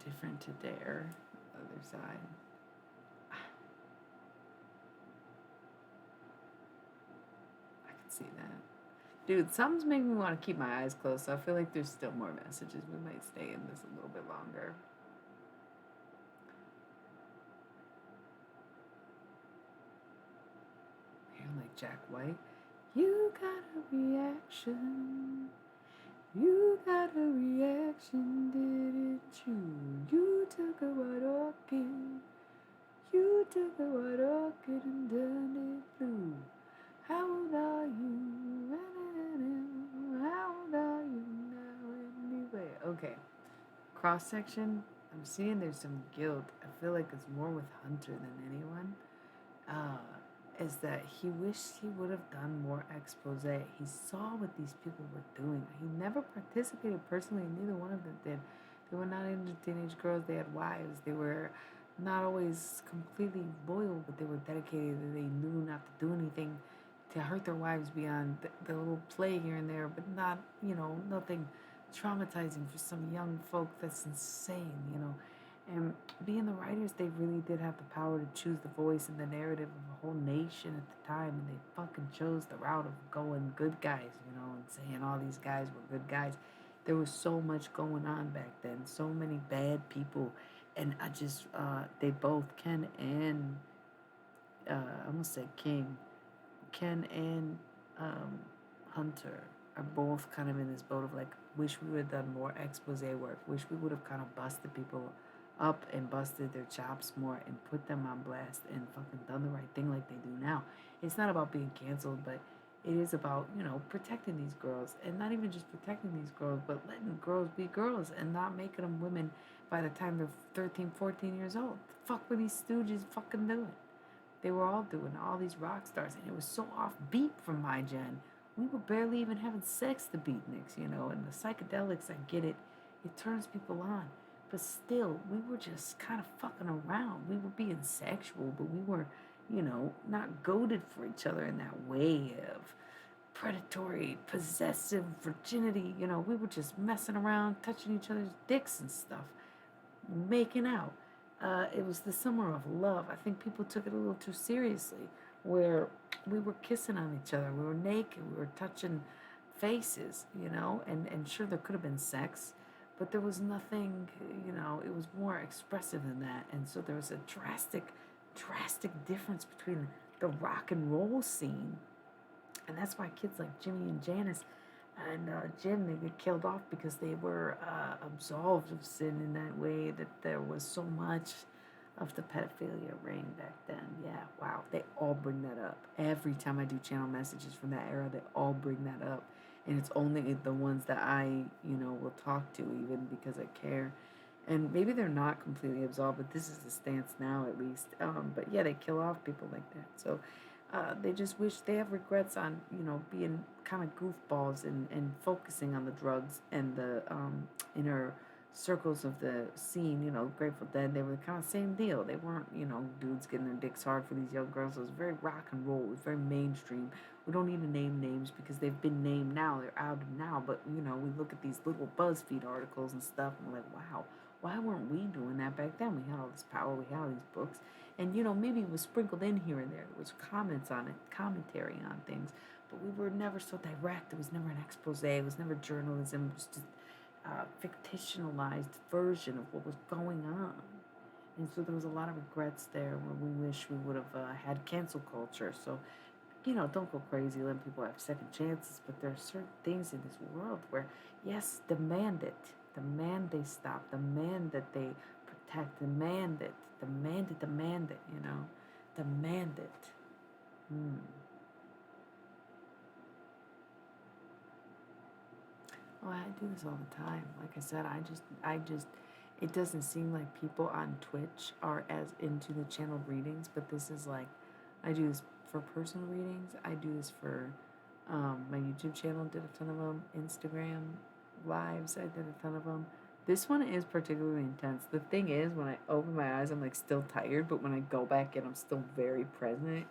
Different to dare. Other side. I can see that. Dude, something's making me want to keep my eyes closed, so I feel like there's still more messages. We might stay in this a little bit longer. Here, like Jack White. You got a reaction. You got a reaction, didn't you? You took a white orchid. You took a white orchid and turned it blue. How old are you? How old are you now anyway? Okay. Cross section. I'm seeing there's some guilt. I feel like it's more with Hunter than anyone. Is that he wished he would have done more expose. He saw what these people were doing. He never participated personally. Neither one of them did. They were not into teenage girls. They had wives. They were not always completely loyal, but they were dedicated. They knew not to do anything to hurt their wives beyond the little play here and there, but not, nothing traumatizing for some young folk. That's insane, And being the writers, they really did have the power to choose the voice and the narrative of a whole nation at the time, and they fucking chose the route of going good guys, and saying all these guys were good guys. There was so much going on back then, so many bad people, and I just, they both, Ken and, I almost said Ken and Hunter are both kind of in this boat of like, wish we would have done more expose work, wish we would have kind of busted people up and busted their chops more and put them on blast and fucking done the right thing like they do now. It's not about being canceled, but it is about, protecting these girls, and not even just protecting these girls, but letting girls be girls and not making them women by the time they're 13, 14 years old. The fuck were these stooges fucking doing? They were all doing all these rock stars, and it was so offbeat from my gen. We were barely even having sex to beatniks, and the psychedelics, I get it. It turns people on. But still, we were just kind of fucking around. We were being sexual, but we were, not goaded for each other in that way of, predatory, possessive virginity. You know, we were just messing around, touching each other's dicks and stuff, making out. It was the summer of love. I think people took it a little too seriously, where we were kissing on each other, we were naked, we were touching faces, you know, and sure, there could have been sex, but there was nothing, you know, it was more expressive than that. And so there was a drastic difference between the rock and roll scene. And that's why kids like Jimmy and Janice and Jim, they get killed off because they were absolved of sin in that way, that there was so much of the pedophilia ring back then. Yeah, wow. They all bring that up. Every time I do channel messages from that era, they all bring that up. And it's only the ones that I, you know, will talk to, even because I care. And maybe they're not completely absolved, but this is the stance now, at least. But yeah, they kill off people like that. So they just wish, they have regrets on, you know, being kind of goofballs and focusing on the drugs and the inner circles of the scene. You know, Grateful Dead, they were kind of same deal. They weren't, you know, dudes getting their dicks hard for these young girls. It was very rock and roll. It was very mainstream. We don't need to name names because they've been named now. They're out now. But, you know, we look at these little BuzzFeed articles and stuff and we're like, wow, why weren't we doing that back then? We had all this power. We had all these books. And, you know, maybe it was sprinkled in here and there. There was comments on it, commentary on things. But we were never so direct. It was never an expose. It was never journalism. It was just a fictionalized version of what was going on. And so there was a lot of regrets there where we wish we would have had cancel culture. So, you know, don't go crazy, let people have second chances. But there are certain things in this world where, yes, demand it. Demand they stop. Demand that they protect. Demand it. Demand it, you know. Demand it. Oh, I do this all the time. Like I said, it doesn't seem like people on Twitch are as into the channel readings, but this is like, I do this for personal readings. I do this for my YouTube channel, did a ton of them. Instagram lives, I did a ton of them. This one is particularly intense. The thing is, when I open my eyes, I'm like still tired, but when I go back in, I'm still very present.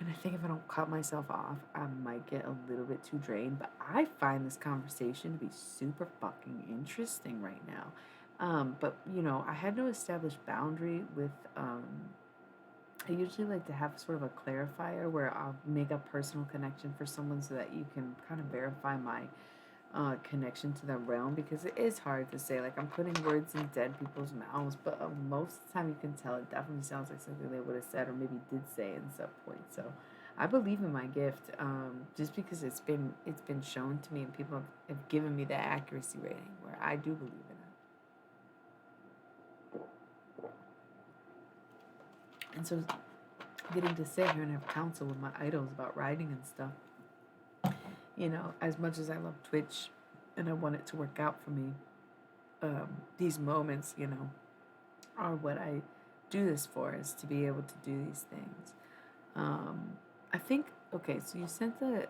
And I think if I don't cut myself off, I might get a little bit too drained. But I find this conversation to be super fucking interesting right now. But, you know, I had no established boundary with. I usually like to have sort of a clarifier where I'll make a personal connection for someone so that you can kind of verify my connection to the realm, because it is hard to say. Like, I'm putting words in dead people's mouths, but most of the time you can tell it definitely sounds like something they would have said or maybe did say in some point. So I believe in my gift, just because it's been shown to me and people have given me the accuracy rating where I do believe in it. And so getting to sit here and have counsel with my idols about writing and stuff, you know, as much as I love Twitch and I want it to work out for me, these moments, you know, are what I do this for, is to be able to do these things. I think, okay, so you sent the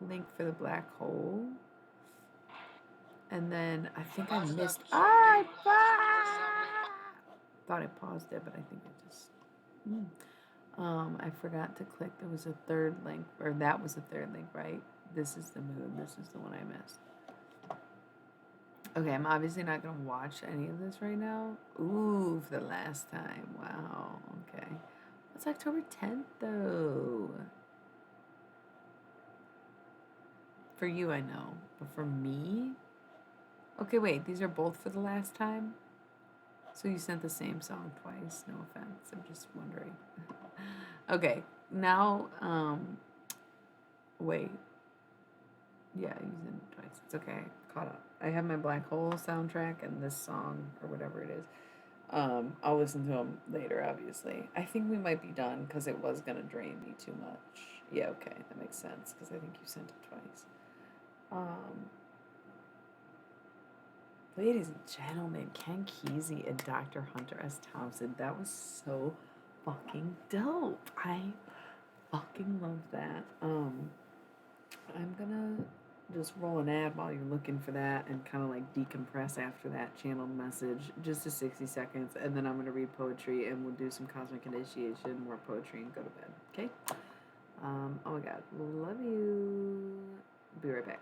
link for the black hole, and then I think I missed, thought I paused it, but I think I just, I forgot to click. There was a third link, or that was the third link, right? This is the moon. This is the one I missed. Okay, I'm obviously not going to watch any of this right now. Ooh, for the last time. Wow, okay. It's October 10th, though. For you, I know. But for me? Okay, wait. These are both for the last time? So you sent the same song twice. No offense. I'm just wondering. Okay, now, wait. Yeah, you sent it twice. It's okay. Caught up. I have my Black Hole soundtrack and this song, or whatever it is. I'll listen to them later, obviously. I think we might be done because it was going to drain me too much. Yeah, okay. That makes sense because I think you sent it twice. Ladies and gentlemen, Ken Kesey and Dr. Hunter S. Thompson. That was so fucking dope. I fucking love that. I'm gonna just roll an ad while you're looking for that and kind of like decompress after that channeled message, just to 60 seconds, and then I'm gonna read poetry and we'll do some cosmic initiation, more poetry, and go to bed. Okay? Oh my god. Love you. Be right back.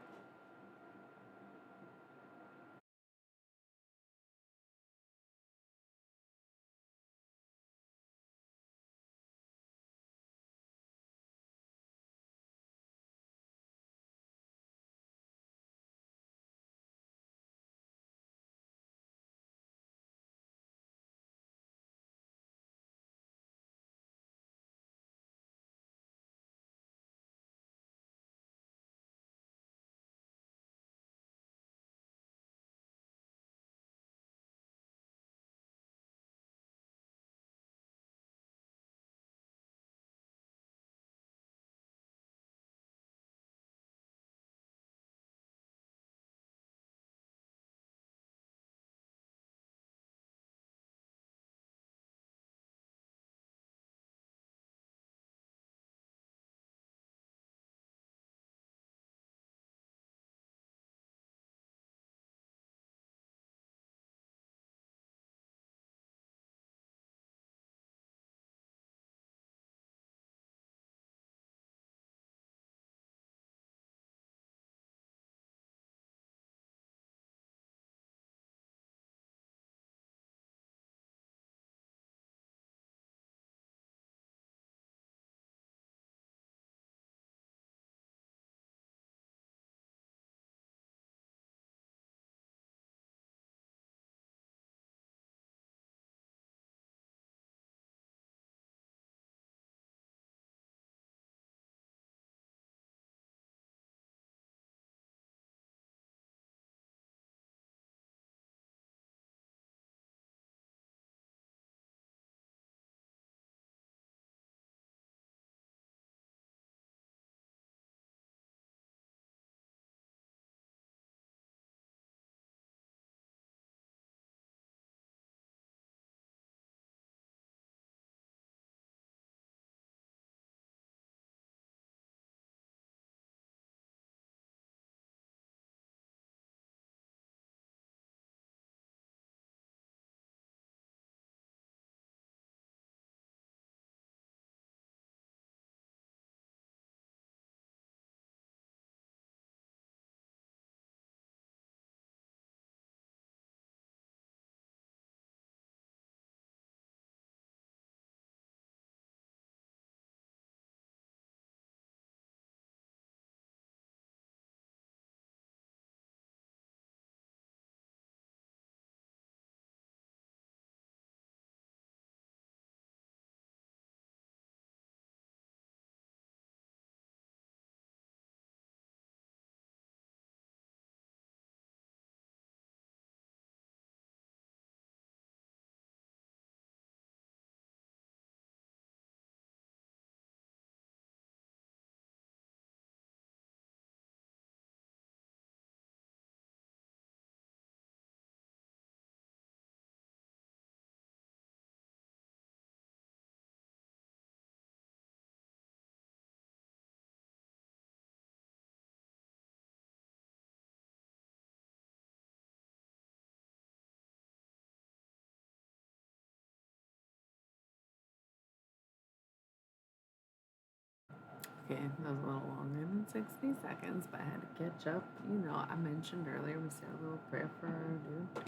Okay, that was a little longer than 60 seconds, but I had to catch up. You know, I mentioned earlier we said a little prayer for our dude.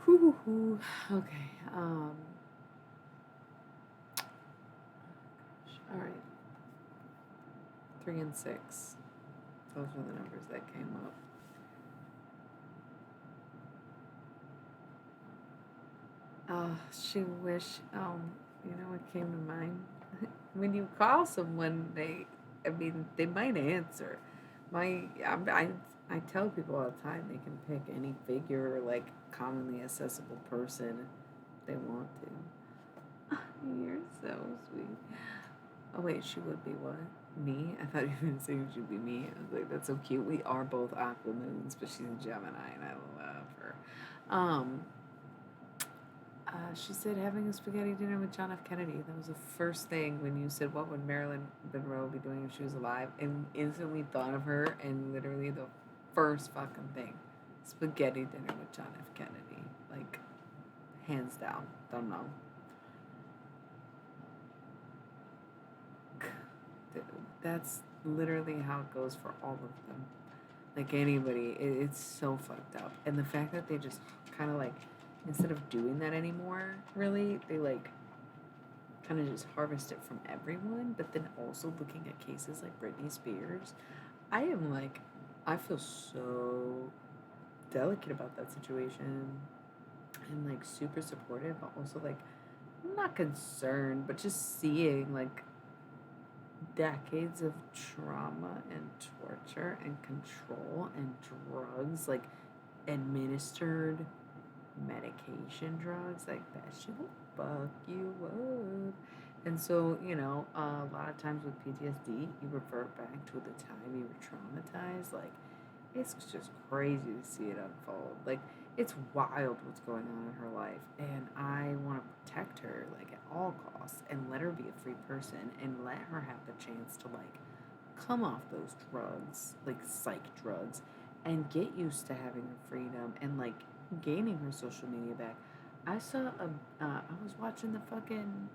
Whew, whew, okay. All right. 3 and 6. Those were the numbers that came up. She wish. You know what came to mind? When you call someone, I mean, they might answer. I tell people all the time they can pick any figure, like commonly accessible person, if they want to. You're so sweet. Oh wait, she would be what? Me? I thought you were gonna say she'd be me. I was like, that's so cute. We are both aqua moons, but she's a Gemini, and I love her. Um, she said having a spaghetti dinner with John F. Kennedy. That was the first thing when you said, what would Marilyn Monroe be doing if she was alive? And instantly thought of her, and literally the first fucking thing. Spaghetti dinner with John F. Kennedy. Like, hands down. Don't know. that's literally how it goes for all of them. Like anybody, it's so fucked up. And the fact that they just kind of like, instead of doing that anymore, really, they like kind of just harvest it from everyone. But then also looking at cases like Britney Spears, I am like, I feel so delicate about that situation and like super supportive, but also like not concerned, but just seeing like decades of trauma and torture and control and drugs, like administered medication drugs, like that shit will fuck you up. And so, a lot of times with PTSD, you revert back to the time you were traumatized. Like, it's just crazy to see it unfold. Like, it's wild what's going on in her life. And I want to protect her, like, at all costs and let her be a free person and let her have the chance to, like, come off those drugs, like psych drugs, and get used to having her freedom and, like, gaining her social media back. I was watching the fucking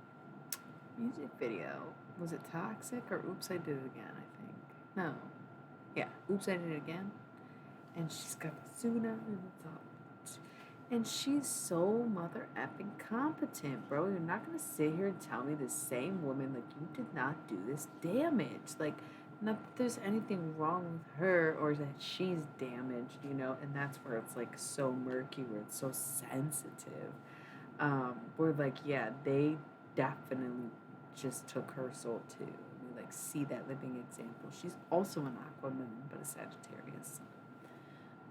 music video. Was it Toxic or Oops, I Did It Again, I think? No. Yeah, Oops, I Did It Again. And she's got Suna and it's all. And she's so mother effing competent, bro. You're not gonna sit here and tell me the same woman, like, you did not do this damage. Like, not that there's anything wrong with her or that she's damaged, and that's where it's like so murky, where it's so sensitive. Where like, yeah, they definitely just took her soul too. We like see that living example. She's also an Aquaman, but a Sagittarius.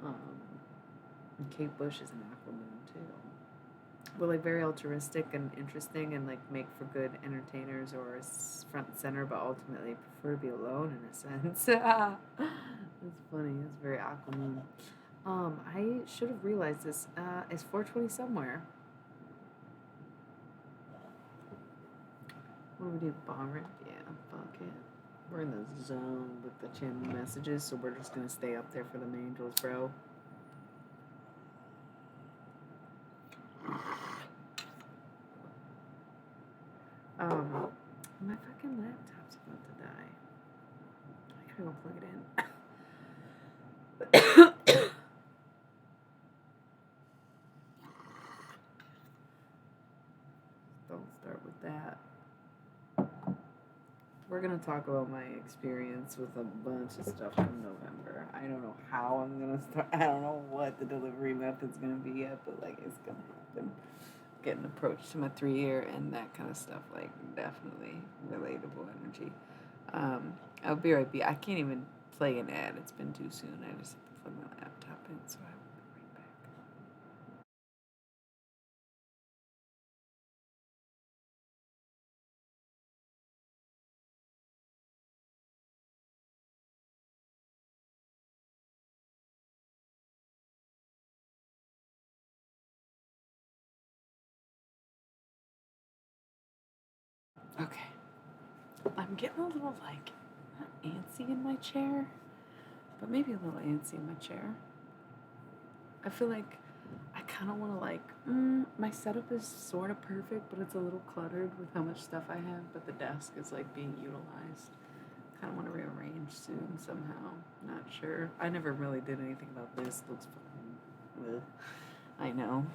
Um, and Kate Bush is an Aquaman too. But like very altruistic and interesting and like make for good entertainers or front and center, but ultimately prefer to be alone in a sense. It's funny. It's very Aquaman. I should have realized this. It's 4:20 somewhere. What do we do? Bomb rip? Yeah, fuck it. We're in the zone with the channel messages, so we're just gonna stay up there for the angels, bro. My fucking laptop's about to die. I gotta go plug it in. Don't start with that. We're gonna talk about my experience with a bunch of stuff from November. I don't know how I'm gonna start. I don't know what the delivery method's gonna be yet, but like it's gonna happen. Getting approached to my 3 year and that kind of stuff, like definitely relatable energy. I'll be right back. I can't even play an ad. It's been too soon. I just have to plug my laptop in, so I will be right back. Okay. I'm getting a little like not antsy in my chair, but maybe a little antsy in my chair. I feel like I kind of want to like, my setup is sort of perfect, but it's a little cluttered with how much stuff I have, but the desk is like being utilized. Kind of want to rearrange soon somehow. Not sure. I never really did anything about this. Looks fucking. Ugh. I know.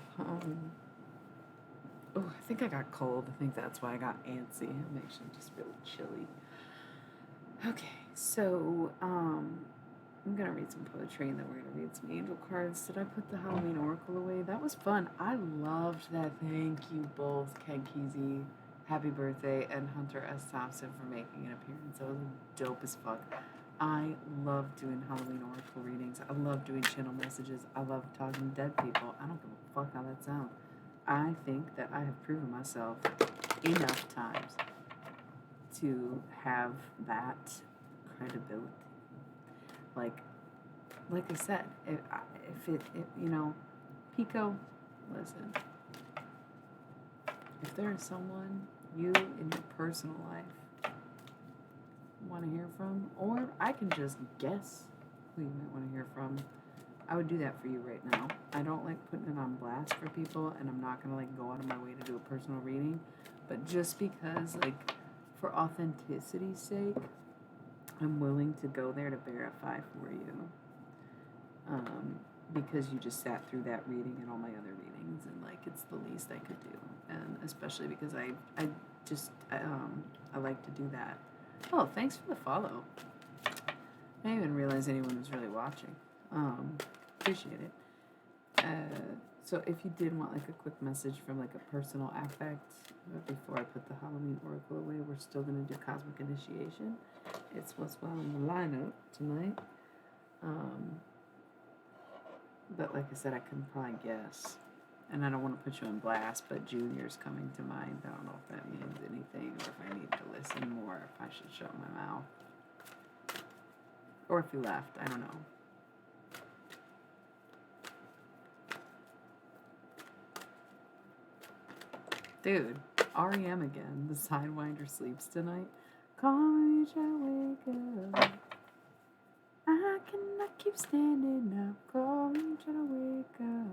Oh, I think I got cold. I think that's why I got antsy. I'm actually just really chilly. Okay, so I'm gonna read some poetry and then we're gonna read some angel cards. Did I put the Halloween Oracle away? That was fun. I loved that. Thank you both, Ken Kesey, happy birthday, and Hunter S. Thompson for making an appearance. That was dope as fuck. I love doing Halloween Oracle readings. I love doing channel messages. I love talking to dead people. I don't give a fuck how that sounds. I think that I have proven myself enough times to have that credibility. Like I said, if Pico, listen, if there is someone you in your personal life want to hear from, or I can just guess who you might want to hear from, I would do that for you right now. I don't like putting it on blast for people, and I'm not gonna like go out of my way to do a personal reading, but just because like for authenticity's sake, I'm willing to go there to verify for you. Because you just sat through that reading and all my other readings, and like it's the least I could do, and especially because I like to do that. Oh, thanks for the follow. I didn't even realize anyone was really watching. Appreciate it. So if you did want like a quick message from like a personal affect before I put the Halloween Oracle away, we're still gonna do Cosmic Initiation. It's what's well in the lineup tonight. But like I said, I can probably guess. And I don't want to put you on blast, but Junior's coming to mind. I don't know if that means anything, or if I need to listen more, if I should shut my mouth. Or if you left, I don't know. Dude, REM again. The Sidewinder sleeps tonight. Call me, shall wake up. I cannot keep standing up. Call me, shall wake up.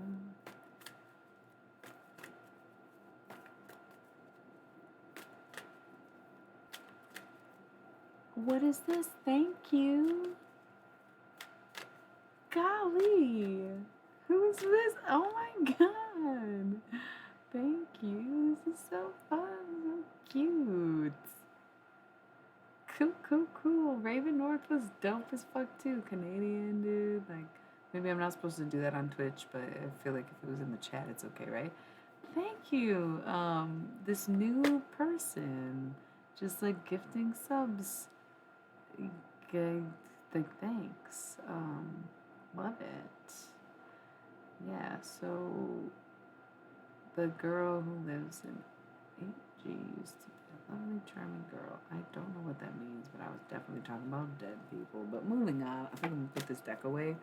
What is this? Thank you. Golly. Who is this? Oh my god. Thank you. This is so fun. So cute. Cool. Raven North was dope as fuck too. Canadian dude. Like, maybe I'm not supposed to do that on Twitch, but I feel like if it was in the chat, it's okay, right? Thank you. This new person just like gifting subs. Like, thanks. Love it. Yeah, so the girl who lives in 8G used to be a lovely, charming girl. I don't know what that means, but I was definitely talking about dead people. But moving on, I think I'm gonna put this deck away.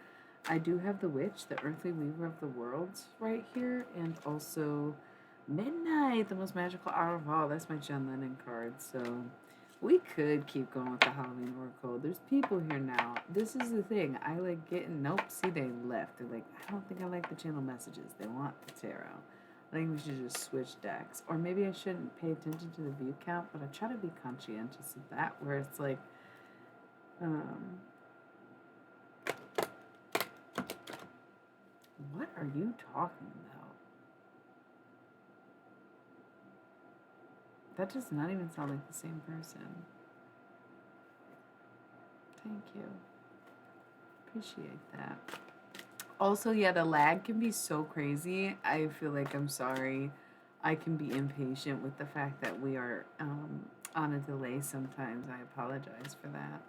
I do have the Witch, the Earthly Weaver of the Worlds, right here, and also Midnight, the most magical hour of all. That's my John Lennon card, so we could keep going with the Halloween Oracle. There's people here now. This is the thing. I like getting... Nope, see, they left. They're like, I don't think I like the channel messages. They want the tarot. I think we should just switch decks. Or maybe I shouldn't pay attention to the view count, but I try to be conscientious of that, where it's like... What are you talking about? That does not even sound like the same person. Thank you. Appreciate that. Also, yeah, the lag can be so crazy. I feel like, I'm sorry. I can be impatient with the fact that we are on a delay sometimes. I apologize for that.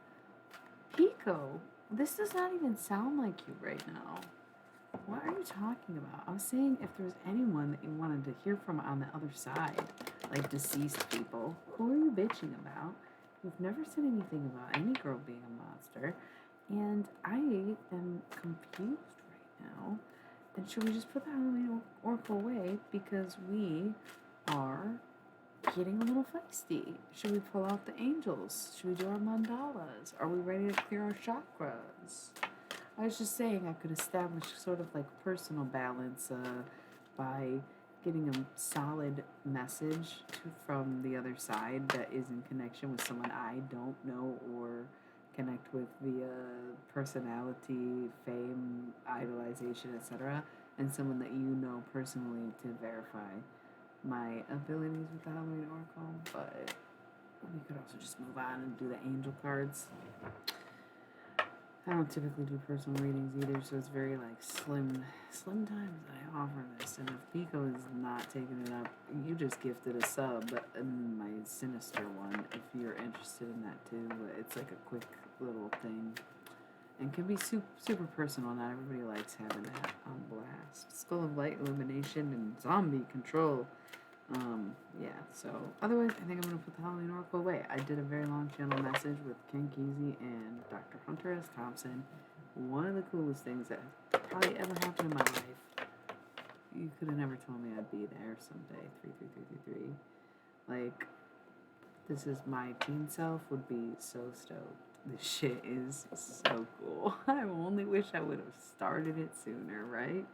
Pico, this does not even sound like you right now. What are you talking about? I was saying if there's anyone that you wanted to hear from on the other side, like deceased people, who are you bitching about? You've never said anything about any girl being a monster, and I am confused right now. And should we just put the Halloween Oracle away because we are getting a little feisty? Should we pull out the angels? Should we do our mandalas? Are we ready to clear our chakras? I was just saying I could establish sort of like personal balance by getting a solid message from the other side that is in connection with someone I don't know or connect with via personality, fame, idolization, etc., and someone that you know personally to verify my abilities with the Halloween Oracle. But we could also just move on and do the angel cards. I don't typically do personal readings either, so it's very like slim times that I offer this. And if Pico is not taking it up, you just gifted a sub, and my sinister one, if you're interested in that too. It's like a quick little thing, and can be super personal. Not everybody likes having that on blast. Skull of Light, Illumination, and Zombie Control. Yeah, so otherwise, I think I'm going to put the Halloween Oracle away. I did a very long channel message with Ken Kesey and Dr. Hunter S. Thompson. One of the coolest things that probably ever happened in my life. You could have never told me I'd be there someday. 33333. Like, this is my teen self would be so stoked. This shit is so cool. I only wish I would have started it sooner, right?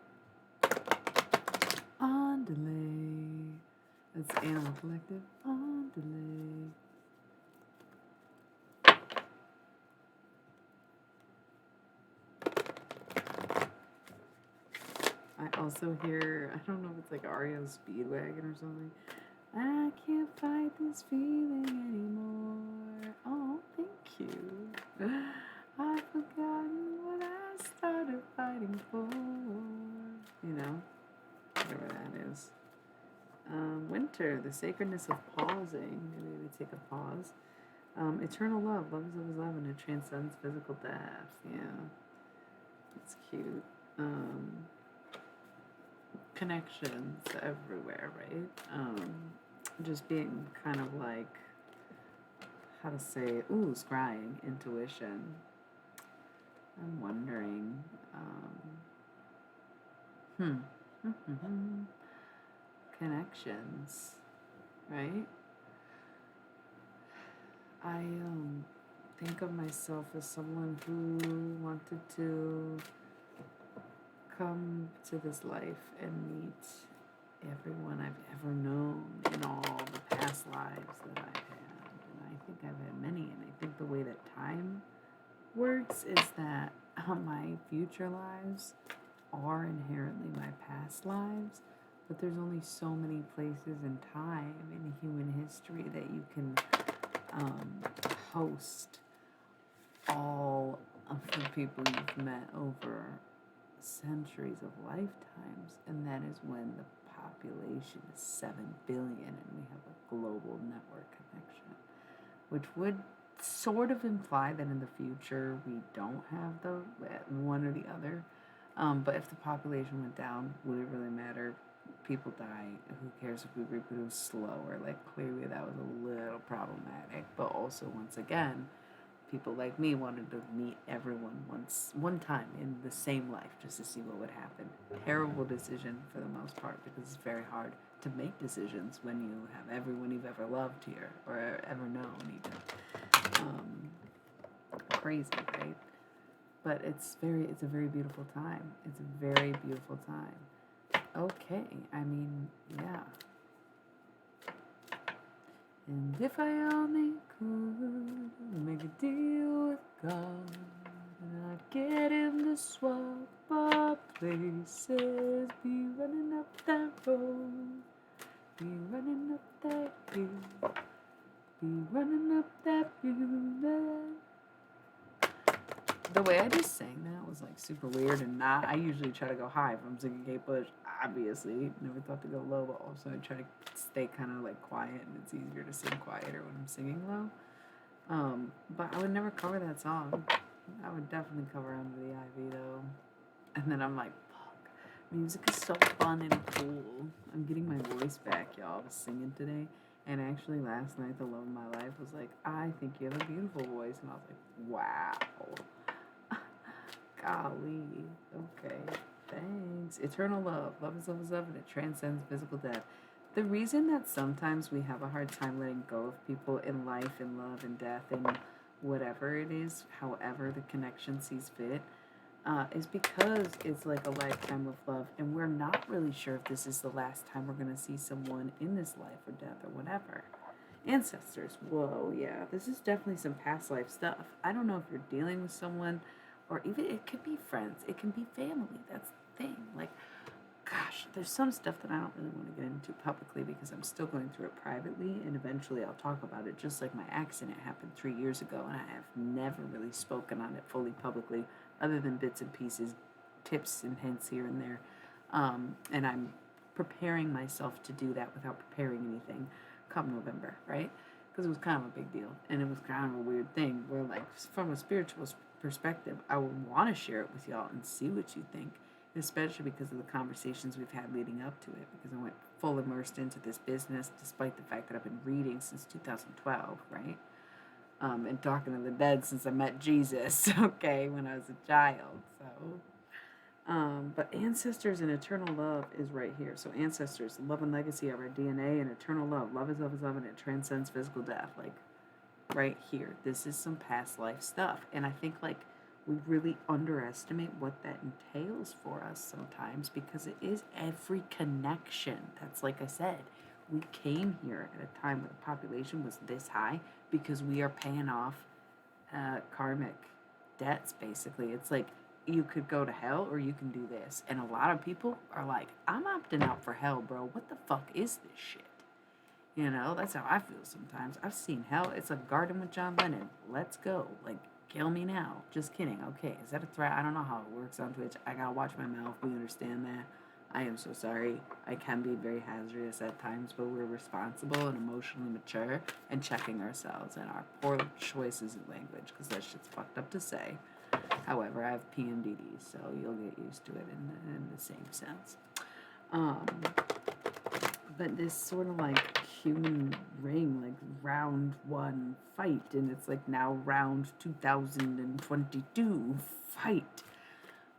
On delay. That's Animal Collective on delay. I also hear, I don't know if it's like REO Speedwagon or something. I can't fight this feeling anymore. Oh, thank you. I've forgotten what I started fighting for. You know, whatever that is. Winter, the sacredness of pausing. Maybe we take a pause. Eternal love, love is love, and it transcends physical death. Yeah, it's cute. Connections everywhere, right? Just being kind of like, how to say it? Ooh, scrying, intuition. I'm wondering. Connections, right? I think of myself as someone who wanted to come to this life and meet everyone I've ever known in all the past lives that I've had. And I think I've had many, and I think the way that time works is that my future lives are inherently my past lives, but there's only so many places in time in human history that you can host all of the people you've met over centuries of lifetimes, and that is when the population is 7 billion and we have a global network connection, which would sort of imply that in the future we don't have the one or the other. But if the population went down, would it really matter? People die. Who cares if we reproduce slower? Like, clearly that was a little problematic. But also, once again, people like me wanted to meet everyone one time in the same life just to see what would happen. Terrible decision for the most part, because it's very hard to make decisions when you have everyone you've ever loved here or ever known even. Crazy, right? But it's a very beautiful time. It's a very beautiful time. Okay, I mean, yeah. And if I only could make a deal with God, and I'd get him to swap our places, be running up that road, be running up that hill, be running up that view. The way I just sang that was like super weird and not. I usually try to go high if I'm singing Kate Bush. Obviously, never thought to go low, but also I try to stay kind of like quiet, and it's easier to sing quieter when I'm singing low. But I would never cover that song. I would definitely cover Under the Ivy though. And then I'm like, fuck, music is so fun and cool. I'm getting my voice back, y'all. I was singing today. And actually, last night, the love of my life was like, I think you have a beautiful voice. And I was like, wow. Golly. Okay. Thanks. Eternal love. Love is love is love, and it transcends physical death. The reason that sometimes we have a hard time letting go of people in life and love and death and whatever it is, however the connection sees fit, is because it's like a lifetime of love, and we're not really sure if this is the last time we're going to see someone in this life or death or whatever. Ancestors. Whoa, yeah. This is definitely some past life stuff. I don't know if you're dealing with someone, or even it could be friends, it can be family. That's the thing. Like, gosh, there's some stuff that I don't really want to get into publicly because I'm still going through it privately, and eventually I'll talk about it. Just like my accident happened 3 years ago, and I have never really spoken on it fully publicly, other than bits and pieces, tips and hints here and there. And I'm preparing myself to do that without preparing anything come November, right? Because it was kind of a big deal, and it was kind of a weird thing where, like, from a spiritual perspective, I would want to share it with y'all and see what you think, especially because of the conversations we've had leading up to it, because I went full immersed into this business despite the fact that I've been reading since 2012, right? And talking to the dead since I met Jesus, okay, when I was a child. But ancestors and eternal love is right here. So ancestors, love and legacy of our DNA, and eternal love. Love is love is love, and it transcends physical death. Like, right here. This is some past life stuff. And I think, like, we really underestimate what that entails for us sometimes, because it is every connection. That's, like I said, we came here at a time when the population was this high because we are paying off karmic debts, basically. It's like you could go to hell or you can do this. And a lot of people are like, I'm opting out for hell, bro. What the fuck is this shit? You know, that's how I feel sometimes. I've seen hell. It's a Garden with John Lennon. Let's go. Like, kill me now. Just kidding. Okay, is that a threat? I don't know how it works on Twitch. I gotta watch my mouth. We understand that. I am so sorry. I can be very hazardous at times, but we're responsible and emotionally mature and checking ourselves and our poor choices in language because that shit's fucked up to say. However, I have PMDD, so you'll get used to it in the same sense. Um, but this sort of like human ring, like round one fight, and it's like now round 2022 fight.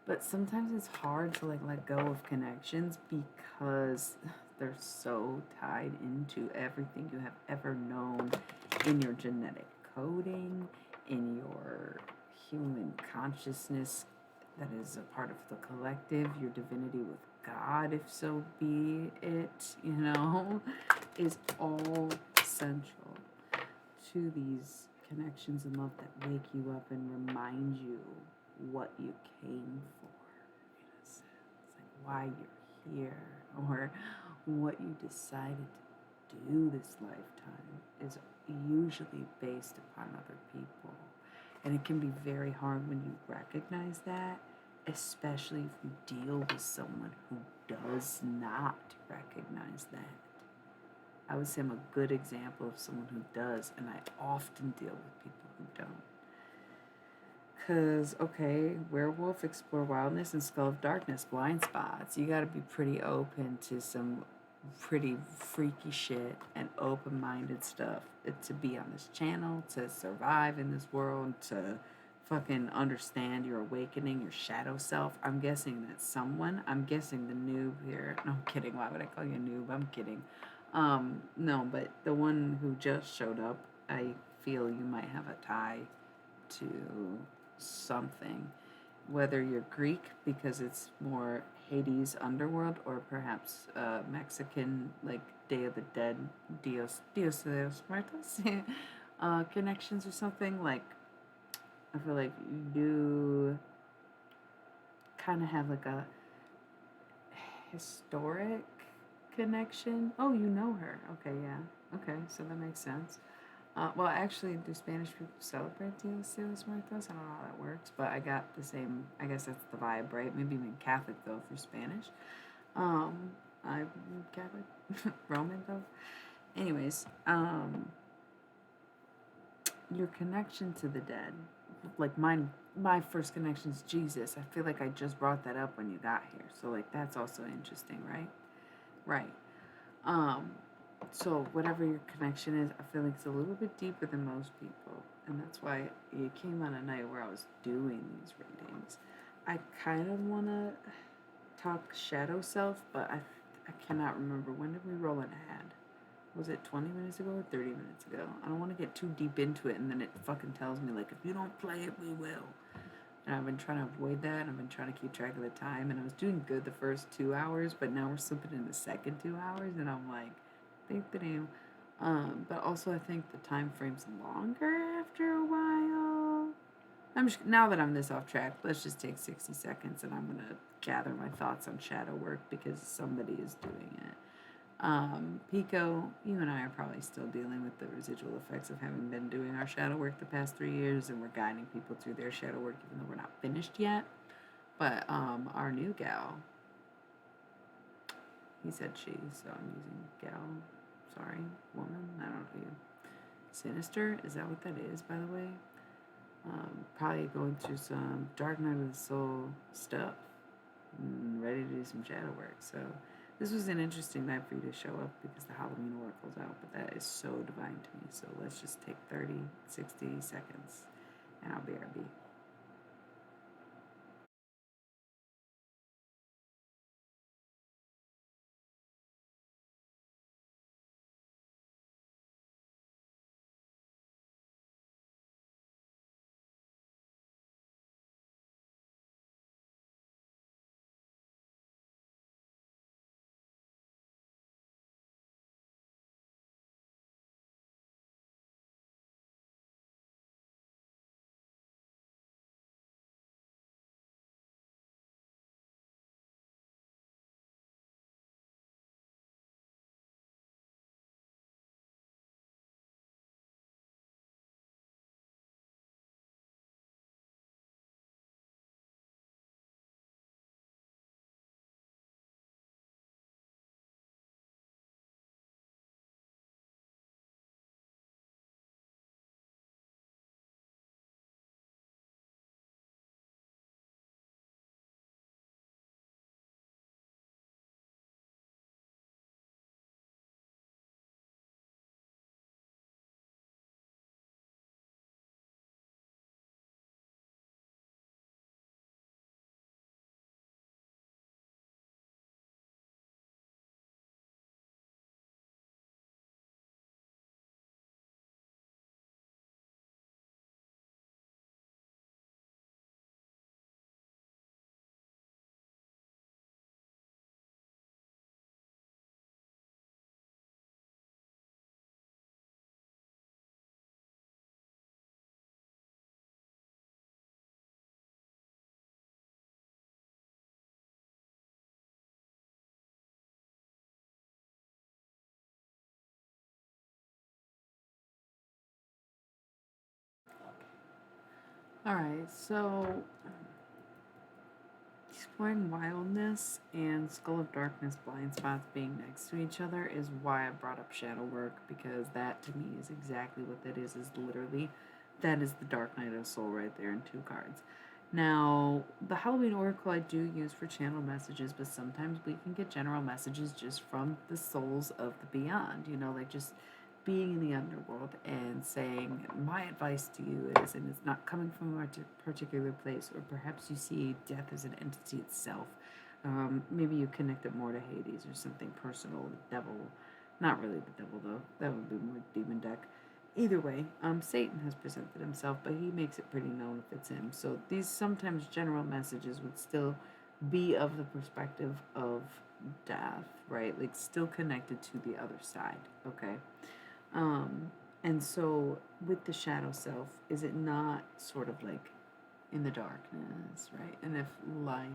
But sometimes it's hard to like let go of connections because they're so tied into everything you have ever known in your genetic coding, in your human consciousness that is a part of the collective, your divinity with God, if so be it, is all central to these connections and love that wake you up and remind you what you came for, in a sense. Like why you're here or what you decided to do this lifetime is usually based upon other people. And it can be very hard when you recognize that, especially if you deal with someone who does not recognize that. I would say I'm a good example of someone who does, and I often deal with people who don't. Because, okay, werewolf, explore wildness, and skull of darkness, blind spots. You gotta be pretty open to some pretty freaky shit and open-minded stuff to be on this channel, to survive in this world, to fucking understand your awakening, your shadow self. I'm guessing that I'm guessing the noob here. No, I'm kidding. Why would I call you a noob? I'm kidding. No, but the one who just showed up, I feel you might have a tie to something. Whether you're Greek because it's more Hades underworld, or perhaps Mexican like Day of the Dead, Dios de los Muertos connections or something. Like I feel like you kind of have like a historic connection. Oh, you know her. Okay, yeah. Okay, so that makes sense. Well, actually, do Spanish people celebrate Dios de los Muertos? I don't know how that works, but I got the same. I guess that's the vibe, right? Maybe even Catholic though for Spanish. I'm Catholic, Roman though. Anyways, your connection to the dead, like mine. My first connection is Jesus. I feel like I just brought that up when you got here, so like that's also interesting, right? Right. Um, so whatever your connection is, I feel like it's a little bit deeper than most people, and that's why it came on a night where I was doing these readings. I kind of want to talk shadow self, but I cannot remember, when did we roll an ad? Was it 20 minutes ago or 30 minutes ago? I don't want to get too deep into it, and then it fucking tells me like, if you don't play it, we will. And I've been trying to avoid that, and I've been trying to keep track of the time, and I was doing good the first 2 hours, but now we're slipping in the second 2 hours, and I'm like, but also I think the time frame's longer after a while. Now that I'm this off track, let's just take 60 seconds, and I'm gonna gather my thoughts on shadow work because somebody is doing it. Pico, you and I are probably still dealing with the residual effects of having been doing our shadow work the past 3 years, and we're guiding people through their shadow work even though we're not finished yet. But our new gal, he said she, so I'm using gal. Sorry, woman. I don't know you. Sinister, is that what that is, by the way? Probably going through some Dark Night of the Soul stuff, and ready to do some shadow work. So this was an interesting night for you to show up because the Halloween oracle's out, but that is so divine to me. So let's just take 30, 60 seconds, and I'll BRB. Alright, so exploring wildness and Skull of Darkness blind spots being next to each other is why I brought up shadow work, because that to me is exactly what that is literally that is the Dark Night of Soul right there in 2 cards. Now, the Halloween Oracle I do use for channel messages, but sometimes we can get general messages just from the souls of the beyond, like just being in the underworld and saying, my advice to you is, and it's not coming from a particular place, or perhaps you see death as an entity itself. Maybe you connect it more to Hades or something personal, the devil. Not really the devil, though. That would be more demon deck. Either way, Satan has presented himself, but he makes it pretty known if it's him. So these sometimes general messages would still be of the perspective of death, right? Like still connected to the other side, okay? Um, and so with the shadow self, is it not sort of like in the darkness, right? And if life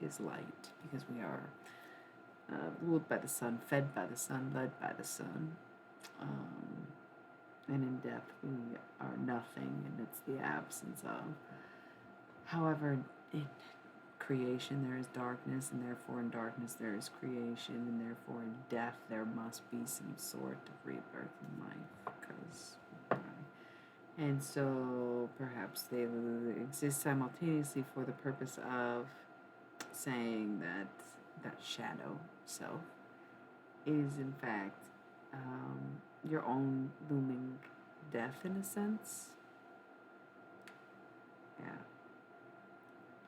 is light, because we are ruled by the sun, fed by the sun, led by the sun, um, and in death we are nothing, and it's the absence of. However, in creation there is darkness, and therefore in darkness there is creation, and therefore in death there must be some sort of rebirth in life, because and so perhaps they exist simultaneously for the purpose of saying that that shadow self is in fact your own looming death in a sense. Yeah,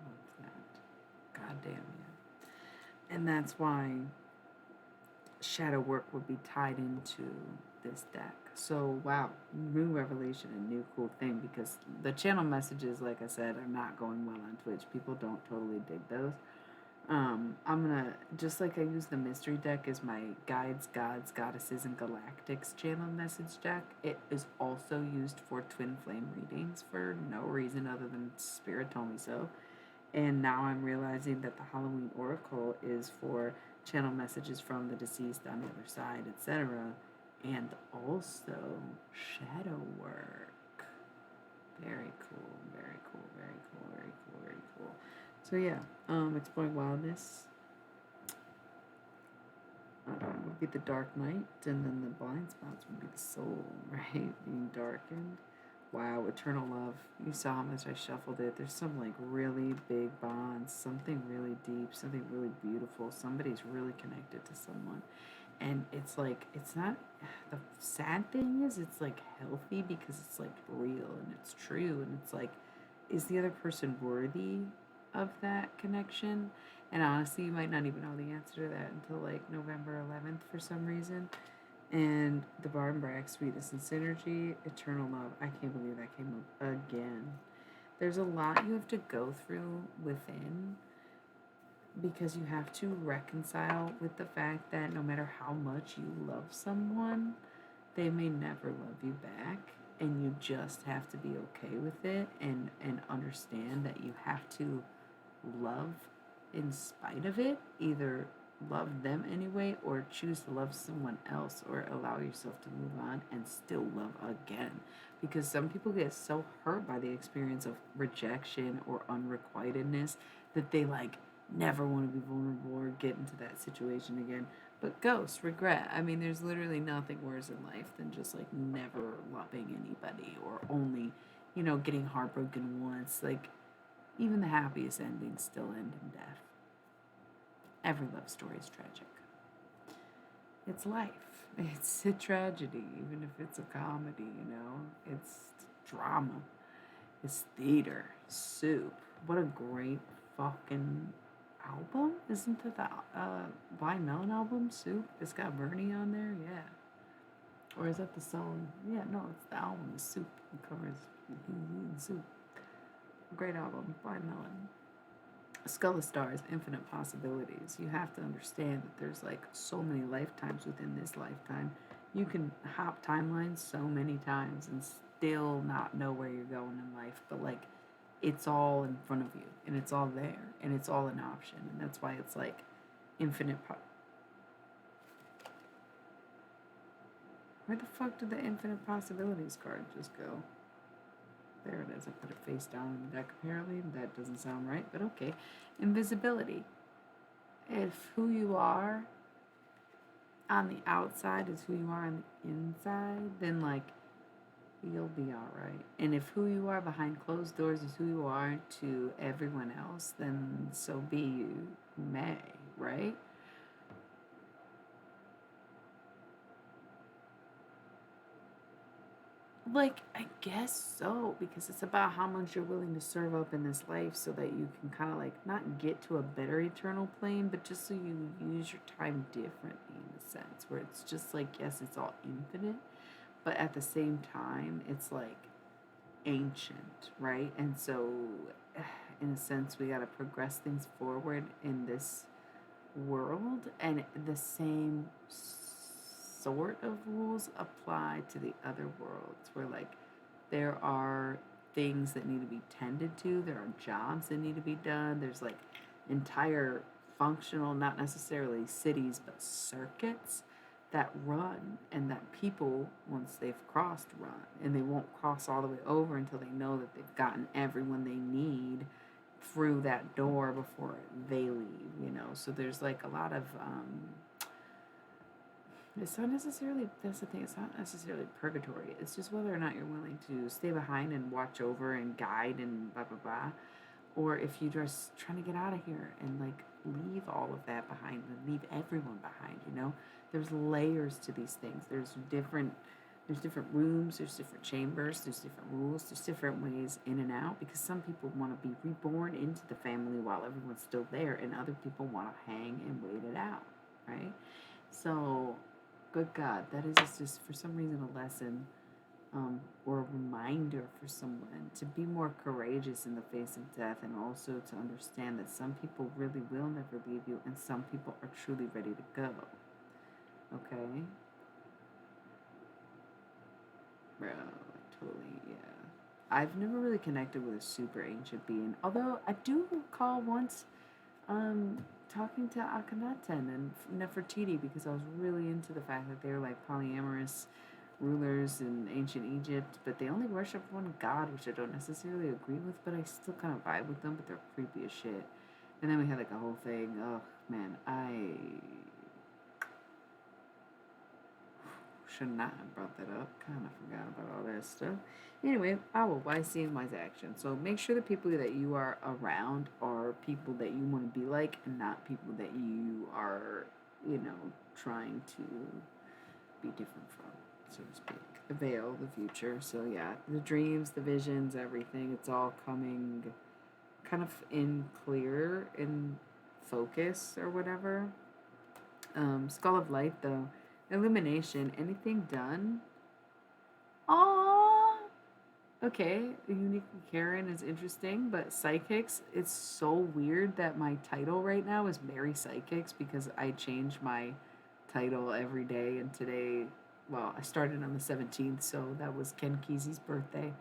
what's that? God damn yeah. And that's why shadow work would be tied into this deck. So wow, new revelation and new cool thing, because the channel messages, like I said, are not going well on Twitch. People don't totally dig those. I'm gonna, just like I use the mystery deck as my guides, gods, goddesses, and galactics channel message deck, it is also used for twin flame readings for no reason other than spirit told me so. And now I'm realizing that the Halloween Oracle is for channel messages from the deceased on the other side, etc. And also shadow work. Very cool, very cool, very cool, very cool, very cool. So yeah, exploring wildness would be the dark night, and then the blind spots would be the soul, right? Being darkened. Wow, eternal love. You saw how much I shuffled it. There's some like really big bonds, something really deep, something really beautiful. Somebody's really connected to someone. And it's like, it's not, the sad thing is, it's like healthy because it's like real and it's true. And it's like, is the other person worthy of that connection? And honestly, you might not even know the answer to that until like November 11th for some reason. And the Barb Bragg, Sweetness and Synergy, Eternal Love. I can't believe that came up again. There's a lot you have to go through within, because you have to reconcile with the fact that no matter how much you love someone, they may never love you back. And you just have to be okay with it, and understand that you have to love in spite of it, either love them anyway or choose to love someone else, or allow yourself to move on and still love again, because some people get so hurt by the experience of rejection or unrequitedness that they like never want to be vulnerable or get into that situation again. But ghost regret, I mean, there's literally nothing worse in life than just like never loving anybody, or only getting heartbroken once. Like, even the happiest endings still end in death. Every love story is tragic. It's life. It's a tragedy, even if it's a comedy. It's drama. It's theater. Soup. What a great fucking album. Isn't it the Blind Melon album, Soup? It's got Bernie on there? Yeah. Or is that the song? Yeah, no, it's the album, Soup. It covers Soup. Great album, Blind Melon. Skull of Stars, Infinite Possibilities. You have to understand that there's like so many lifetimes within this lifetime. You can hop timelines so many times and still not know where you're going in life, but like it's all in front of you, and it's all there, and it's all an option, and that's why it's like infinite. Where the fuck did the Infinite Possibilities card just go? There it is. I put it face down in the deck apparently. That doesn't sound right, but okay. Invisibility. If who you are on the outside is who you are on the inside, then like you'll be alright. And if who you are behind closed doors is who you are to everyone else, then so be you may, right? Like, I guess so, because it's about how much you're willing to serve up in this life so that you can kind of like not get to a better eternal plane, but just so you use your time differently in a sense, where it's just like, yes, it's all infinite, but at the same time, it's like ancient, right? And so, in a sense, we got to progress things forward in this world, and the same sort of rules apply to the other worlds, where like there are things that need to be tended to, there are jobs that need to be done, there's like entire functional, not necessarily cities, but circuits that run, and that people, once they've crossed, run, and they won't cross all the way over until they know that they've gotten everyone they need through that door before they leave, you know. So there's like a lot of it's not necessarily, that's the thing, it's not necessarily purgatory. It's just whether or not you're willing to stay behind and watch over and guide and blah blah blah, or if you're just trying to get out of here and like leave all of that behind and leave everyone behind, you know. There's layers to these things. There's different rooms, there's different chambers, there's different rules, there's different ways in and out, because some people want to be reborn into the family while everyone's still there, and other people want to hang and wait it out, right? So, good God, that is just for some reason a lesson, or a reminder for someone to be more courageous in the face of death, and also to understand that some people really will never leave you, and some people are truly ready to go. Okay? Bro, totally, yeah. I've never really connected with a super ancient being, although I do recall once um, talking to Akhenaten and Nefertiti, because I was really into the fact that they were like polyamorous rulers in ancient Egypt, but they only worship one god, which I don't necessarily agree with, but I still kind of vibe with them, but they're creepy as shit. And then we had like a whole thing. Oh man, I should not have brought that up. Kind of forgot about all that stuff. Anyway, wise seeing wise action. So make sure the people that you are around are people that you want to be like, and not people that you are, trying to be different from, so to speak. The veil, the future. So yeah, the dreams, the visions, everything. It's all coming kind of in clear, in focus or whatever. Skull of Light though. Illumination. Anything done? Aww. Okay, Uniquely Karen is interesting, but Psychics, it's so weird that my title right now is Mary Psychics, because I change my title every day, and today, well, I started on the 17th, so that was Ken Kesey's birthday.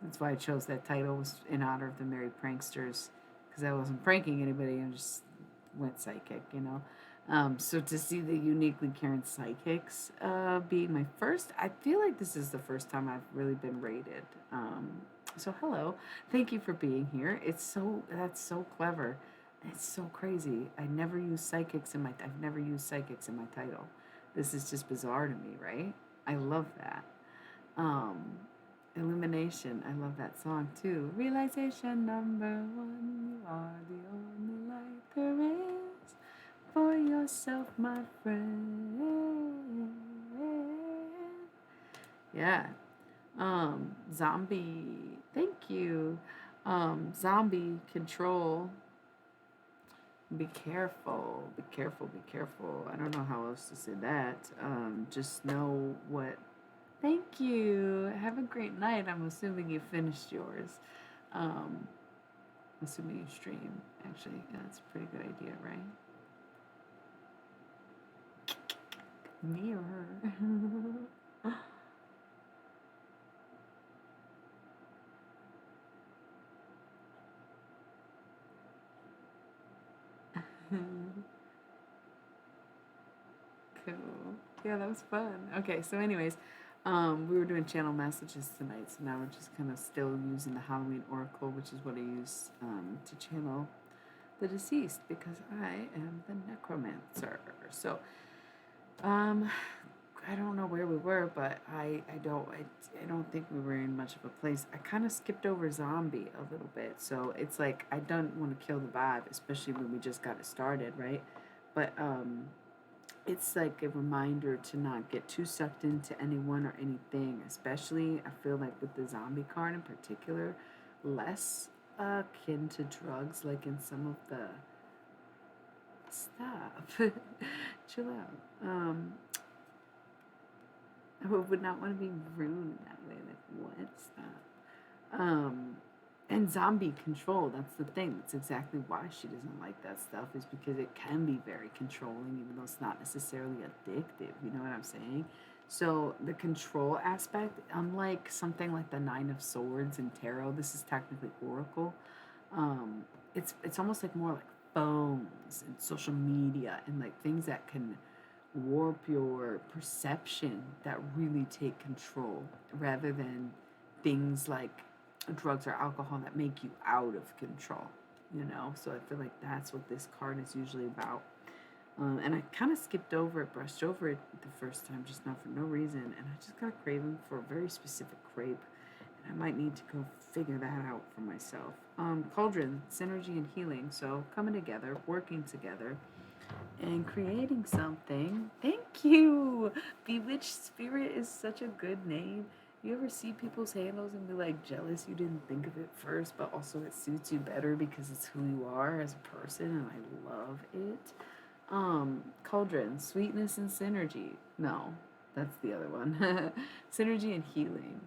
That's why I chose that title, was in honor of the Merry Pranksters, because I wasn't pranking anybody, I just went psychic, you know. So to see the Uniquely Karen Psychics being my first, I feel like this is the first time I've really been rated. So hello, thank you for being here. That's so clever. It's so crazy. I've never used psychics in my title. This is just bizarre to me, right? I love that. Um, Illumination. I love that song too. Realization number one, you are the only light there is for yourself, my friend. Yeah. Zombie. Thank you. Zombie control. Be careful. Be careful. Be careful. I don't know how else to say that. Just know what. Thank you. Have a great night. I'm assuming you finished yours. Um, assuming you stream. Actually, yeah, that's a pretty good idea, right? Mirror. Cool. Yeah, that was fun. Okay, so anyways, We were doing channel messages tonight, so now we're just kind of still using the Halloween Oracle, which is what I use to channel the deceased because I am the necromancer. So, um, I don't know where we were, but I don't think we were in much of a place. I kind of skipped over zombie a little bit, so it's like I don't want to kill the vibe, especially when we just got it started, right? But it's like a reminder to not get too sucked into anyone or anything, especially I feel like with the zombie card in particular, less akin to drugs, like in some of the stop, chill out. I would not want to be rude that way. Like what? Stop. And zombie control. That's the thing. That's exactly why she doesn't like that stuff. Is because it can be very controlling, even though it's not necessarily addictive. You know what I'm saying? So the control aspect, unlike something like the Nine of Swords and Tarot, this is technically Oracle. Um, it's almost like more like phones and social media and like things that can warp your perception that really take control rather than things like drugs or alcohol that make you out of control, you know? So I feel like that's what this card is usually about. And I kind of skipped over it, brushed over it the first time just now for no reason. And I just got a craving for a very specific crepe. And I might need to go figure that out for myself. Cauldron, synergy and healing. So coming together, working together, and creating something. Thank you. Bewitched Spirit is such a good name. You ever see people's handles and be like jealous you didn't think of it first, but also it suits you better because it's who you are as a person, and I love it. Cauldron, sweetness and synergy. No, that's the other one. Synergy and healing.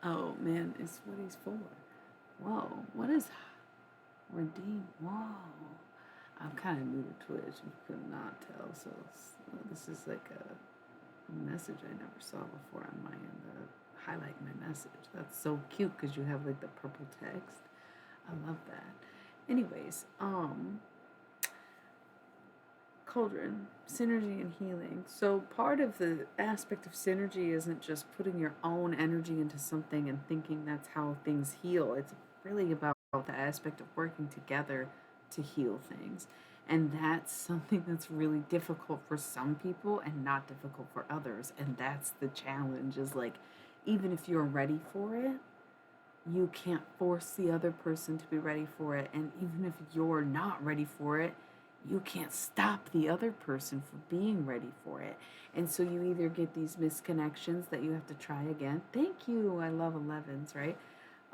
Oh man, it's what he's for. Whoa, what is redeem? Whoa. I'm kind of new to Twitch and could not tell, so this is like a message I never saw before on my end. Highlight my message. That's so cute because you have like the purple text. I love that. Anyways, Cauldron, synergy and healing. So part of the aspect of synergy isn't just putting your own energy into something and thinking that's how things heal. It's really about the aspect of working together to heal things. And that's something that's really difficult for some people and not difficult for others. And that's the challenge is like, even if you're ready for it, you can't force the other person to be ready for it. And even if you're not ready for it, you can't stop the other person from being ready for it. And so you either get these misconnections that you have to try again. Thank you. I love 11s, right?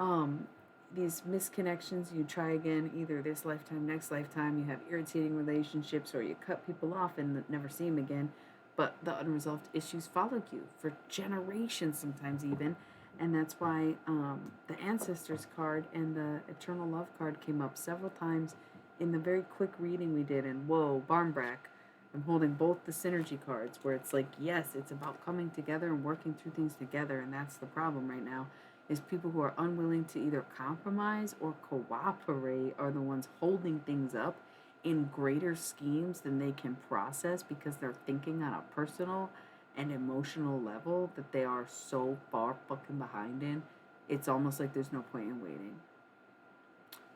Um, these misconnections you try again either this lifetime, next lifetime. You have irritating relationships or you cut people off and never see them again. But the unresolved issues follow you for generations, sometimes even. And that's why the Ancestors card and the Eternal Love card came up several times in the very quick reading we did. And whoa, Barmbrack, I'm holding both the synergy cards where it's like, yes, it's about coming together and working through things together. And that's the problem right now is people who are unwilling to either compromise or cooperate are the ones holding things up in greater schemes than they can process because they're thinking on a personal and emotional level that they are so far fucking behind in. It's almost like there's no point in waiting.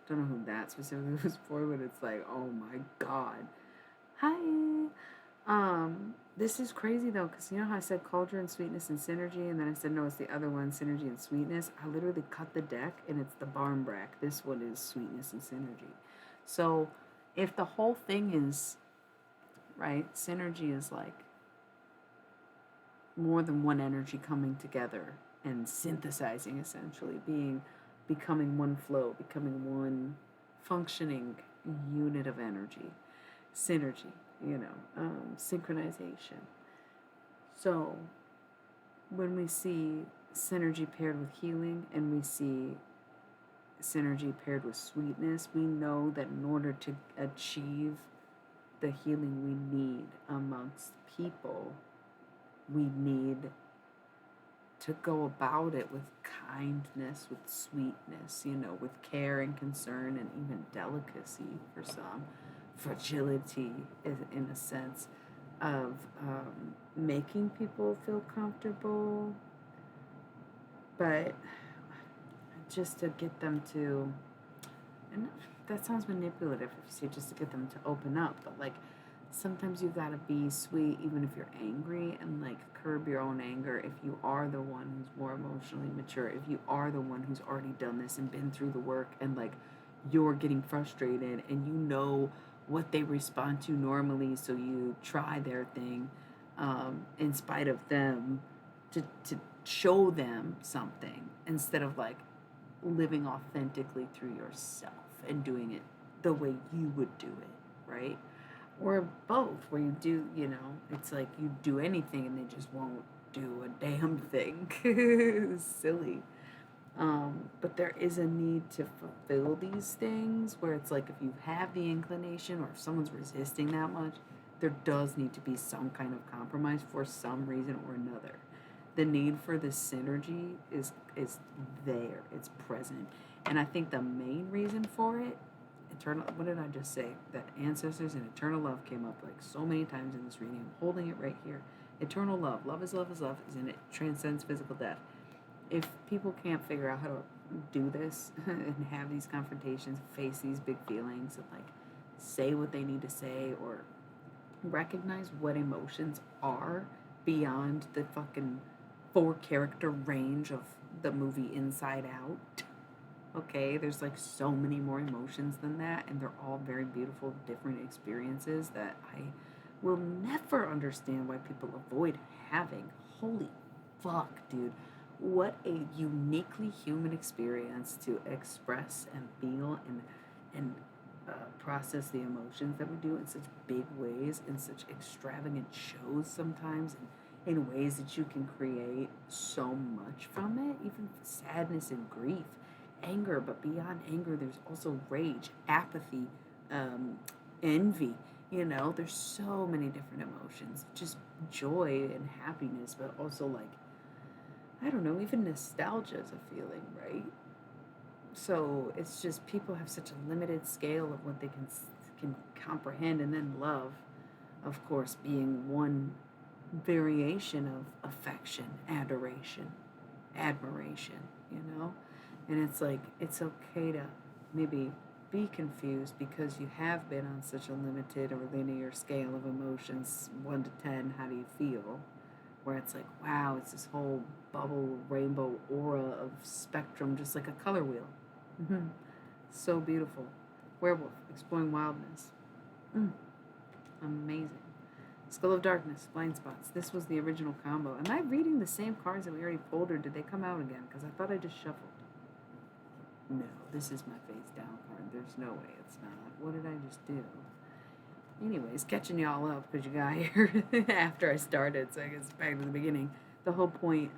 Don't know who that specifically was for, but it's like, oh my god. Hi. This is crazy though, because you know how I said cauldron, sweetness, and synergy, and then I said no, it's the other one, synergy and sweetness. I literally cut the deck, and it's the Barmbrack. This one is sweetness and synergy. So, if the whole thing is right, synergy is like more than one energy coming together and synthesizing, essentially becoming one flow, becoming one functioning unit of energy, synergy, synchronization. So when we see synergy paired with healing and we see synergy paired with sweetness, we know that in order to achieve the healing we need amongst people, we need to go about it with kindness, with sweetness, with care and concern and even delicacy for some. fragility in a sense of making people feel comfortable, but just to get them to, and that sounds manipulative if you say just to get them to open up, but like sometimes you gotta be sweet even if you're angry, and like curb your own anger if you are the one who's more emotionally mature, if you are the one who's already done this and been through the work, and like you're getting frustrated and you know what they respond to normally, so you try their thing in spite of them to show them something instead of like living authentically through yourself and doing it the way you would do it, right? Or both, where you do, it's like you do anything and they just won't do a damn thing. Silly. But there is a need to fulfill these things where it's like if you have the inclination or if someone's resisting that much, there does need to be some kind of compromise for some reason or another. The need for this synergy is there. It's present. And I think the main reason for it, what did I just say? That ancestors and eternal love came up like so many times in this reading. I'm holding it right here. Eternal love. Love is love is love, and it transcends physical death. If people can't figure out how to do this and have these confrontations, face these big feelings, and like say what they need to say or recognize what emotions are beyond the fucking 4 character range of the movie Inside Out. Okay, there's like so many more emotions than that, and they're all very beautiful, different experiences that I will never understand why people avoid having. Holy fuck, dude. What a uniquely human experience to express and feel and process the emotions that we do in such big ways, in such extravagant shows sometimes, and in ways that you can create so much from it, even sadness and grief, anger, but beyond anger, there's also rage, apathy, envy. There's so many different emotions, just joy and happiness, but also like, I don't know, even nostalgia is a feeling, right? So it's just people have such a limited scale of what they can comprehend, and then love, of course, being one variation of affection, adoration, admiration, and it's like it's okay to maybe be confused because you have been on such a limited or linear scale of emotions, 1 to 10. How do you feel? Where it's like, wow, it's this whole bubble rainbow aura of spectrum, just like a color wheel. Mm-hmm. So beautiful. Werewolf, exploring wildness. Amazing. Skull of Darkness, Blind Spots. This was the original combo. Am I reading the same cards that we already pulled, or did they come out again? Because I thought I just shuffled. No, this is my face down card. There's no way it's not. What did I just do? Anyways, catching y'all up because you got here after I started, so I guess back to the beginning. The whole point,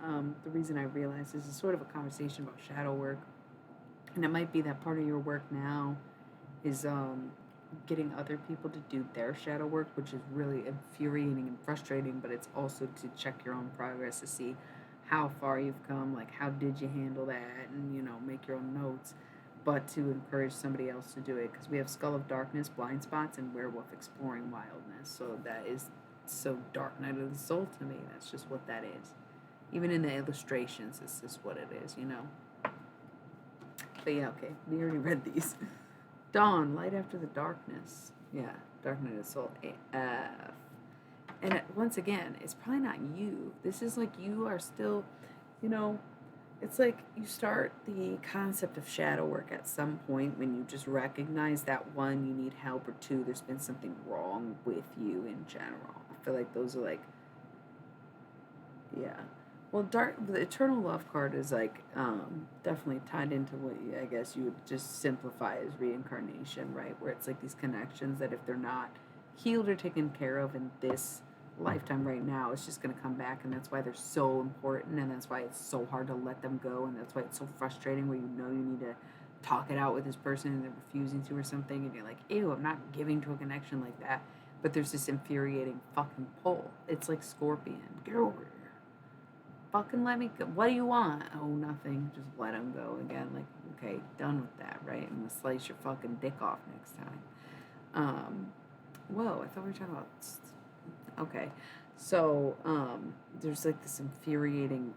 the reason I realized this is sort of a conversation about shadow work, and it might be that part of your work now is getting other people to do their shadow work, which is really infuriating and frustrating, but it's also to check your own progress to see how far you've come, like how did you handle that, and make your own notes, but to encourage somebody else to do it, because we have Skull of Darkness, Blind Spots, and Werewolf, Exploring Wildness. So that is so Dark Night of the Soul to me. That's just what that is. Even in the illustrations, this is what it is, But yeah, okay, we already read these. Dawn, Light After the Darkness. Yeah, Dark Night of the Soul, AF. And once again, it's probably not you. This is like you are still, it's like you start the concept of shadow work at some point when you just recognize that 1, you need help, or 2, there's been something wrong with you in general. I feel like those are like, yeah. Well, the Eternal Love card is like definitely tied into what I guess you would just simplify as reincarnation, right? Where it's like these connections that if they're not healed or taken care of in this lifetime right now, it's just going to come back, and that's why they're so important, and that's why it's so hard to let them go, and that's why it's so frustrating where you need to talk it out with this person and they're refusing to or something, and you're like, ew, I'm not giving to a connection like that, but there's this infuriating fucking pull. It's like Scorpion. Get over here. Fucking let me go. What do you want? Oh, nothing. Just let him go again. Like, okay, done with that, right? I'm gonna slice your fucking dick off next time. Whoa, I thought we were talking about. Okay, so there's like this infuriating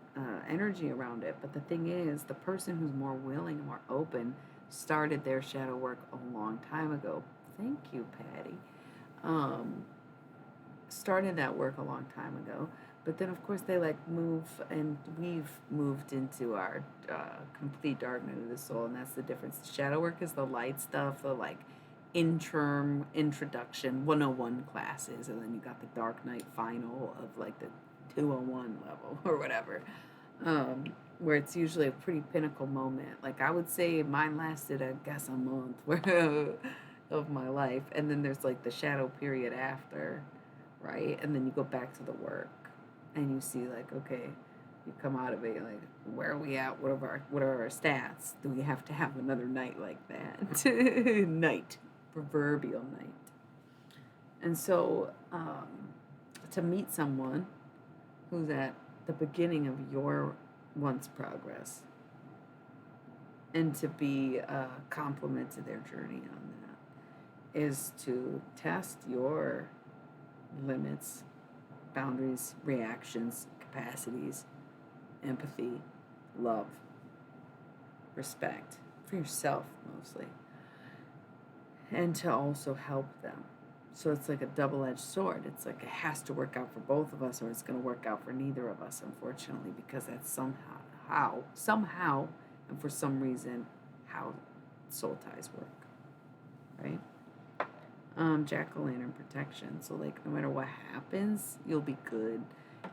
energy around it. But the thing is, the person who's more willing and more open started their shadow work a long time ago. Thank you, Patty. Um, Started that work a long time ago. But then, of course, they like move, and we've moved into our complete darkness of the soul, and that's the difference. The shadow work is the light stuff, the like interim introduction 101 classes, and then you got the Dark Knight final of like the 201 level or whatever, where it's usually a pretty pinnacle moment. Like I would say mine lasted, I guess, a month of my life, and then there's like the shadow period after, right? And then you go back to the work and you see like, okay, you come out of it like, where are we at? What are our stats? Do we have to have another night like that? Night, proverbial night. And so to meet someone who's at the beginning of your once progress and to be a compliment to their journey on that is to test your limits, boundaries, reactions, capacities, empathy, love, respect for yourself mostly, and to also help them. So it's like a double-edged sword. It's like it has to work out for both of us, or it's going to work out for neither of us, unfortunately, because that's somehow, and for some reason, how soul ties work, right? Jack-o'-lantern protection. So like no matter what happens, you'll be good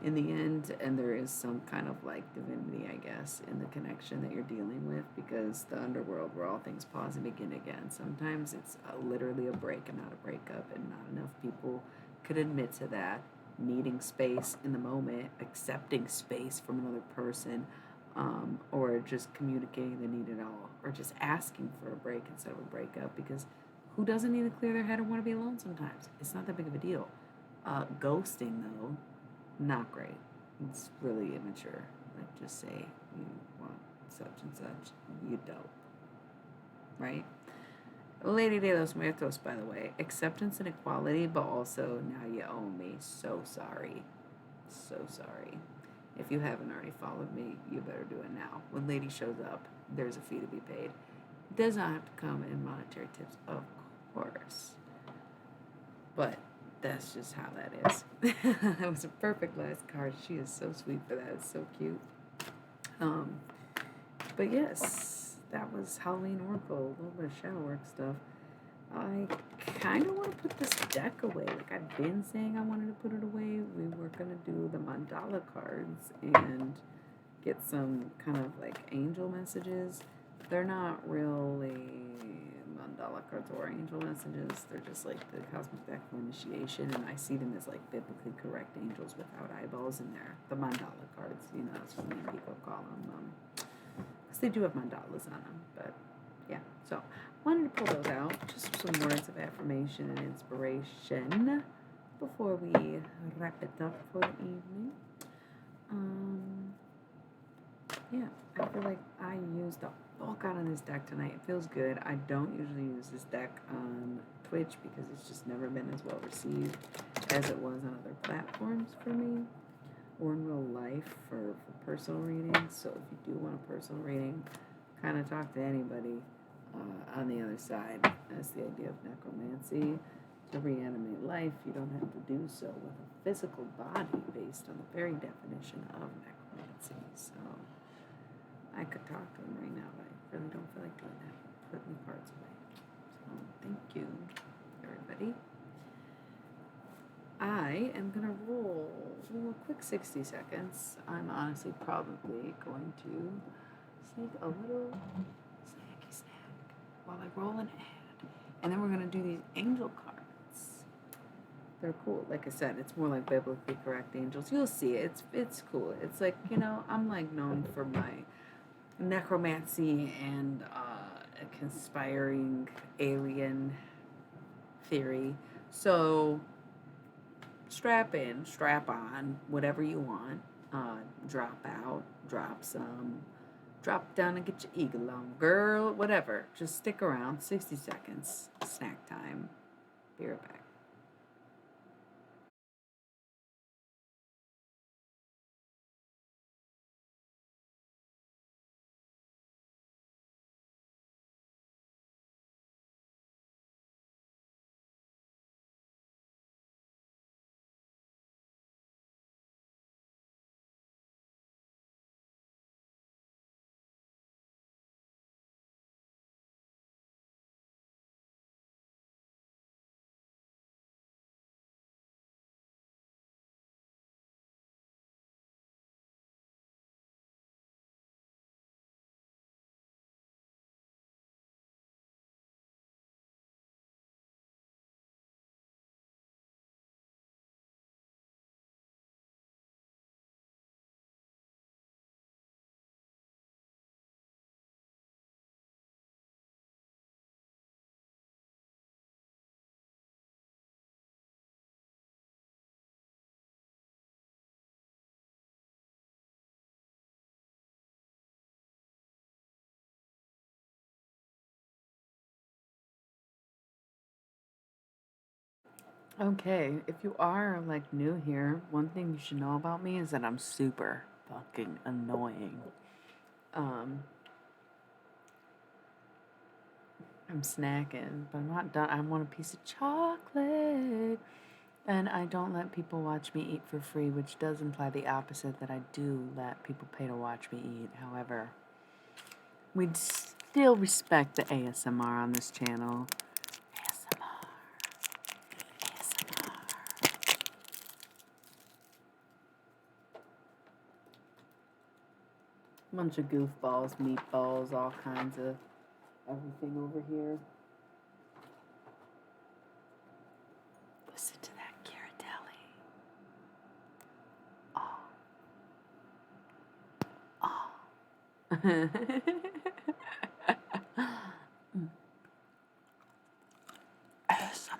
in the end, and there is some kind of like divinity, I guess, in the connection that you're dealing with, because the underworld, where all things pause and begin again, sometimes it's literally a break and not a breakup, and not enough people could admit to that. Needing space in the moment, accepting space from another person, or just communicating the need at all, or just asking for a break instead of a breakup, because who doesn't need to clear their head or want to be alone sometimes? It's not that big of a deal. Ghosting, though, not great. It's really immature. Like, just say you want such and such. You don't. Right? Lady de los Muertos, by the way. Acceptance and equality, but also now you own me. So sorry. So sorry. If you haven't already followed me, you better do it now. When Lady shows up, there's a fee to be paid. It does not have to come in monetary tips, of course. But that's just how that is. That was a perfect last card. She is so sweet for that. It's so cute. But yes, that was Halloween Oracle. A little bit of shadow work stuff. I kind of want to put this deck away. Like I've been saying I wanted to put it away. We were going to do the mandala cards and get some kind of like angel messages. They're not really mandala cards or angel messages. They're just like the cosmic deck of initiation, and I see them as like biblically correct angels without eyeballs in there. The mandala cards, you know, that's what me and Nico call them. Because they do have mandalas on them, but yeah. So wanted to pull those out, just some words of affirmation and inspiration before we wrap it up for the evening. Yeah, I feel like I used the bulk out on this deck tonight. It feels good. I don't usually use this deck on Twitch because it's just never been as well received as it was on other platforms for me, or in real life for personal readings. So if you do want a personal reading, kind of talk to anybody on the other side. That's the idea of necromancy. To reanimate life, you don't have to do so with a physical body based on the very definition of necromancy. So I could talk to him right now, but I really don't feel like doing that. Put the cards away. So thank you, everybody. I am going to roll a quick 60 seconds. I'm honestly probably going to sneak a little snacky snack while I roll an ad. And then we're going to do these angel cards. They're cool. Like I said, it's more like biblically correct angels. You'll see it. It's cool. It's like, you know, I'm like known for my necromancy and a conspiring alien theory. So strap in, strap on, whatever you want. Drop out, drop some, drop down and get your eagle on, girl, whatever. Just stick around. 60 seconds, snack time. Be right back. Okay, if you are like new here, one thing you should know about me is that I'm super fucking annoying. Um, I'm snacking, but I'm not done. I want a piece of chocolate. And I don't let people watch me eat for free, which does imply the opposite, that I do let people pay to watch me eat. However, we'd still respect the ASMR on this channel. ASMR. ASMR. Bunch of goofballs, meatballs, all kinds of everything over here. Listen to that Ghirardelli. ASMR.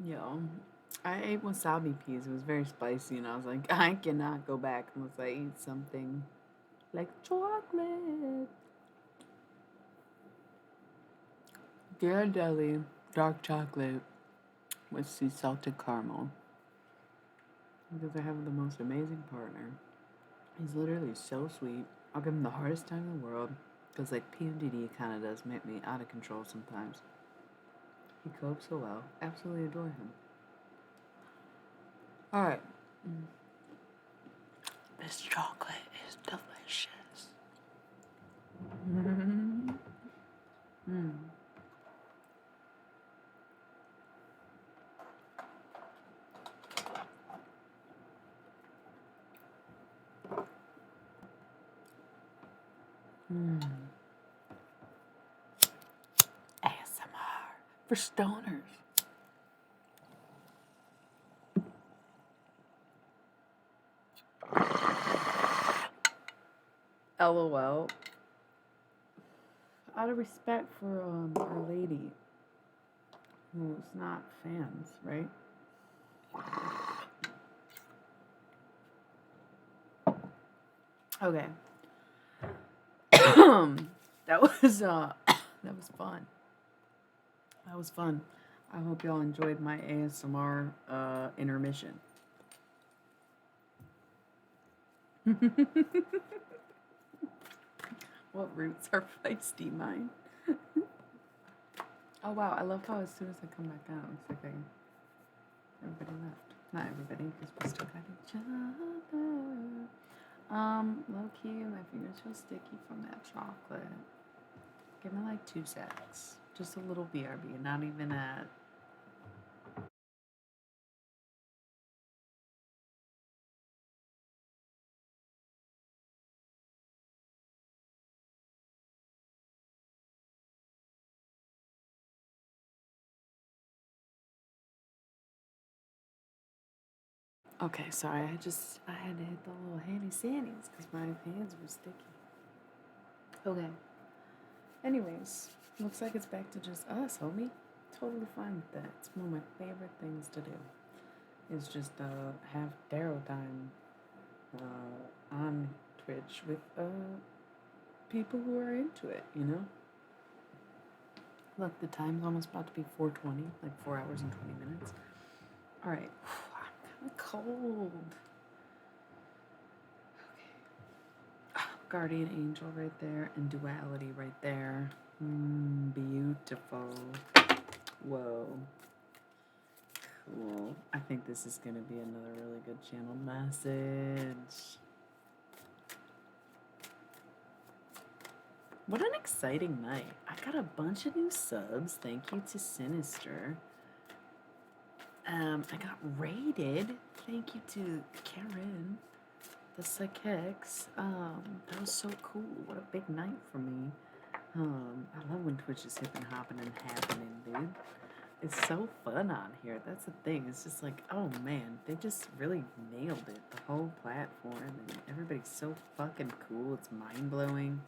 Yo, I ate wasabi peas. It was very spicy, and I was like, I cannot go back unless I eat something like chocolate. Ghirardelli dark chocolate with sea salted caramel. Because I have the most amazing partner. He's literally so sweet. I'll give him the hardest time in the world. Because, like, PMDD kind of does make me out of control sometimes. He copes so well. Absolutely adore him. Alright. This chocolate is delicious. ASMR for stoners. LOL. Out of respect for Our Lady, who's not fans, right? Okay. that was that was fun. That was fun. I hope y'all enjoyed my ASMR intermission. What roots are feisty, mine? Oh wow, I love how as soon as I come back out, it looks like everybody left. Not everybody, because we still got each other. Low key, my fingers feel sticky from that chocolate. Give me like 2 secs. Just a little BRB, not even at. Okay, sorry, I had to hit the little handy sandies because my hands were sticky. Okay. Anyways, looks like it's back to just us, homie. Totally fine with that. It's one of my favorite things to do. Is just have Darrow time on Twitch with people who are into it, you know? Look, the time's almost about to be 4:20, like 4 hours and 20 minutes. All right. I'm kind of cold. Okay. Guardian Angel right there and Duality right there. Beautiful. Whoa. Cool. I think this is going to be another really good channel message. What an exciting night. I got a bunch of new subs. Thank you to Sinister. I got raided. Thank you to Karen, the Psychics. That was so cool. What a big night for me. I love when Twitch is hipping, hopping, and happening, dude. It's so fun on here. That's the thing. It's just like, oh man, they just really nailed it. The whole platform, and everybody's so fucking cool. It's mind blowing.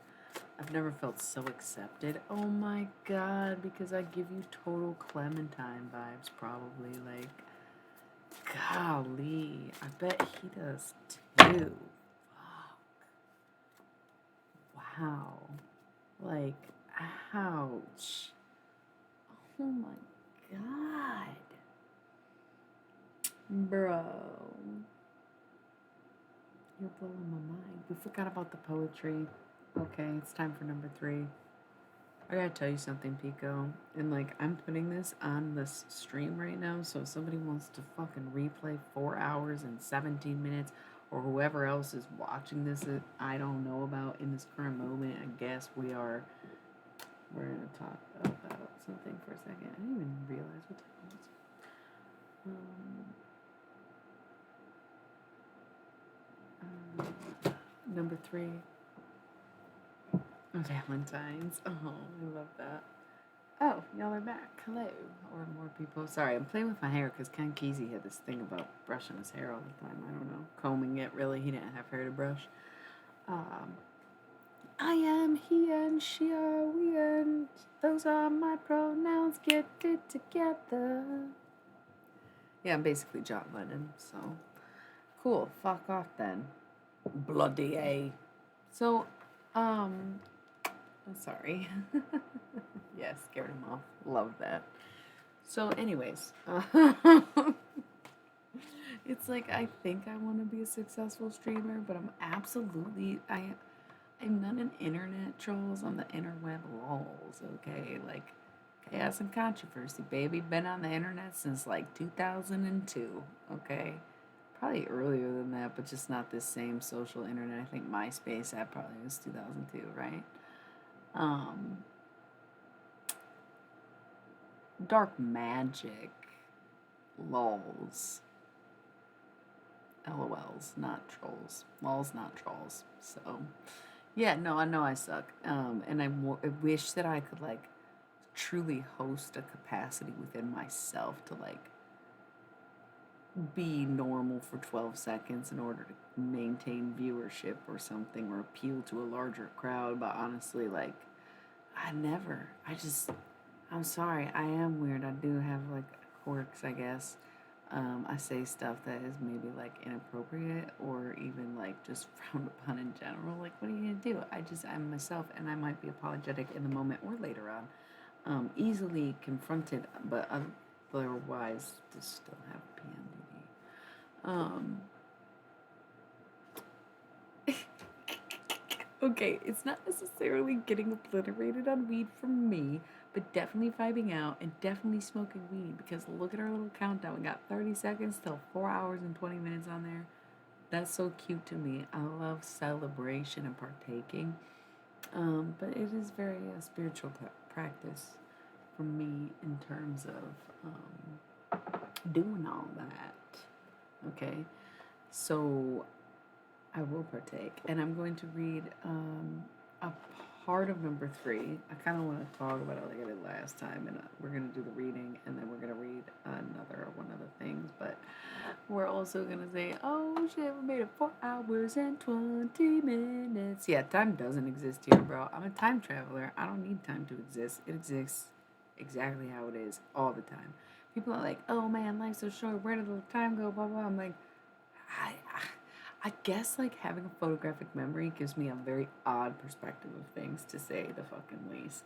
I've never felt so accepted. Oh my god, because I give you total Clementine vibes, probably. Like, golly, I bet he does too. Fuck. Wow. Like, ouch. Oh my god. Bro. You're blowing my mind. We forgot about the poetry. Okay, it's time for number 3. I gotta tell you something, Pico. And like, I'm putting this on this stream right now, so if somebody wants to fucking replay 4 hours and 17 minutes, or whoever else is watching this that I don't know about in this current moment, I guess we're gonna talk about something for a second. I didn't even realize what time it was. Number 3. Valentine's. Oh, I love that. Oh, y'all are back. Hello. Or more people. Sorry, I'm playing with my hair because Ken Kesey had this thing about brushing his hair all the time. I don't know. Combing it, really. He didn't have hair to brush. I am, he and she are, we and those are my pronouns. Get it together. Yeah, I'm basically John Lennon, so. Cool. Fuck off then. Bloody A. So, I'm sorry. Yeah, scared him off. Love that. So, anyways, it's like I think I want to be a successful streamer, but I'm not an internet trolls. I'm the interweb lols. Okay, like chaos and controversy, baby. Been on the internet since like 2002. Okay, probably earlier than that, but just not this same social internet. I think MySpace that probably was 2002, right? Dark magic, lols, LOLs, not trolls. Lols, not trolls. So, yeah, no, I know I suck. And I wish that I could like truly host a capacity within myself to like be normal for 12 seconds in order to maintain viewership or something or appeal to a larger crowd. But honestly, like, I'm sorry, I am weird. I do have like quirks, I guess. I say stuff that is maybe like inappropriate or even like just frowned upon in general. Like, what are you gonna do? I'm myself and I might be apologetic in the moment or later on. Easily confronted, but otherwise, just still have PMDD. Okay, it's not necessarily getting obliterated on weed from me, but definitely vibing out and definitely smoking weed because look at our little countdown. We got 30 seconds till 4 hours and 20 minutes on there. That's so cute to me. I love celebration and partaking. But it is very a spiritual practice for me in terms of doing all that. Okay, so I will partake, and I'm going to read a part of number 3. I kind of want to talk about it like I did last time, and we're going to do the reading, and then we're going to read one of the things, but we're also going to say, oh shit, we made it 4 hours and 20 minutes. Yeah, time doesn't exist here, bro. I'm a time traveler. I don't need time to exist. It exists exactly how it is all the time. People are like, oh man, life's so short. Where did the time go? Blah, blah. I'm like, I guess like having a photographic memory gives me a very odd perspective of things, to say the fucking least.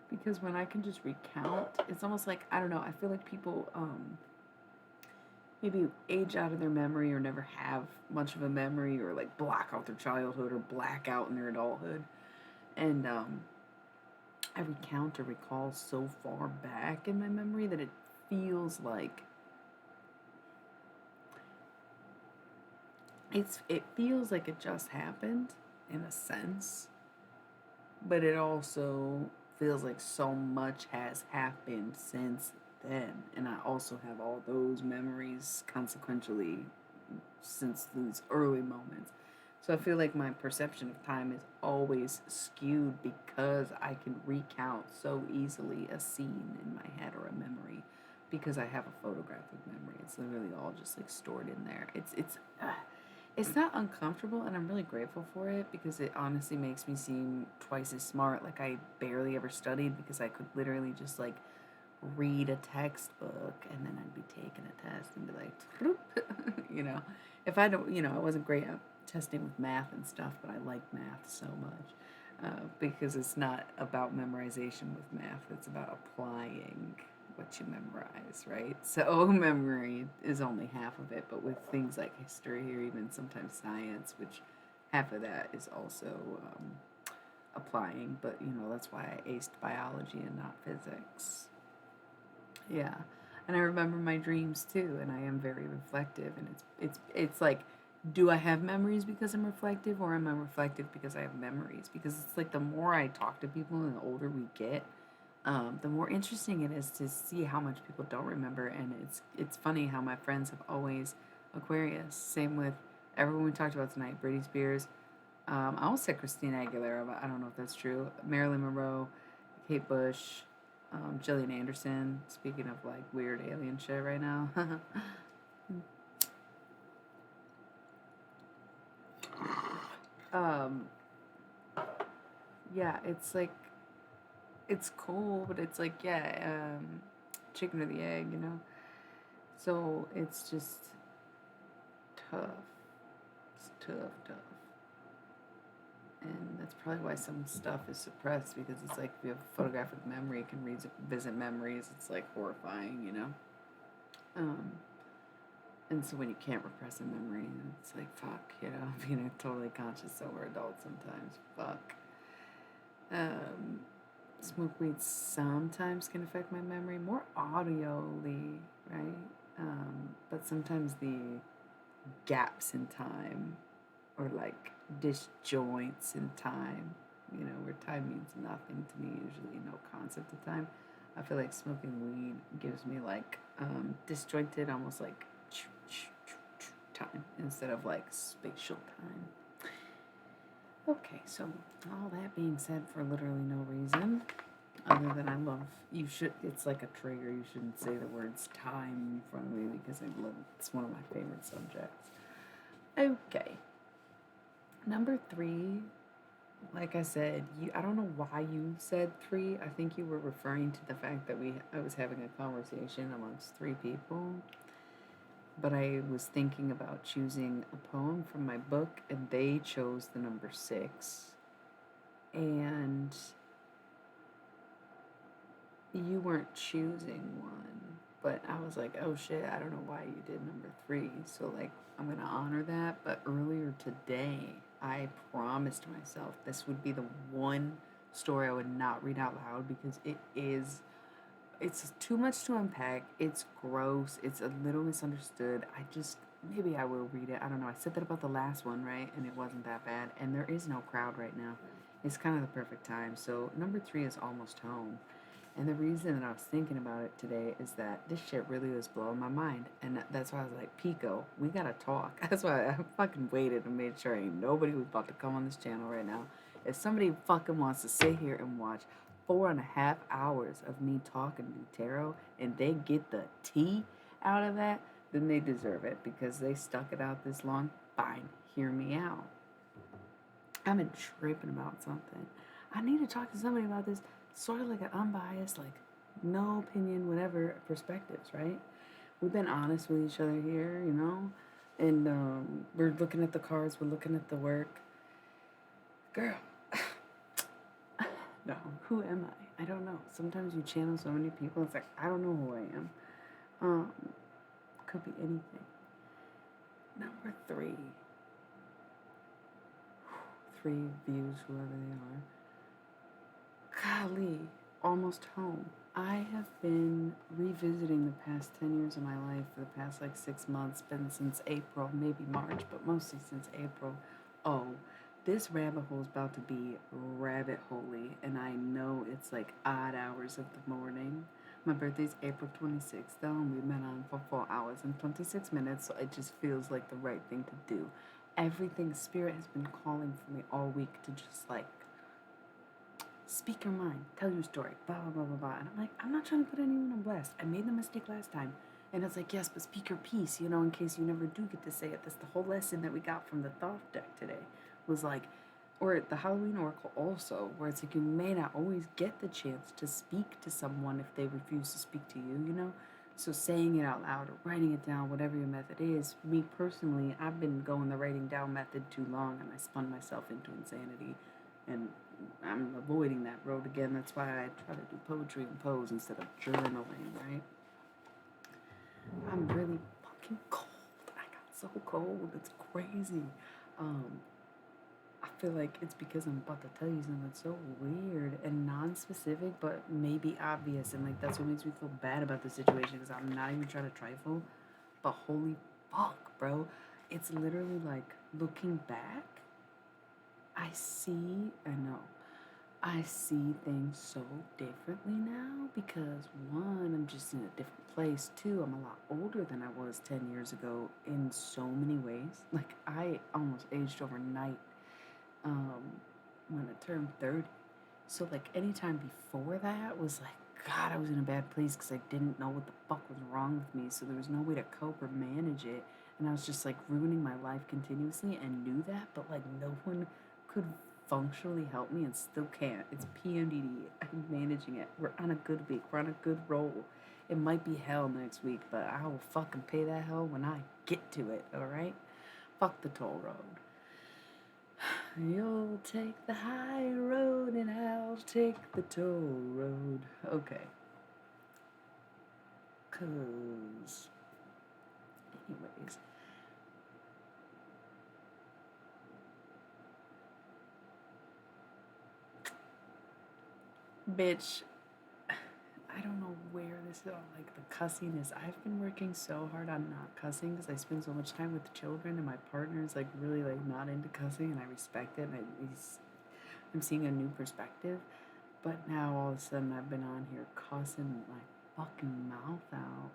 Because when I can just recount, it's almost like, I don't know, I feel like people maybe age out of their memory or never have much of a memory, or like block out their childhood or black out in their adulthood. And I recount or recall so far back in my memory that it feels like it feels like it just happened in a sense, but it also feels like so much has happened since then, and I also have all those memories consequentially since these early moments. So I feel like my perception of time is always skewed because I can recount so easily a scene in my head or a memory because I have a photographic memory. It's literally all just like stored in there. It's not uncomfortable, and I'm really grateful for it because it honestly makes me seem twice as smart. Like I barely ever studied because I could literally just like read a textbook and then I'd be taking a test and be like, you know, if I don't, I wasn't great at testing with math and stuff, but I like math so much because it's not about memorization with math, it's about applying what you memorize, right? So memory is only half of it, but with things like history or even sometimes science, which half of that is also applying, but that's why I aced biology and not physics. Yeah. And I remember my dreams too, and I am very reflective, and it's like, do I have memories because I'm reflective, or am I reflective because I have memories? Because it's like the more I talk to people and the older we get, the more interesting it is to see how much people don't remember. And it's funny how my friends have always Aquarius. Same with everyone we talked about tonight, Britney Spears. I almost said Christina Aguilera, but I don't know if that's true. Marilyn Monroe, Kate Bush, Gillian Anderson. Speaking of like weird alien shit right now. um, yeah, it's like it's cool, but it's like, yeah, chicken or the egg. So it's just tough. It's tough. And that's probably why some stuff is suppressed, because it's like if you have photographic memory, you can revisit memories. It's like horrifying. Um, and so when you can't repress a memory, it's like, fuck, being totally conscious, so we're adults sometimes. Fuck. Um, Smoke weed sometimes can affect my memory, more audioly, right? But sometimes the gaps in time, or like disjoints in time, where time means nothing to me, usually no concept of time. I feel like smoking weed gives me like disjointed, almost like time instead of like spatial time. Okay, so all that being said, for literally no reason other than I love, it's like a trigger, you shouldn't say the words time in front of me because it's one of my favorite subjects. Okay. Number 3, like I said, I don't know why you said 3. I think you were referring to the fact that I was having a conversation amongst 3 people. But I was thinking about choosing a poem from my book, and they chose the number 6. And you weren't choosing one, but I was like, oh shit, I don't know why you did number 3. So, like, I'm gonna honor that. But earlier today, I promised myself this would be the one story I would not read out loud because it's too much to unpack. It's gross. It's a little misunderstood. Maybe I will read it. I don't know. I said that about the last one, right? And it wasn't that bad. And there is no crowd right now. It's kind of the perfect time. So number 3 is Almost Home. And the reason that I was thinking about it today is that this shit really was blowing my mind. And that's why I was like, Pico, we gotta talk. That's why I fucking waited and made sure ain't nobody was about to come on this channel right now. If somebody fucking wants to sit here and watch 4.5 hours of me talking to tarot and they get the tea out of that, then they deserve it because they stuck it out this long. Fine, hear me out. I've been tripping about something. I need to talk to somebody about this, sort of like an unbiased, like, no opinion, whatever perspectives, right? We've been honest with each other here, you know? And we're looking at the cards, we're looking at the work. Girl, no, who am I? I don't know. Sometimes you channel so many people, it's like, I don't know who I am. Um, could be anything. Number 3. 3 views, whoever they are. Golly, almost home. I have been revisiting the past 10 years of my life for the past like 6 months, been since April, maybe March, but mostly since April. Oh, this rabbit hole is about to be rabbit holy, and I know it's like odd hours of the morning. My birthday's April 26th, though, and we've been on for 4 hours and 26 minutes, so it just feels like the right thing to do. Everything, Spirit has been calling for me all week to just like speak your mind, tell your story, blah, blah, blah, blah, blah. And I'm like, I'm not trying to put anyone on blast. I made the mistake last time. And it's like, yes, but speak your piece, you know, in case you never do get to say it. That's the whole lesson that we got from the Thoth deck today. Was like, or the Halloween Oracle also, where it's like you may not always get the chance to speak to someone if they refuse to speak to you, you know? So saying it out loud or writing it down, whatever your method is, me personally, I've been going the writing down method too long and I spun myself into insanity. And I'm avoiding that road again. That's why I try to do poetry and prose instead of journaling, right? I'm really fucking cold. I got so cold. It's crazy. I feel like it's because I'm about to tell you something so weird and non-specific, but maybe obvious. And like that's what makes me feel bad about the situation because I'm not even trying to trifle. But holy fuck, bro. It's literally like looking back, I see things so differently now because one, I'm just in a different place. Two, I'm a lot older than I was 10 years ago in so many ways. Like I almost aged overnight um, when I turned 30. So like anytime before that was like, God, I was in a bad place because I didn't know what the fuck was wrong with me. So there was no way to cope or manage it. And I was just like ruining my life continuously and knew that, but like no one could functionally help me and still can't. It's PMDD. I'm managing it. We're on a good week. We're on a good roll. It might be hell next week, but I will fucking pay that hell when I get to it, alright? Fuck the toll road. You'll take the high road and I'll take the toll road. Okay. 'Cause, anyways. Bitch, I don't know where this is all like the cussing is. I've been working so hard on not cussing because I spend so much time with the children and my partner is like really like not into cussing and I respect it and I'm seeing a new perspective. But now all of a sudden I've been on here cussing my fucking mouth out.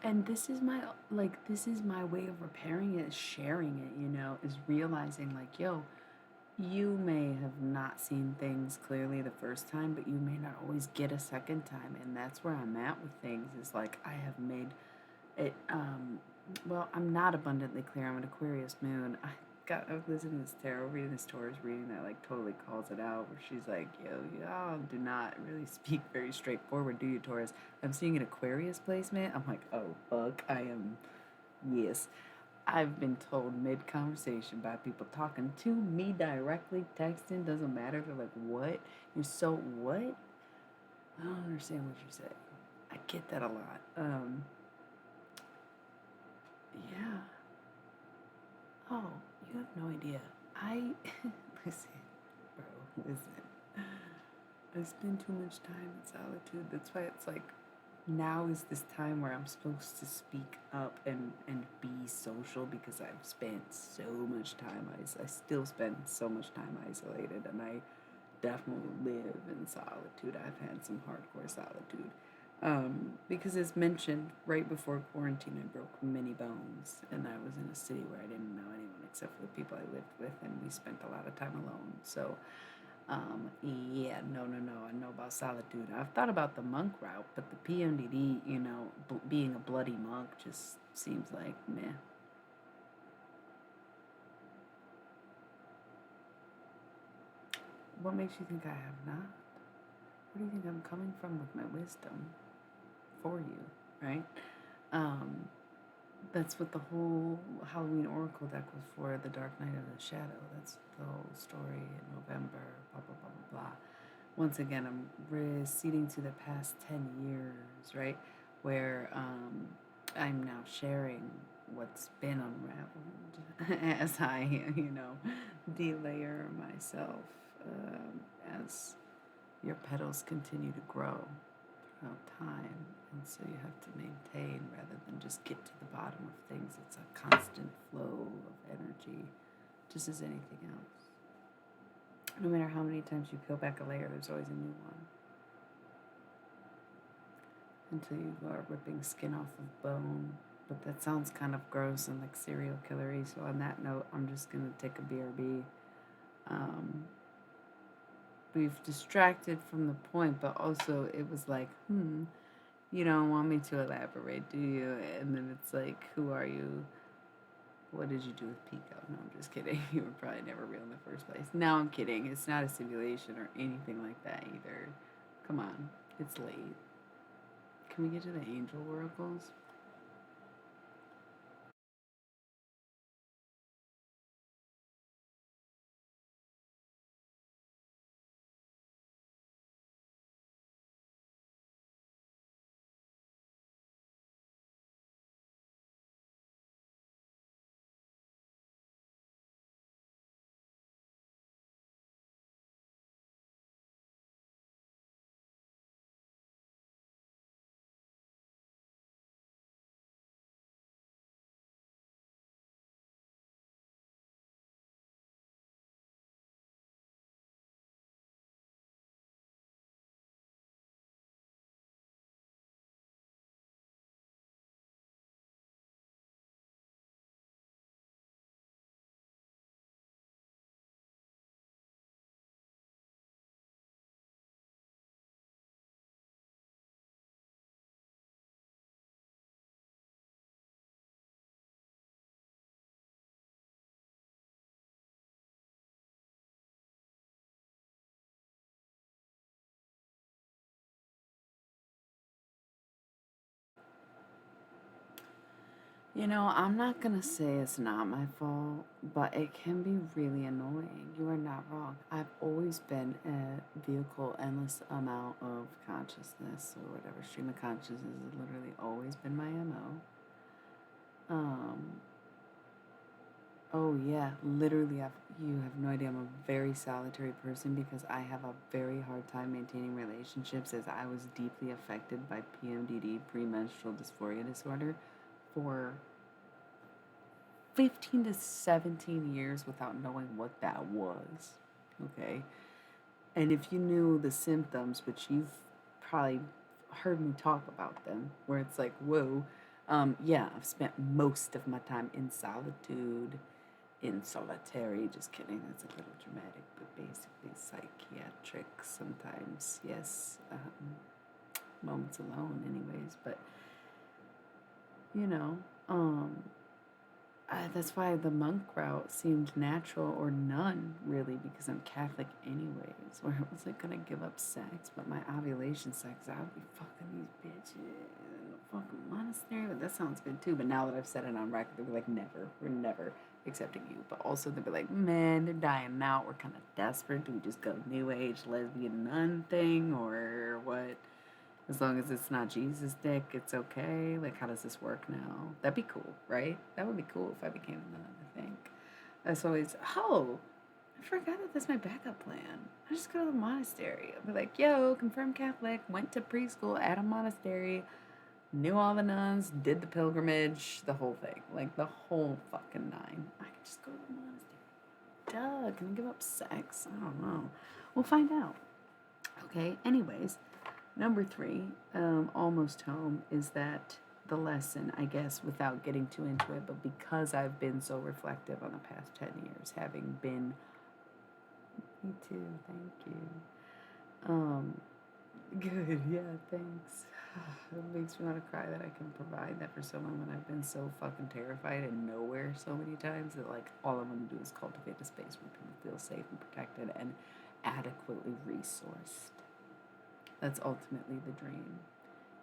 And this is my way of repairing it, is sharing it, you know, is realizing like, yo, you may have not seen things clearly the first time, but you may not always get a second time. And that's where I'm at with things is like I have made it well, I'm not abundantly clear. I'm an Aquarius moon. I was listening to this tarot reading, this Taurus reading that like totally calls it out where she's like, yo, y'all do not really speak very straightforward, do you, Taurus? I'm seeing an Aquarius placement. I'm like, oh fuck, yes. I've been told mid conversation by people talking to me directly, texting, doesn't matter. They're like, what? You're so what? I don't understand what you say. I get that a lot. Yeah. Oh, you have no idea. Listen, bro, listen. I spend too much time in solitude. That's why it's like now is this time where I'm supposed to speak up and be social because I've spent so much time. I still spend so much time isolated and I definitely live in solitude. I've had some hardcore solitude. Because as mentioned, right before quarantine, I broke many bones, and I was in a city where I didn't know anyone except for the people I lived with, and we spent a lot of time alone. So, Yeah, no, no, no. I know about solitude. I've thought about the monk route, but the PMDD, being a bloody monk just seems like meh. What makes you think I have not? Where do you think I'm coming from with my wisdom for you, right? Um, that's what the whole Halloween Oracle deck was for, the Dark Night of the Shadow. That's the whole story in November, blah, blah, blah, blah, blah. Once again, I'm receding to the past 10 years, right? Where I'm now sharing what's been unraveled as I, delayer myself as your petals continue to grow throughout time. And so you have to maintain rather than just get to the bottom of things. It's a constant flow of energy, just as anything else. No matter how many times you peel back a layer, there's always a new one. Until you are ripping skin off of bone. But that sounds kind of gross and like serial killery. So on that note, I'm just going to take a BRB. We've distracted from the point, but also it was like, you don't want me to elaborate, do you? And then it's like, who are you? What did you do with Pico? No, I'm just kidding. You were probably never real in the first place. No, I'm kidding. It's not a simulation or anything like that either. Come on. It's late. Can we get to the angel oracles? I'm not gonna say it's not my fault, but it can be really annoying. You are not wrong. I've always been a vehicle, endless amount of consciousness or whatever. Stream of consciousness has literally always been my MO. Oh yeah, literally, you have no idea. I'm a very solitary person because I have a very hard time maintaining relationships as I was deeply affected by PMDD, premenstrual dysphoria disorder, for 15 to 17 years without knowing what that was. Okay. And if you knew the symptoms, which you've probably heard me talk about them, where it's like, whoa, yeah, I've spent most of my time in solitude, in solitary. Just kidding, that's a little dramatic, but basically psychiatric sometimes. Yes, moments alone, anyways. But, you know, um, that's why the monk route seemed natural, or none really, because I'm Catholic anyways. Where I was like gonna give up sex, but my ovulation sex, I would be fucking these bitches in the fucking monastery. But that sounds good too. But now that I've said it on record, they'll be like, never, we're never accepting you. But also they'll be like, man, they're dying out. We're kind of desperate. Do we just go new age lesbian nun thing or what? As long as it's not Jesus' dick, it's okay. Like, how does this work now? That'd be cool, right? That would be cool if I became a nun, I think. That's always, oh, I forgot that that's my backup plan. I just go to the monastery. I'll be like, yo, confirmed Catholic, went to preschool at a monastery, knew all the nuns, did the pilgrimage, the whole thing. Like, the whole fucking nine. I could just go to the monastery. Duh, can I give up sex? I don't know. We'll find out. Okay, anyways. Number three, almost home, is that the lesson, I guess, without getting too into it, but because I've been so reflective on the past 10 years, having been Me too. Thank you. Good. Yeah. Thanks. It makes me want to cry that I can provide that for someone when I've been so fucking terrified and nowhere so many times that like all I want to do is cultivate a space where people feel safe and protected and adequately resourced. That's ultimately the dream.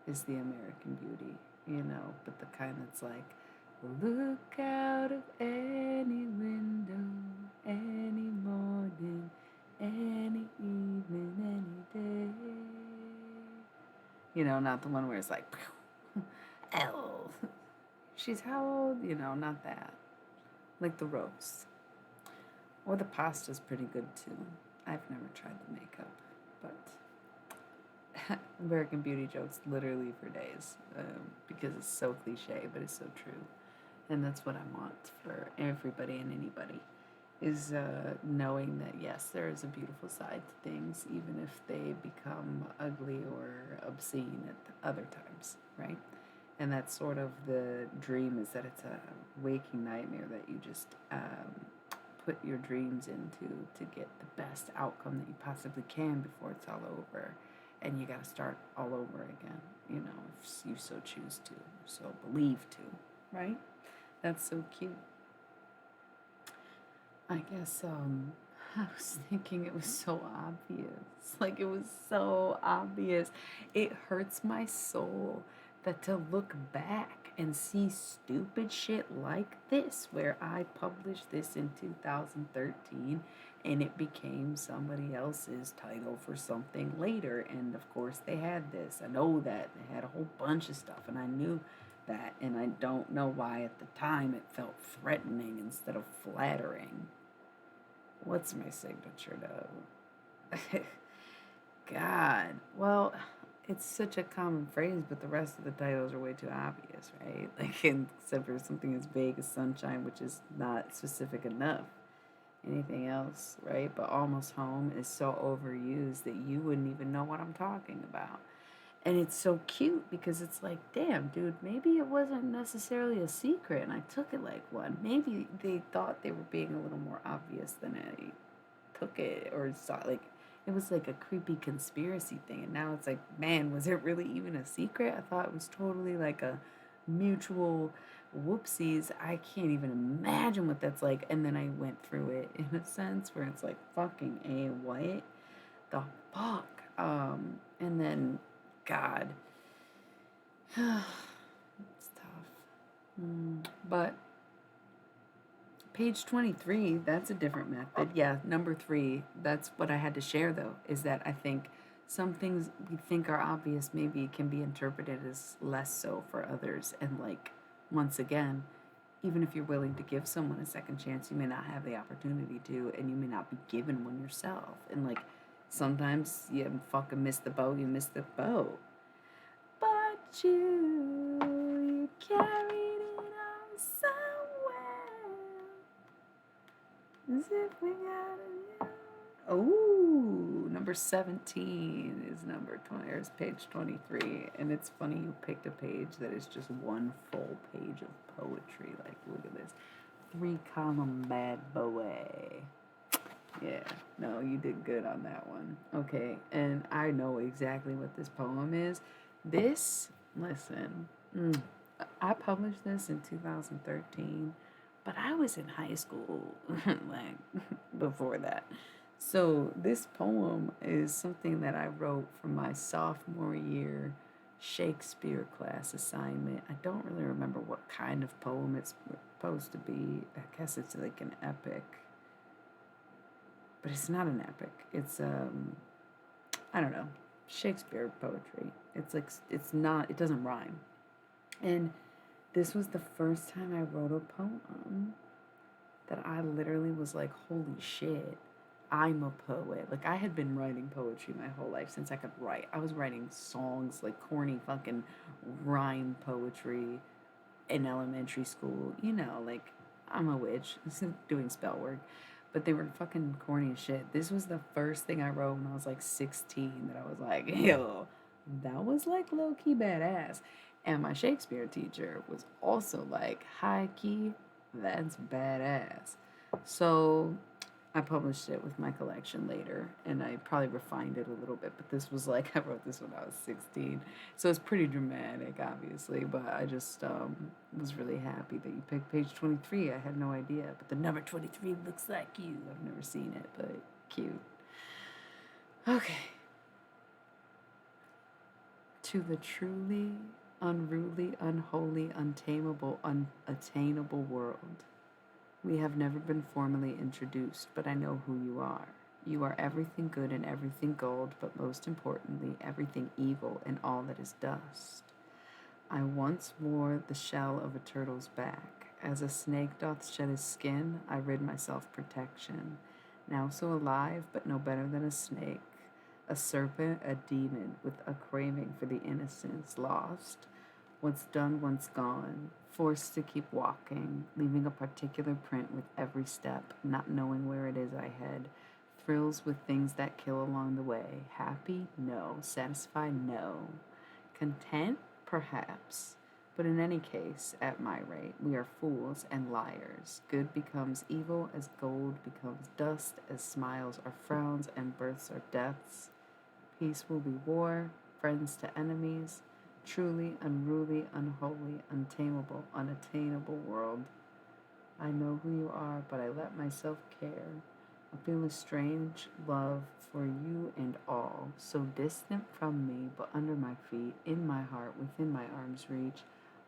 Is the American beauty, but the kind that's like, look out of any window, any morning, any evening, any day. Not the one where it's like, Elle, she's how old? Not that. Like the rose. Or the pasta's pretty good too. I've never tried the makeup, but American Beauty jokes literally for days because it's so cliche, but it's so true. And that's what I want for everybody and anybody is knowing that, yes, there is a beautiful side to things, even if they become ugly or obscene at other times, right? And that's sort of the dream, is that it's a waking nightmare that you just put your dreams into to get the best outcome that you possibly can before it's all over. And you got to start all over again, if you so choose to, so believe to, right? That's so cute. I guess I was thinking it was so obvious. Like, it was so obvious. It hurts my soul that to look back and see stupid shit like this, where I published this in 2013 and it became somebody else's title for something later. And of course, they had this. I know that they had a whole bunch of stuff, and I knew that. And I don't know why at the time it felt threatening instead of flattering. What's my signature though? God. Well, it's such a common phrase, but the rest of the titles are way too obvious, right? Like, except for something as vague as sunshine, which is not specific enough. Anything else, right? But almost home is so overused that you wouldn't even know what I'm talking about. And it's so cute because it's like, damn, dude, maybe it wasn't necessarily a secret and I took it like one. Maybe they thought they were being a little more obvious than I took it, or saw, like, it was like a creepy conspiracy thing. And now it's like, man, was it really even a secret? I thought it was totally like a mutual whoopsies. I can't even imagine what that's like. And then I went through it in a sense where it's like, fucking A, what the fuck? And then, God, it's tough. But page 23, that's a different method. Yeah, number 3, that's what I had to share though, is that I think some things we think are obvious maybe can be interpreted as less so for others. And like, once again, even if you're willing to give someone a second chance, you may not have the opportunity to, and you may not be given one yourself. And like, sometimes you fucking miss the boat, you miss the boat. But you carried it on so well, as if we got it. Oh, number 17 is number 20, or is page 23. And it's funny you picked a page that is just one full page of poetry. Like, look at this. 3-column bad boy. Yeah, no, you did good on that one. Okay, and I know exactly what this poem is. Listen, I published this in 2013, but I was in high school, like, before that. So this poem is something that I wrote for my sophomore year Shakespeare class assignment. I don't really remember what kind of poem it's supposed to be. I guess it's like an epic. But it's not an epic. It's I don't know, Shakespeare poetry. It's like, it doesn't rhyme. And this was the first time I wrote a poem that I literally was like, holy shit, I'm a poet. Like, I had been writing poetry my whole life since I could write. I was writing songs, like corny fucking rhyme poetry in elementary school. Like, I'm a witch doing spell work. But they were fucking corny as shit. This was the first thing I wrote when I was like 16 that I was like, yo, that was like low key badass. And my Shakespeare teacher was also like, high key, that's badass. So I published it with my collection later, and I probably refined it a little bit. But this was like I wrote this when I was 16, so it's pretty dramatic, obviously. But I just was really happy that you picked page 23. I had no idea, but the number 23 looks like you. I've never seen it, but cute. Okay. To the truly unruly, unholy, untamable, unattainable world. We have never been formally introduced, but I know who you are. You are everything good and everything gold, but most importantly, everything evil and all that is dust. I once wore the shell of a turtle's back. As a snake doth shed his skin, I rid myself protection. Now so alive, but no better than a snake. A serpent, a demon, with a craving for the innocence lost. Once done, once gone, forced to keep walking, leaving a particular print with every step, not knowing where it is I head. Thrills with things that kill along the way. Happy? No. Satisfied? No. Content? Perhaps. But in any case, at my rate, we are fools and liars. Good becomes evil as gold becomes dust, as smiles are frowns and births are deaths. Peace will be war, friends to enemies, truly unruly, unholy, untamable, unattainable world. I know who you are, but I let myself care. I feel a strange love for you and all, so distant from me, but under my feet, in my heart, within my arm's reach.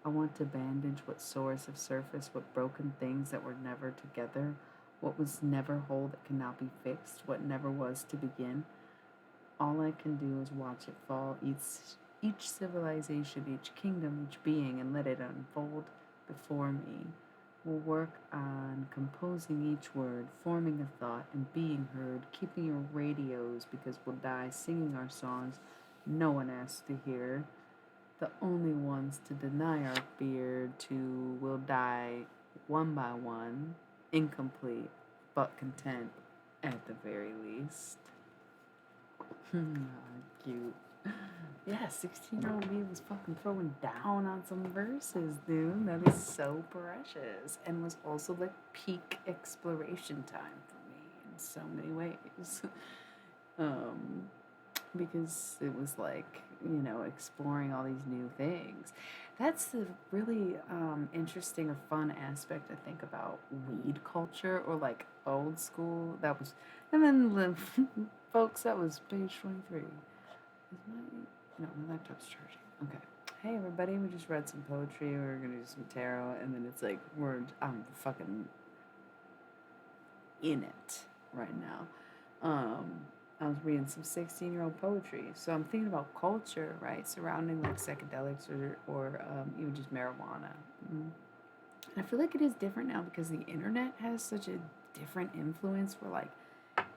I want to bandage what sores have surfaced, what broken things that were never together, what was never whole that cannot be fixed, what never was to begin. All I can do is watch it fall, each civilization, each kingdom, each being, and let it unfold before me. We'll work on composing each word, forming a thought, and being heard, keeping your radios because we'll die singing our songs no one asked to hear. The only ones to deny our beard to will die one by one, incomplete, but content at the very least. Cute. Yeah, 16-year-old me was fucking throwing down on some verses, dude. That is so precious. And was also like peak exploration time for me in so many ways. Because it was like, exploring all these new things. That's the really interesting or fun aspect, I think, about weed culture or like old school. And then the folks, that was page 23. No, my laptop's charging. Okay. Hey everybody, we just read some poetry. We're gonna do some tarot, and then it's like I'm fucking in it right now. I was reading some 16-year-old poetry, so I'm thinking about culture, right, surrounding like psychedelics or even just marijuana. And I feel like it is different now because the internet has such a different influence. Where like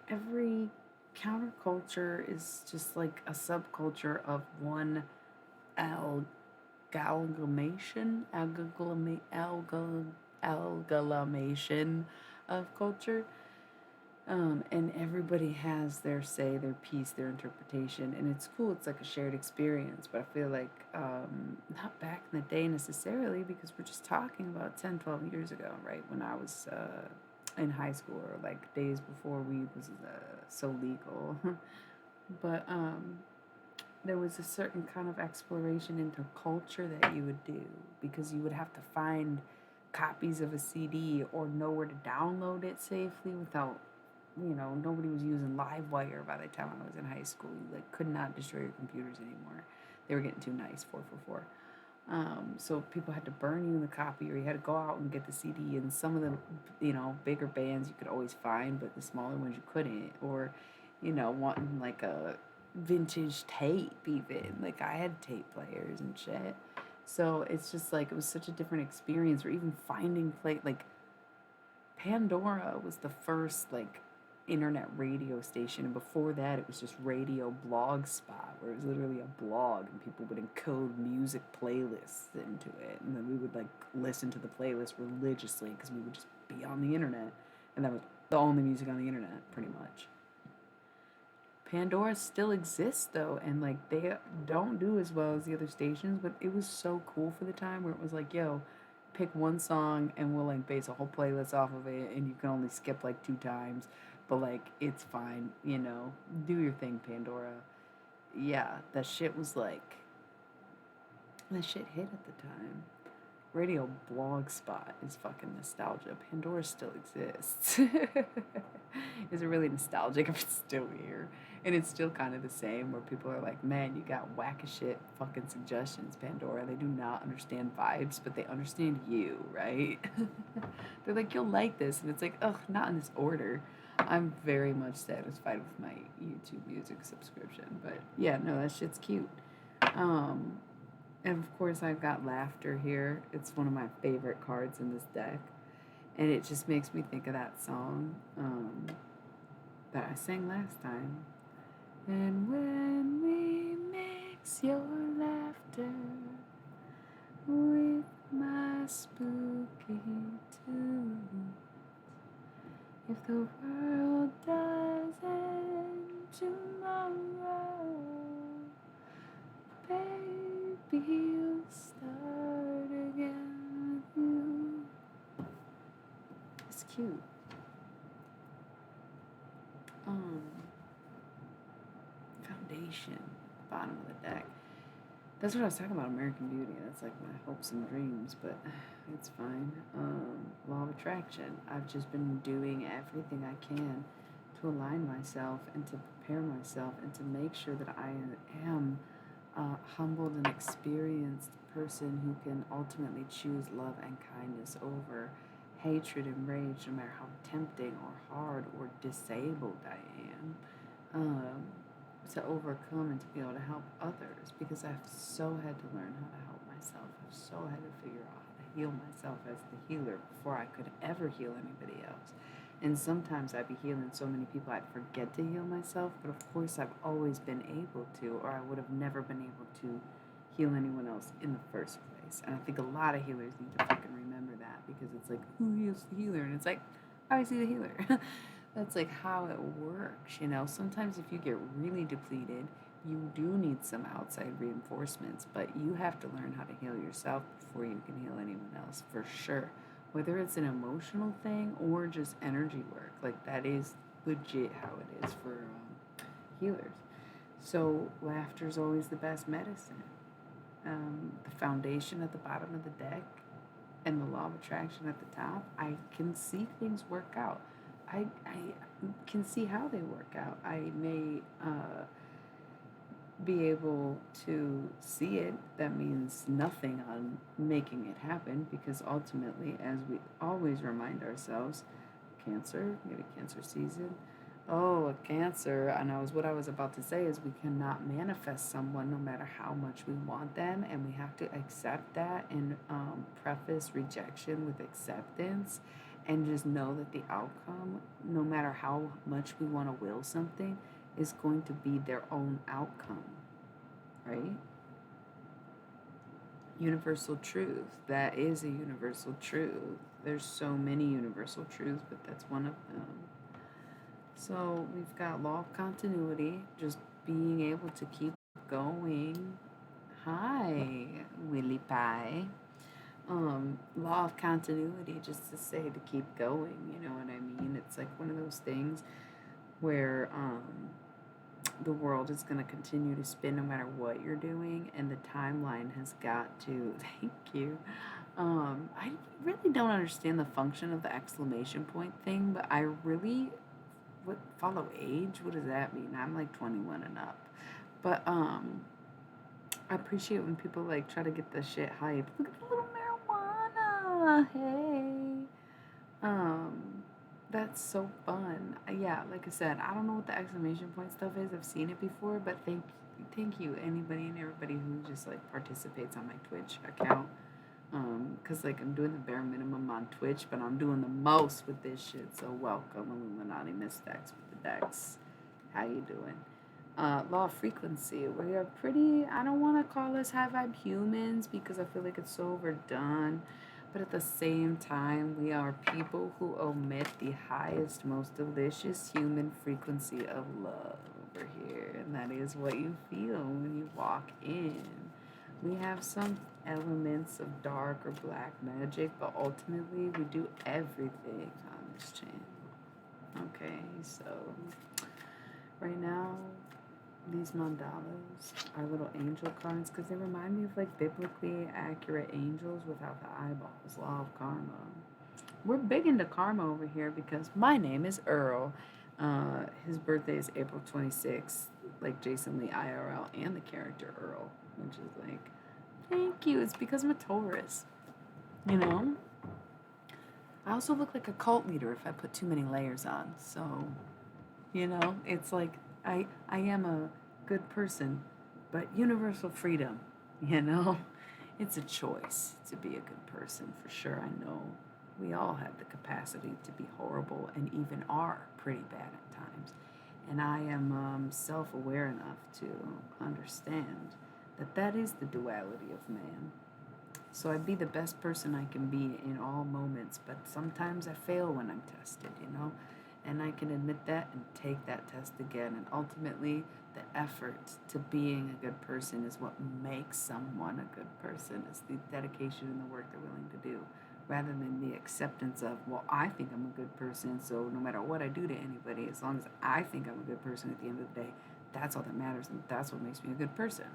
every counterculture is just like a subculture of one amalgamation of culture. And everybody has their say, their piece, their interpretation, and it's cool. It's like a shared experience, but I feel like not back in the day necessarily, because we're just talking about 10, 12 years ago, right? When I was in high school, or like days before weed was so legal. But there was a certain kind of exploration into culture that you would do, because you would have to find copies of a CD or know where to download it safely without, nobody was using LiveWire by the time I was in high school. You like could not destroy your computers anymore. They were getting too nice, 444. So people had to burn you the copy, or you had to go out and get the CD. And some of the, bigger bands you could always find, but the smaller ones you couldn't. Or, wanting like a vintage tape even. Like I had tape players and shit. So it's just like it was such a different experience. Or even finding like Pandora was the first like internet radio station, and before that it was just Radio Blog Spot, where it was literally a blog and people would encode music playlists into it, and then we would like listen to the playlist religiously because we would just be on the internet, and that was the only music on the internet pretty much. Pandora still exists though, and like they don't do as well as the other stations, but it was so cool for the time, where it was like, yo, pick one song and we'll like base a whole playlist off of it, and you can only skip like 2 times. But like, it's fine, you know. Do your thing, Pandora. Yeah, that shit hit at the time. Radio Blogspot is fucking nostalgia. Pandora still exists. Is it really nostalgic if it's still here? And it's still kind of the same where people are like, man, you got whack as shit fucking suggestions, Pandora. They do not understand vibes, but they understand you, right? They're like, you'll like this. And it's like, ugh, not in this order. I'm very much satisfied with my YouTube music subscription. But yeah, no, that shit's cute. Um, and of course, I've got laughter here. It's one of my favorite cards in this deck. And it just makes me think of that song that I sang last time. And when we mix your laughter with my spooky tune, if the world does end tomorrow, baby, you'll start again with you. It's cute. Foundation, bottom of the deck. That's what I was talking about, American Beauty. That's like my hopes and dreams, but it's fine. Law of attraction. I've just been doing everything I can to align myself and to prepare myself and to make sure that I am a humbled and experienced person who can ultimately choose love and kindness over hatred and rage, no matter how tempting or hard or disabled I am. To overcome and to be able to help others, because I've so had to learn how to help myself. I've so had to figure out how to heal myself as the healer before I could ever heal anybody else. And sometimes I'd be healing so many people I'd forget to heal myself, but of course I've always been able to, or I would have never been able to heal anyone else in the first place. And I think a lot of healers need to fucking remember that, because it's like, who heals the healer? And it's like, obviously the healer. That's like how it works, you know. Sometimes if you get really depleted, you do need some outside reinforcements, but you have to learn how to heal yourself before you can heal anyone else, for sure. Whether it's an emotional thing or just energy work, like that is legit how it is for healers. So laughter is always the best medicine. The foundation at the bottom of the deck and the law of attraction at the top, I can see things work out. I can see how they work out. I may be able to see it. That means nothing on making it happen, because ultimately, as we always remind ourselves, Cancer, maybe Cancer season. Oh, a Cancer. And what I was about to say is we cannot manifest someone no matter how much we want them, and we have to accept that and preface rejection with acceptance. And just know that the outcome, no matter how much we want to will something, is going to be their own outcome, right? Universal truth. That is a universal truth. There's so many universal truths, but that's one of them. So we've got law of continuity, just being able to keep going. Hi, Willie Pie. Law of continuity, just to say to keep going, you know what I mean? It's like one of those things where the world is going to continue to spin no matter what you're doing, and the timeline has got to, thank you. I really don't understand the function of the exclamation point thing, but I really, follow age? What does that mean? I'm like 21 and up. But, I appreciate when people like try to get the shit hype. Look at the little marijuana. Hey. That's so fun. Yeah, like I said, I don't know what the exclamation point stuff is. I've seen it before, but thank you anybody and everybody who just like participates on my Twitch account. Cause like I'm doing the bare minimum on Twitch, but I'm doing the most with this shit. So welcome, Illuminati Mystics with the decks. How you doing? Law of frequency. We are pretty, I don't want to call us high vibe humans because I feel like it's so overdone. But at the same time, we are people who omit the highest, most delicious human frequency of love over here. And that is what you feel when you walk in. We have some elements of dark or black magic, but ultimately we do everything on this channel. Okay, so right now, these mandalas are little angel cards because they remind me of like biblically accurate angels without the eyeballs. Law of karma. We're big into karma over here because my name is Earl. His birthday is April 26th, like Jason Lee IRL and the character Earl, which is like, thank you. It's because I'm a Taurus. You know? I also look like a cult leader if I put too many layers on. So, it's like I am a good person, but universal freedom, you know? It's a choice to be a good person for sure. I know we all have the capacity to be horrible and even are pretty bad at times. And I am self aware enough to understand that that is the duality of man. So I be the best person I can be in all moments, but sometimes I fail when I'm tested, And I can admit that and take that test again. And ultimately, the effort to being a good person is what makes someone a good person. It's the dedication and the work they're willing to do, rather than the acceptance of, well, I think I'm a good person, so no matter what I do to anybody, as long as I think I'm a good person at the end of the day, that's all that matters, and that's what makes me a good person.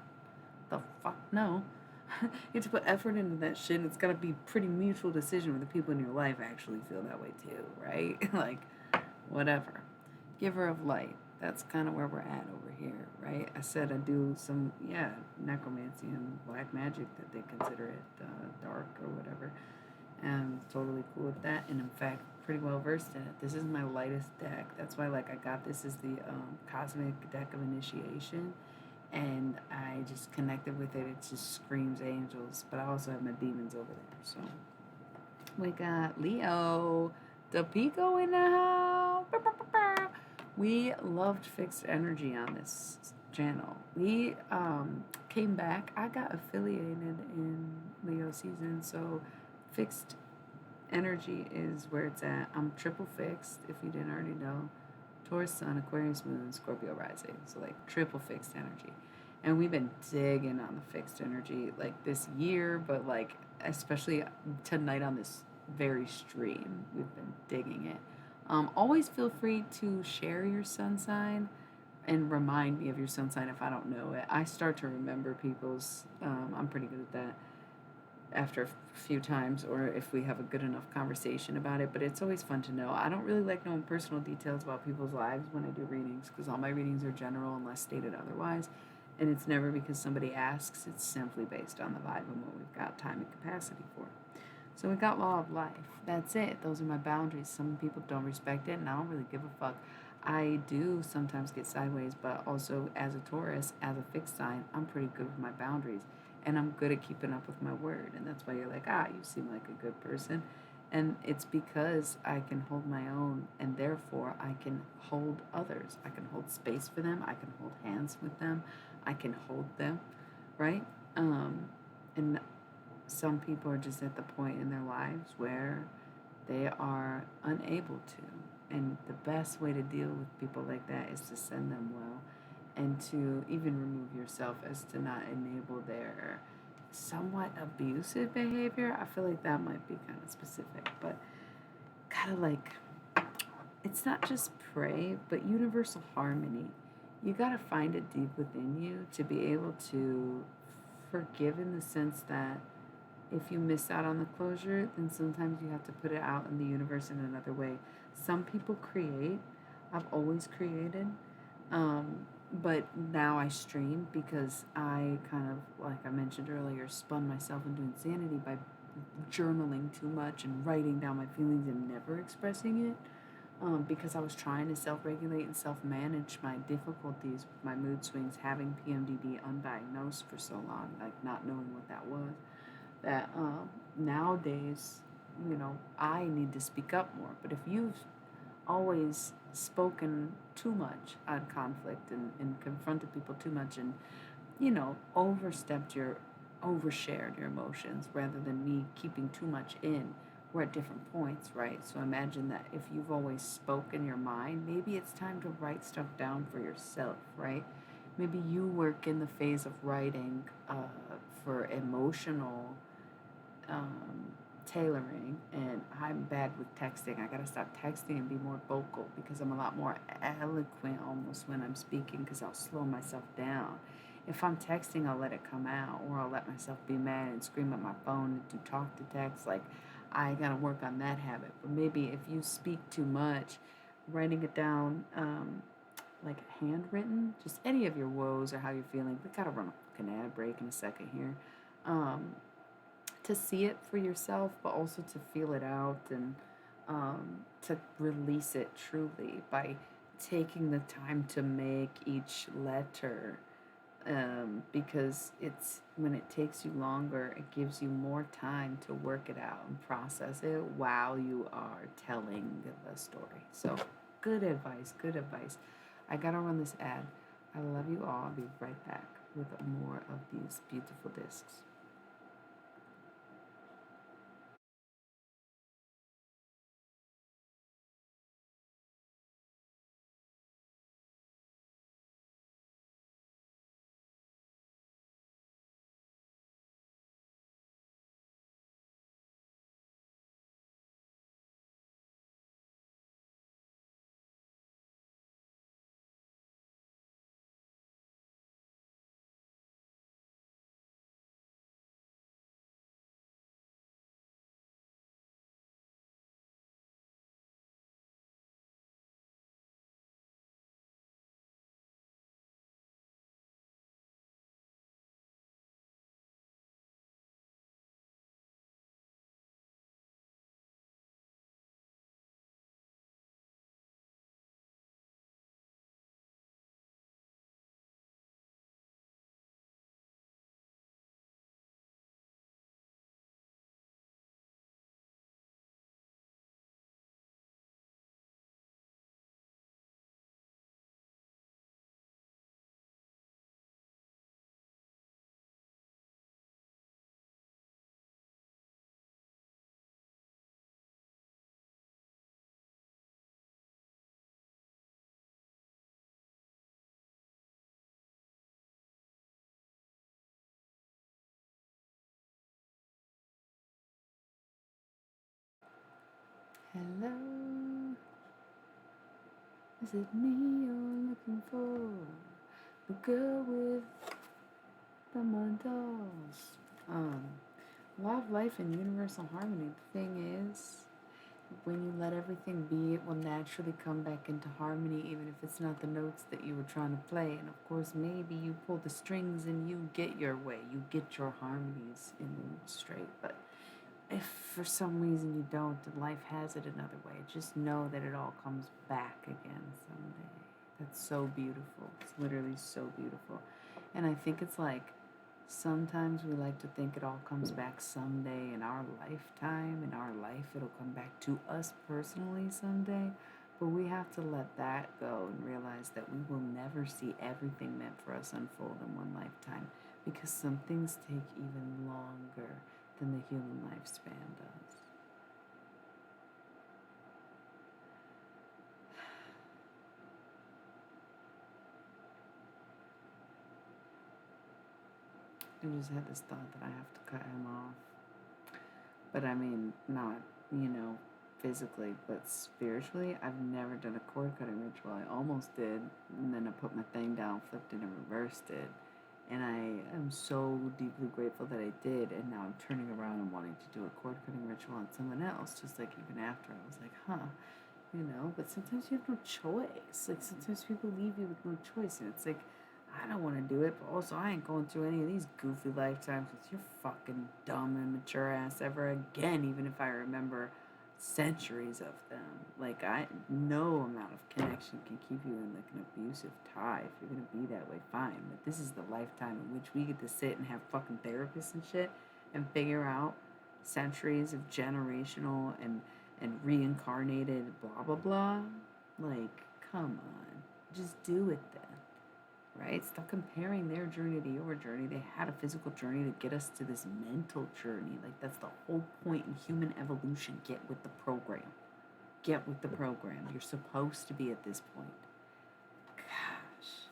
The fuck no. You have to put effort into that shit, and it's got to be pretty mutual decision where the people in your life actually feel that way too, right? Like, whatever. Giver of light. That's kind of where we're at over here, right? I said I do some, necromancy and black magic that they consider it dark or whatever. And I'm totally cool with that, and in fact, pretty well versed in it. This is my lightest deck. That's why, I got this as the cosmic deck of initiation, and I just connected with it. It just screams angels, but I also have my demons over there. So we got Leo DePico in the house. We loved fixed energy on this channel. We came back. I got affiliated in Leo season, so fixed energy is where it's at. I'm triple fixed, if you didn't already know. Taurus Sun, Aquarius Moon, Scorpio Rising. So triple fixed energy. And we've been digging on the fixed energy this year, but especially tonight on this very stream, we've been digging it. Always feel free to share your sun sign and remind me of your sun sign if I don't know it. I start to remember people's, I'm pretty good at that after a few times, or if we have a good enough conversation about it, but it's always fun to know. I don't really like knowing personal details about people's lives when I do readings, because all my readings are general unless stated otherwise, and it's never because somebody asks. It's simply based on the vibe and what we've got time and capacity for. So we got law of life. That's it. Those are my boundaries. Some people don't respect it, and I don't really give a fuck. I do sometimes get sideways, but also as a Taurus, as a fixed sign, I'm pretty good with my boundaries. And I'm good at keeping up with my word. And that's why you're like, you seem like a good person. And it's because I can hold my own, and therefore I can hold others. I can hold space for them. I can hold hands with them. I can hold them, right? And some people are just at the point in their lives where they are unable to. And the best way to deal with people like that is to send them well, and to even remove yourself as to not enable their somewhat abusive behavior. I feel like that might be kind of specific, but kind of it's not just pray, but universal harmony. You got to find it deep within you to be able to forgive, in the sense that if you miss out on the closure, then sometimes you have to put it out in the universe in another way. Some people create. I've always created. But now I stream because I kind of, like I mentioned earlier, spun myself into insanity by journaling too much and writing down my feelings and never expressing it. Because I was trying to self-regulate and self-manage my difficulties with my mood swings, having PMDD undiagnosed for so long, not knowing what that was, that nowadays, I need to speak up more. But if you've always spoken too much on conflict and confronted people too much and, overshared your emotions rather than me keeping too much in, we're at different points, right? So imagine that if you've always spoken your mind, maybe it's time to write stuff down for yourself, right? Maybe you work in the phase of writing for emotional tailoring, and I'm bad with texting. I gotta stop texting and be more vocal because I'm a lot more eloquent almost when I'm speaking because I'll slow myself down. If I'm texting, I'll let it come out, or I'll let myself be mad and scream at my phone and do talk to text. Like, I gotta work on that habit. But maybe if you speak too much, writing it down, like handwritten, just any of your woes or how you're feeling. We gotta run a fucking ad break in a second here. Um, to see it for yourself, but also to feel it out and to release it truly by taking the time to make each letter. Because it's when it takes you longer, it gives you more time to work it out and process it while you are telling the story. So, good advice, good advice. I gotta run this ad. I love you all. I'll be right back with more of these beautiful discs. Hello, is it me you're looking for? The girl with the mud dolls. Um, Love, life, and universal harmony. The thing is, when you let everything be, it will naturally come back into harmony, even if it's not the notes that you were trying to play. And of course, maybe you pull the strings and you get your way, you get your harmonies in straight. But if for some reason you don't and life has it another way, just know that it all comes back again someday. That's so beautiful. It's literally so beautiful. And I think it's like sometimes we like to think it all comes back someday in our lifetime, in our life, it'll come back to us personally someday. But we have to let that go and realize that we will never see everything meant for us unfold in one lifetime because some things take even longer than the human lifespan does. I just had this thought that I have to cut him off. But I mean, not, physically, but spiritually, I've never done a cord cutting ritual. I almost did, and then I put my thing down, flipped it, and reversed it. And I am so deeply grateful that I did, and now I'm turning around and wanting to do a cord cutting ritual on someone else, just like even after. I was like, but sometimes you have no choice. Like, sometimes people leave you with no choice, and it's like, I don't want to do it, but also I ain't going through any of these goofy lifetimes with your fucking dumb, immature ass ever again, even if I remember centuries of them. Like, no amount of connection can keep you in like an abusive tie. If you're gonna be that way, fine. But this is the lifetime in which we get to sit and have fucking therapists and shit and figure out centuries of generational and reincarnated blah blah blah. Like, come on, just do it then, right? Stop comparing their journey to your journey. They had a physical journey to get us to this mental journey. Like, that's the whole point in human evolution. Get with the program. Get with the program. You're supposed to be at this point. Gosh.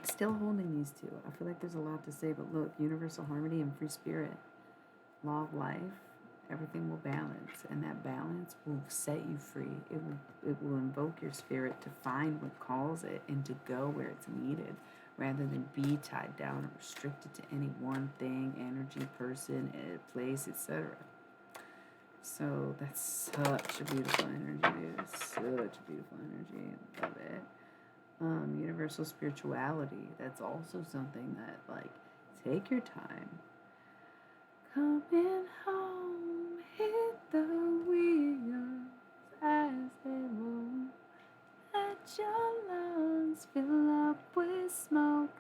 Still holding these two. I feel like there's a lot to say, but look, universal harmony and free spirit. Law of life everything will balance, and that balance will set you free. It will invoke your spirit to find what calls it and to go where it's needed, rather than be tied down or restricted to any one thing, energy, person, place, etc. So that's such a beautiful energy, dude. Such a beautiful energy. Love it. Universal spirituality. That's also something that, like, take your time. Coming home, hit the wheels as they roll. Let your lungs fill up with smoke.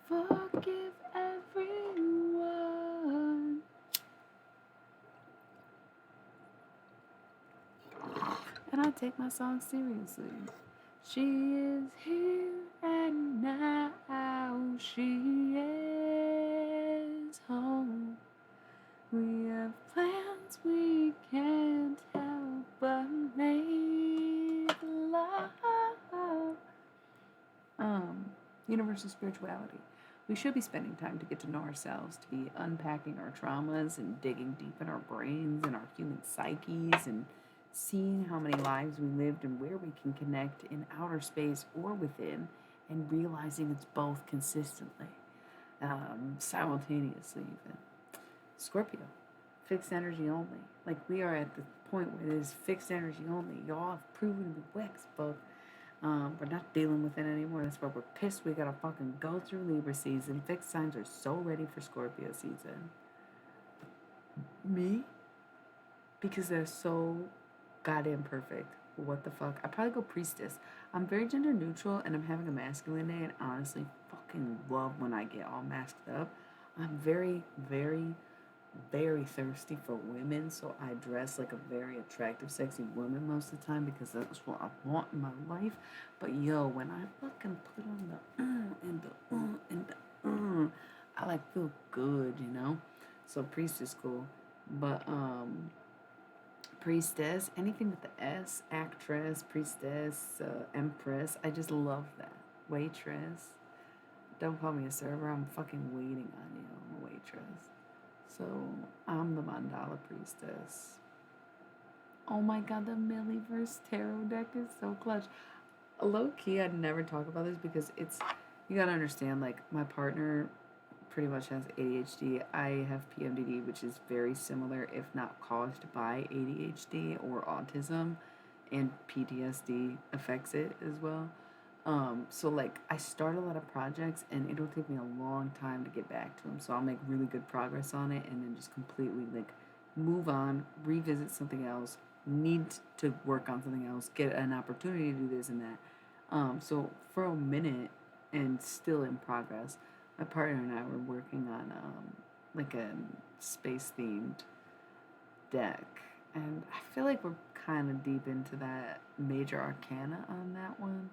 Forgive everyone. And I take my song seriously. She is here and now. She is home. We have plans we can't help but make love. Universal spirituality. We should be spending time to get to know ourselves, to be unpacking our traumas and digging deep in our brains and our human psyches and seeing how many lives we lived and where we can connect in outer space or within, and realizing it's both consistently, simultaneously even. Scorpio, fixed energy only. Like, we are at the point where it is fixed energy only. Y'all have proven to be wicks, but we're not dealing with it anymore. That's why we're pissed we gotta fucking go through Libra season. Fixed signs are so ready for Scorpio season. Me? Because they're so goddamn perfect. What the fuck? I probably go priestess. I'm very gender neutral and I'm having a masculine day, and honestly fucking love when I get all masked up. I'm very, very, very thirsty for women, so I dress like a very attractive, sexy woman most of the time because that's what I want in my life. But yo, when I fucking put on the and the and the I like feel good, you know. So priest is cool, but priestess, anything with the S, actress, priestess, empress. I just love that. Waitress. Don't call me a server. I'm fucking waiting on you. I'm a waitress. So I'm the mandala priestess. Oh my god, the Milliverse tarot deck is so clutch. Low key, I'd never talk about this because it's, you gotta understand, like, my partner pretty much has ADHD. I have PMDD, which is very similar, if not caused by ADHD or autism, and PTSD affects it as well. So like, I start a lot of projects and it'll take me a long time to get back to them. So I'll make really good progress on it and then just completely like move on, revisit something else, need to work on something else, get an opportunity to do this and that. So for a minute, and still in progress, my partner and I were working on like a space themed deck, and I feel like we're kind of deep into that major arcana on that one.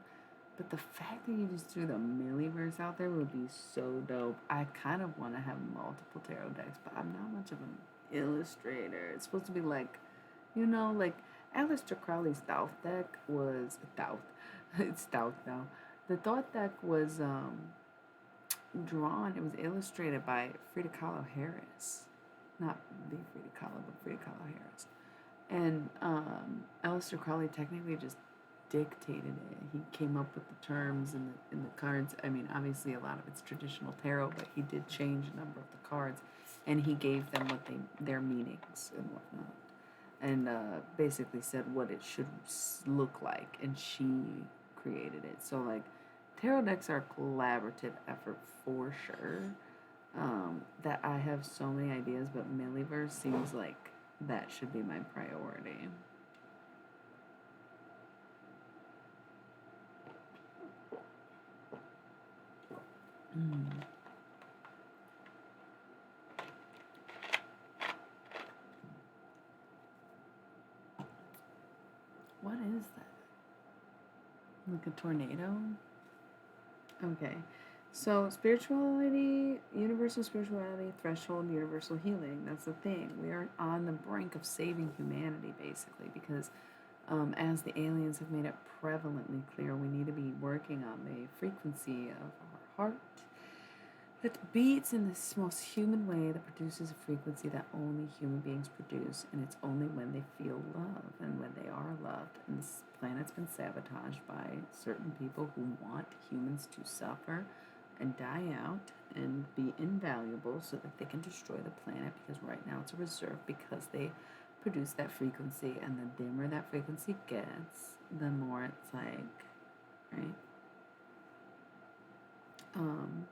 But the fact that you just threw the Milliverse out there would be so dope. I kind of want to have multiple tarot decks, but I'm not much of an illustrator. It's supposed to be like, like Aleister Crowley's Thoth deck was Thoth. It's Thoth now. The Thoth deck was drawn. It was illustrated by Frida Kahlo Harris, not the Frida Kahlo, but Frida Kahlo Harris. And Aleister Crowley technically just dictated it. He came up with the terms and the cards. I mean, obviously a lot of it's traditional tarot, but he did change a number of the cards, and he gave them their meanings and whatnot, and basically said what it should look like, and she created it. So like, tarot decks are a collaborative effort for sure. That I have so many ideas, but Milliverse seems like that should be my priority. What is that? Like a tornado? Okay. So, spirituality, universal spirituality, threshold, universal healing. That's the thing. We are on the brink of saving humanity, basically, because as the aliens have made it prevalently clear, we need to be working on the frequency of our heart, It beats in this most human way that produces a frequency that only human beings produce, and it's only when they feel love and when they are loved. And this planet's been sabotaged by certain people who want humans to suffer and die out and be invaluable so that they can destroy the planet, because right now it's a reserve because they produce that frequency, and the dimmer that frequency gets, the more it's like, right? Um,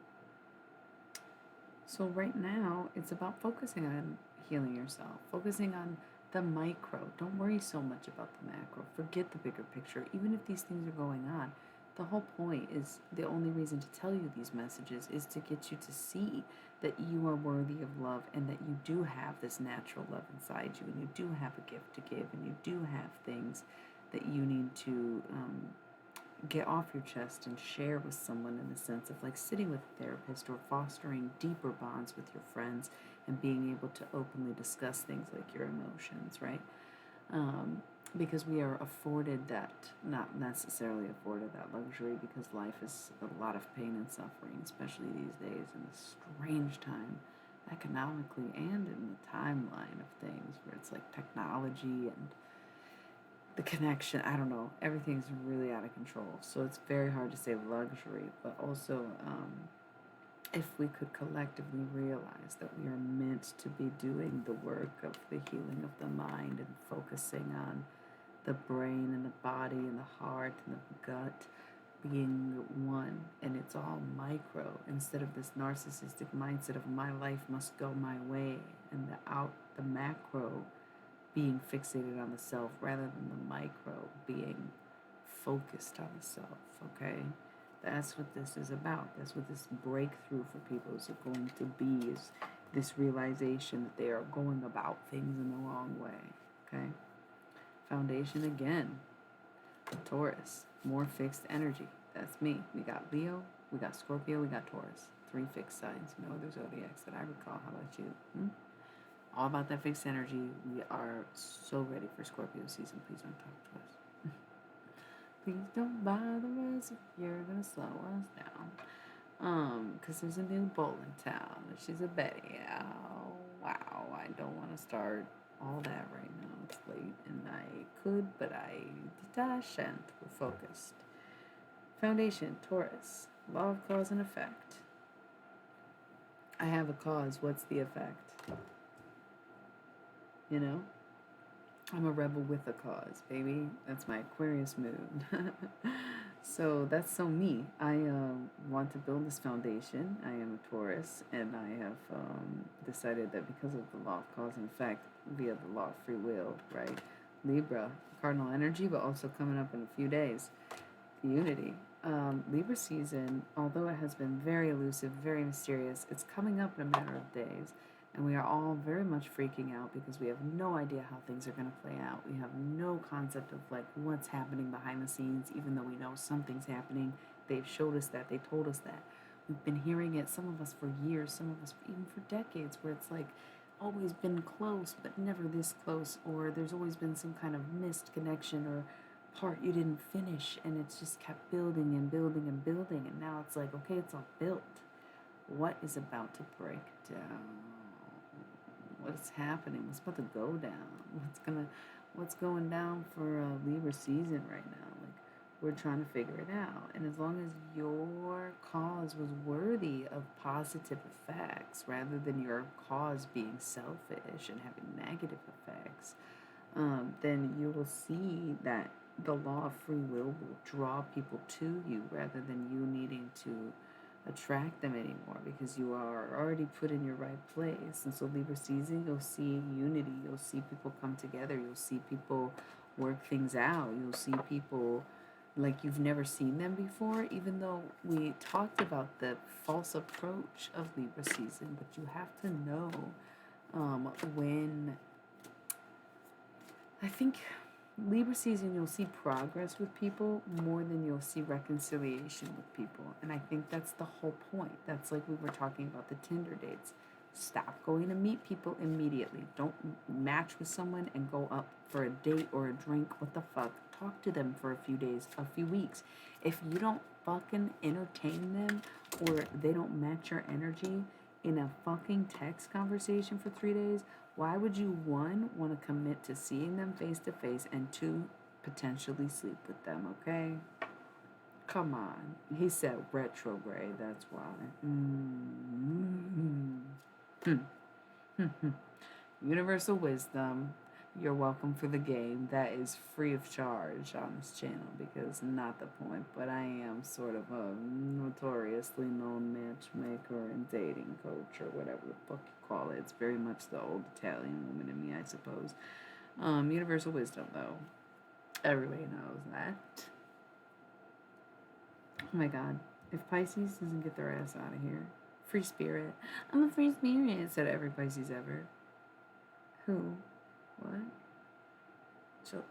So right now, it's about focusing on healing yourself, focusing on the micro. Don't worry so much about the macro. Forget the bigger picture. Even if these things are going on, the whole point is, the only reason to tell you these messages is to get you to see that you are worthy of love, and that you do have this natural love inside you, and you do have a gift to give, and you do have things that you need to get off your chest and share with someone, in the sense of like sitting with a therapist or fostering deeper bonds with your friends and being able to openly discuss things like your emotions, right? Because we are afforded that, not necessarily afforded that luxury, because life is a lot of pain and suffering, especially these days in this strange time, economically and in the timeline of things, where it's like technology and the connection, I don't know, everything's really out of control. So it's very hard to say luxury, but also if we could collectively realize that we are meant to be doing the work of the healing of the mind and focusing on the brain and the body and the heart and the gut being one, and it's all micro, instead of this narcissistic mindset of my life must go my way, and the macro being fixated on the self rather than the micro being focused on the self, okay? That's what this is about. That's what this breakthrough for people is going to be, is this realization that they are going about things in the wrong way, okay? Foundation again, Taurus, more fixed energy. That's me. We got Leo, we got Scorpio, we got Taurus. 3 fixed signs, no other zodiacs that I recall. How about you? All about that fixed energy. We are so ready for Scorpio season. Please don't talk to us. Please don't bother us if you're gonna slow us down. Because there's a new bull in town. She's a Betty. Oh, wow. I don't want to start all that right now. It's late, and I could, but I shan't. We're focused. Foundation, Taurus. Law of cause and effect. I have a cause. What's the effect? You know? I'm a rebel with a cause, baby. That's my Aquarius moon. So that's so me. I want to build this foundation. I am a Taurus, and I have decided that because of the law of cause and effect, via the law of free will, right? Libra, cardinal energy, but also coming up in a few days, the unity. Libra season, although it has been very elusive, very mysterious, it's coming up in a matter of days. And we are all very much freaking out because we have no idea how things are going to play out. We have no concept of like what's happening behind the scenes, even though we know something's happening. They've showed us that. They told us that. We've been hearing it, some of us for years, some of us even for decades, where it's like always been close, but never this close, or there's always been some kind of missed connection or part you didn't finish, and it's just kept building and building and building, and now it's like, okay, it's all built. What is about to break down? What's happening? What's about to go down? What's going down for Libra season right now? Like, we're trying to figure it out. And as long as your cause was worthy of positive effects, rather than your cause being selfish and having negative effects, then you will see that the law of free will draw people to you rather than you needing to attract them anymore, because you are already put in your right place. And so Libra season, you'll see unity, you'll see people come together, you'll see people work things out, you'll see people like you've never seen them before, even though we talked about the false approach of Libra season. But you have to know when, I think Libra season, you'll see progress with people more than you'll see reconciliation with people. And I think that's the whole point. That's like we were talking about the Tinder dates. Stop going to meet people immediately. Don't match with someone and go up for a date or a drink. What the fuck? Talk to them for a few days, a few weeks. If you don't fucking entertain them or they don't match your energy in a fucking text conversation for 3 days, why would you, one, want to commit to seeing them face to face, and two, potentially sleep with them, okay? Come on. He said retrograde, that's why. Universal wisdom. You're welcome for the game. That is free of charge on this channel because not the point, but I am sort of a notoriously known matchmaker and dating coach or whatever the fuck you call it. It's very much the old Italian woman in me, I suppose. Universal wisdom, though. Everybody knows that. Oh my god. If Pisces doesn't get their ass out of here. Free spirit. I'm a free spirit, said every Pisces ever. Who? What? So,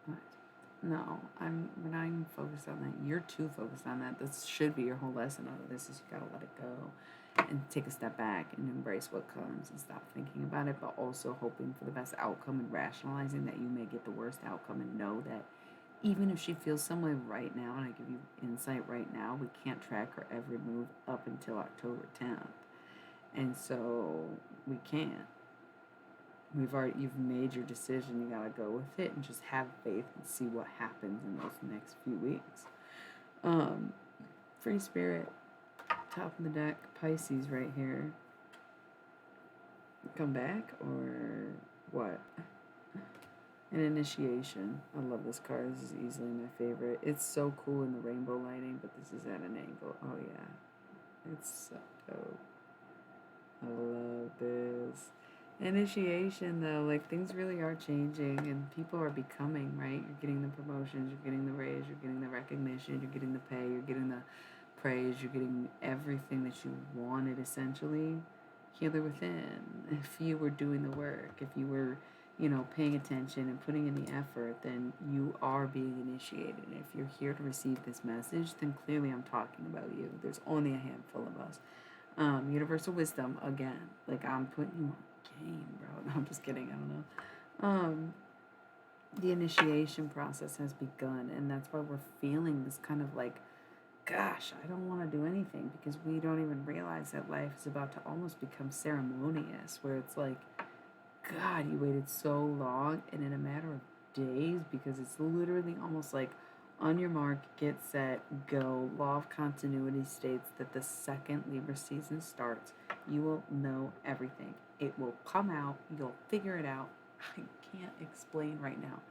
what? No, we're not even focused on that. You're too focused on that. This should be your whole lesson out of this is you gotta let it go and take a step back and embrace what comes and stop thinking about it, but also hoping for the best outcome and rationalizing that you may get the worst outcome, and know that even if she feels some way right now, and I give you insight right now, we can't track her every move up until October 10th. And so we can't. You've made your decision, you gotta go with it and just have faith and see what happens in those next few weeks. Free spirit, top of the deck, Pisces right here. Come back or what? An initiation. I love this card. This is easily my favorite. It's so cool in the rainbow lighting, but this is at an angle. Oh yeah. It's so dope. I love this. Initiation, though, like, things really are changing and people are becoming, right? You're getting the promotions, you're getting the raise, you're getting the recognition, you're getting the pay, you're getting the praise, you're getting everything that you wanted, essentially. Healer within. If you were doing the work, if you were, paying attention and putting in the effort, then you are being initiated. And if you're here to receive this message, then clearly I'm talking about you. There's only a handful of us. Universal wisdom, again. Like, I'm putting you on game, bro. No, I'm just kidding. I don't know. The initiation process has begun, and that's why we're feeling this kind of like, gosh, I don't want to do anything, because we don't even realize that life is about to almost become ceremonious, where it's like, God, you waited so long, and in a matter of days, because it's literally almost like on your mark, get set, go. Law of continuity states that the second Libra season starts, you will know everything. It will come out. You'll figure it out. I can't explain right now.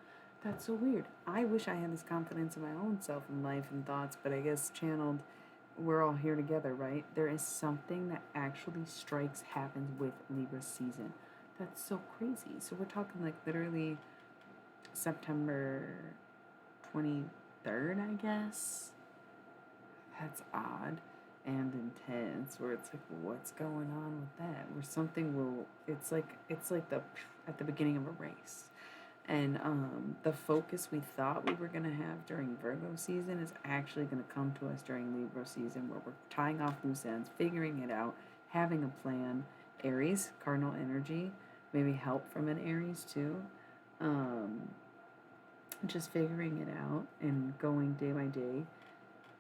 That's so weird. I wish I had this confidence in my own self and life and thoughts, but I guess channeled, we're all here together, right? There is something that actually happens with Libra season. That's so crazy. So we're talking like literally September 23rd, I guess. That's odd and intense, where it's like, what's going on with that? Where something will, it's like the at the beginning of a race, and the focus we thought we were gonna have during Virgo season is actually gonna come to us during Libra season, where we're tying off loose ends, figuring it out, having a plan. Aries, cardinal energy, maybe help from an Aries too. Just figuring it out and going day by day,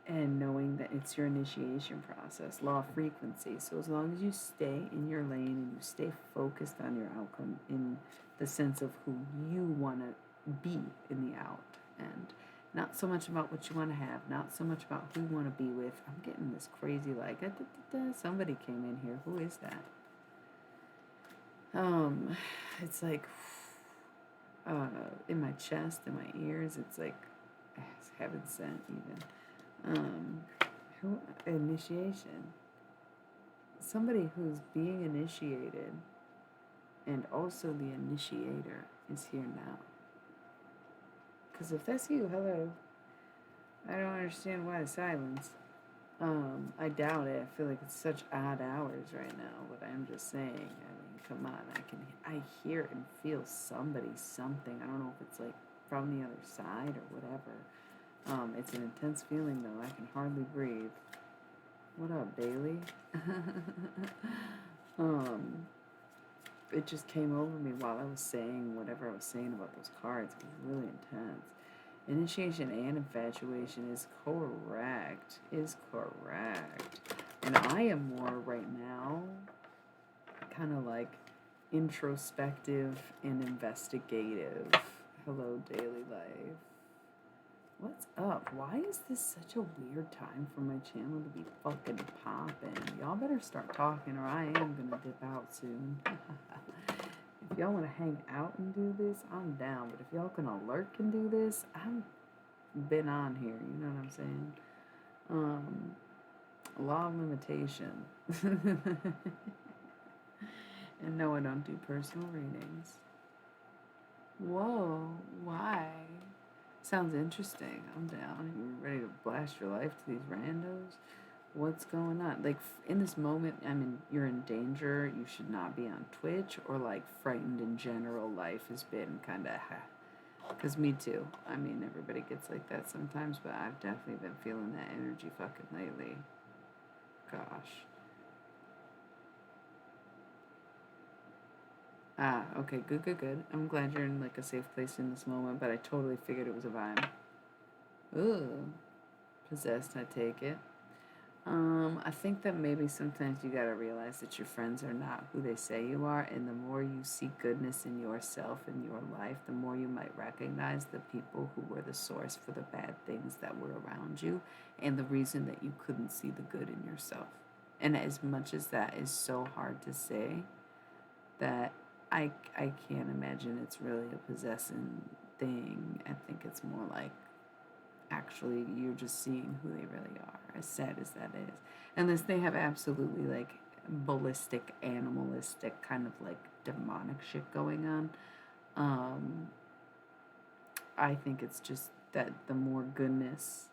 and knowing that it's your initiation process, law of frequency. So as long as you stay in your lane and you stay focused on your outcome in the sense of who you want to be in the out, and not so much about what you want to have, not so much about who you want to be with. I'm getting this crazy, like, somebody came in here. Who is that? It's like, in my chest, in my ears, it's like, it's heaven sent even. Initiation. Somebody who's being initiated and also the initiator is here now. Because if that's you, hello. I don't understand why the silence. I doubt it. I feel like it's such odd hours right now, but I'm just saying. I mean, come on. I hear and feel something. I don't know if it's like from the other side or whatever. It's an intense feeling, though. I can hardly breathe. What up, Bailey? Um, it just came over me while I was saying whatever I was saying about those cards. It was really intense. Initiation and infatuation is correct. Is correct. And I am more right now kind of like introspective and investigative. Hello, daily life. What's up? Why is this such a weird time for my channel to be fucking popping? Y'all better start talking or I am gonna dip out soon. If y'all wanna hang out and do this, I'm down. But if y'all gonna lurk and do this, I've been on here, you know what I'm saying? Law of limitation. And no, I don't do personal readings. Whoa, why? Sounds interesting. I'm down. You ready to blast your life to these randos? What's going on? Like, in this moment, I mean, you're in danger. You should not be on Twitch, or like frightened in general. Life has been kind of, because me too. I mean, everybody gets like that sometimes, but I've definitely been feeling that energy fucking lately. Gosh. Ah, okay, good, good, good. I'm glad you're in like a safe place in this moment, but I totally figured it was a vibe. Ooh, possessed, I take it. I think that maybe sometimes you gotta realize that your friends are not who they say you are, and the more you see goodness in yourself and your life, the more you might recognize the people who were the source for the bad things that were around you, and the reason that you couldn't see the good in yourself. And as much as that is so hard to say, that I can't imagine it's really a possessing thing. I think it's more like actually you're just seeing who they really are, as sad as that is. Unless they have absolutely like ballistic, animalistic, kind of like demonic shit going on. Um, I think it's just that the more goodness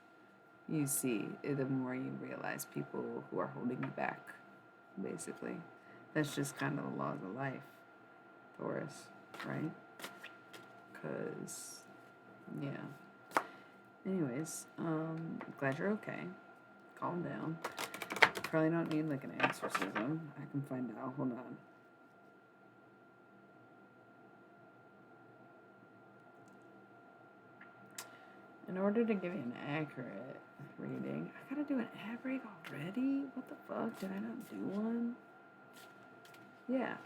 you see, the more you realize people who are holding you back, basically. That's just kind of the laws of life, Taurus, right? Because, yeah. Anyways, glad you're okay. Calm down. Probably don't need like an exorcism. I can find out. Hold on. In order to give you an accurate reading, I gotta do an ad break already? What the fuck? Did I not do one? Yeah.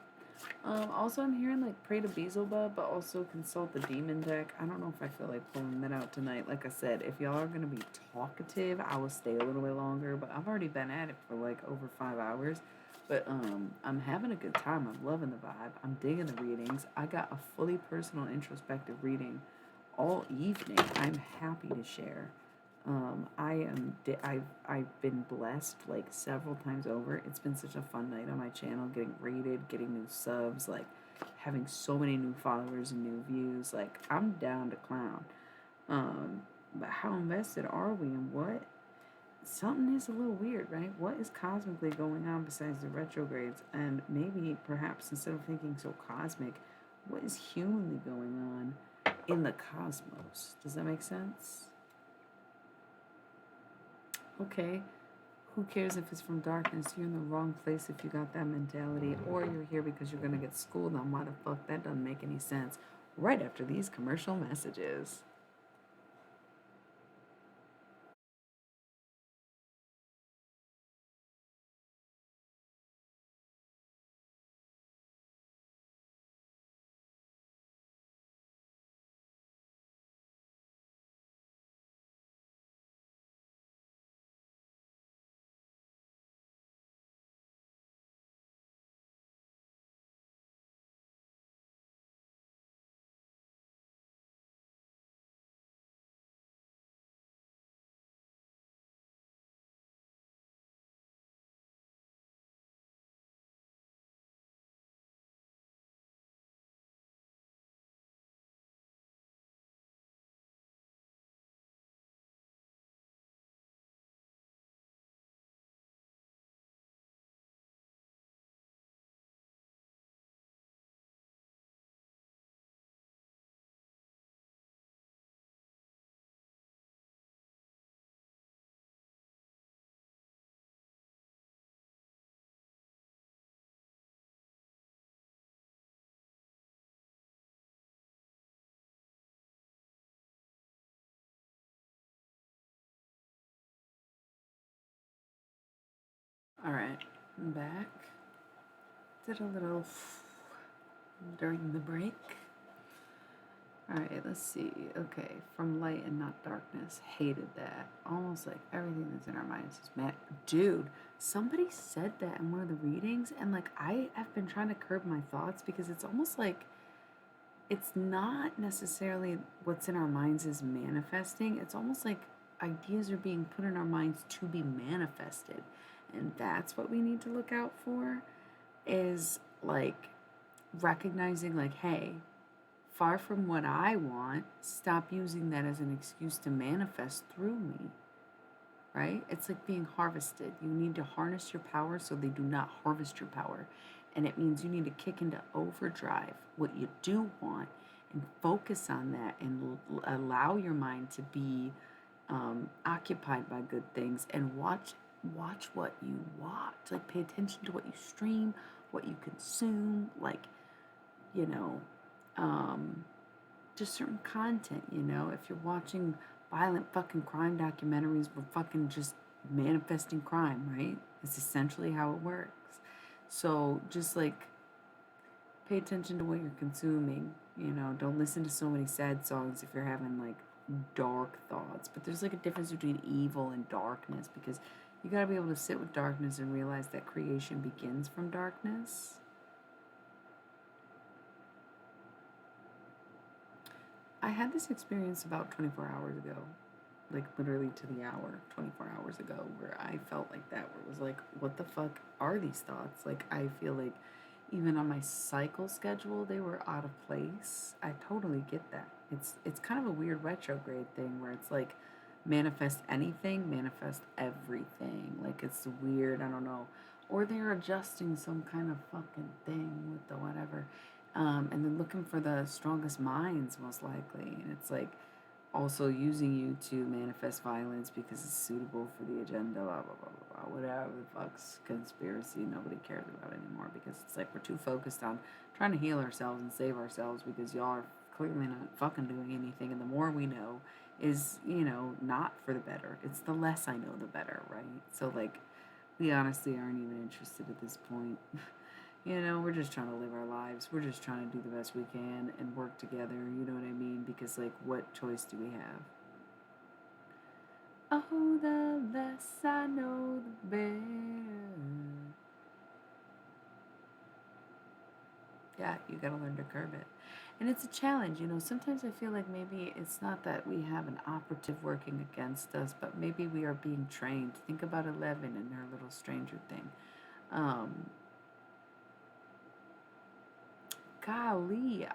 Also, I'm hearing like pray to Beelzebub, but also consult the demon deck. I don't know if I feel like pulling that out tonight. Like I said, if y'all are gonna be talkative, I will stay a little bit longer. But I've already been at it for like over 5 hours. But I'm having a good time. I'm loving the vibe. I'm digging the readings. I got a fully personal introspective reading all evening. I'm happy to share. I've been blessed like several times over. It's been such a fun night on my channel, getting rated, getting new subs, like having so many new followers and new views. Like I'm down to clown. But how invested are we in what? Something is a little weird, right? What is cosmically going on besides the retrogrades? And maybe, perhaps, instead of thinking so cosmic, what is humanly going on in the cosmos? Does that make sense? Okay, who cares if it's from darkness? You're in the wrong place if you got that mentality, or you're here because you're gonna get schooled on why the fuck that doesn't make any sense. Right after these commercial messages. All right, I'm back. Did a little during the break. All right, let's see. Okay, from light and not darkness. Hated that. Almost like everything that's in our minds is mad. Dude, somebody said that in one of the readings, and like I have been trying to curb my thoughts because it's almost like it's not necessarily what's in our minds is manifesting. It's almost like ideas are being put in our minds to be manifested. And that's what we need to look out for is like recognizing like, hey, far from what I want, stop using that as an excuse to manifest through me. Right? It's like being harvested. You need to harness your power so they do not harvest your power. And it means you need to kick into overdrive what you do want and focus on that and allow your mind to be occupied by good things and watch what you watch. Like pay attention to what you stream, what you consume, like, you know, just certain content, you know, if you're watching violent fucking crime documentaries, we're fucking just manifesting crime, right? It's essentially how it works. So just like pay attention to what you're consuming, you know, don't listen to so many sad songs if you're having like dark thoughts. But there's like a difference between evil and darkness because you got to be able to sit with darkness and realize that creation begins from darkness. I had this experience about 24 hours ago, like literally to the hour, 24 hours ago, where I felt like that, where it was like, what the fuck are these thoughts? Like, I feel like even on my cycle schedule, they were out of place. I totally get that. It's kind of a weird retrograde thing where it's like manifest anything, manifest everything. Like it's weird, I don't know. Or they're adjusting some kind of fucking thing with the whatever. And then looking for the strongest minds, most likely. And it's like also using you to manifest violence because it's suitable for the agenda, blah, blah, blah, blah, blah, whatever the fuck's conspiracy nobody cares about anymore because it's like we're too focused on trying to heal ourselves and save ourselves because y'all are clearly not fucking doing anything. And the more we know is, you know, not for the better. It's the less I know, the better, right? So, like, we honestly aren't even interested at this point. You know, we're just trying to live our lives. We're just trying to do the best we can and work together. You know what I mean? Because, like, what choice do we have? Oh, the less I know, the better. Yeah, you gotta learn to curb it. And it's a challenge, you know. Sometimes I feel like maybe it's not that we have an operative working against us, but maybe we are being trained. Think about 11 and her little stranger thing. Um, golly,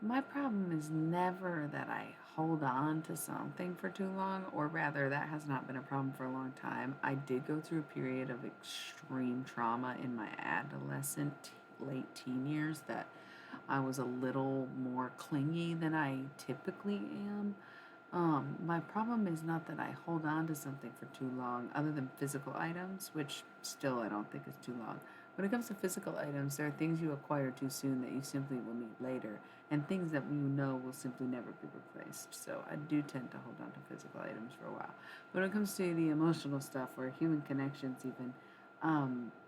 my problem is never that I hold on to something for too long, or rather, that has not been a problem for a long time. I did go through a period of extreme trauma in my adolescent, late teen years that I was a little more clingy than I typically am. My problem is not that I hold on to something for too long, other than physical items, which still I don't think is too long. When it comes to physical items, there are things you acquire too soon that you simply will need later, and things that you know will simply never be replaced. So I do tend to hold on to physical items for a while. When it comes to the emotional stuff or human connections, even,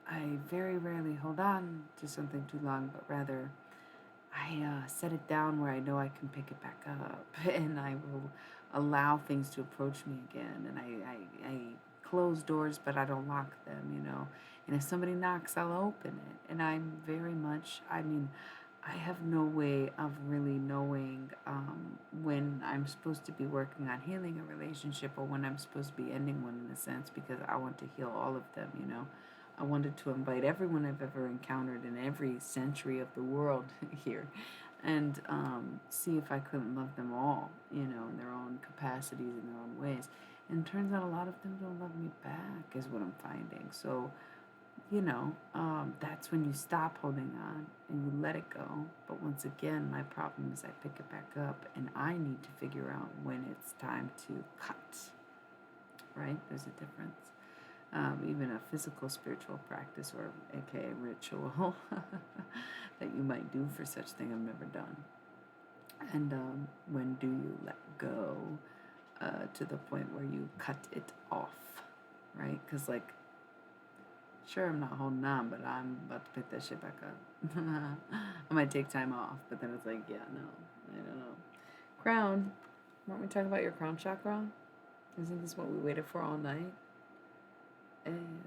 I very rarely hold on to something too long, but rather I set it down where I know I can pick it back up, and I will allow things to approach me again. And I close doors, but I don't lock them, you know. And if somebody knocks, I'll open it. And I'm very much, I mean, I have no way of really knowing when I'm supposed to be working on healing a relationship or when I'm supposed to be ending one in a sense because I want to heal all of them, you know. I wanted to invite everyone I've ever encountered in every century of the world here and see if I couldn't love them all, you know, in their own capacities, in their own ways. And it turns out a lot of them don't love me back, is what I'm finding. So, you know, that's when you stop holding on and you let it go. But once again, my problem is I pick it back up and I need to figure out when it's time to cut, right? There's a difference. Even a physical spiritual practice or aka ritual that you might do for such thing I've never done. And when do you let go to the point where you cut it off, right? Because like Sure, I'm not holding on, but I'm about to pick that shit back up. I might take time off, but then it's like, yeah, no, I don't know. Crown. Weren't we talking about your crown chakra? Isn't this what we waited for all night? And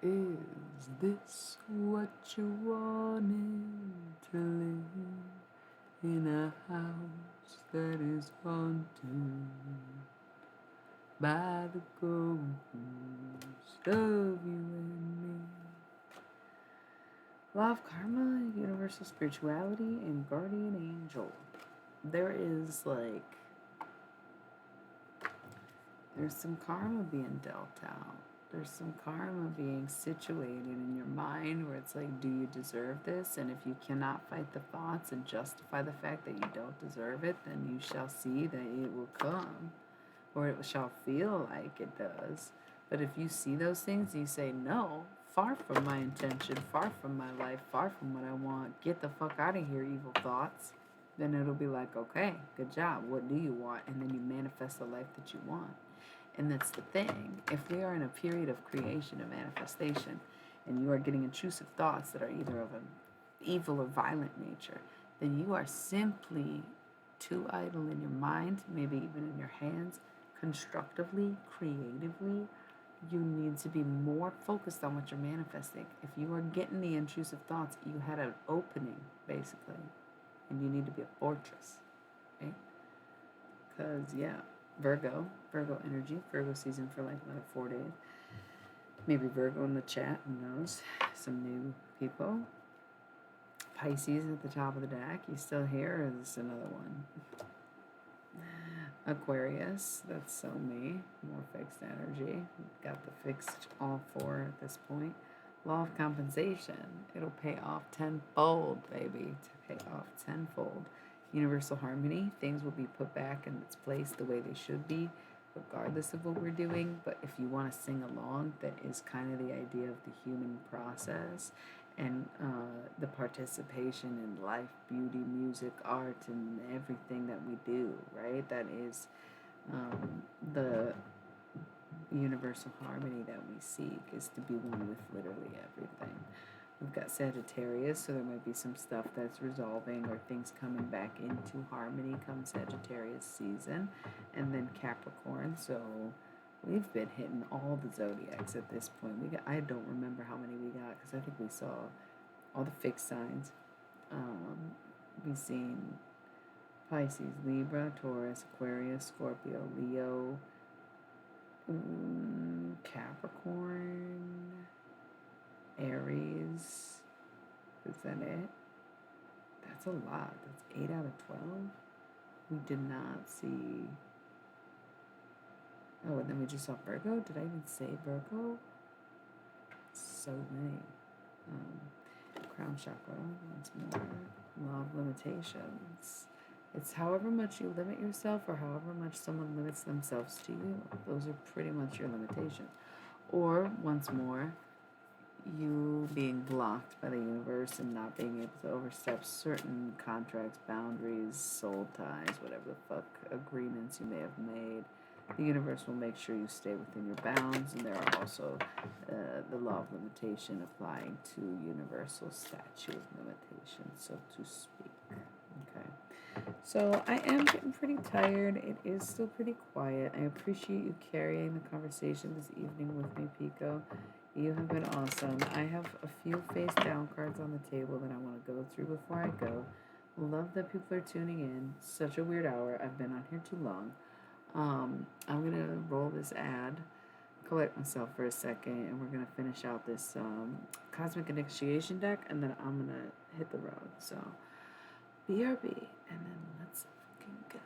is this what you wanted to live in a house that is haunted by the ghost of you and me? Law of karma, universal spirituality, and guardian angel. There is there's some karma being dealt out. There's some karma being situated in your mind where it's like, do you deserve this? And if you cannot fight the thoughts and justify the fact that you don't deserve it, then you shall see that it will come, or it shall feel like it does. But if you see those things, you say, no, far from my intention, far from my life, far from what I want, get the fuck out of here, evil thoughts. Then it'll be like, okay, good job. What do you want? And then you manifest the life that you want. And that's the thing. If we are in a period of creation and manifestation, and you are getting intrusive thoughts that are either of an evil or violent nature, then you are simply too idle in your mind, maybe even in your hands, constructively, creatively. You need to be more focused on what you're manifesting. If you are getting the intrusive thoughts, you had an opening, basically, and you need to be a fortress, right? Because, yeah. Virgo energy, Virgo season for like another 4 days. Maybe Virgo in the chat, who knows? Some new people. Pisces at the top of the deck. You still here, or is this another one? Aquarius, that's so me. More fixed energy. Got the fixed all 4 at this point. Law of compensation. It'll pay off tenfold, baby. To pay off tenfold. Universal harmony. Things will be put back in its place the way they should be, regardless of what we're doing. But if you want to sing along, that is kind of the idea of the human process and the participation in life, beauty, music, art, and everything that we do, right? That is the universal harmony that we seek, is to be one with literally everything. We've got Sagittarius, so there might be some stuff that's resolving or things coming back into harmony come Sagittarius season. And then Capricorn, so we've been hitting all the zodiacs at this point. I don't remember how many we got, because I think we saw all the fixed signs. We've seen Pisces, Libra, Taurus, Aquarius, Scorpio, Leo, Capricorn, Aries. Is that it? That's a lot. That's 8 out of 12. We did not see. Oh, and then we just saw Virgo. Did I even say Virgo? So many. Crown chakra, once more. Law of limitations. It's however much you limit yourself or however much someone limits themselves to you. Those are pretty much your limitations. Or, once more, you being blocked by the universe and not being able to overstep certain contracts, boundaries, soul ties, whatever the fuck agreements you may have made. The universe will make sure you stay within your bounds, and there are also the law of limitation applying to universal statute of limitations, so to speak. Okay. So I am getting pretty tired. It is still pretty quiet. I appreciate you carrying the conversation this evening with me, Pico. You have been awesome. I have a few face down cards on the table that I want to go through before I go. Love that people are tuning in. Such a weird hour. I've been on here too long. I'm going to roll this ad, collect myself for a second, and we're going to finish out this Cosmic Initiation deck, and then I'm going to hit the road. So, BRB, and then let's fucking go.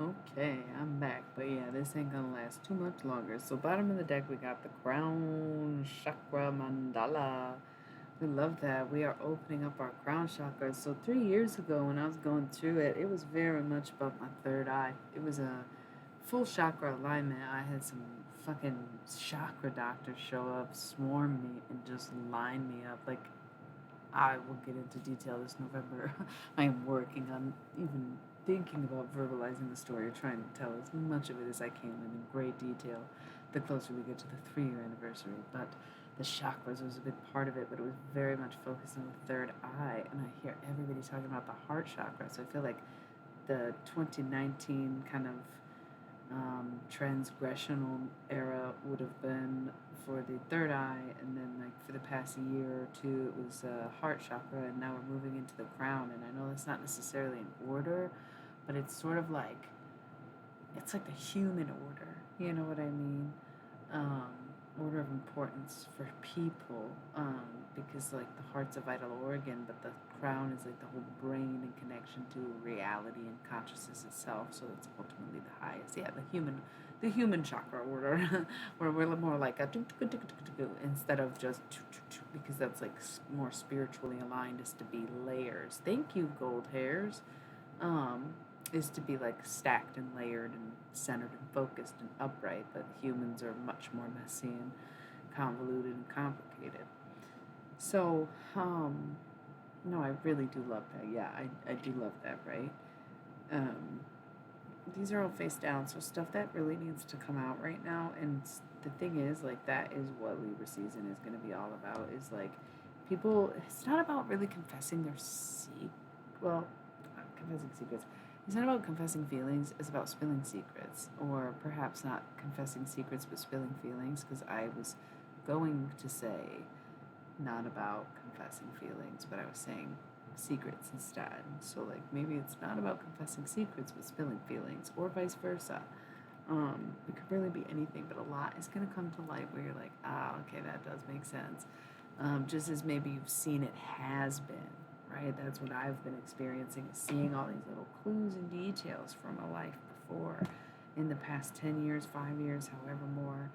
Okay, I'm back. But yeah, this ain't gonna last too much longer. So, bottom of the deck, we got the Crown Chakra Mandala. We love that. We are opening up our crown chakra. So 3 years ago, when I was going through it, it was very much about my third eye. It was a full chakra alignment. I had some fucking chakra doctors show up, swarm me, and just line me up. Like, I will get into detail this November. I am working on even thinking about verbalizing the story or trying to tell as much of it as I can and in great detail the closer we get to the 3 year anniversary. But the chakras was a big part of it, but it was very much focused on the third eye. And I hear everybody talking about the heart chakra. So I feel like the 2019 kind of transgressional era would have been for the third eye, and then like for the past year or two it was heart chakra, and now we're moving into the crown. And I know that's not necessarily in order, but it's sort of like it's like the human order, you know what I mean? um, Order of importance for people, because like the heart's a vital organ, but the crown is like the whole brain and connection to reality and consciousness itself. So it's ultimately the highest. Yeah, the human chakra order, where we're more like a instead of just because that's like more spiritually aligned, is to be layers. Thank you, gold hairs. Um, is to be like stacked and layered and centered and focused and upright, but humans are much more messy and convoluted and complicated. So, no, I really do love that. Yeah, I do love that, right? Um, these are all face down, so stuff that really needs to come out right now. And the thing is, like, that is what Libra season is going to be all about. Is like people. It's not about really confessing their well, confessing secrets. It's not about confessing feelings. It's about spilling secrets, or perhaps not confessing secrets, but spilling feelings. Because I was going to say not about confessing feelings, but I was saying secrets instead. So like maybe it's not about confessing secrets but spilling feelings, or vice versa. It could really be anything, but a lot is gonna come to light where you're like, ah, okay, that does make sense. Just as maybe you've seen it has been, right? That's what I've been experiencing, is seeing all these little clues and details from a life before in the past 10 years, 5 years, however more,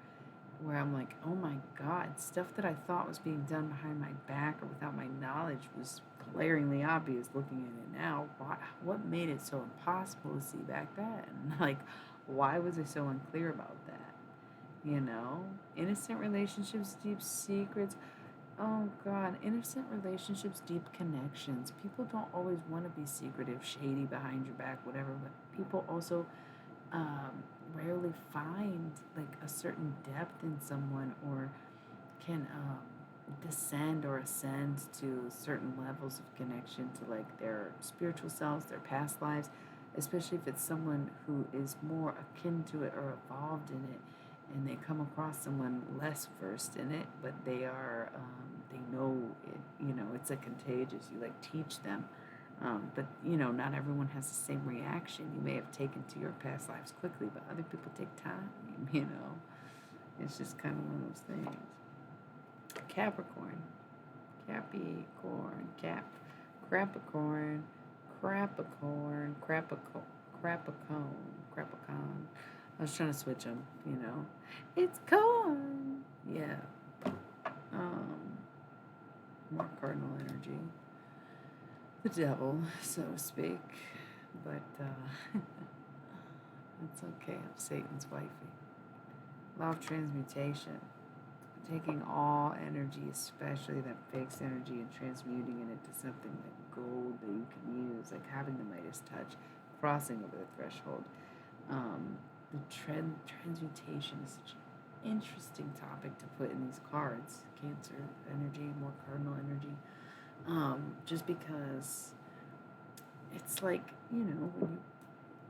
where I'm like, oh my God, stuff that I thought was being done behind my back or without my knowledge was glaringly obvious looking at it now. What made it so impossible to see back then? Like, why was I so unclear about that? You know? Innocent relationships, deep secrets. Oh God, innocent relationships, deep connections. People don't always want to be secretive, shady behind your back, whatever, but people also rarely find like a certain depth in someone, or can descend or ascend to certain levels of connection to like their spiritual selves, their past lives, especially if it's someone who is more akin to it or evolved in it, and they come across someone less versed in it, but they know it. You know, it's like contagious. You like teach them, but you know, not everyone has the same reaction. You may have taken to your past lives quickly, but other people take time. You know, it's just kind of one of those things. Capricorn, Capricorn, Crapicorn, Crapicorn, Crapicone, Crapicon. I was trying to switch them. You know, it's corn. Yeah. Um, More cardinal energy. The devil, so to speak. But it's okay. I'm Satan's wifey. Law of transmutation. Taking all energy, especially that fixed energy, and transmuting it into something like gold that you can use, like having the Midas touch, crossing over the threshold. The transmutation is such an interesting topic to put in these cards. Cancer energy, more cardinal energy. Just because it's like, you know, when you,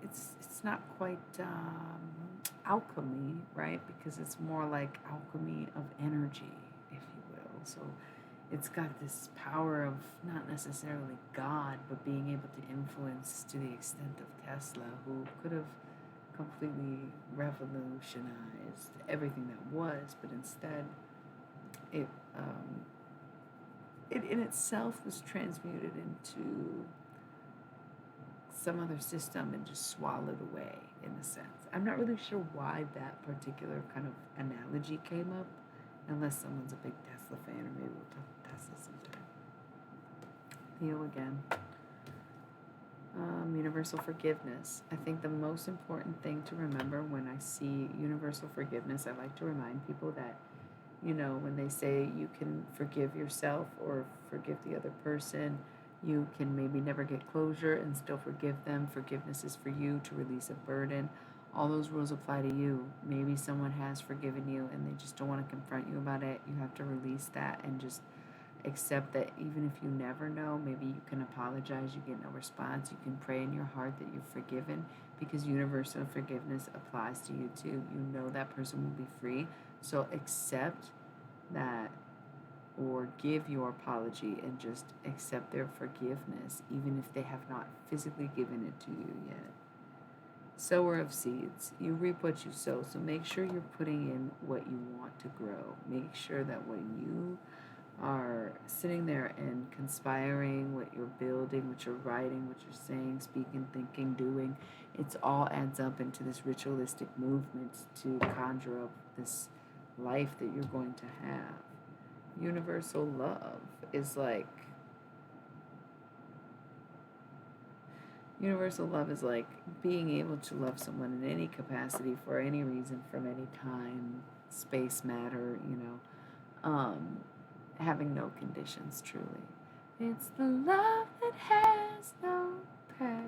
it's not quite alchemy, right? Because it's more like alchemy of energy, if you will. So it's got this power of not necessarily God, but being able to influence to the extent of Tesla, who could have completely revolutionized everything that was, but instead it it in itself was transmuted into some other system and just swallowed away in a sense. I'm not really sure why that particular kind of analogy came up, unless someone's a big Tesla fan, or maybe we'll talk Tesla sometime. Leo again. Universal forgiveness. I think the most important thing to remember when I see universal forgiveness, I like to remind people that, when they say you can forgive yourself or forgive the other person, you can maybe never get closure and still forgive them. Forgiveness is for you to release a burden. All those rules apply to you. Maybe someone has forgiven you and they just don't want to confront you about it. You have to release that and just accept that even if you never know, maybe you can apologize, you get no response, you can pray in your heart that you're forgiven, because universal forgiveness applies to you too. You know that person will be free, so accept that, or give your apology and just accept their forgiveness, even if they have not physically given it to you yet. Sower of seeds. You reap what you sow, so make sure you're putting in what you want to grow. Make sure that when you are sitting there and conspiring, what you're building, what you're writing, what you're saying, speaking, thinking, doing, it's all adds up into this ritualistic movement to conjure up this life that you're going to have. Universal love is like being able to love someone in any capacity, for any reason, from any time, space, matter, having no conditions, truly. It's the love that has no past.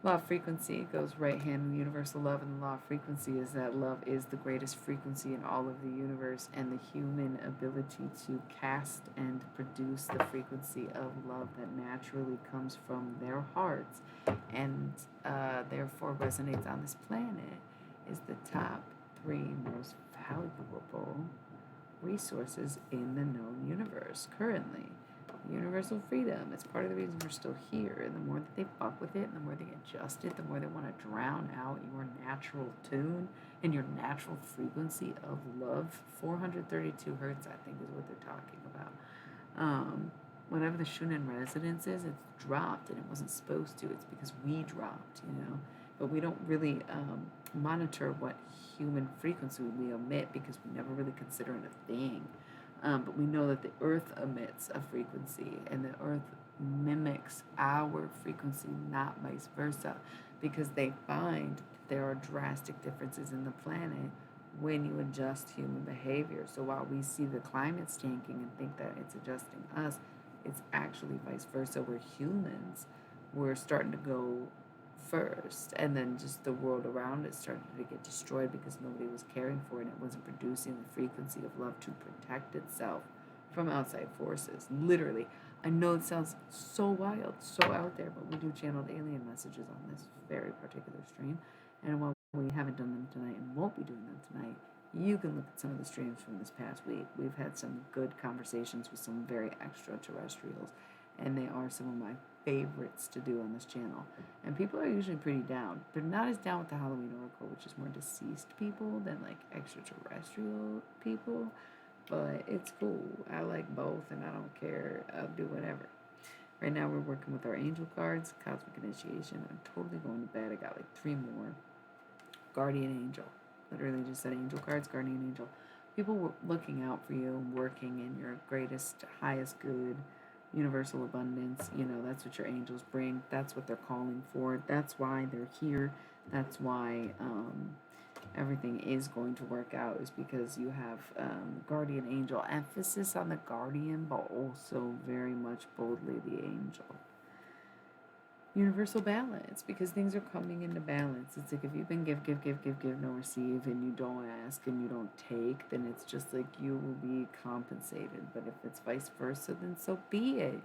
Law of frequency goes right hand in universal love, and the law of frequency is that love is the greatest frequency in all of the universe, and the human ability to cast and produce the frequency of love that naturally comes from their hearts and therefore resonates on this planet is the top 3 most valuable resources in the known universe currently. Universal freedom. It's part of the reason we're still here. And the more that they fuck with it, and the more they adjust it, the more they want to drown out your natural tune and your natural frequency of love. 432 hertz, I think, is what they're talking about. Whatever the Schumann resonance is, it's dropped, and it wasn't supposed to. It's because we dropped, But we don't really monitor what human frequency we emit, because we never really consider it a thing. But we know that the earth emits a frequency, and the earth mimics our frequency, not vice versa, because they find there are drastic differences in the planet when you adjust human behavior. So while we see the climate tanking and think that it's adjusting us, it's actually vice versa. We're humans. We're starting to go first, and then just the world around it started to get destroyed because nobody was caring for it, and it wasn't producing the frequency of love to protect itself from outside forces. Literally, I know it sounds so wild, so out there, but we do channeled alien messages on this very particular stream, and while we haven't done them tonight and won't be doing them tonight, you can look at some of the streams from this past week. We've had some good conversations with some very extraterrestrials, and they are some of my favorites to do on this channel. And people are usually pretty down. They're not as down with the Halloween Oracle, which is more deceased people than like extraterrestrial people. But it's cool. I like both, and I don't care. I'll do whatever. Right now we're working with our angel cards, Cosmic Initiation. I'm totally going to bed. I got like 3 more. Guardian Angel. Literally just said angel cards, Guardian Angel. People were looking out for you, working in your greatest, highest good, universal abundance. That's what your angels bring. That's what they're calling for. That's why they're here. That's why everything is going to work out, is because you have guardian angel. Emphasis on the guardian, but also very much boldly the angel. Universal balance, because things are coming into balance. It's like if you've been give, no receive, and you don't ask and you don't take, then it's just like you will be compensated. But if it's vice versa, then so be it,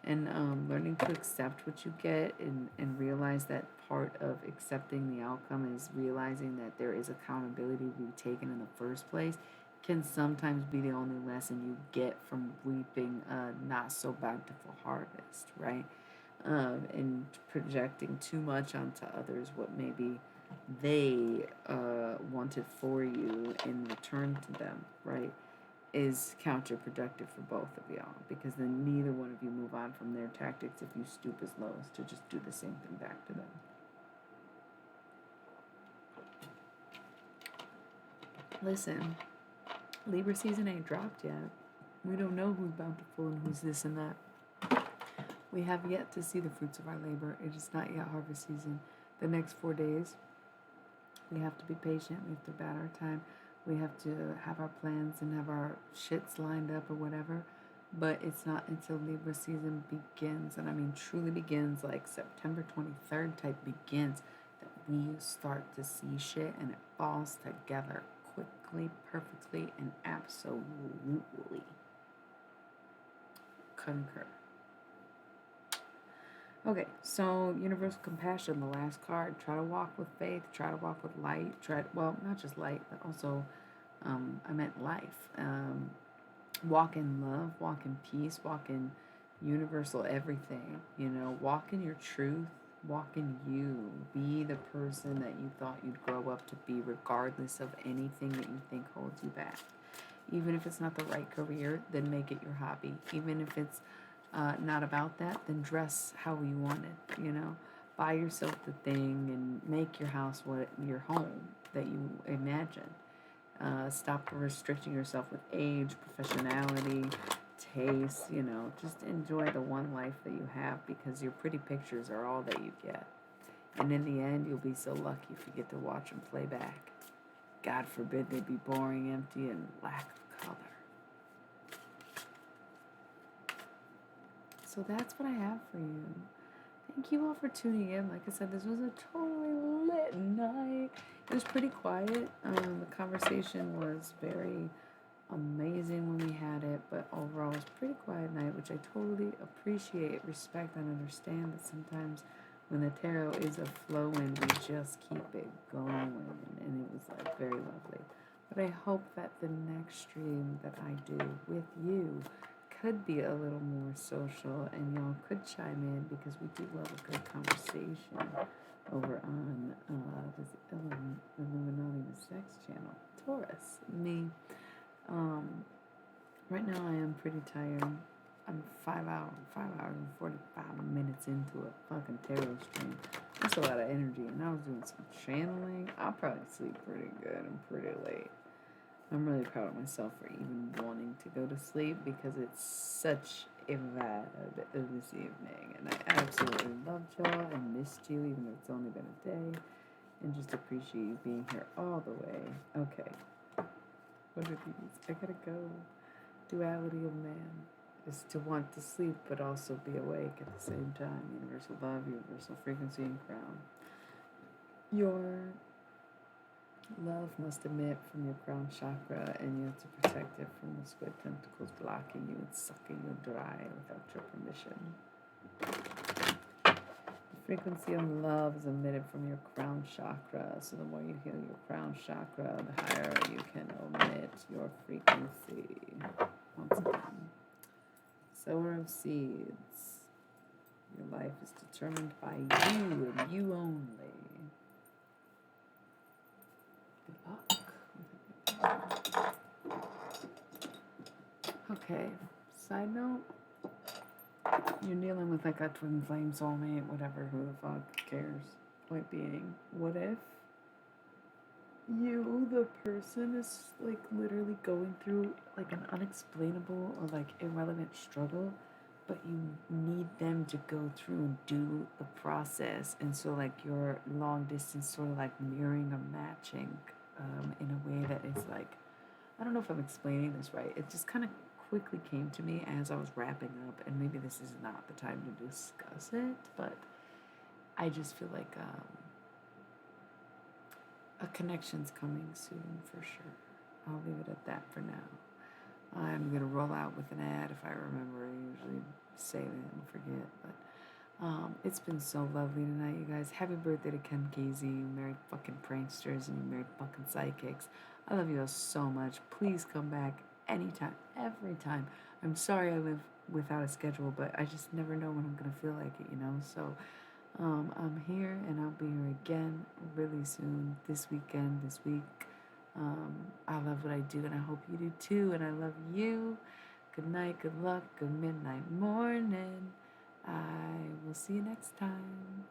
And learning to accept what you get, and realize that part of accepting the outcome is realizing that there is accountability to be taken in the first place, can sometimes be the only lesson you get from reaping a not so bountiful harvest, right? And projecting too much onto others what maybe they wanted for you in return to them, right? is counterproductive for both of y'all, because then neither one of you move on from their tactics if you stoop as low as to just do the same thing back to them. Listen, Libra season ain't dropped yet. We don't know who's bountiful and who's this and that. We have yet to see the fruits of our labor. It is not yet harvest season. The next 4 days, we have to be patient. We have to bide our time. We have to have our plans and have our shits lined up or whatever. But it's not until Libra season begins, and I mean truly begins, like September 23rd type begins, that we start to see shit and it falls together quickly, perfectly, and absolutely. Concur. Okay, so universal compassion, the last card. Try to walk with faith. Try to walk with light. Well, not just light, but also, I meant life. Walk in love. Walk in peace. Walk in universal everything. You know, walk in your truth. Walk in you. Be the person that you thought you'd grow up to be, regardless of anything that you think holds you back. Even if it's not the right career, then make it your hobby. Even if it's not about that, then dress how you want it, you know. Buy yourself the thing and make your house your home that you imagine. Stop restricting yourself with age, professionality, taste, you know. Just enjoy the one life that you have, because your pretty pictures are all that you get. And in the end, you'll be so lucky if you get to watch them play back. God forbid they be boring, empty, and lack of color. So that's what I have for you. Thank you all for tuning in. Like I said, this was a totally lit night. It was pretty quiet. The conversation was very amazing when we had it, but overall it was a pretty quiet night, which I totally appreciate, respect, and understand that sometimes when the tarot is a flowing, we just keep it going, and it was like very lovely. But I hope that the next stream that I do with you could be a little more social, and y'all could chime in, because we do love a good conversation over on this Illuminati the Sex channel. Taurus, me. Right now I am pretty tired. I'm 5 hours and 45 minutes into a fucking tarot stream. That's a lot of energy, and I was doing some channeling. I'll probably sleep pretty good and pretty late. I'm really proud of myself for even wanting to go to sleep, because it's such a vibe this evening. And I absolutely loved y'all and missed you, even though it's only been a day. And just appreciate you being here all the way. Okay. What are these? I gotta go. Duality of man is to want to sleep but also be awake at the same time. Universal love, universal frequency, and crown. Your love must emit from your crown chakra, and you have to protect it from the squid tentacles blocking you and sucking you dry without your permission. The frequency of love is emitted from your crown chakra, so the more you heal your crown chakra, the higher you can emit your frequency. Once again, sower of seeds. Your life is determined by you and you only. Good luck. Okay, side note, you're dealing with like a twin flame soulmate, whatever, who the fuck cares? Point being, what if you, the person, is like literally going through like an unexplainable or like irrelevant struggle, but you need them to go through and do the process, and so like your long distance sort of like mirroring or matching in a way that is like, I don't know if I'm explaining this right. It just kind of quickly came to me as I was wrapping up, and maybe this is not the time to discuss it, but I just feel like a connection's coming soon for sure. I'll leave it at that for now. I'm going to roll out with an ad if I remember. I usually say that and forget, but it's been so lovely tonight, you guys. Happy birthday to Ken Casey, you married fucking pranksters and you married fucking psychics. I love you all so much. Please come back anytime, every time. I'm sorry I live without a schedule, but I just never know when I'm going to feel like it, you know? So I'm here, and I'll be here again really soon, this weekend, this week. I love what I do, and I hope you do too. And I love you. Good night, good luck, good midnight morning. I will see you next time.